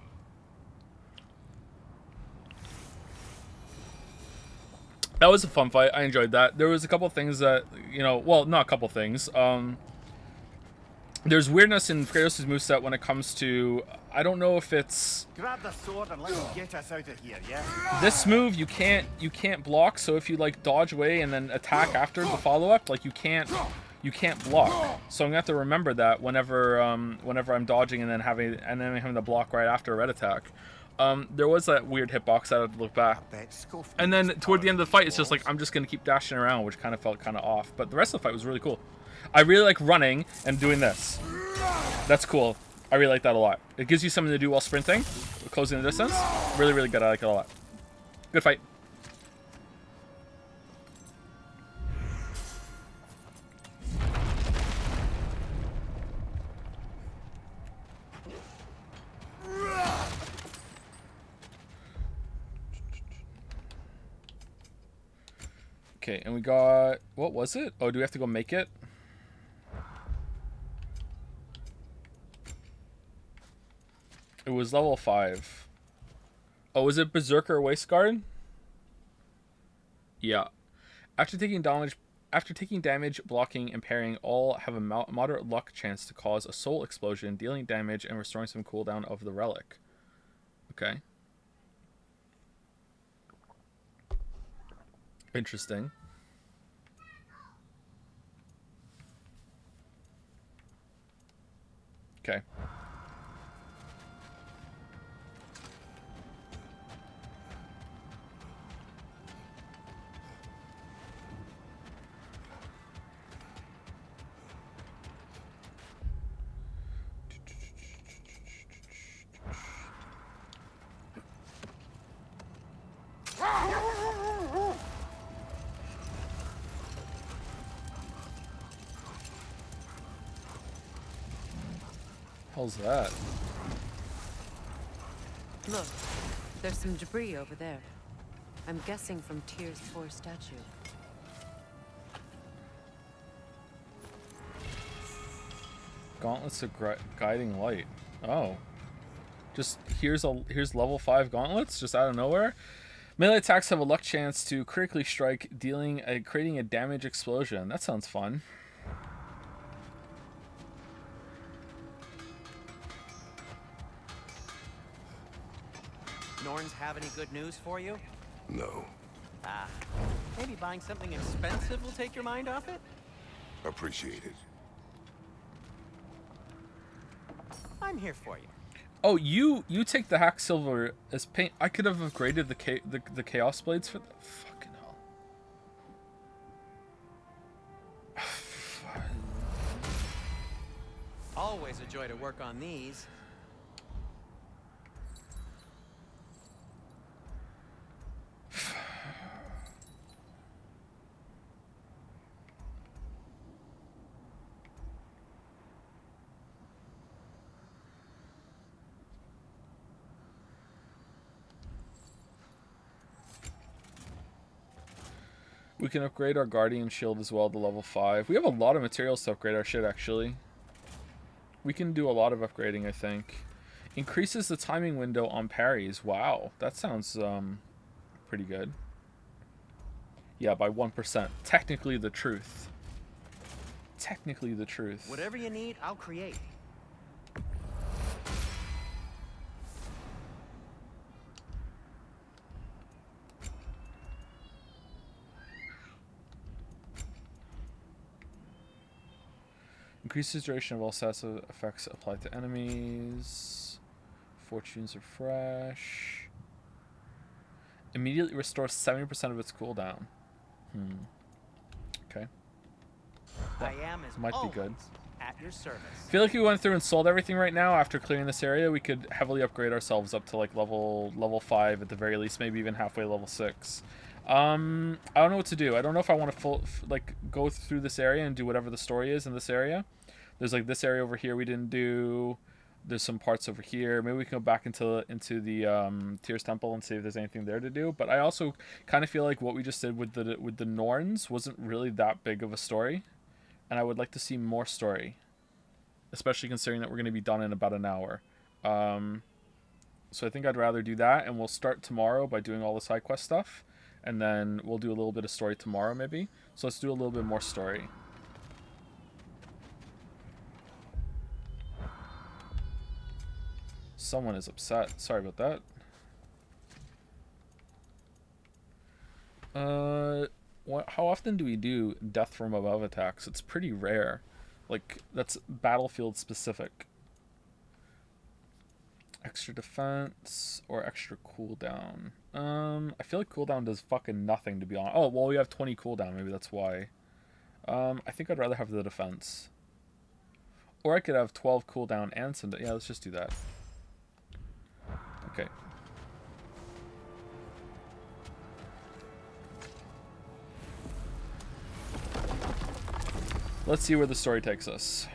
That was a fun fight. I enjoyed that. There was a couple things that, you know, well, not a couple things. There's weirdness in Kratos' moveset when it comes to, I don't know if it's Grab the sword and let's get us out of here, yeah? this move you can't block, so if you like dodge away and then attack after the follow-up, like you can't block. So I'm gonna have to remember that whenever I'm dodging and then having to block right after a red attack. There was that weird hitbox I had to look back. And then toward the end of the fight, it's just like, I'm just going to keep dashing around, which kind of felt kind of off. But the rest of the fight was really cool. I really like running and doing this. That's cool. I really like that a lot. It gives you something to do while sprinting, closing the distance. Really, really good. I like it a lot. Good fight. Okay, and we got... What was it? Oh, do we have to go make it? It was level 5. Oh, was it Berserker Wasteguard? Yeah. After taking damage, blocking, and parrying, all have a moderate luck chance to cause a soul explosion, dealing damage and restoring some cooldown of the relic. Okay. Interesting. Okay. How's that? Look, there's some debris over there. I'm guessing from Tyr's poor statue. Gauntlets of guiding light. Oh. Just here's level 5 gauntlets just out of nowhere. Melee attacks have a luck chance to critically strike, creating a damage explosion. That sounds fun. Norns have any good news for you? No. Ah, maybe buying something expensive will take your mind off it? Appreciate it. I'm here for you. Oh, you take the hack silver as paint. I could have upgraded the chaos blades for the fucking hell. Always a joy to work on these. We can upgrade our guardian shield as well to level 5. We have a lot of materials to upgrade our shit, actually. We can do a lot of upgrading, I think. Increases the timing window on parries. Wow, that sounds pretty good. Yeah, by 1%. Technically the truth. Technically the truth. Whatever you need, I'll create. Increases duration of all stats effects applied to enemies. Fortunes refresh. Immediately restores 70% of its cooldown. Okay. I am as might be good. At your service. I feel like we went through and sold everything right now. After clearing this area, we could heavily upgrade ourselves up to like level 5 at the very least, maybe even halfway level 6. I don't know what to do. I don't know if I want to go through this area and do whatever the story is in this area. There's like this area over here we didn't do. There's some parts over here. Maybe we can go back into the Tyr's Temple and see if there's anything there to do. But I also kind of feel like what we just did with the Norns wasn't really that big of a story, and I would like to see more story, especially considering that we're going to be done in about an hour. So I think I'd rather do that, and we'll start tomorrow by doing all the side quest stuff. And then we'll do a little bit of story tomorrow, maybe. So let's do a little bit more story. Someone is upset. Sorry about that. How often do we do death from above attacks? It's pretty rare. Like, that's battlefield specific. Extra defense or extra cooldown? I feel like cooldown does fucking nothing, to be honest. Oh, well, we have 20 cooldown. Maybe that's why. I think I'd rather have the defense. Or I could have 12 cooldown and some... Yeah, let's just do that. Okay. Let's see where the story takes us.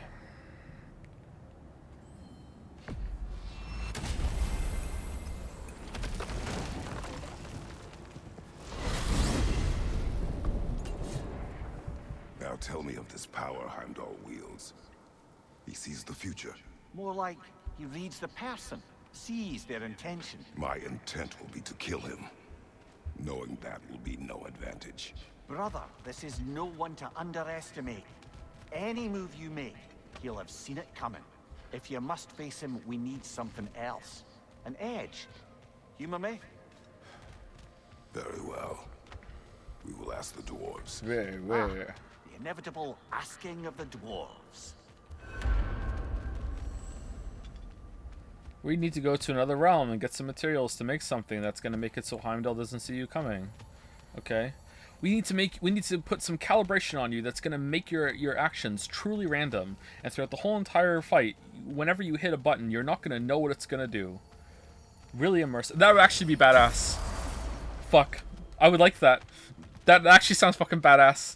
Now tell me of this power Heimdall wields. He sees the future. More like he reads the person, sees their intention. My intent will be to kill him. Knowing that will be no advantage. Brother, this is no one to underestimate. Any move you make, he'll have seen it coming. If you must face him, we need something else. An edge. Humor me? Very well. We will ask the dwarves. Where? The inevitable asking of the dwarves. We need to go to another realm and get some materials to make something that's going to make it so Heimdall doesn't see you coming. Okay. We need to put some calibration on you that's going to make your actions truly random. And throughout the whole entire fight, whenever you hit a button, you're not going to know what it's going to do. Really immersive. That would actually be badass. Fuck. I would like that. That actually sounds fucking badass.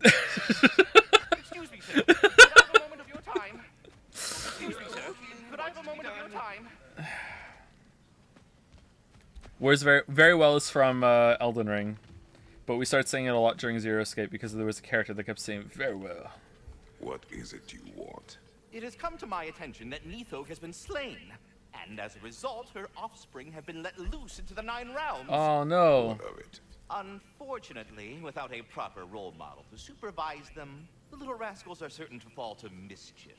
Excuse me, sir. Could I have a moment of your time? Excuse me, sir. Could I have a moment of your time? Whereas very well is from Elden Ring. But we started saying it a lot during Zero Escape because there was a character that kept saying, very well. What is it you want? It has come to my attention that Nithog has been slain, and as a result, her offspring have been let loose into the Nine Realms. Oh, no. What of it? Unfortunately, without a proper role model to supervise them, the little rascals are certain to fall to mischief.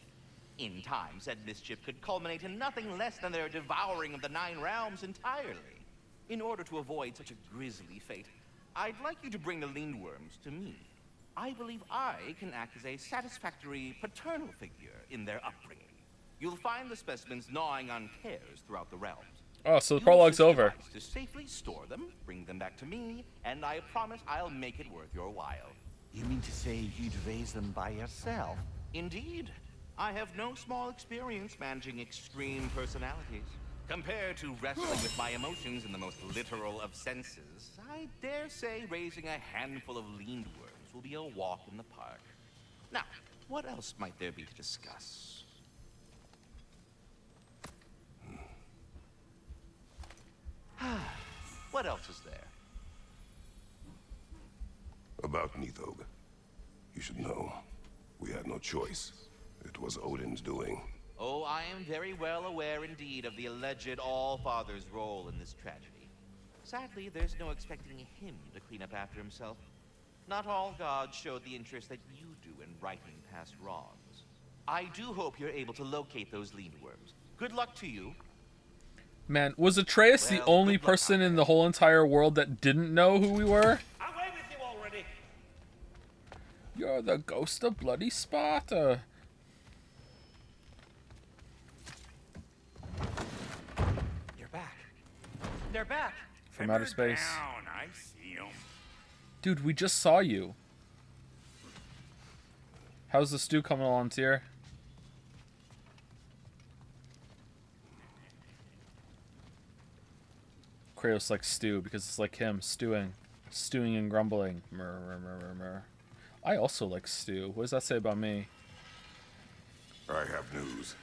In time, said mischief could culminate in nothing less than their devouring of the Nine Realms entirely. In order to avoid such a grisly fate, I'd like you to bring the Lindworms to me. I believe I can act as a satisfactory paternal figure in their upbringing. You'll find the specimens gnawing on cares throughout the realms. Oh, so the prologue's over. To safely store them, bring them back to me, and I promise I'll make it worth your while. You mean to say you'd raise them by yourself? Indeed. I have no small experience managing extreme personalities. Compared to wrestling with my emotions in the most literal of senses, I dare say raising a handful of Lindworms will be a walk in the park. Now, what else might there be to discuss? What else is there? About Nithog. You should know. We had no choice. It was Odin's doing. Oh, I am very well aware indeed of the alleged All-Father's role in this tragedy. Sadly, there's no expecting him to clean up after himself. Not all gods show the interest that you do in righting past wrongs. I do hope you're able to locate those Lindworms. Good luck to you. Man, was Atreus the only person in the whole entire world that didn't know who we were? Away with you already! You're the ghost of bloody Sparta. You're back. They're back. From outer space. Down, I see 'em. Dude, we just saw you. How's the stew coming along, Tyr? Kratos likes stew because it's like him, stewing and grumbling. Murr, murr, murr, murr, murr. I also like stew. What does that say about me? I have news.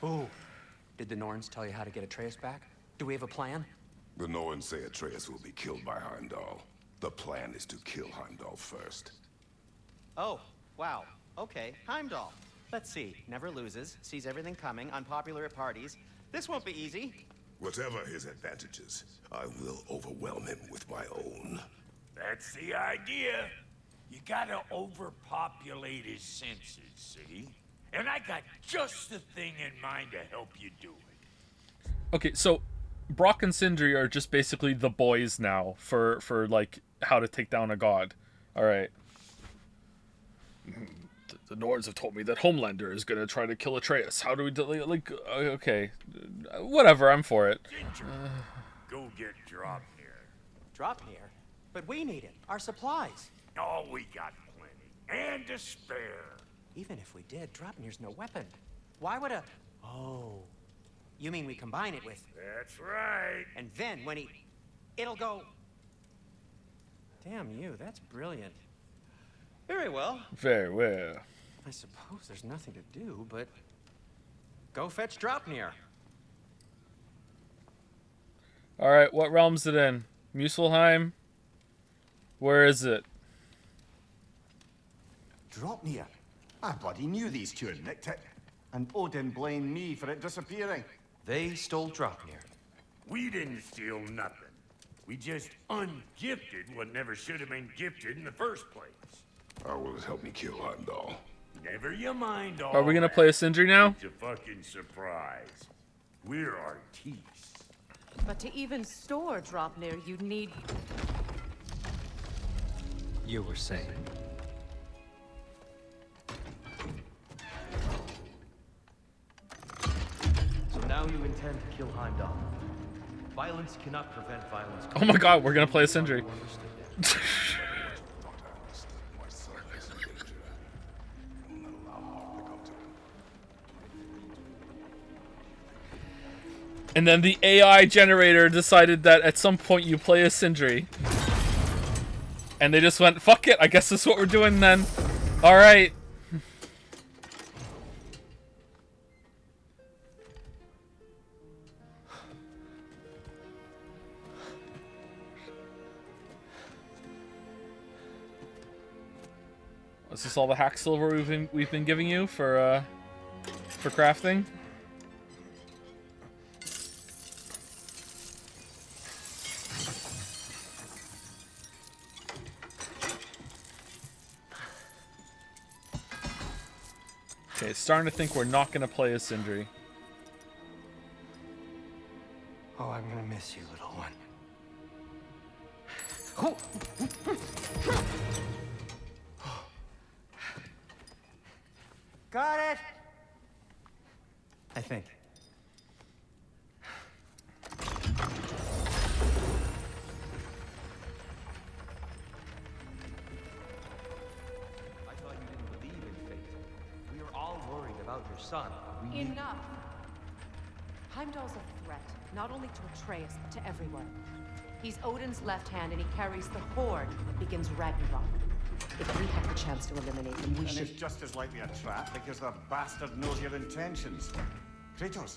Oh, did the Norns tell you how to get Atreus back? Do we have a plan? The Norns say Atreus will be killed by Heimdall. The plan is to kill Heimdall first. Oh, wow. Okay, Heimdall. Let's see. Never loses, sees everything coming, unpopular at parties. This won't be easy. Whatever his advantages, I will overwhelm him with my own. That's the idea. You gotta overpopulate his senses, see? And I got just the thing in mind to help you do it. Okay, so Brock and Sindri are just basically the boys now for like how to take down a god. All right. The Norns have told me that Homelander is gonna try to kill Atreus. How do we like? Okay, whatever. I'm for it. Go get Dropnir. Dropnir? But we need it. Our supplies. Oh, we got plenty. And to spare. Even if we did, Dropnir's no weapon. Why would a... Oh. You mean we combine it with... That's right. And then when he... It'll go... Damn you, that's brilliant. Very well. Very well. I suppose there's nothing to do, but... Go fetch Dropnir. Alright, what realm's it in? Muspelheim? Where is it? Dropnir. I bloody knew these two had nicked it. And Odin blamed me for it disappearing. They stole Dropnir. We didn't steal nothing. We just ungifted what never should have been gifted in the first place. How will it help me kill Heimdall? Never you mind all Are we gonna that. play a Sindri now? It's a fucking surprise. We're artistes. But to even store Dropnir, you'd need... You were saying. So now you intend to kill Heimdall. Violence cannot prevent violence. Oh my god, we're gonna play a Sindri. And then the AI generator decided that at some point you play a Sindri. And they just went, fuck it, I guess that's what we're doing then. Alright. Is this all the hack silver we've been giving you for crafting? Okay, starting to think we're not gonna play a Sindri. Oh, I'm gonna miss you, little one. Got it! I think. I thought you didn't believe in fate. We were all worried about your son. Enough! Heimdall's a threat, not only to Atreus, but to everyone. He's Odin's left hand, and he carries the Horde that begins Ragnarok. If we have the chance to eliminate him, we And should... it's just as likely a trap because the bastard knows your intentions. Kratos,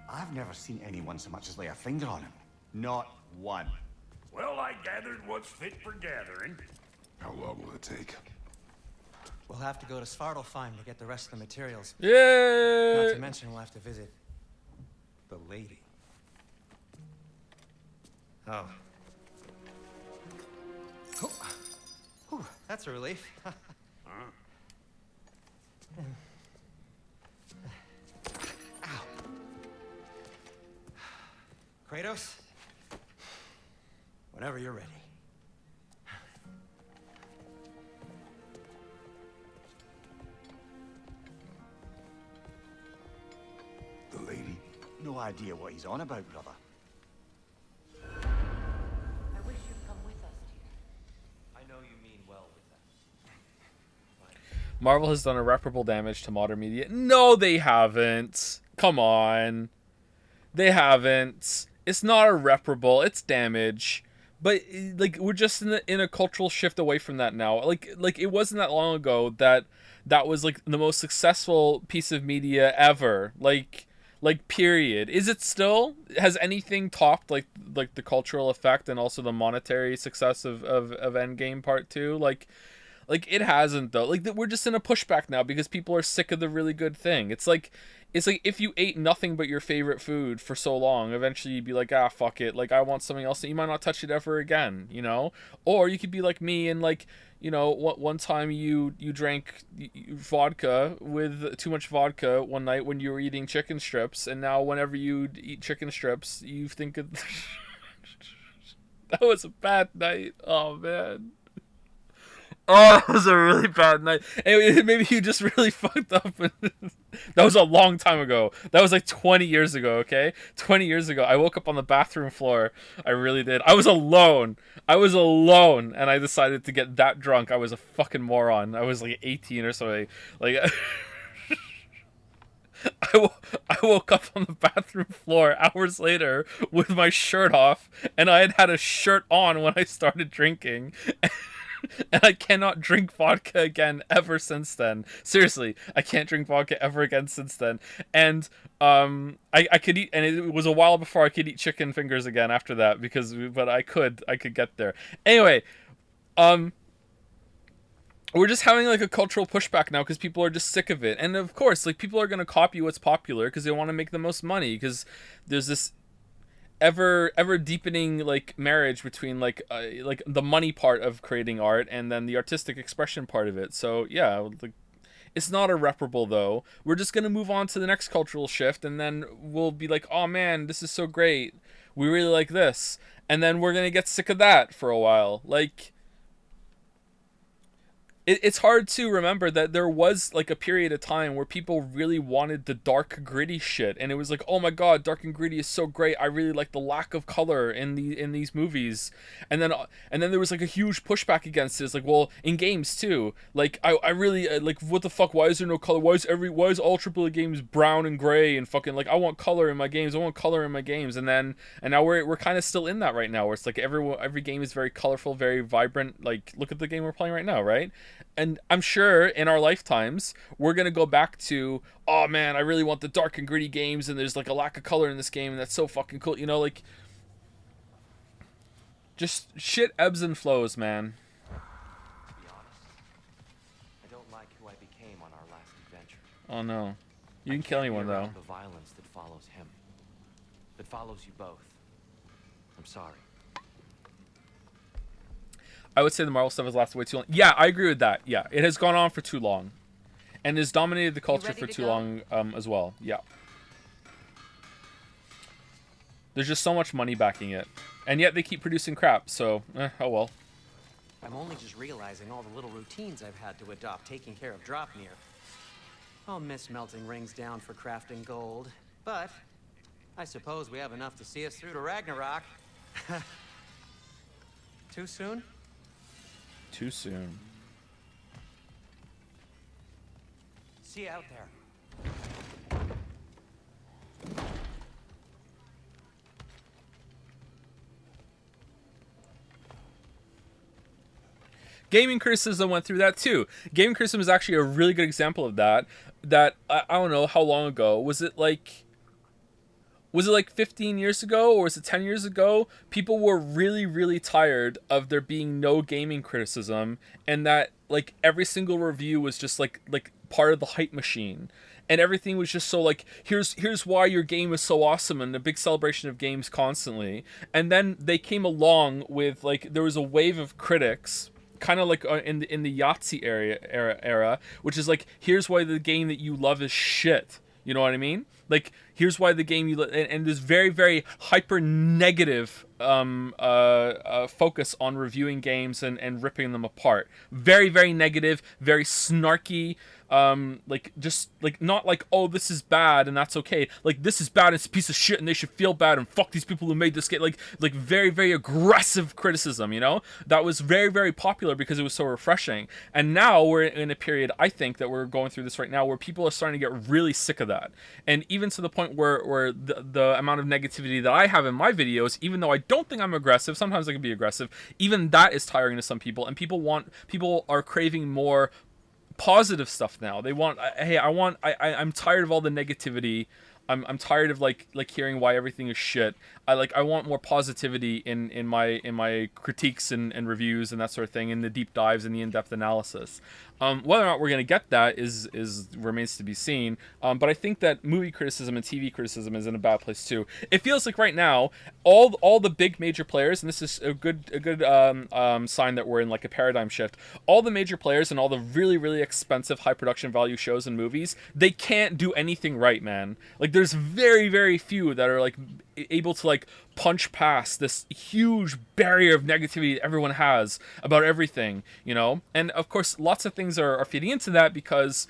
I've never seen anyone so much as lay a finger on him. Not one. Well, I gathered what's fit for gathering. How long will it take? We'll have to go to Svartalfheim to get the rest of the materials. Yay! Not to mention we'll have to visit the lady. Oh. Whew, that's a relief. Ow. Kratos? Whenever you're ready. The lady? No idea what he's on about, brother. I wish you'd come with us, dear. I know you mean well with that. Marvel has done irreparable damage to modern media. No, they haven't. Come on. They haven't. It's not irreparable. It's damage. But like we're just in a cultural shift away from that now. Like it wasn't that long ago that was like the most successful piece of media ever. Like period. Is it still? Has anything topped like the cultural effect and also the monetary success of Endgame Part 2? Like it hasn't though. Like we're just in a pushback now because people are sick of the really good thing. It's like if you ate nothing but your favorite food for so long, eventually you'd be like, ah, fuck it. Like I want something else. And you might not touch it ever again, you know? Or you could be like me and like, you know, one time you drank vodka with too much vodka one night when you were eating chicken strips, and now whenever you eat chicken strips, you think of that was a bad night. Oh man. Oh, that was a really bad night. And maybe you just really fucked up. That was a long time ago. That was like 20 years ago, okay? 20 years ago. I woke up on the bathroom floor. I really did. I was alone. And I decided to get that drunk. I was a fucking moron. I was like 18 or something. Like, I woke up on the bathroom floor hours later with my shirt off, and I had a shirt on when I started drinking. And I cannot drink vodka again ever since then. Seriously, I can't drink vodka ever again since then. And I could eat, and it was a while before I could eat chicken fingers again after that, but I could get there. Anyway, we're just having like a cultural pushback now because people are just sick of it. And of course, like, people are going to copy what's popular because they want to make the most money, because there's this ever deepening like marriage between like the money part of creating art and then the artistic expression part of it. So yeah, like, it's not irreparable though. We're just gonna move on to the next cultural shift, and then we'll be like, oh man, this is so great, we really like this, and then we're gonna get sick of that for a while. Like, it's hard to remember that there was like a period of time where people really wanted the dark, gritty shit, and it was like, oh my god, dark and gritty is so great. I really like the lack of color in these movies, and then there was like a huge pushback against it. It's like, well, in games too. Like, I really like, what the fuck? Why is there no color? Why is all AAA games brown and gray and fucking, like, I want color in my games. And now we're kind of still in that right now, where it's like every game is very colorful, very vibrant. Like, look at the game we're playing right now, right? And I'm sure in our lifetimes, we're going to go back to, oh man, I really want the dark and gritty games, and there's like a lack of color in this game, and that's so fucking cool. You know, like, just shit ebbs and flows, man. To be honest, I don't like who I became on our last adventure. Oh no. You didn't kill anyone though. The violence that follows him, that follows you both. I'm sorry. I would say the Marvel stuff has lasted way too long. Yeah, I agree with that. Yeah, it has gone on for too long, and has dominated the culture for too long as well. Yeah. There's just so much money backing it, and yet they keep producing crap. So, oh well. I'm only just realizing all the little routines I've had to adopt taking care of Dropnir. I'll miss melting rings down for crafting gold, but I suppose we have enough to see us through to Ragnarok. Too soon? Too soon. See you out there. Gaming criticism went through that too. Gaming criticism is actually a really good example of that. That I don't know how long ago. Was it like 15 years ago, or was it 10 years ago? People were really, really tired of there being no gaming criticism, and that like every single review was just like part of the hype machine, and everything was just so like, here's why your game is so awesome, and a big celebration of games constantly. And then they came along with like, there was a wave of critics, kind of like in the Yahtzee era, which is like, here's why the game that you love is shit. You know what I mean? Like, here's why the game you and this very, very hyper negative focus on reviewing games and ripping them apart. Very, very negative, very snarky. Like, just like, not like, oh, this is bad and that's okay. Like, this is bad, it's a piece of shit and they should feel bad and fuck these people who made this game. Like very, very aggressive criticism, you know? That was very, very popular because it was so refreshing. And now we're in a period, I think, that we're going through this right now, where people are starting to get really sick of that. And even to the point where the amount of negativity that I have in my videos, even though I don't think I'm aggressive, sometimes I can be aggressive, even that is tiring to some people. And people are craving more positive stuff now. They want, hey, I'm tired of all the negativity. I'm tired of like hearing why everything is shit. I want more positivity in my critiques and reviews and that sort of thing, in the deep dives and the in-depth analysis. Whether or not we're going to get that is remains to be seen. But I think that movie criticism and TV criticism is in a bad place too. It feels like right now all the big major players, and this is a good sign that we're in like a paradigm shift. All the major players and all the really, really expensive high production value shows and movies, they can't do anything right, man. Like, there's very, very few that are like able to like punch past this huge barrier of negativity that everyone has about everything, you know? And of course, lots of things are feeding into that because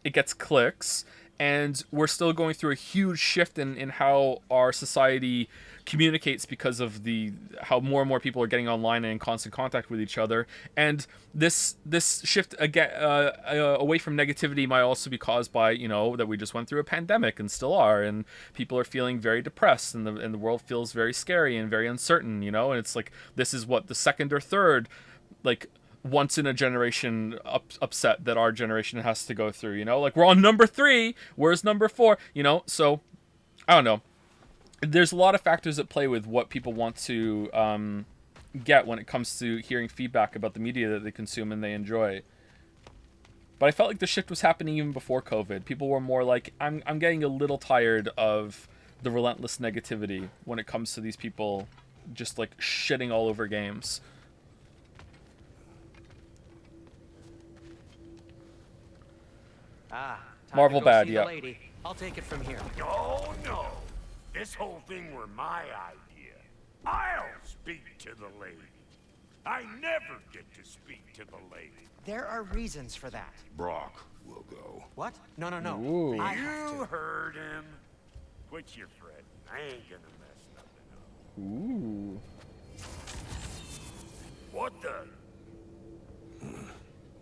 it gets clicks, and we're still going through a huge shift in how our society communicates because of how more and more people are getting online and in constant contact with each other. And this shift again away from negativity might also be caused by, you know, that we just went through a pandemic and still are, and people are feeling very depressed, and the world feels very scary and very uncertain, you know. And it's like, this is what the second or third like once in a generation upset that our generation has to go through, you know. Like, we're on number 3, where's number 4, you know? So I don't know, there's a lot of factors that play with what people want to get when it comes to hearing feedback about the media that they consume and they enjoy. But I felt like the shift was happening even before COVID. People were more like, I'm getting a little tired of the relentless negativity when it comes to these people just like shitting all over games. Time Marvel to go bad, see yeah. the lady. I'll take it from here. No, no. This whole thing were my idea. I'll speak to the lady. I never get to speak to the lady. There are reasons for that. Brock will go. What? No. Ooh. I have You to. heard him. Quit your fretting. I ain't gonna mess nothing up. Ooh. What the?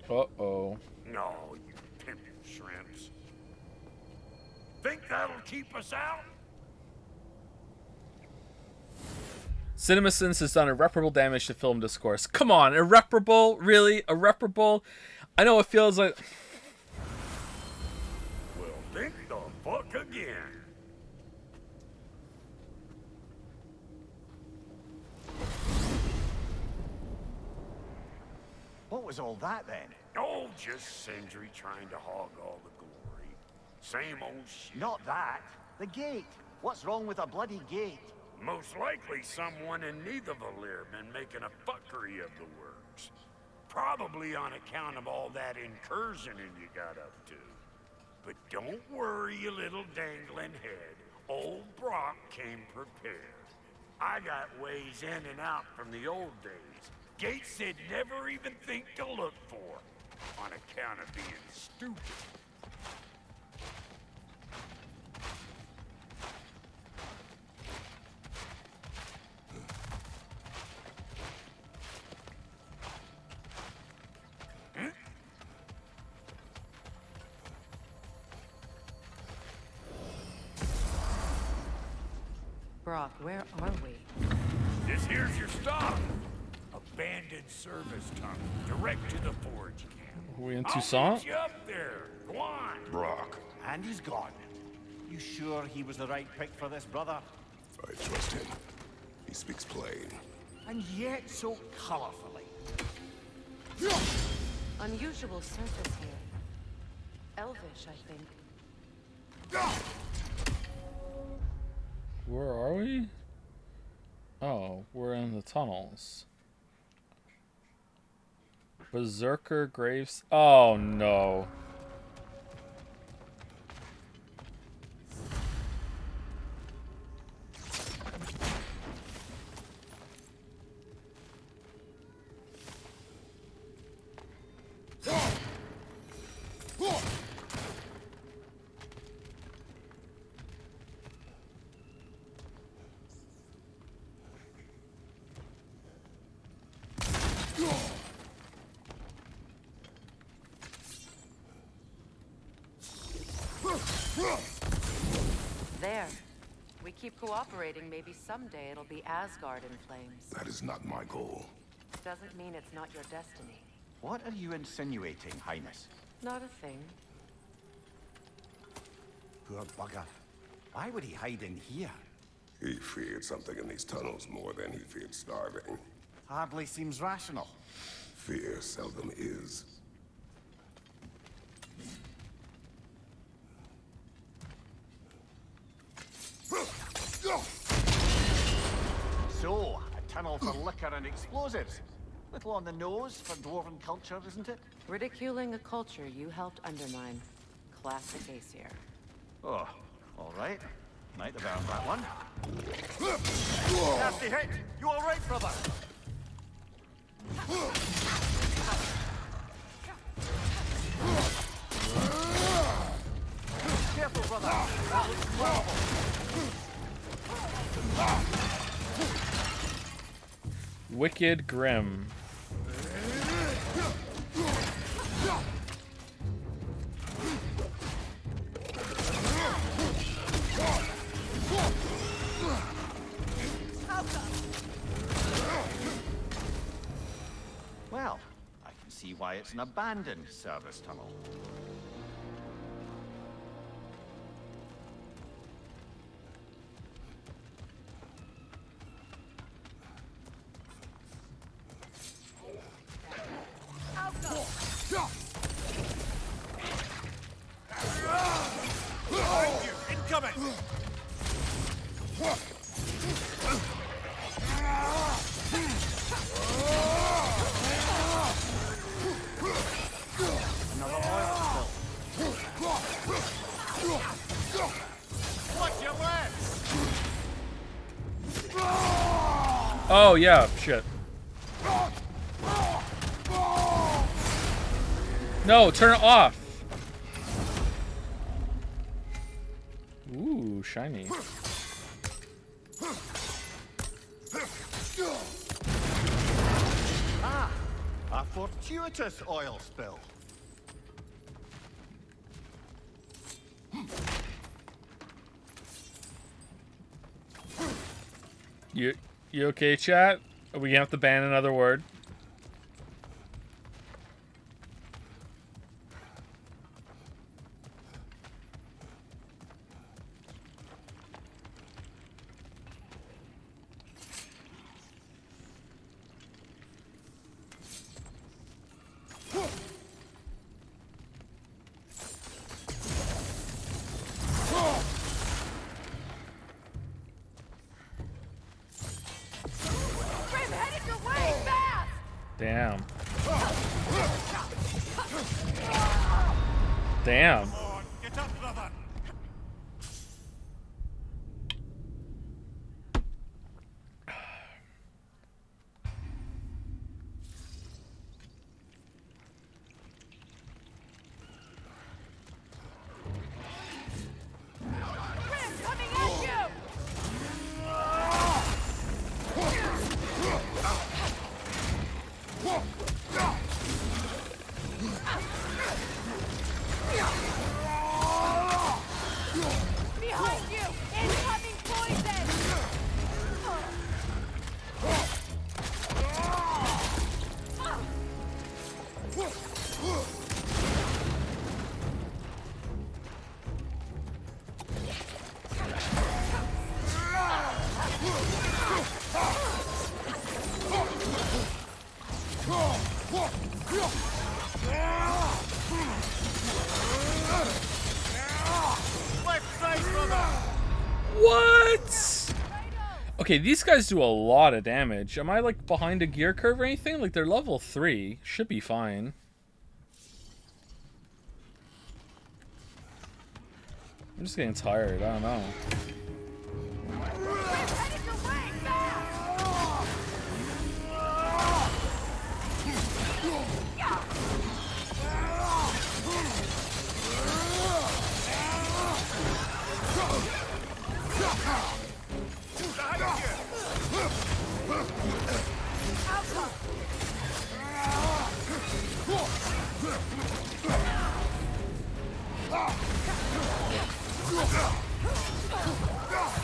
Uh-oh. No, you pimpin' shrimps. Think that'll keep us out? CinemaSins has done irreparable damage to film discourse. Come on, irreparable? Really? Irreparable? I know it feels like... Well, think the fuck again. What was all that then? Oh, just Sindri trying to hog all the glory. Same old shit. Not that. The gate. What's wrong with a bloody gate? Most likely someone in Nidavellir been making a fuckery of the works. Probably on account of all that incursioning you got up to. But don't worry, you little dangling head. Old Brock came prepared. I got ways in and out from the old days. Gates they'd never even think to look for. On account of being stupid. Brock, where are we? This here's your stop. Abandoned service tunnel, direct to the forge camp. Are we in I'll Toussaint? meet you up there. Go on. Brock, And he's gone. You sure he was the right pick for this, brother? I trust him. He speaks plain. And yet so colorfully. Unusual surface here. Elvish, I think. Where are we? Oh, we're in the tunnels. Berserker Graves. Oh no. There. We keep cooperating, maybe someday it'll be Asgard in flames. That is not my goal. Doesn't mean it's not your destiny. What are you insinuating, Highness? Not a thing. Poor bugger. Why would he hide in here? He feared something in these tunnels more than he feared starving. Hardly seems rational. Fear seldom is. So, a tunnel for liquor and explosives. Little on the nose for dwarven culture, isn't it? Ridiculing a culture you helped undermine. Classic Aesir. Oh, all right. Might have earned that one. Nasty hit! You all right, brother? Careful, brother. That looks horrible. Wicked Grim. Well, I can see why it's an abandoned service tunnel. Behind you! Incoming! Another oil spill. Watch your legs! Oh yeah, shit. No, turn it off. Ooh, shiny. Ah, a fortuitous oil spill. You okay, chat? Are we gonna have to ban another word? Grim, headed your way, fast! Damn. Damn. Get up, brother! Grim, coming at you! Behind you! Incoming poison! Left side, brother! What? Okay, these guys do a lot of damage. Am I like behind a gear curve or anything? Like they're level 3. Should be fine. I'm just getting tired. I don't know. Headed your way, fast!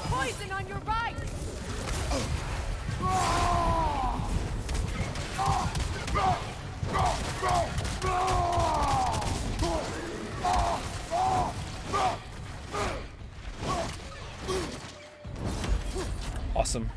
Poison on your right! Awesome.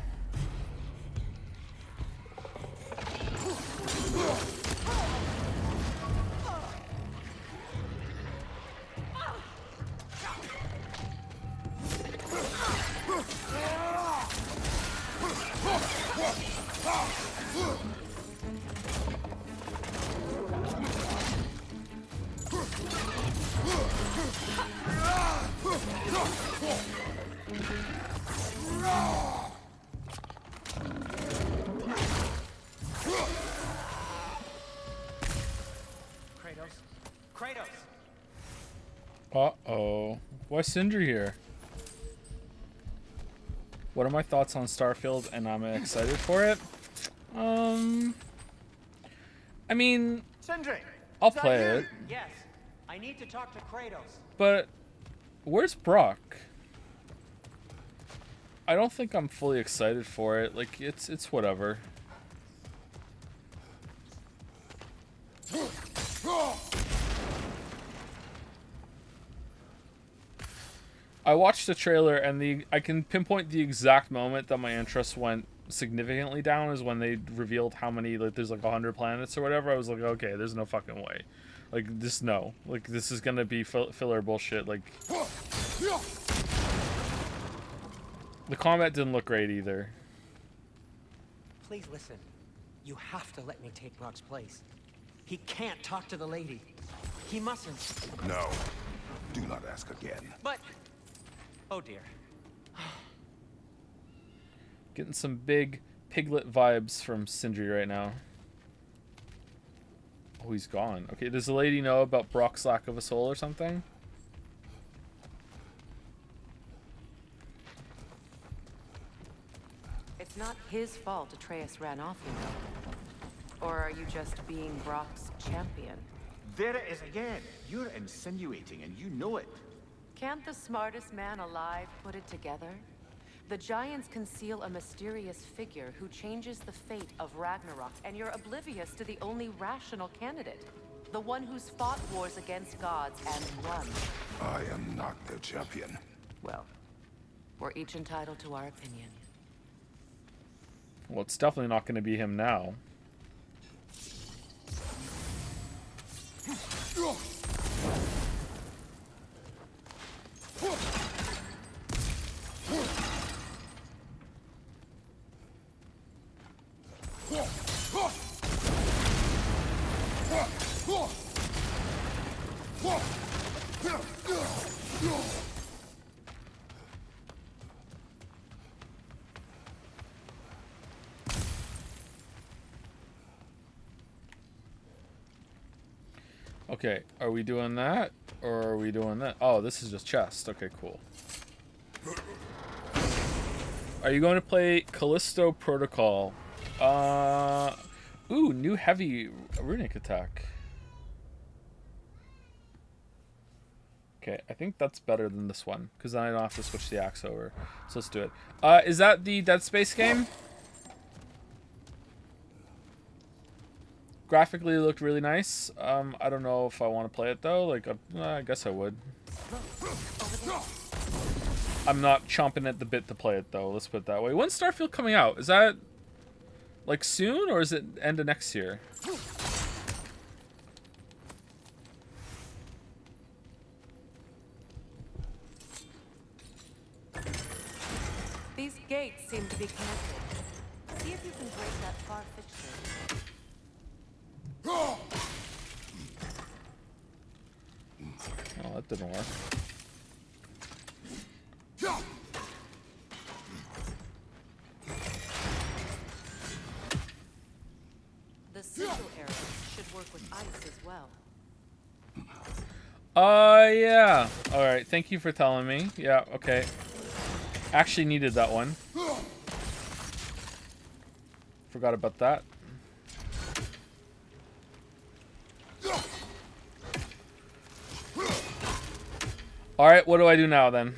Uh-oh. Why Sindri here? What are my thoughts on Starfield, and am I excited for it? I mean, Sindri, I'll is that play you? it. Yes. I need to talk to Kratos. But where's Brock? I don't think I'm fully excited for it. Like, it's whatever. I watched the trailer, and I can pinpoint the exact moment that my interest went significantly down is when they revealed how many, like, there's like 100 planets or whatever. I was like, okay, there's no fucking way. Like, just no. Like, this is gonna be filler bullshit. Like, the combat didn't look great either. Please listen. You have to let me take Brock's place. He can't talk to the lady. He mustn't. No. Do not ask again. But... oh dear. Getting some big Piglet vibes from Sindri right now. Oh, he's gone. Okay, does the lady know about Brock's lack of a soul or something? It's not his fault Atreus ran off, you know. Or are you just being Brock's champion? There it is again. You're insinuating, and you know it. Can't the smartest man alive put it together? The Giants conceal a mysterious figure who changes the fate of Ragnarok, and you're oblivious to the only rational candidate. The one who's fought wars against gods and won. I am not the champion. Well, we're each entitled to our opinion. Well, it's definitely not going to be him now. Okay, are we doing that? Or are we doing that? Oh, this is just chest. Okay, cool. Are you going to play Callisto Protocol? Ooh, new heavy runic attack. Okay, I think that's better than this one, because then I don't have to switch the axe over. So let's do it. Is that the Dead Space game? Graphically, it looked really nice. I don't know if I want to play it, though. Like, I guess I would. I'm not chomping at the bit to play it, though. Let's put it that way. When's Starfield coming out? Is that, like, soon, or is it end of next year? These gates seem to be connected. See if you can break that far fixture. Oh, that didn't work. The sigil arrows should work with ice as well. Yeah. Alright, thank you for telling me. Yeah, okay. Actually needed that one. Forgot about that. Alright, what do I do now then?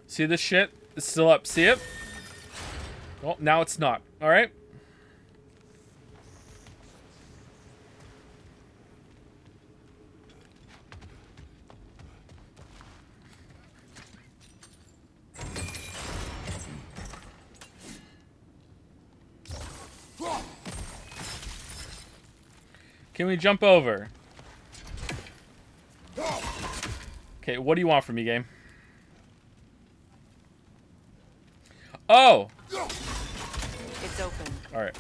See this shit? It's still up. See it? Well, now it's not. Alright. Can we jump over? Okay, what do you want from me, game? Oh! It's open. Alright.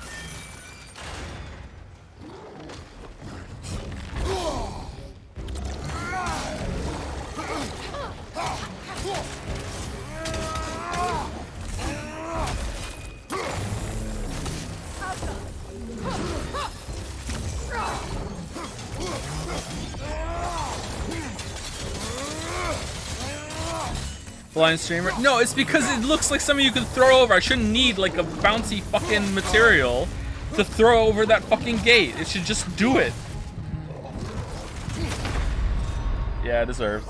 Blind streamer? No, it's because it looks like something you could throw over. I shouldn't need like a bouncy fucking material to throw over that fucking gate. It should just do it. Yeah, deserved.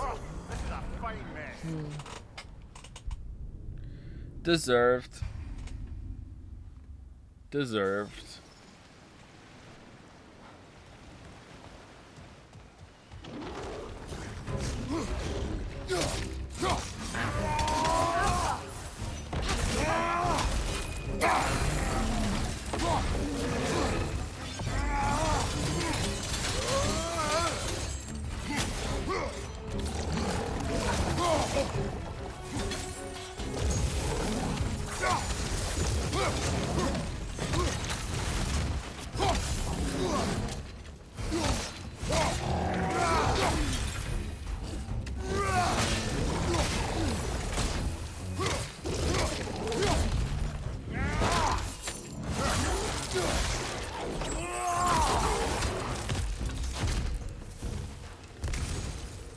Deserved. Deserved.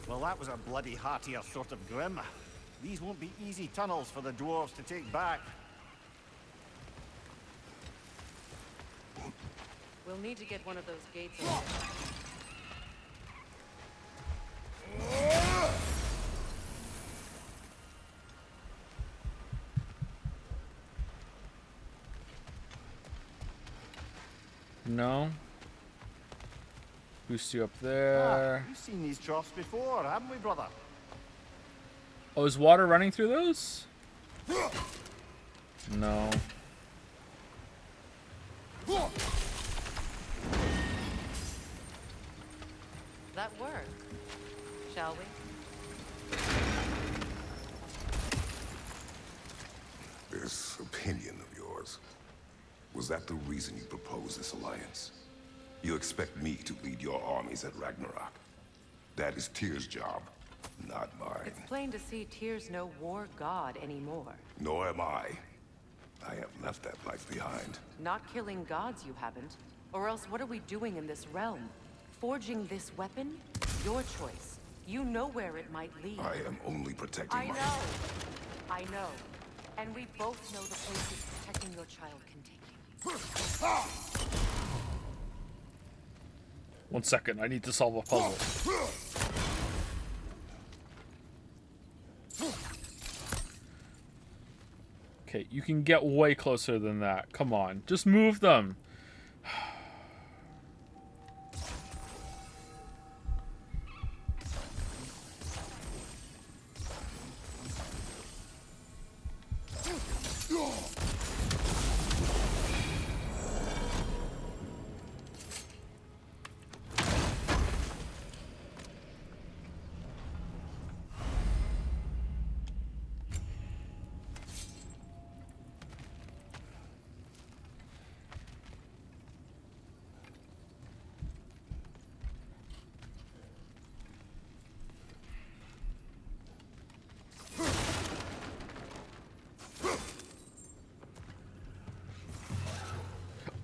Well, that was a bloody heartier sort of grim. These won't be easy tunnels for the dwarves to take back. We'll need to get one of those gates open. No. Boost you up there. We've seen these troughs before, haven't we, brother? Oh, is water running through those? No. That work, shall we? This opinion of yours, was that the reason you proposed this alliance? You expect me to lead your armies at Ragnarok? That is Tyr's job, not mine. It's plain to see Tyr's no war god anymore. Nor am I. I have left that life behind. Not killing gods, you haven't. Or else what are we doing in this realm? Forging this weapon? Your choice. You know where it might lead. I am only protecting I know. I know. And we both know the places protecting your child can take you. 1 second, I need to solve a puzzle. Okay, you can get way closer than that. Come on, just move them.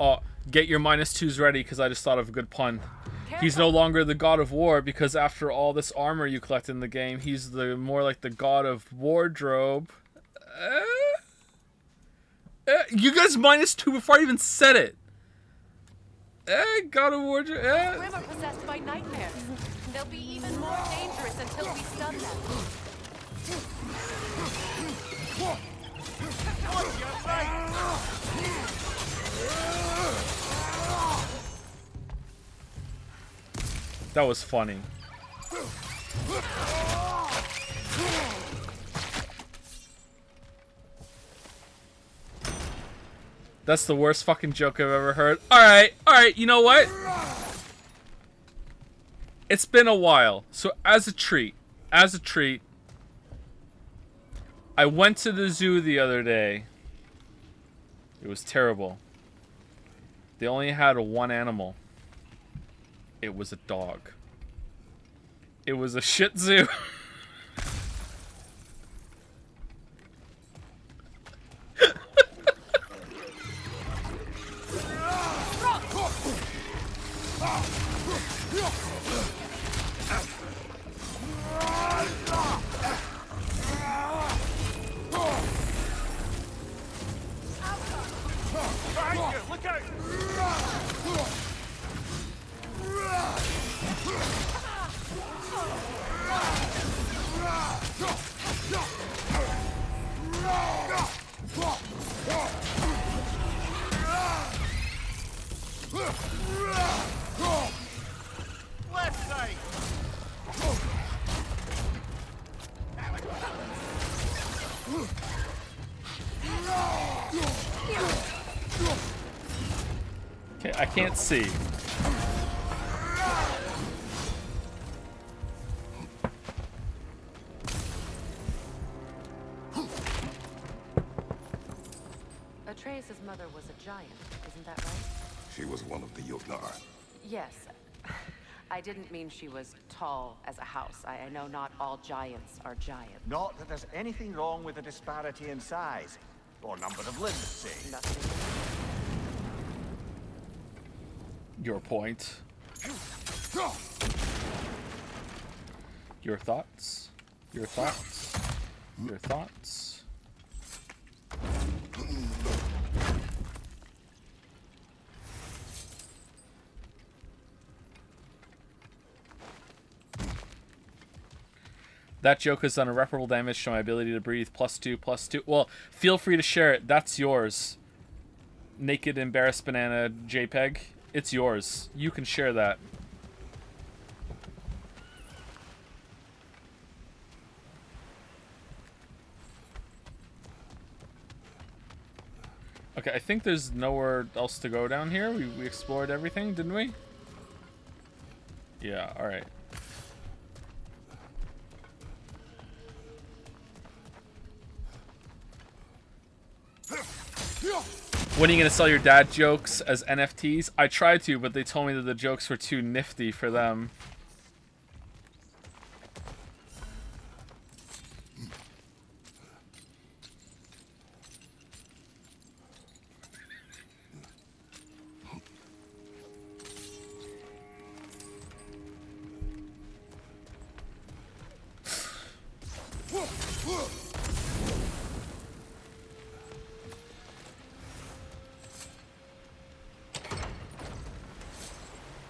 Oh, get your -2s ready, because I just thought of a good pun. He's no longer the god of war, because after all this armor you collect in the game, he's more like the god of wardrobe. You guys -2 before I even said it. God of wardrobe. Grim are possessed by nightmares. They'll be even more dangerous until we stun them. That was funny. That's the worst fucking joke I've ever heard. Alright, you know what? It's been a while. So as a treat, I went to the zoo the other day. It was terrible. They only had one animal. It was a dog. It was a Shih Tzu. I can't see. Atreus' mother was a giant, isn't that right? She was one of the Jotnar. Yes. I didn't mean she was tall as a house. I know not all giants are giants. Not that there's anything wrong with the disparity in size. Or number of limbs, say. Nothing. Your point. Your thoughts? Your thoughts? Your thoughts? That joke has done irreparable damage to my ability to breathe. +2, +2. Well, feel free to share it. That's yours. Naked embarrassed banana JPEG. It's yours. You can share that. Okay, I think there's nowhere else to go down here. We explored everything, didn't we? Yeah, alright. When are you gonna sell your dad jokes as NFTs? I tried to, but they told me that the jokes were too nifty for them.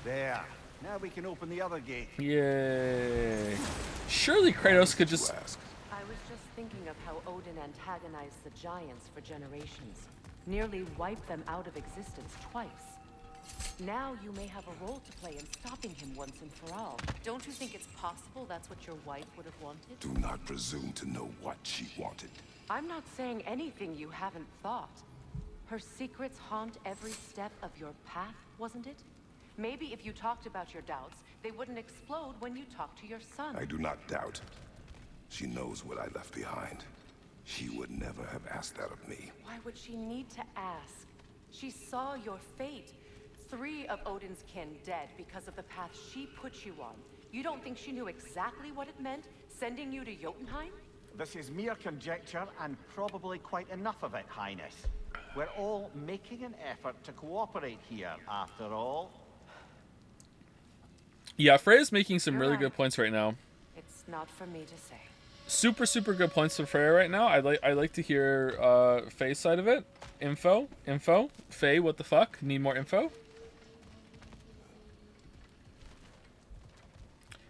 There. Now we can open the other gate. Yay. Surely Kratos could just... I was just thinking of how Odin antagonized the giants for generations. Nearly wiped them out of existence twice. Now you may have a role to play in stopping him once and for all. Don't you think it's possible that's what your wife would have wanted? Do not presume to know what she wanted. I'm not saying anything you haven't thought. Her secrets haunt every step of your path, wasn't it? Maybe if you talked about your doubts, they wouldn't explode when you talked to your son. I do not doubt. She knows what I left behind. She would never have asked that of me. Why would she need to ask? She saw your fate. 3 of Odin's kin dead because of the path she put you on. You don't think she knew exactly what it meant, sending you to Jotunheim? This is mere conjecture, and probably quite enough of it, Highness. We're all making an effort to cooperate here, after all. Yeah, Freya's making some really good points right now. It's not for me to say. Super good points from Freya right now. I'd like to hear Faye's side of it. Info. Faye, what the fuck? Need more info?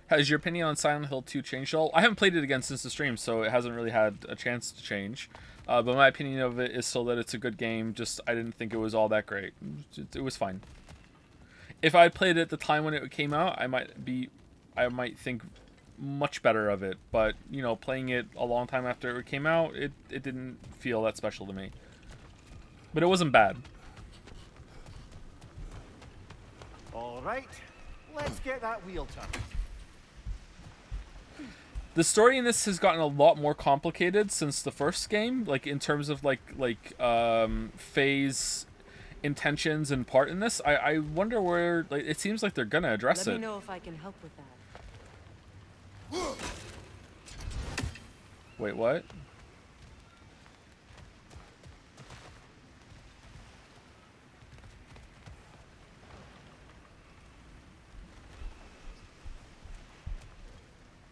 Has your opinion on Silent Hill 2 changed at all? I haven't played it again since the stream, so it hasn't really had a chance to change. But my opinion of it is still that it's a good game. Just I didn't think it was all that great. It was fine. If I played it at the time when it came out, I might think much better of it. But you know, playing it a long time after it came out, it didn't feel that special to me. But it wasn't bad. All right, let's get that wheel turned. The story in this has gotten a lot more complicated since the first game, like in terms of Faye's intentions and part in this. I wonder where, like, it seems like they're gonna address it. Let me know if I can help with that. Wait, what?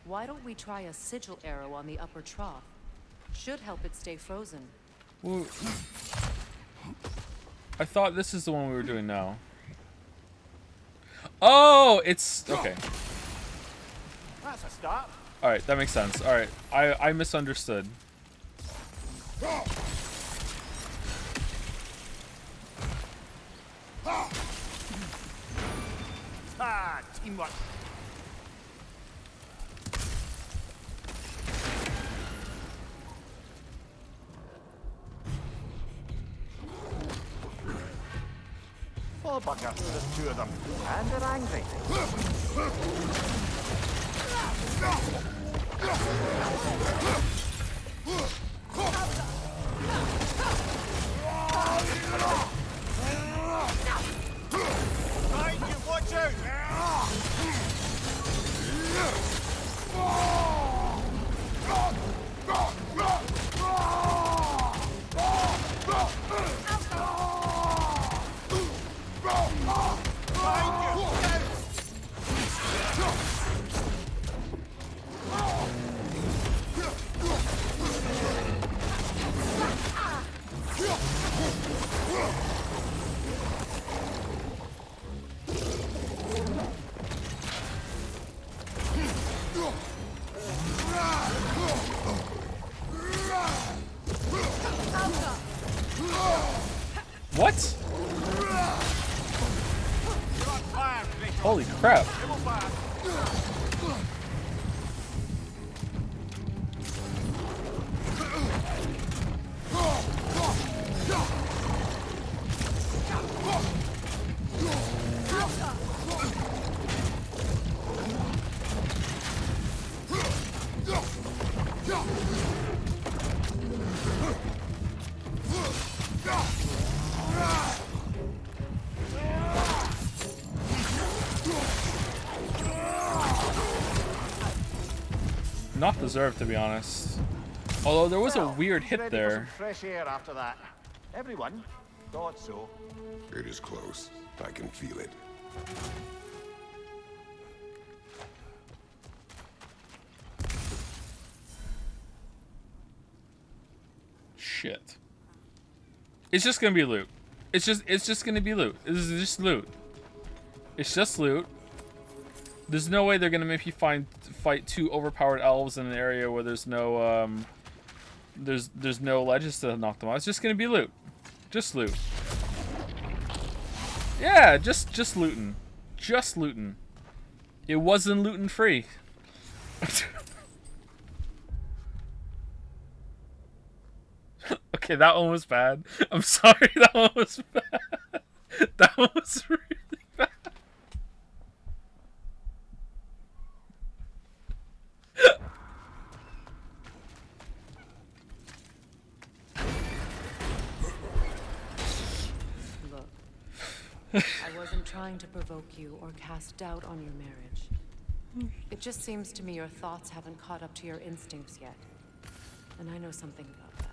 Why don't we try a sigil arrow on the upper trough? Should help it stay frozen. Well, I thought this is the one we were doing now. Oh, it's okay. That's a start. All right, that makes sense. All right, I misunderstood. Ah, teamwork. little bugger. There's two of them, and they're angry. Right, you watch out! What? Holy crap. Not deserved, to be honest. Although there was a weird hit there. Fresh air after that. Everyone thought so. It is close. I can feel it. Shit. It's just gonna be loot. It's just gonna be loot. This is just loot. It's just loot. There's no way they're gonna make you fight two overpowered elves in an area where there's no there's no ledges to knock them out. It's just gonna be loot. Just loot. Yeah, just looting. Just looting. It wasn't looting free. Okay, that one was bad. I'm sorry, that one was bad. That one was really bad. Look, I wasn't trying to provoke you or cast doubt on your marriage. It just seems to me your thoughts haven't caught up to your instincts yet. And I know something about that.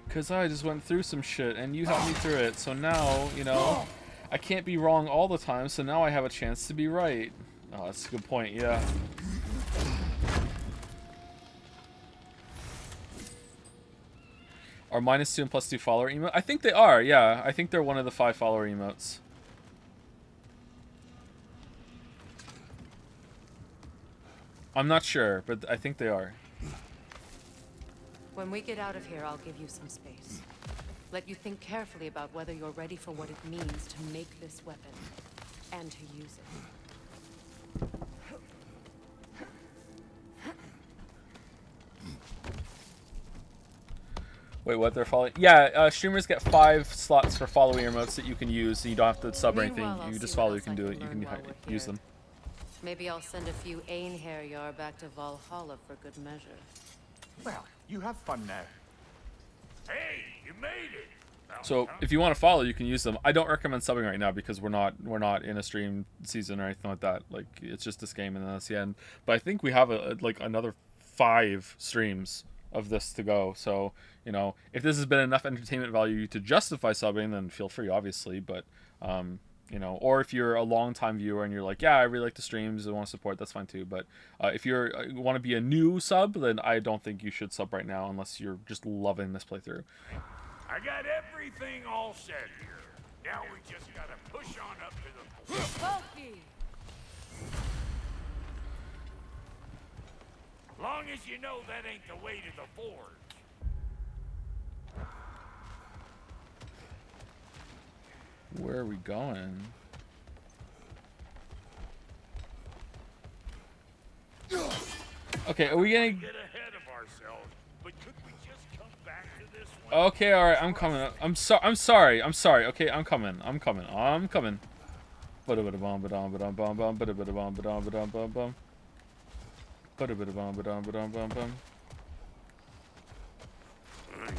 Because I just went through some shit and you helped me through it. So now, you know, I can't be wrong all the time. So now I have a chance to be right. Oh, that's a good point. Yeah. Are -2 and +2 follower emote? I think they are. Yeah. I think they're one of the 5 follower emotes. I'm not sure, but I think they are. When we get out of here, I'll give you some space. Let you think carefully about whether you're ready for what it means to make this weapon and to use it. Wait, what? They're following? Yeah, streamers get 5 slots for follower emotes that you can use, and you don't have to sub or anything. You just follow, you can do it, you can use them. Maybe I'll send a few Einherjar back to Valhalla for good measure. Well, you have fun now. Hey, you made it. So if you want to follow, you can use them. I don't recommend subbing right now because we're not in a stream season or anything like that. Like, it's just this game and then that's the end. But I think we have like another 5 streams of this to go. So, you know, if this has been enough entertainment value to justify subbing, then feel free, obviously. But you know, or if you're a long-time viewer and you're like, yeah, I really like the streams, I want to support, that's fine too. But if you want to be a new sub, then I don't think you should sub right now unless you're just loving this playthrough. I got everything all set here. Now we just gotta push on up to the forge. Long as you know that ain't the way to the forge. Where are we going? Okay, are we gonna get ahead of ourselves? But could we just come back to this one? Okay, all right, I'm coming. I'm sorry. Okay, I'm coming. Ba-da-ba-da-bum, ba-dum, ba-dum, bum, bum, ba-da-ba-da-bum, ba-dum, ba-dum, bum, bum. Ba-da-ba-da-bum, ba-dum, ba-dum, bum, bum.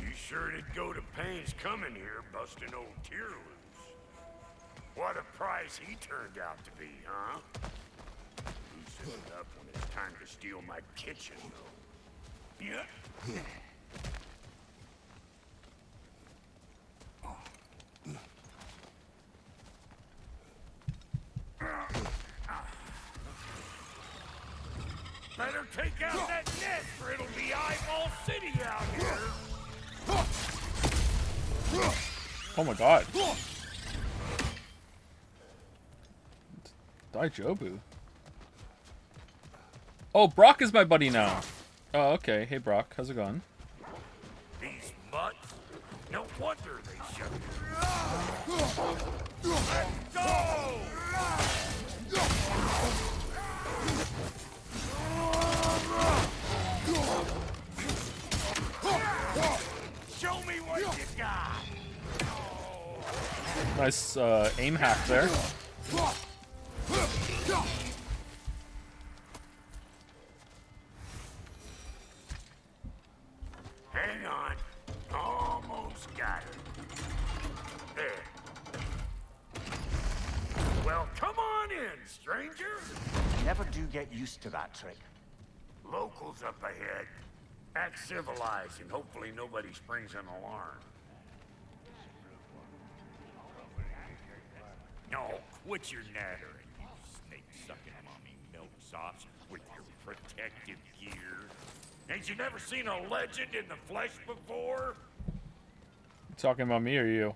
You sure did go to pains coming here, busting old Tyr loose. What a prize he turned out to be, huh? Loosen it up when it's time to steal my kitchen, though. Yeah. Better take out that nest, or it'll be Eyeball City out here. Oh my god. Daijobu. Oh, Brock is my buddy now. Oh, okay. Hey, Brock. How's it going? These mutts? No wonder they shut you. Let's go! Show me what you got. Nice aim hack there. Hang on. Almost got it. There. Well, come on in, stranger. Never do get used to that trick. Locals up ahead. Act civilized and hopefully nobody springs an alarm. No, quit your nattering, you snake-sucking mommy milksops with your protective gear. Ain't you never seen a legend in the flesh before? You talking about me or you?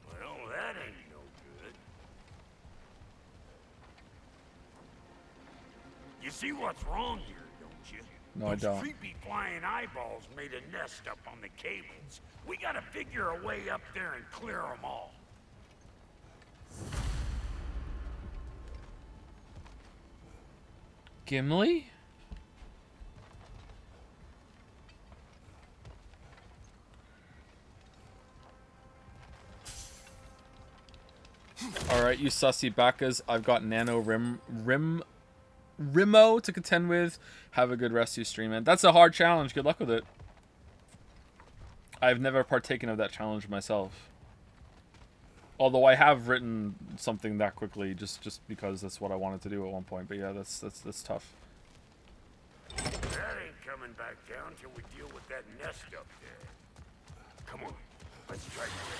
Well, that ain't no good. You see what's wrong here, don't you? No, I don't. Creepy flying eyeballs made a nest up on the cables. We gotta figure a way up there and clear them all. Gimli? Alright, you sussy backas. I've got Nano Rimo to contend with. Have a good rest, you streaming. That's a hard challenge. Good luck with it. I've never partaken of that challenge myself. Although I have written something that quickly just because that's what I wanted to do at one point. But yeah, that's tough. That ain't coming back down till we deal with that nest up there. Come on, let's try to get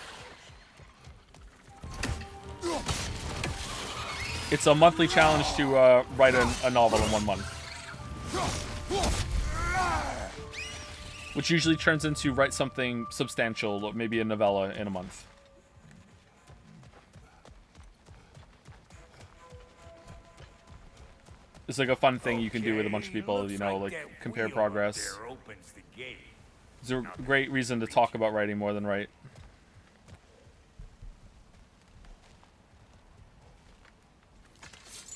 close. It's a monthly challenge to write a novel in 1 month. Which usually turns into write something substantial, maybe a novella in a month. It's like a fun thing you can do with a bunch of people, you know, like compare progress. It's a great reason to talk about writing more than write.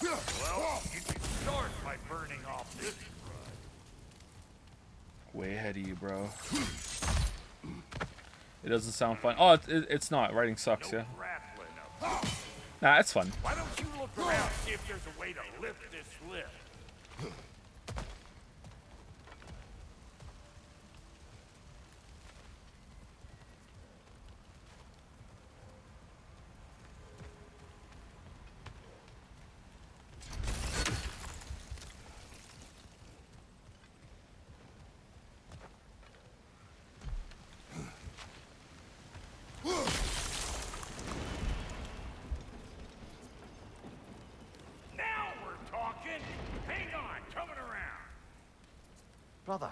Well, you can start by burning off this run. Way ahead of you, bro. It doesn't sound fun. Oh, it's not. Writing sucks, yeah. Nah, it's fun. Why don't you look around, see if there's a way to lift this lift? Brother,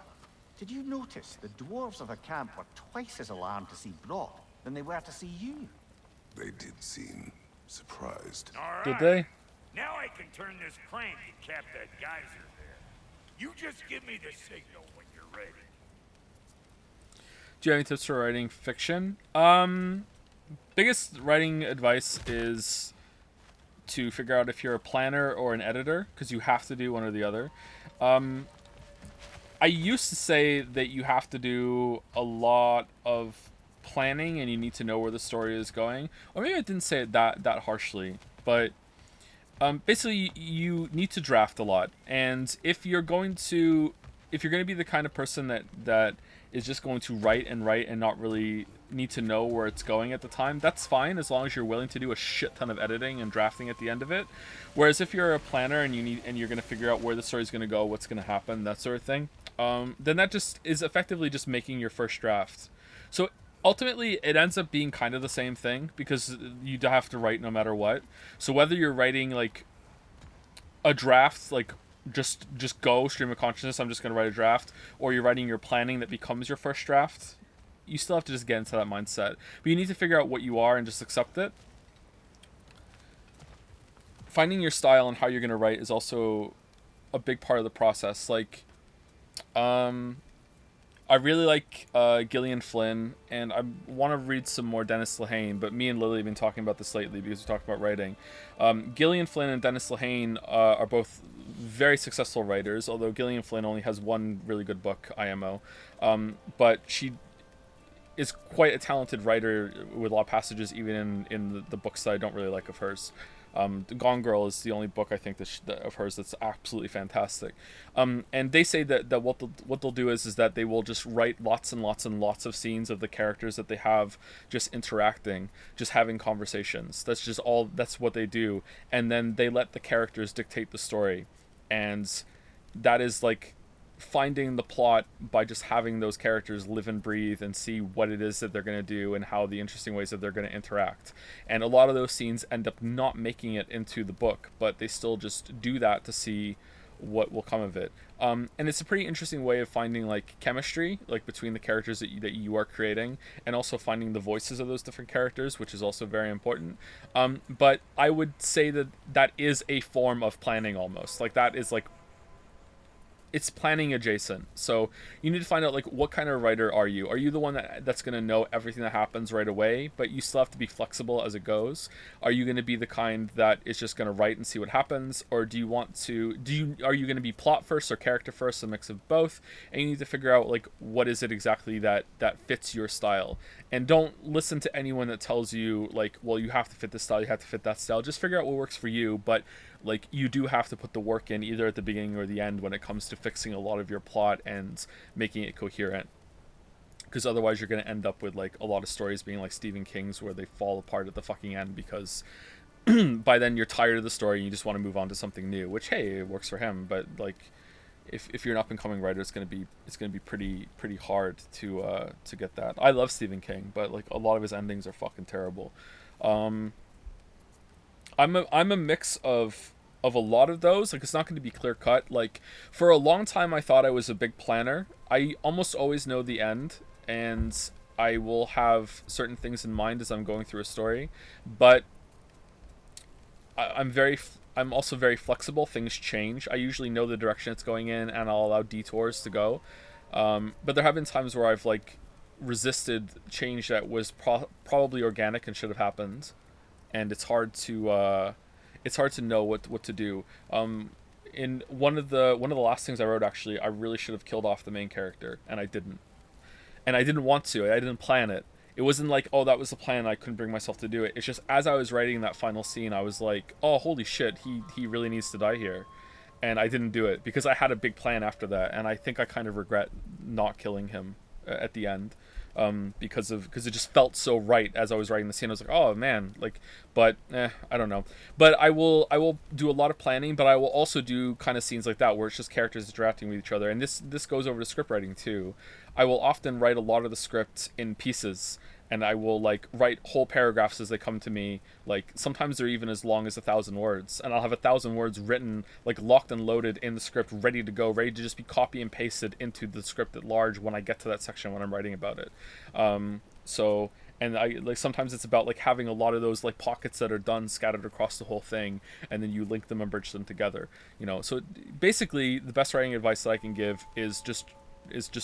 did you notice the dwarves of the camp were twice as alarmed to see Brock than they were to see you? They did seem surprised. All right. Did they? Now I can turn this crank and cap that geyser there. You just give me the signal when you're ready. Do you have any tips for writing fiction? Biggest writing advice is to figure out if you're a planner or an editor, because you have to do one or the other. I used to say that you have to do a lot of planning and you need to know where the story is going. Or maybe I didn't say it that harshly, but basically you need to draft a lot. And if you're going to be the kind of person that is just going to write and not really need to know where it's going at the time, that's fine as long as you're willing to do a shit ton of editing and drafting at the end of it. Whereas if you're a planner and you're going to figure out where the story's going to go, what's going to happen, that sort of thing, then that just is effectively just making your first draft. So ultimately it ends up being kind of the same thing because you have to write no matter what. So whether you're writing like a draft, like just go stream of consciousness, I'm just going to write a draft, or you're writing your planning that becomes your first draft, you still have to just get into that mindset. But you need to figure out what you are and just accept it. Finding your style and how you're going to write is also a big part of the process. Like I really like Gillian Flynn, and I want to read some more Dennis Lehane, but me and Lily have been talking about this lately because we talked about writing. Gillian Flynn and Dennis Lehane are both very successful writers, although Gillian Flynn only has one really good book, IMO. But she is quite a talented writer with a lot of passages, even in the books that I don't really like of hers. Gone Girl is the only book I think of hers that's absolutely fantastic. And they say that what they'll do is that they will just write lots and lots and lots of scenes of the characters that they have just interacting, just having conversations. That's what they do. And then they let the characters dictate the story. And that is like finding the plot by just having those characters live and breathe and see what it is that they're going to do and how the interesting ways that they're going to interact. And a lot of those scenes end up not making it into the book, but they still just do that to see what will come of it. And it's a pretty interesting way of finding like chemistry, like between the characters that you are creating, and also finding the voices of those different characters, which is also very important. But I would say that is a form of planning almost. Like that is like, it's planning adjacent. So you need to find out like what kind of writer are you? Are you the one that's going to know everything that happens right away, but you still have to be flexible as it goes? Are you going to be the kind that is just going to write and see what happens, or are you going to be plot first or character first, a mix of both? And you need to figure out like what is it exactly that fits your style. And don't listen to anyone that tells you like, well, you have to fit this style, you have to fit that style. Just figure out what works for you, but like you do have to put the work in either at the beginning or the end when it comes to fixing a lot of your plot and making it coherent, because otherwise you're going to end up with like a lot of stories being like Stephen King's where they fall apart at the fucking end because by then you're tired of the story and you just want to move on to something new, which hey, it works for him, but like if you're an up and coming writer, it's going to be pretty hard to get that. I love Stephen King, but like a lot of his endings are fucking terrible. I'm a mix of a lot of those. Like it's not going to be clear cut. Like for a long time I thought I was a big planner. I almost always know the end and I will have certain things in mind as I'm going through a story, but I'm also very flexible. Things change. I usually know the direction it's going in and I'll allow detours to go. But there have been times where I've like resisted change that was probably organic and should have happened. And it's hard to know what to do. In one of the last things I wrote, actually, I really should have killed off the main character, and I didn't. And I didn't want to. I didn't plan it. It wasn't like, oh, that was the plan, I couldn't bring myself to do it. It's just as I was writing that final scene, I was like, oh, holy shit, he really needs to die here. And I didn't do it because I had a big plan after that, and I think I kind of regret not killing him at the end. Because it just felt so right as I was writing the scene. I was like, oh man, like, but I don't know. But I will do a lot of planning, but I will also do kind of scenes like that where it's just characters interacting with each other. And this goes over to script writing too. I will often write a lot of the script in pieces, and I will like write whole paragraphs as they come to me. Like sometimes they're even as long as 1,000 words, and I'll have 1,000 words written, like locked and loaded in the script, ready to go, ready to just be copy and pasted into the script at large when I get to that section when I'm writing about it. And I like sometimes it's about like having a lot of those like pockets that are done scattered across the whole thing, and then you link them and bridge them together. So basically the best writing advice that I can give is just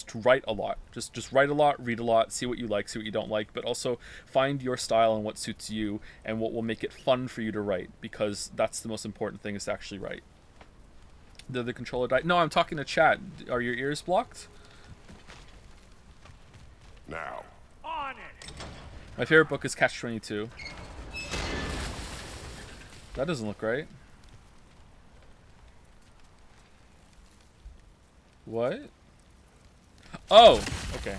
to write a lot. Just write a lot, read a lot, see what you like, see what you don't like, but also find your style and what suits you and what will make it fun for you to write, because that's the most important thing, is to actually write. Did the controller die? No, I'm talking to chat. Are your ears blocked? Now. On it. My favorite book is Catch-22. That doesn't look right. What? Oh, okay.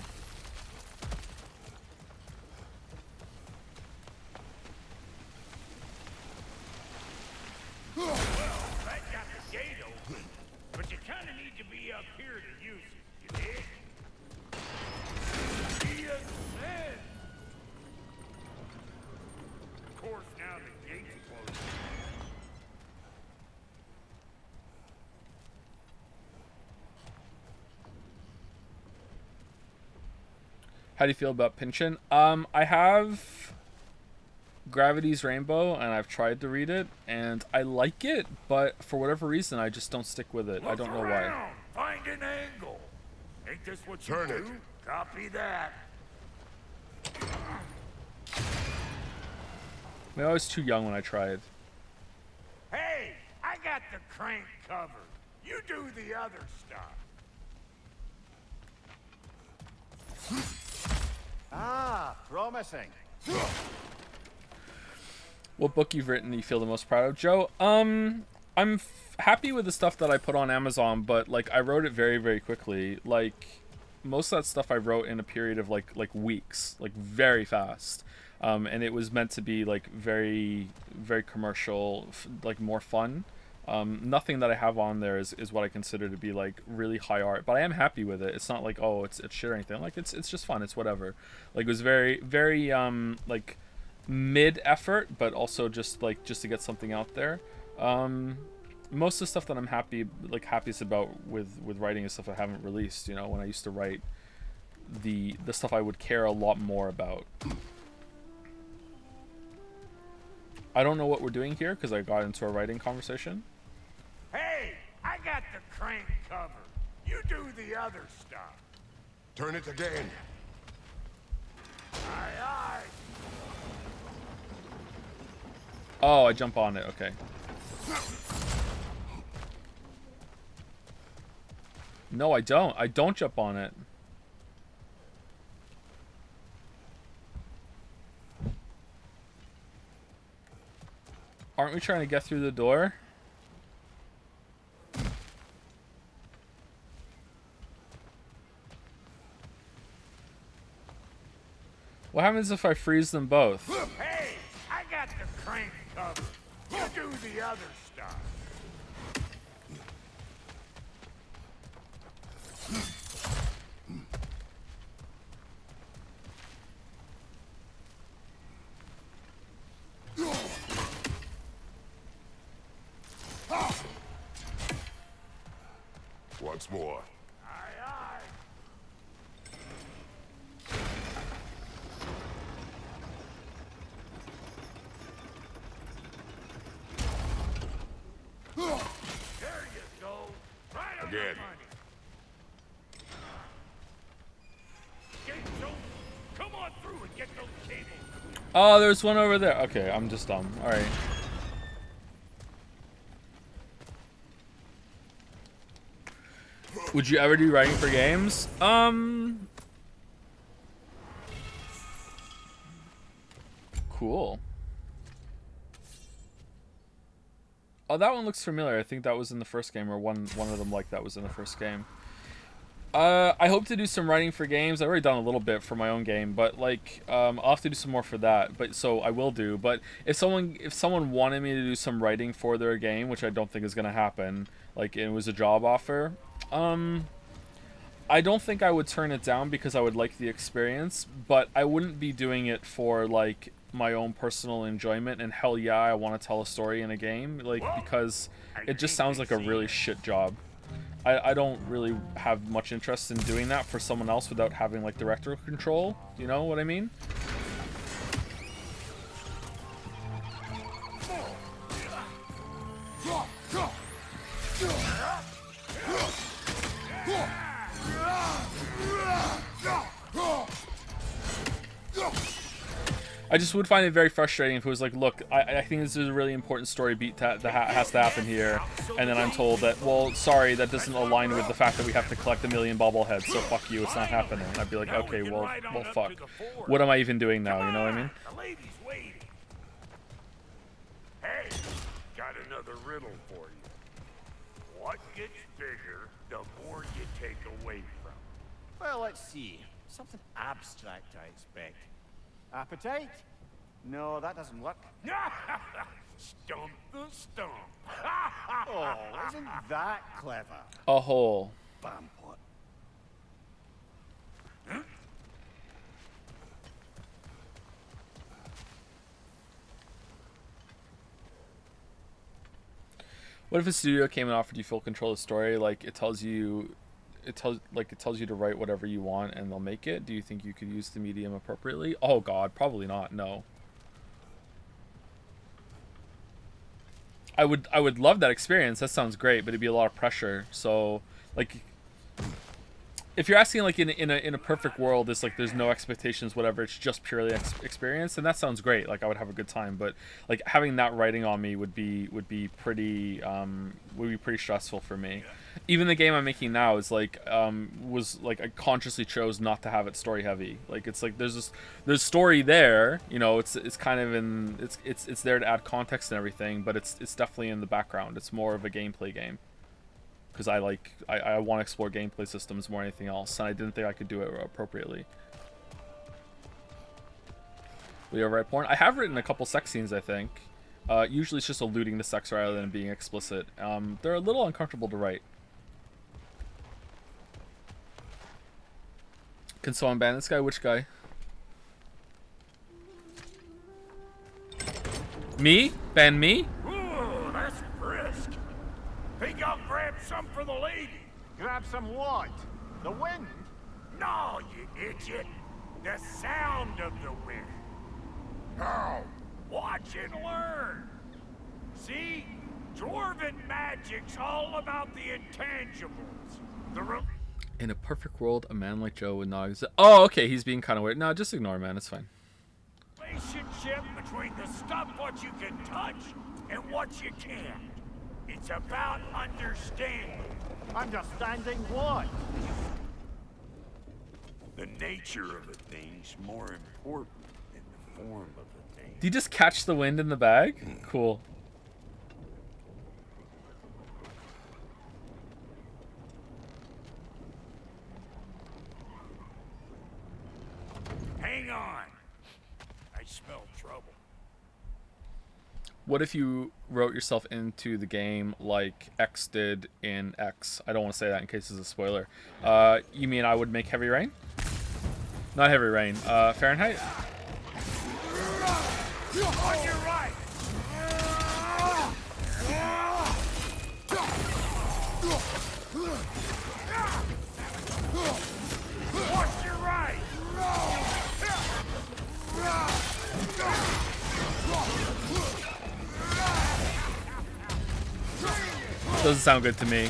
Well, that got the gate open, but you kind of need to be up here to use it, you dig? Be a sin. Of course, now the gate's closed. How do you feel about Pynchon? I have Gravity's Rainbow, and I've tried to read it, and I like it, but for whatever reason, I just don't stick with it. I don't know why. Find an angle. Ain't this what you Turn do? it. Copy that. Maybe I was too young when I tried. Hey, I got the crank covered. You do the other stuff. Ah, promising. What book you've written you feel the most proud of, Joe? I'm happy with the stuff that I put on Amazon, but like I wrote it very, very quickly. Like most of that stuff I wrote in a period of like weeks, like very fast. And it was meant to be like very, very commercial, like more fun. Nothing that I have on there is what I consider to be like really high art, but I am happy with it. It's not like, oh, it's shit or anything. Like it's just fun. It's whatever. Like it was very, very like mid effort, but also just to get something out there. Most of the stuff that I'm happiest about with writing is stuff I haven't released. You know, when I used to write the stuff I would care a lot more about. I don't know what we're doing here because I got into a writing conversation. Hey, I got the crank covered. You do the other stuff. Turn it again. Aye, aye. Oh, I jump on it. Okay. No, I don't. I don't jump on it. Aren't we trying to get through the door? What happens if I freeze them both? Hey, I got the crank covered. You do the other stuff. Once more. Aye, aye. There you go. Right on the Again. money. Gate's open. Come on through and get those cables. Oh, there's one over there. Okay, I'm just dumb. All right. Would you ever do writing for games? Cool. Oh, that one looks familiar. I think that was in the first game, or one of them like that was in the first game. I hope to do some writing for games. I've already done a little bit for my own game, but like I'll have to do some more for that. But so I will do. But if someone wanted me to do some writing for their game, which I don't think is gonna happen, like it was a job offer, I don't think I would turn it down because I would like the experience. But I wouldn't be doing it for like my own personal enjoyment. And hell yeah, I want to tell a story in a game, like because it just sounds like a really shit job. I don't really have much interest in doing that for someone else without having like director control. You know what I mean? I I just would find it very frustrating if it was like, look, I think this is a really important story beat that has to happen here, and then I'm told that, well, sorry, that doesn't align with the fact that we have to collect 1 million bobbleheads, so fuck you, it's not happening. And I'd be like, okay, well, fuck. What am I even doing now, you know what I mean? The lady's waiting. Hey, got another riddle for you. What gets bigger the more you take away from? Well, let's see. Something abstract, I expect. Appetite? No, that doesn't work. Stump the stump. Oh, isn't that clever? A hole. Bam pot. What if a studio came and offered you full control of the story? Like it tells you to write whatever you want and they'll make it. Do you think you could use the medium appropriately? Oh God, probably not. No. I would love that experience. That sounds great, but it'd be a lot of pressure. So like, if you're asking like in a perfect world, it's like there's no expectations, whatever. It's just purely experience, and that sounds great. Like I would have a good time, but like having that writing on me would be pretty stressful for me. Even the game I'm making now is like was like I consciously chose not to have it story heavy. Like it's like there's story there, you know. It's kind of it's there to add context and everything, but it's definitely in the background. It's more of a gameplay game. Because I want to explore gameplay systems more than anything else, and I didn't think I could do it appropriately. Will you ever write porn? I have written a couple sex scenes, I think. Usually it's just alluding to sex rather than being explicit. They're a little uncomfortable to write. Can someone ban this guy? Which guy? Me? Ban me? Ooh, that's brisk. Think I'll grab some for the lady. Grab some what? The wind? No, you idiot. The sound of the wind. How? Watch and learn. See? Dwarven magic's all about the intangibles. In a perfect world, a man like Joe would not exist. Oh, okay, he's being kind of weird. No, just ignore him, man. It's fine. Relationship between the stuff what you can touch and what you can't. It's about understanding. Understanding what? The nature of a thing's more important than the form of a thing. Did you just catch the wind in the bag? Cool. Hang on. I smell trouble. What if you wrote yourself into the game like X did in X? I don't want to say that in case it's a spoiler. You mean I would make Heavy Rain? Not Heavy Rain. Fahrenheit? On your right. Watch your right. Doesn't sound good to me.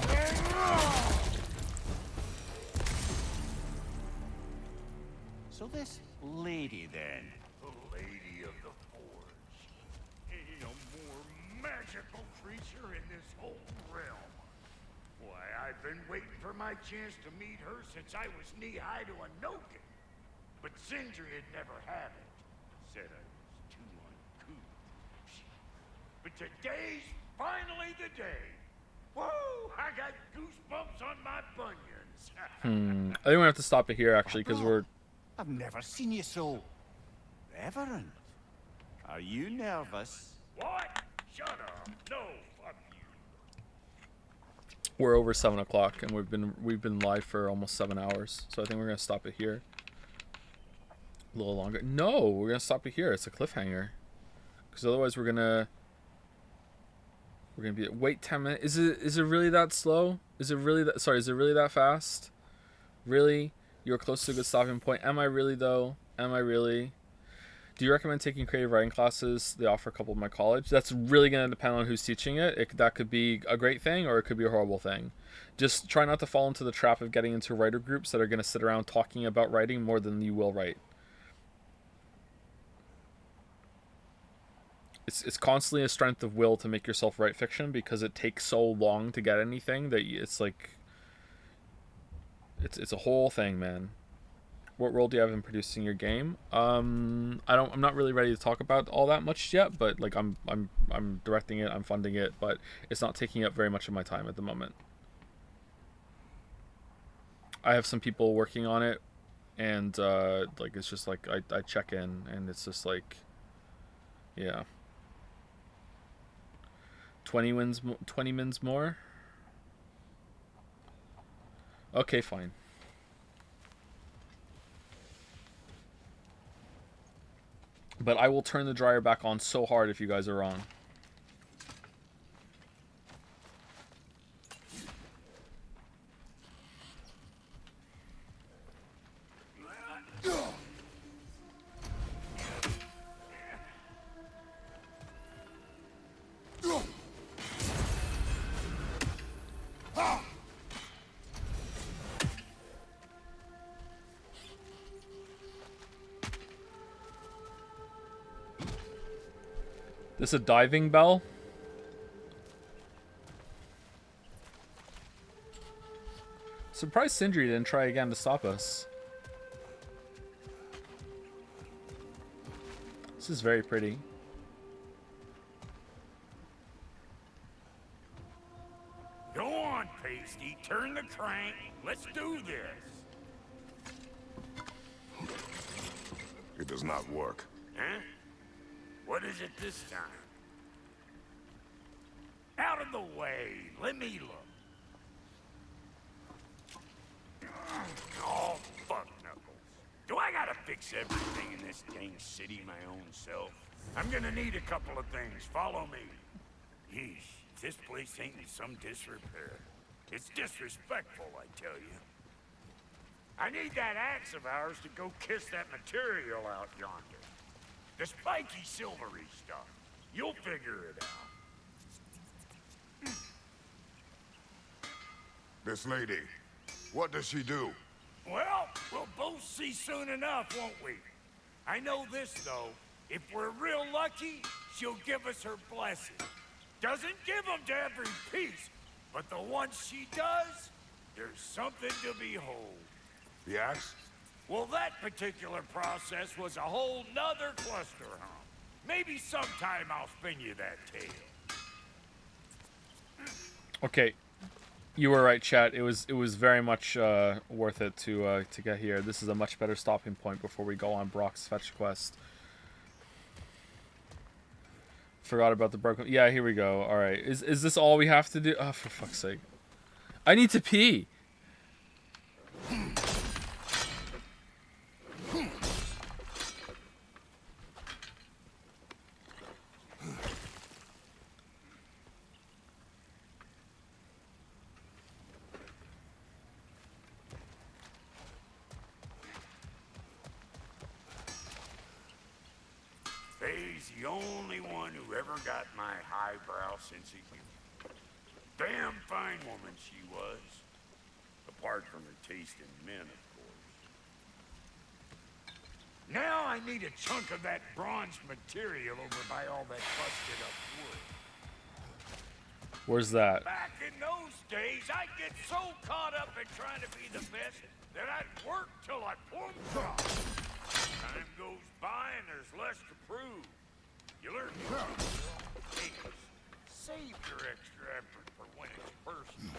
So this lady then? The Lady of the Forge. Ain't a more magical creature in this whole realm. Why, I've been waiting for my chance to meet her since I was knee-high to a Noken. But Sindri had never had it. Said I was too uncouth. But today's finally the day. Whoa! I got goosebumps on my bunions. I think we're gonna have to stop it here actually, because we're. I've never seen you so reverent. Are you nervous? What? Shut up. No, fuck you. We're over 7 o'clock, and we've been live for almost 7 hours. So I think we're gonna stop it here. A little longer. No, we're gonna stop it here. It's a cliffhanger. Because otherwise we're gonna be wait 10 minutes. Is it really that slow? Is it really that is it really that fast? Really? You're close to a good stopping point. Am I really though? Am I really? Do you recommend taking creative writing classes? They offer a couple of my college. That's really going to depend on who's teaching it. That could be a great thing or it could be a horrible thing. Just try not to fall into the trap of getting into writer groups that are going to sit around talking about writing more than you will write. it's constantly a strength of will to make yourself write fiction, because it takes so long to get anything that it's like it's a whole thing, man. What role do you have in producing your game? I'm not really ready to talk about all that much yet, but like I'm directing it, I'm funding it, but it's not taking up very much of my time at the moment. I have some people working on it, and like it's just like I check in, and it's just like, yeah. 20 mins more? Okay, fine. But I will turn the dryer back on so hard if you guys are wrong. This a diving bell? Surprised Sindri didn't try again to stop us. This is very pretty. Go on, Pasty. Turn the crank. Let's do this. It does not work. Huh? What is it this time? Out of the way. Let me look. Oh, fuck Knuckles. Do I gotta fix everything in this dang city my own self? I'm gonna need a couple of things. Follow me. Yeesh, this place ain't in some disrepair. It's disrespectful, I tell you. I need that axe of ours to go kiss that material out yonder. The spiky silvery stuff. You'll figure it out. This lady, what does she do? Well, we'll both see soon enough, won't we? I know this, though. If we're real lucky, she'll give us her blessing. Doesn't give them to every piece, but the ones she does, there's something to behold. The axe? Well, that particular process was a whole nother cluster hump. Maybe sometime I'll spin you that tale. Okay, you were right, chat. It was very much worth it to get here. This is a much better stopping point before we go on Brock's fetch quest. Forgot about the broken. Yeah, here we go. All right, is this all we have to do? Oh, for fuck's sake! I need to pee. Faye's the only one who ever got my highbrow sense of humor. Damn fine woman she was. Apart from her taste in men, of course. Now I need a chunk of that bronze material over by all that busted up wood. Where's that? Back in those days, I'd get so caught up in trying to be the best that I'd work till I plumb dropped. Time goes by and there's less to prove. You learn save your extra effort for when it's personal.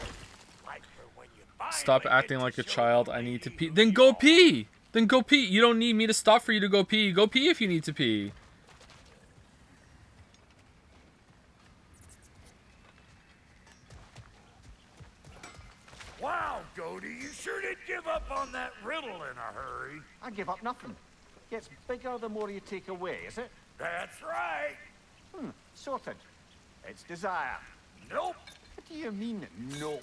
Like for when you Stop acting like a child. I need to pee. Then go pee. Then go pee. You don't need me to stop for you to go pee. Go pee if you need to pee. Wow, Goldie, you sure did give up on that riddle in a hurry. I give up nothing. Gets bigger the more you take away, is it? That's right. Sorted. It's desire. Nope. What do you mean, no?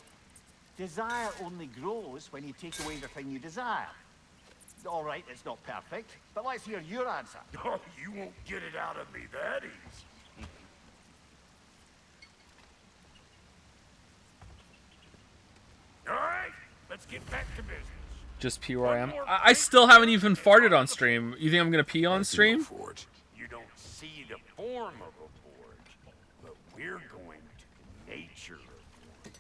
Desire only grows when you take away the thing you desire. All right, it's not perfect, but let's hear your answer. Oh, you won't get it out of me that easy. All right, let's get back to business. Just pee where I am. I still haven't even farted on stream. You think I'm gonna pee on stream? You don't see the form of a forge, but we're going to the nature of one.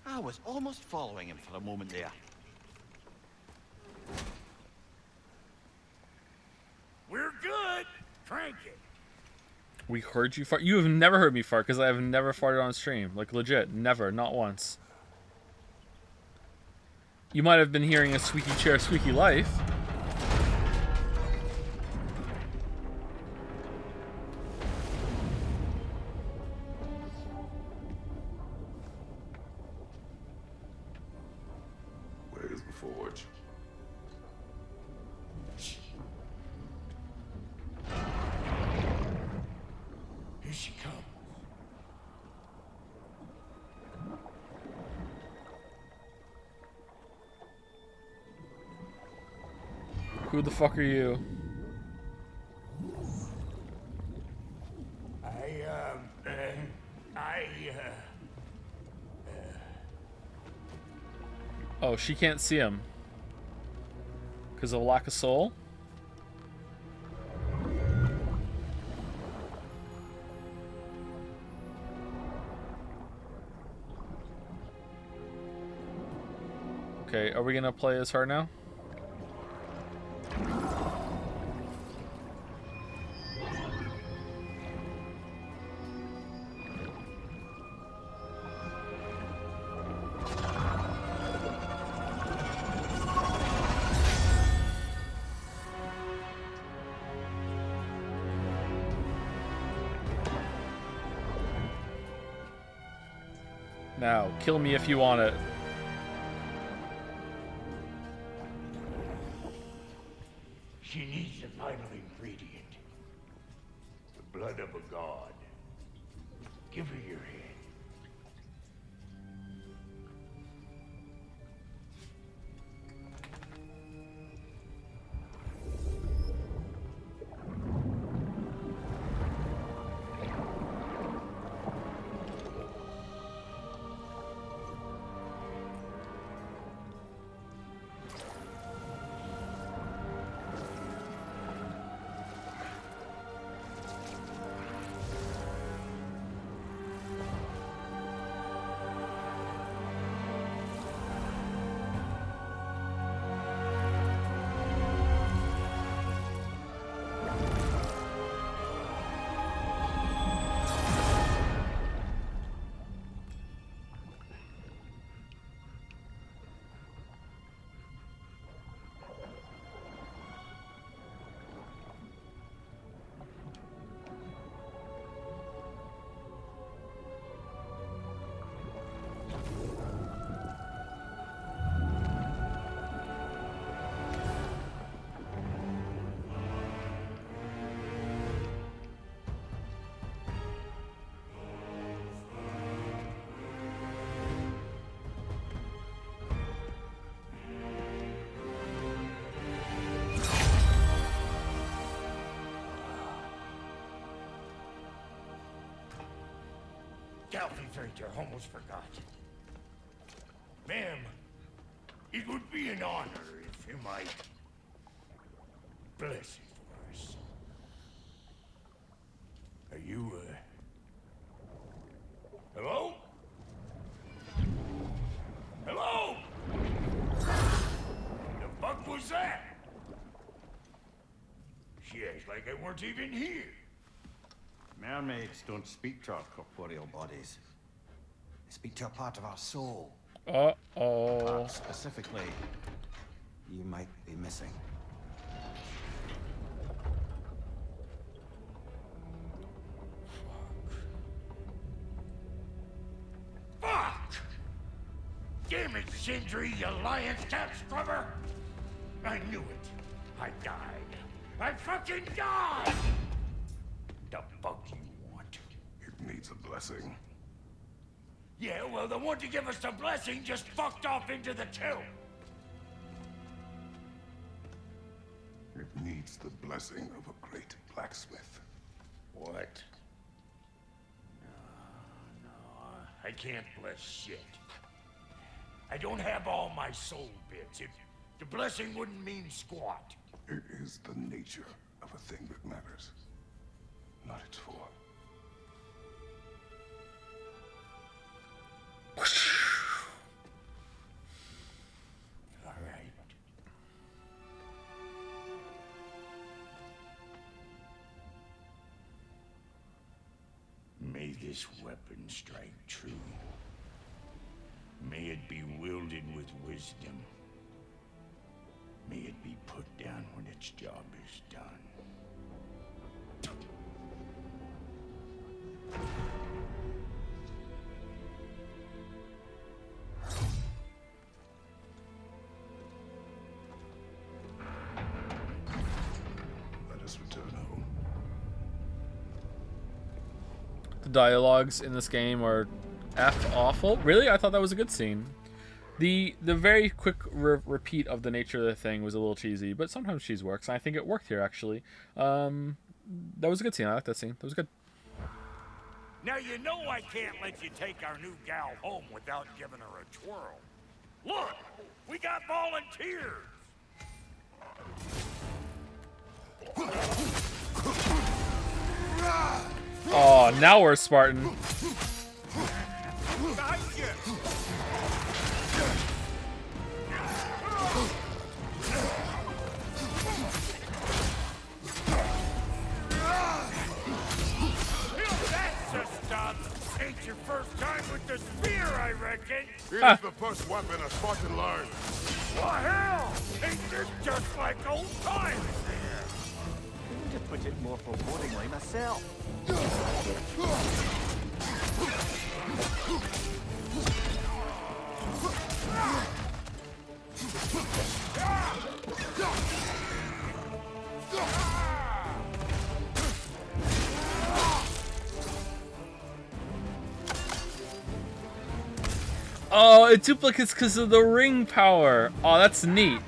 I was almost following him for a moment there. We're good. Crank it. We heard you fart. You have never heard me fart because I have never farted on stream. Like legit, never, not once. You might have been hearing a squeaky chair, squeaky life. Where's the forge? Here she comes. Who the fuck are you? Oh, she can't see him. Because of lack of soul? Okay, are we gonna play as her now? Now, kill me if you want it. She needs the vital ingredient. The blood of a god. Give her your head. Galvin I almost forgot. Ma'am, it would be an honor if you might bless it for us. Are you, hello? Hello? The fuck was that? She acts like I weren't even here. Mermaids don't speak to our corporeal bodies. They speak to a part of our soul. Uh-oh. Part specifically, you might be missing. Fuck! Damn it, Sindri, you lion's cat scrubber! I knew it. I died. I fucking died! The fuck you want? It needs a blessing. Yeah, well, the one to give us the blessing just fucked off into the tomb. It needs the blessing of a great blacksmith. What? No, I can't bless shit. I don't have all my soul bits. The blessing wouldn't mean squat. It is the nature of a thing that matters. Not its for. All right. May this weapon strike true. May it be wielded with wisdom. May it be put down when its job is done. Let us return home. The dialogues in this game are awful. Really? I thought that was a good scene. The very quick repeat of the nature of the thing was a little cheesy, but sometimes cheese works. And I think it worked here, actually. That was a good scene. I like that scene. That was good. Now you know I can't let you take our new gal home without giving her a twirl. Look, we got volunteers. Oh, now we're Spartan. Ain't your first time with the spear, I reckon. It is the first weapon a Spartan learned. What hell? Ain't this just like old times? To put it more forebodingly myself. Oh, it duplicates because of the ring power. Oh, that's neat.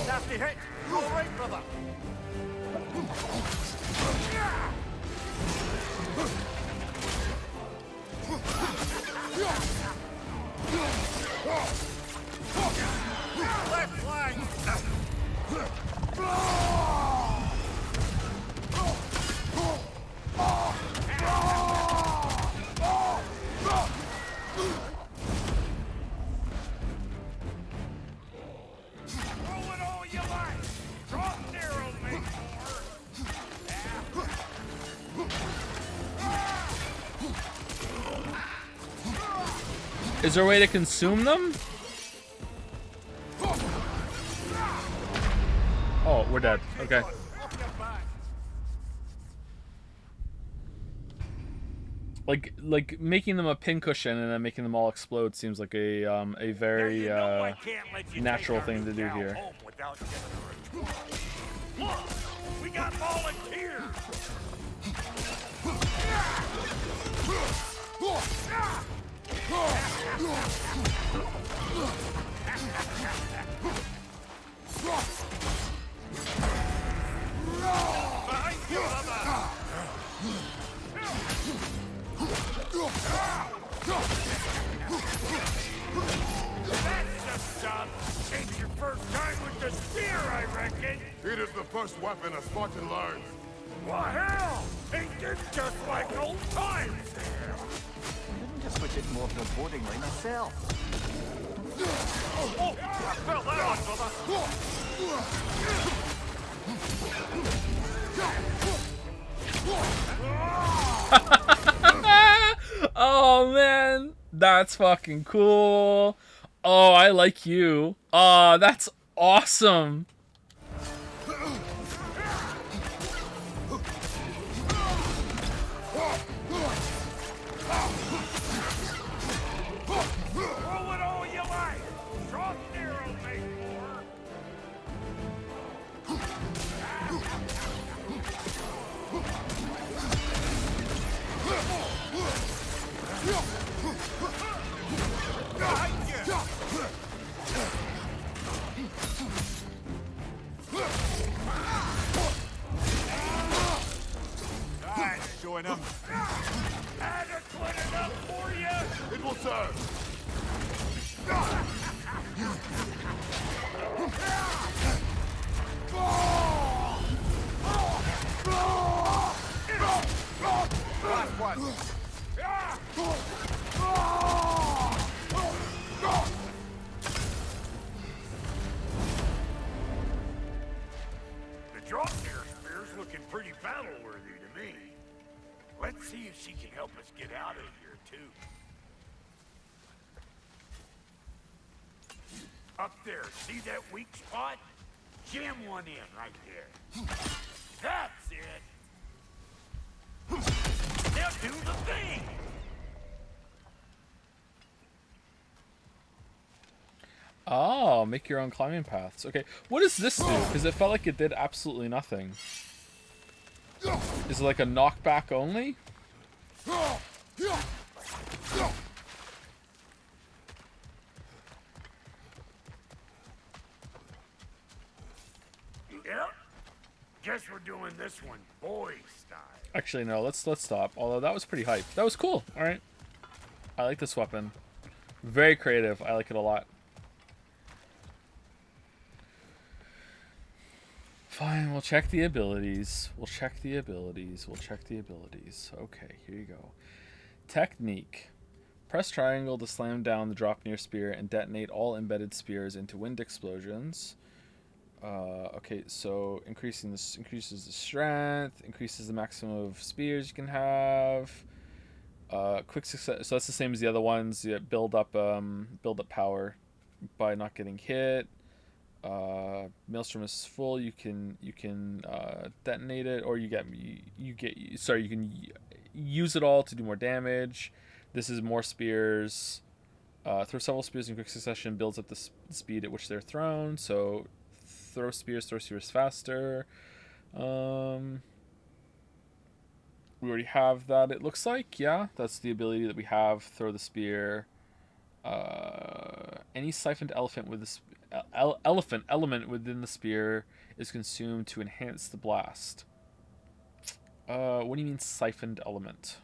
Nasty hit. You all right, brother? Left flank. Is there a way to consume them? Oh, we're dead. Okay. Like making them a pincushion and then making them all explode seems like a very natural thing to do here. Look, we got volunteers. Ain't your first time with the spear, I reckon. It is the first weapon a Spartan learns. What hell? Ain't this just like old times? To put it more forebodingly myself. Oh, I felt that one, Oh man, that's fucking cool. Oh, I like you. Oh, that's awesome. Join them. Adequate enough for you? It will serve. get out of here, too. Up there, see that weak spot? Jam one in right there. That's it. Now do the thing. Oh, make your own climbing paths. Okay, what does this do? Because it felt like it did absolutely nothing. Is it like a knockback only? Yep. Guess we're doing this one boy style. Actually, no. Let's stop. Although that was pretty hype. That was cool. All right. I like this weapon. Very creative. I like it a lot. Fine. We'll check the abilities. We'll check the abilities. We'll check the abilities. Okay. Here you go. Technique. Press triangle to slam down the drop near spear and detonate all embedded spears into wind explosions. Okay, so increases the strength, increases the maximum of spears you can have. Quick success. So that's the same as the other ones. You build up power by not getting hit. Maelstrom is full. You can detonate it, or you can use it all to do more damage. This is more spears. Throw several spears in quick succession builds up the speed at which they're thrown. So throw spears faster. We already have that, it looks like. Yeah, that's the ability that we have. Throw the spear. Any siphoned elephant with this elephant element within the spear is consumed to enhance the blast. What do you mean siphoned element?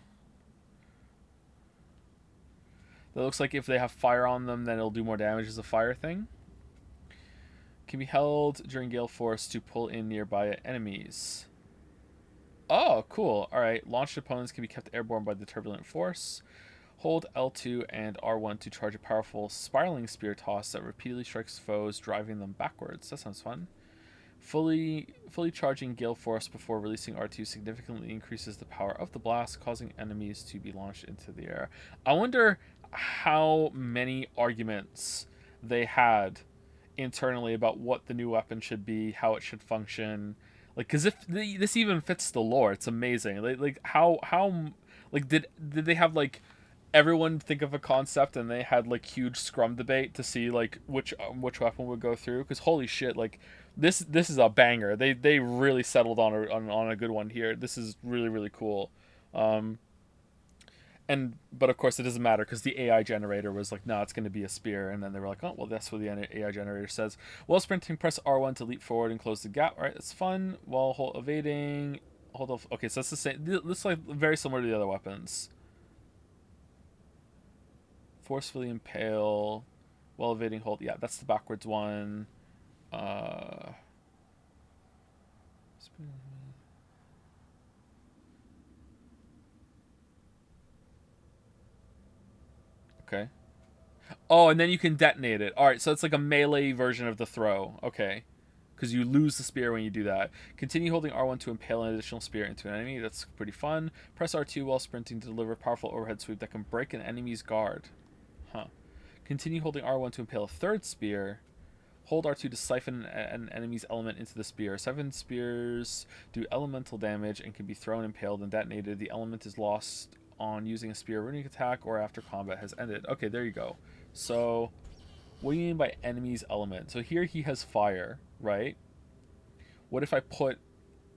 That looks like if they have fire on them, then it'll do more damage as a fire thing. Can be held during gale force to pull in nearby enemies. Oh, cool. Alright. Launched opponents can be kept airborne by the turbulent force. Hold L2 and R1 to charge a powerful spiraling spear toss that repeatedly strikes foes, driving them backwards. That sounds fun. Fully charging gale force before releasing R2 significantly increases the power of the blast, causing enemies to be launched into the air. I wonder how many arguments they had internally about what the new weapon should be, how it should function. Like, because if this even fits the lore, it's amazing. Like how did they have like everyone think of a concept and they had like huge scrum debate to see like which weapon would go through? Because holy shit, like this is a banger. They really settled on a good one here. This is really cool. But of course it doesn't matter because the AI generator was like, no, it's going to be a spear, and then they were like, oh well, that's what the AI generator says. While sprinting, press R1 to leap forward and close the gap. All right, that's fun. While evading, hold off. Okay, so that's the same. This is like very similar to the other weapons. Forcefully impale while evading, hold. Yeah, that's the backwards one. Okay. Oh, and then you can detonate it. All right, so it's like a melee version of the throw. Okay. Because you lose the spear when you do that. Continue holding R1 to impale an additional spear into an enemy. That's pretty fun. Press R2 while sprinting to deliver a powerful overhead sweep that can break an enemy's guard. Huh. Continue holding R1 to impale a third spear. Hold R2 to siphon an enemy's element into the spear. Siphon spears do elemental damage and can be thrown, impaled, and detonated. The element is lost on using a spear runic attack or after combat has ended. Okay, there you go. So, what do you mean by enemy's element? So here he has fire, right? What if I put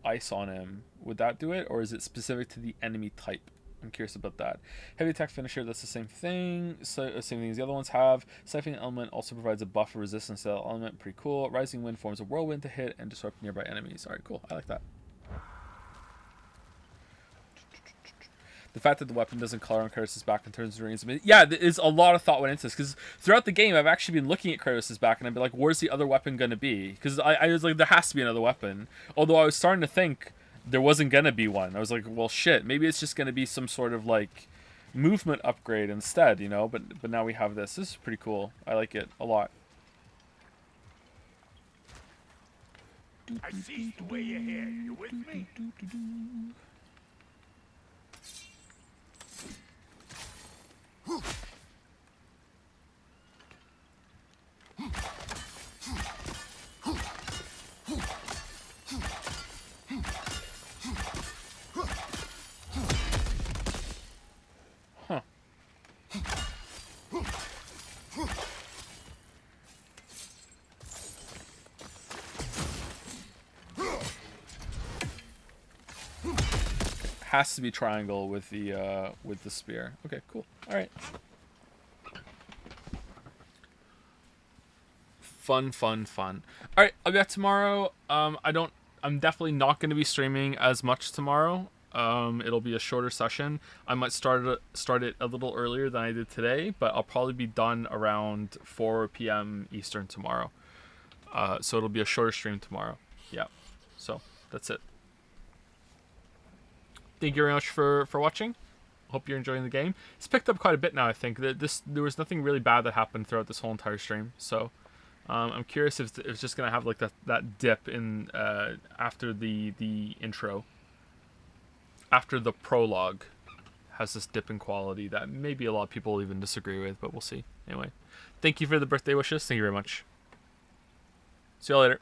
ice on him? Would that do it? Or is it specific to the enemy type? I'm curious about that. Heavy attack finisher, that's the same thing. So, same thing as the other ones have. Siphoning element also provides a buff of resistance to that element. Pretty cool. Rising wind forms a whirlwind to hit and disrupt nearby enemies. Alright, cool. I like that. The fact that the weapon doesn't color on Kratos' back and turns into rings. Yeah, there's a lot of thought went into this. Because throughout the game, I've actually been looking at Kratos' back and I'd be like, where's the other weapon going to be? Because I was like, there has to be another weapon. Although I was starting to think there wasn't going to be one. I was like, well, shit. Maybe it's just going to be some sort of, like, movement upgrade instead, you know? But now we have this. This is pretty cool. I like it a lot. I see the way ahead. You with me? Has to be triangle with the spear. Okay, cool. All right. Fun. All right, I'll be back tomorrow. I'm definitely not going to be streaming as much tomorrow. It'll be a shorter session. I might start it a little earlier than I did today, but I'll probably be done around 4 p.m. Eastern tomorrow. So it'll be a shorter stream tomorrow. Yeah. So that's it. Thank you very much for watching. Hope you're enjoying the game. It's picked up quite a bit now. I think there was nothing really bad that happened throughout this whole entire stream. So I'm curious if it's just gonna have like that dip in after the intro. After the prologue has this dip in quality that maybe a lot of people will even disagree with, but we'll see. Anyway, thank you for the birthday wishes. Thank you very much. See y'all later.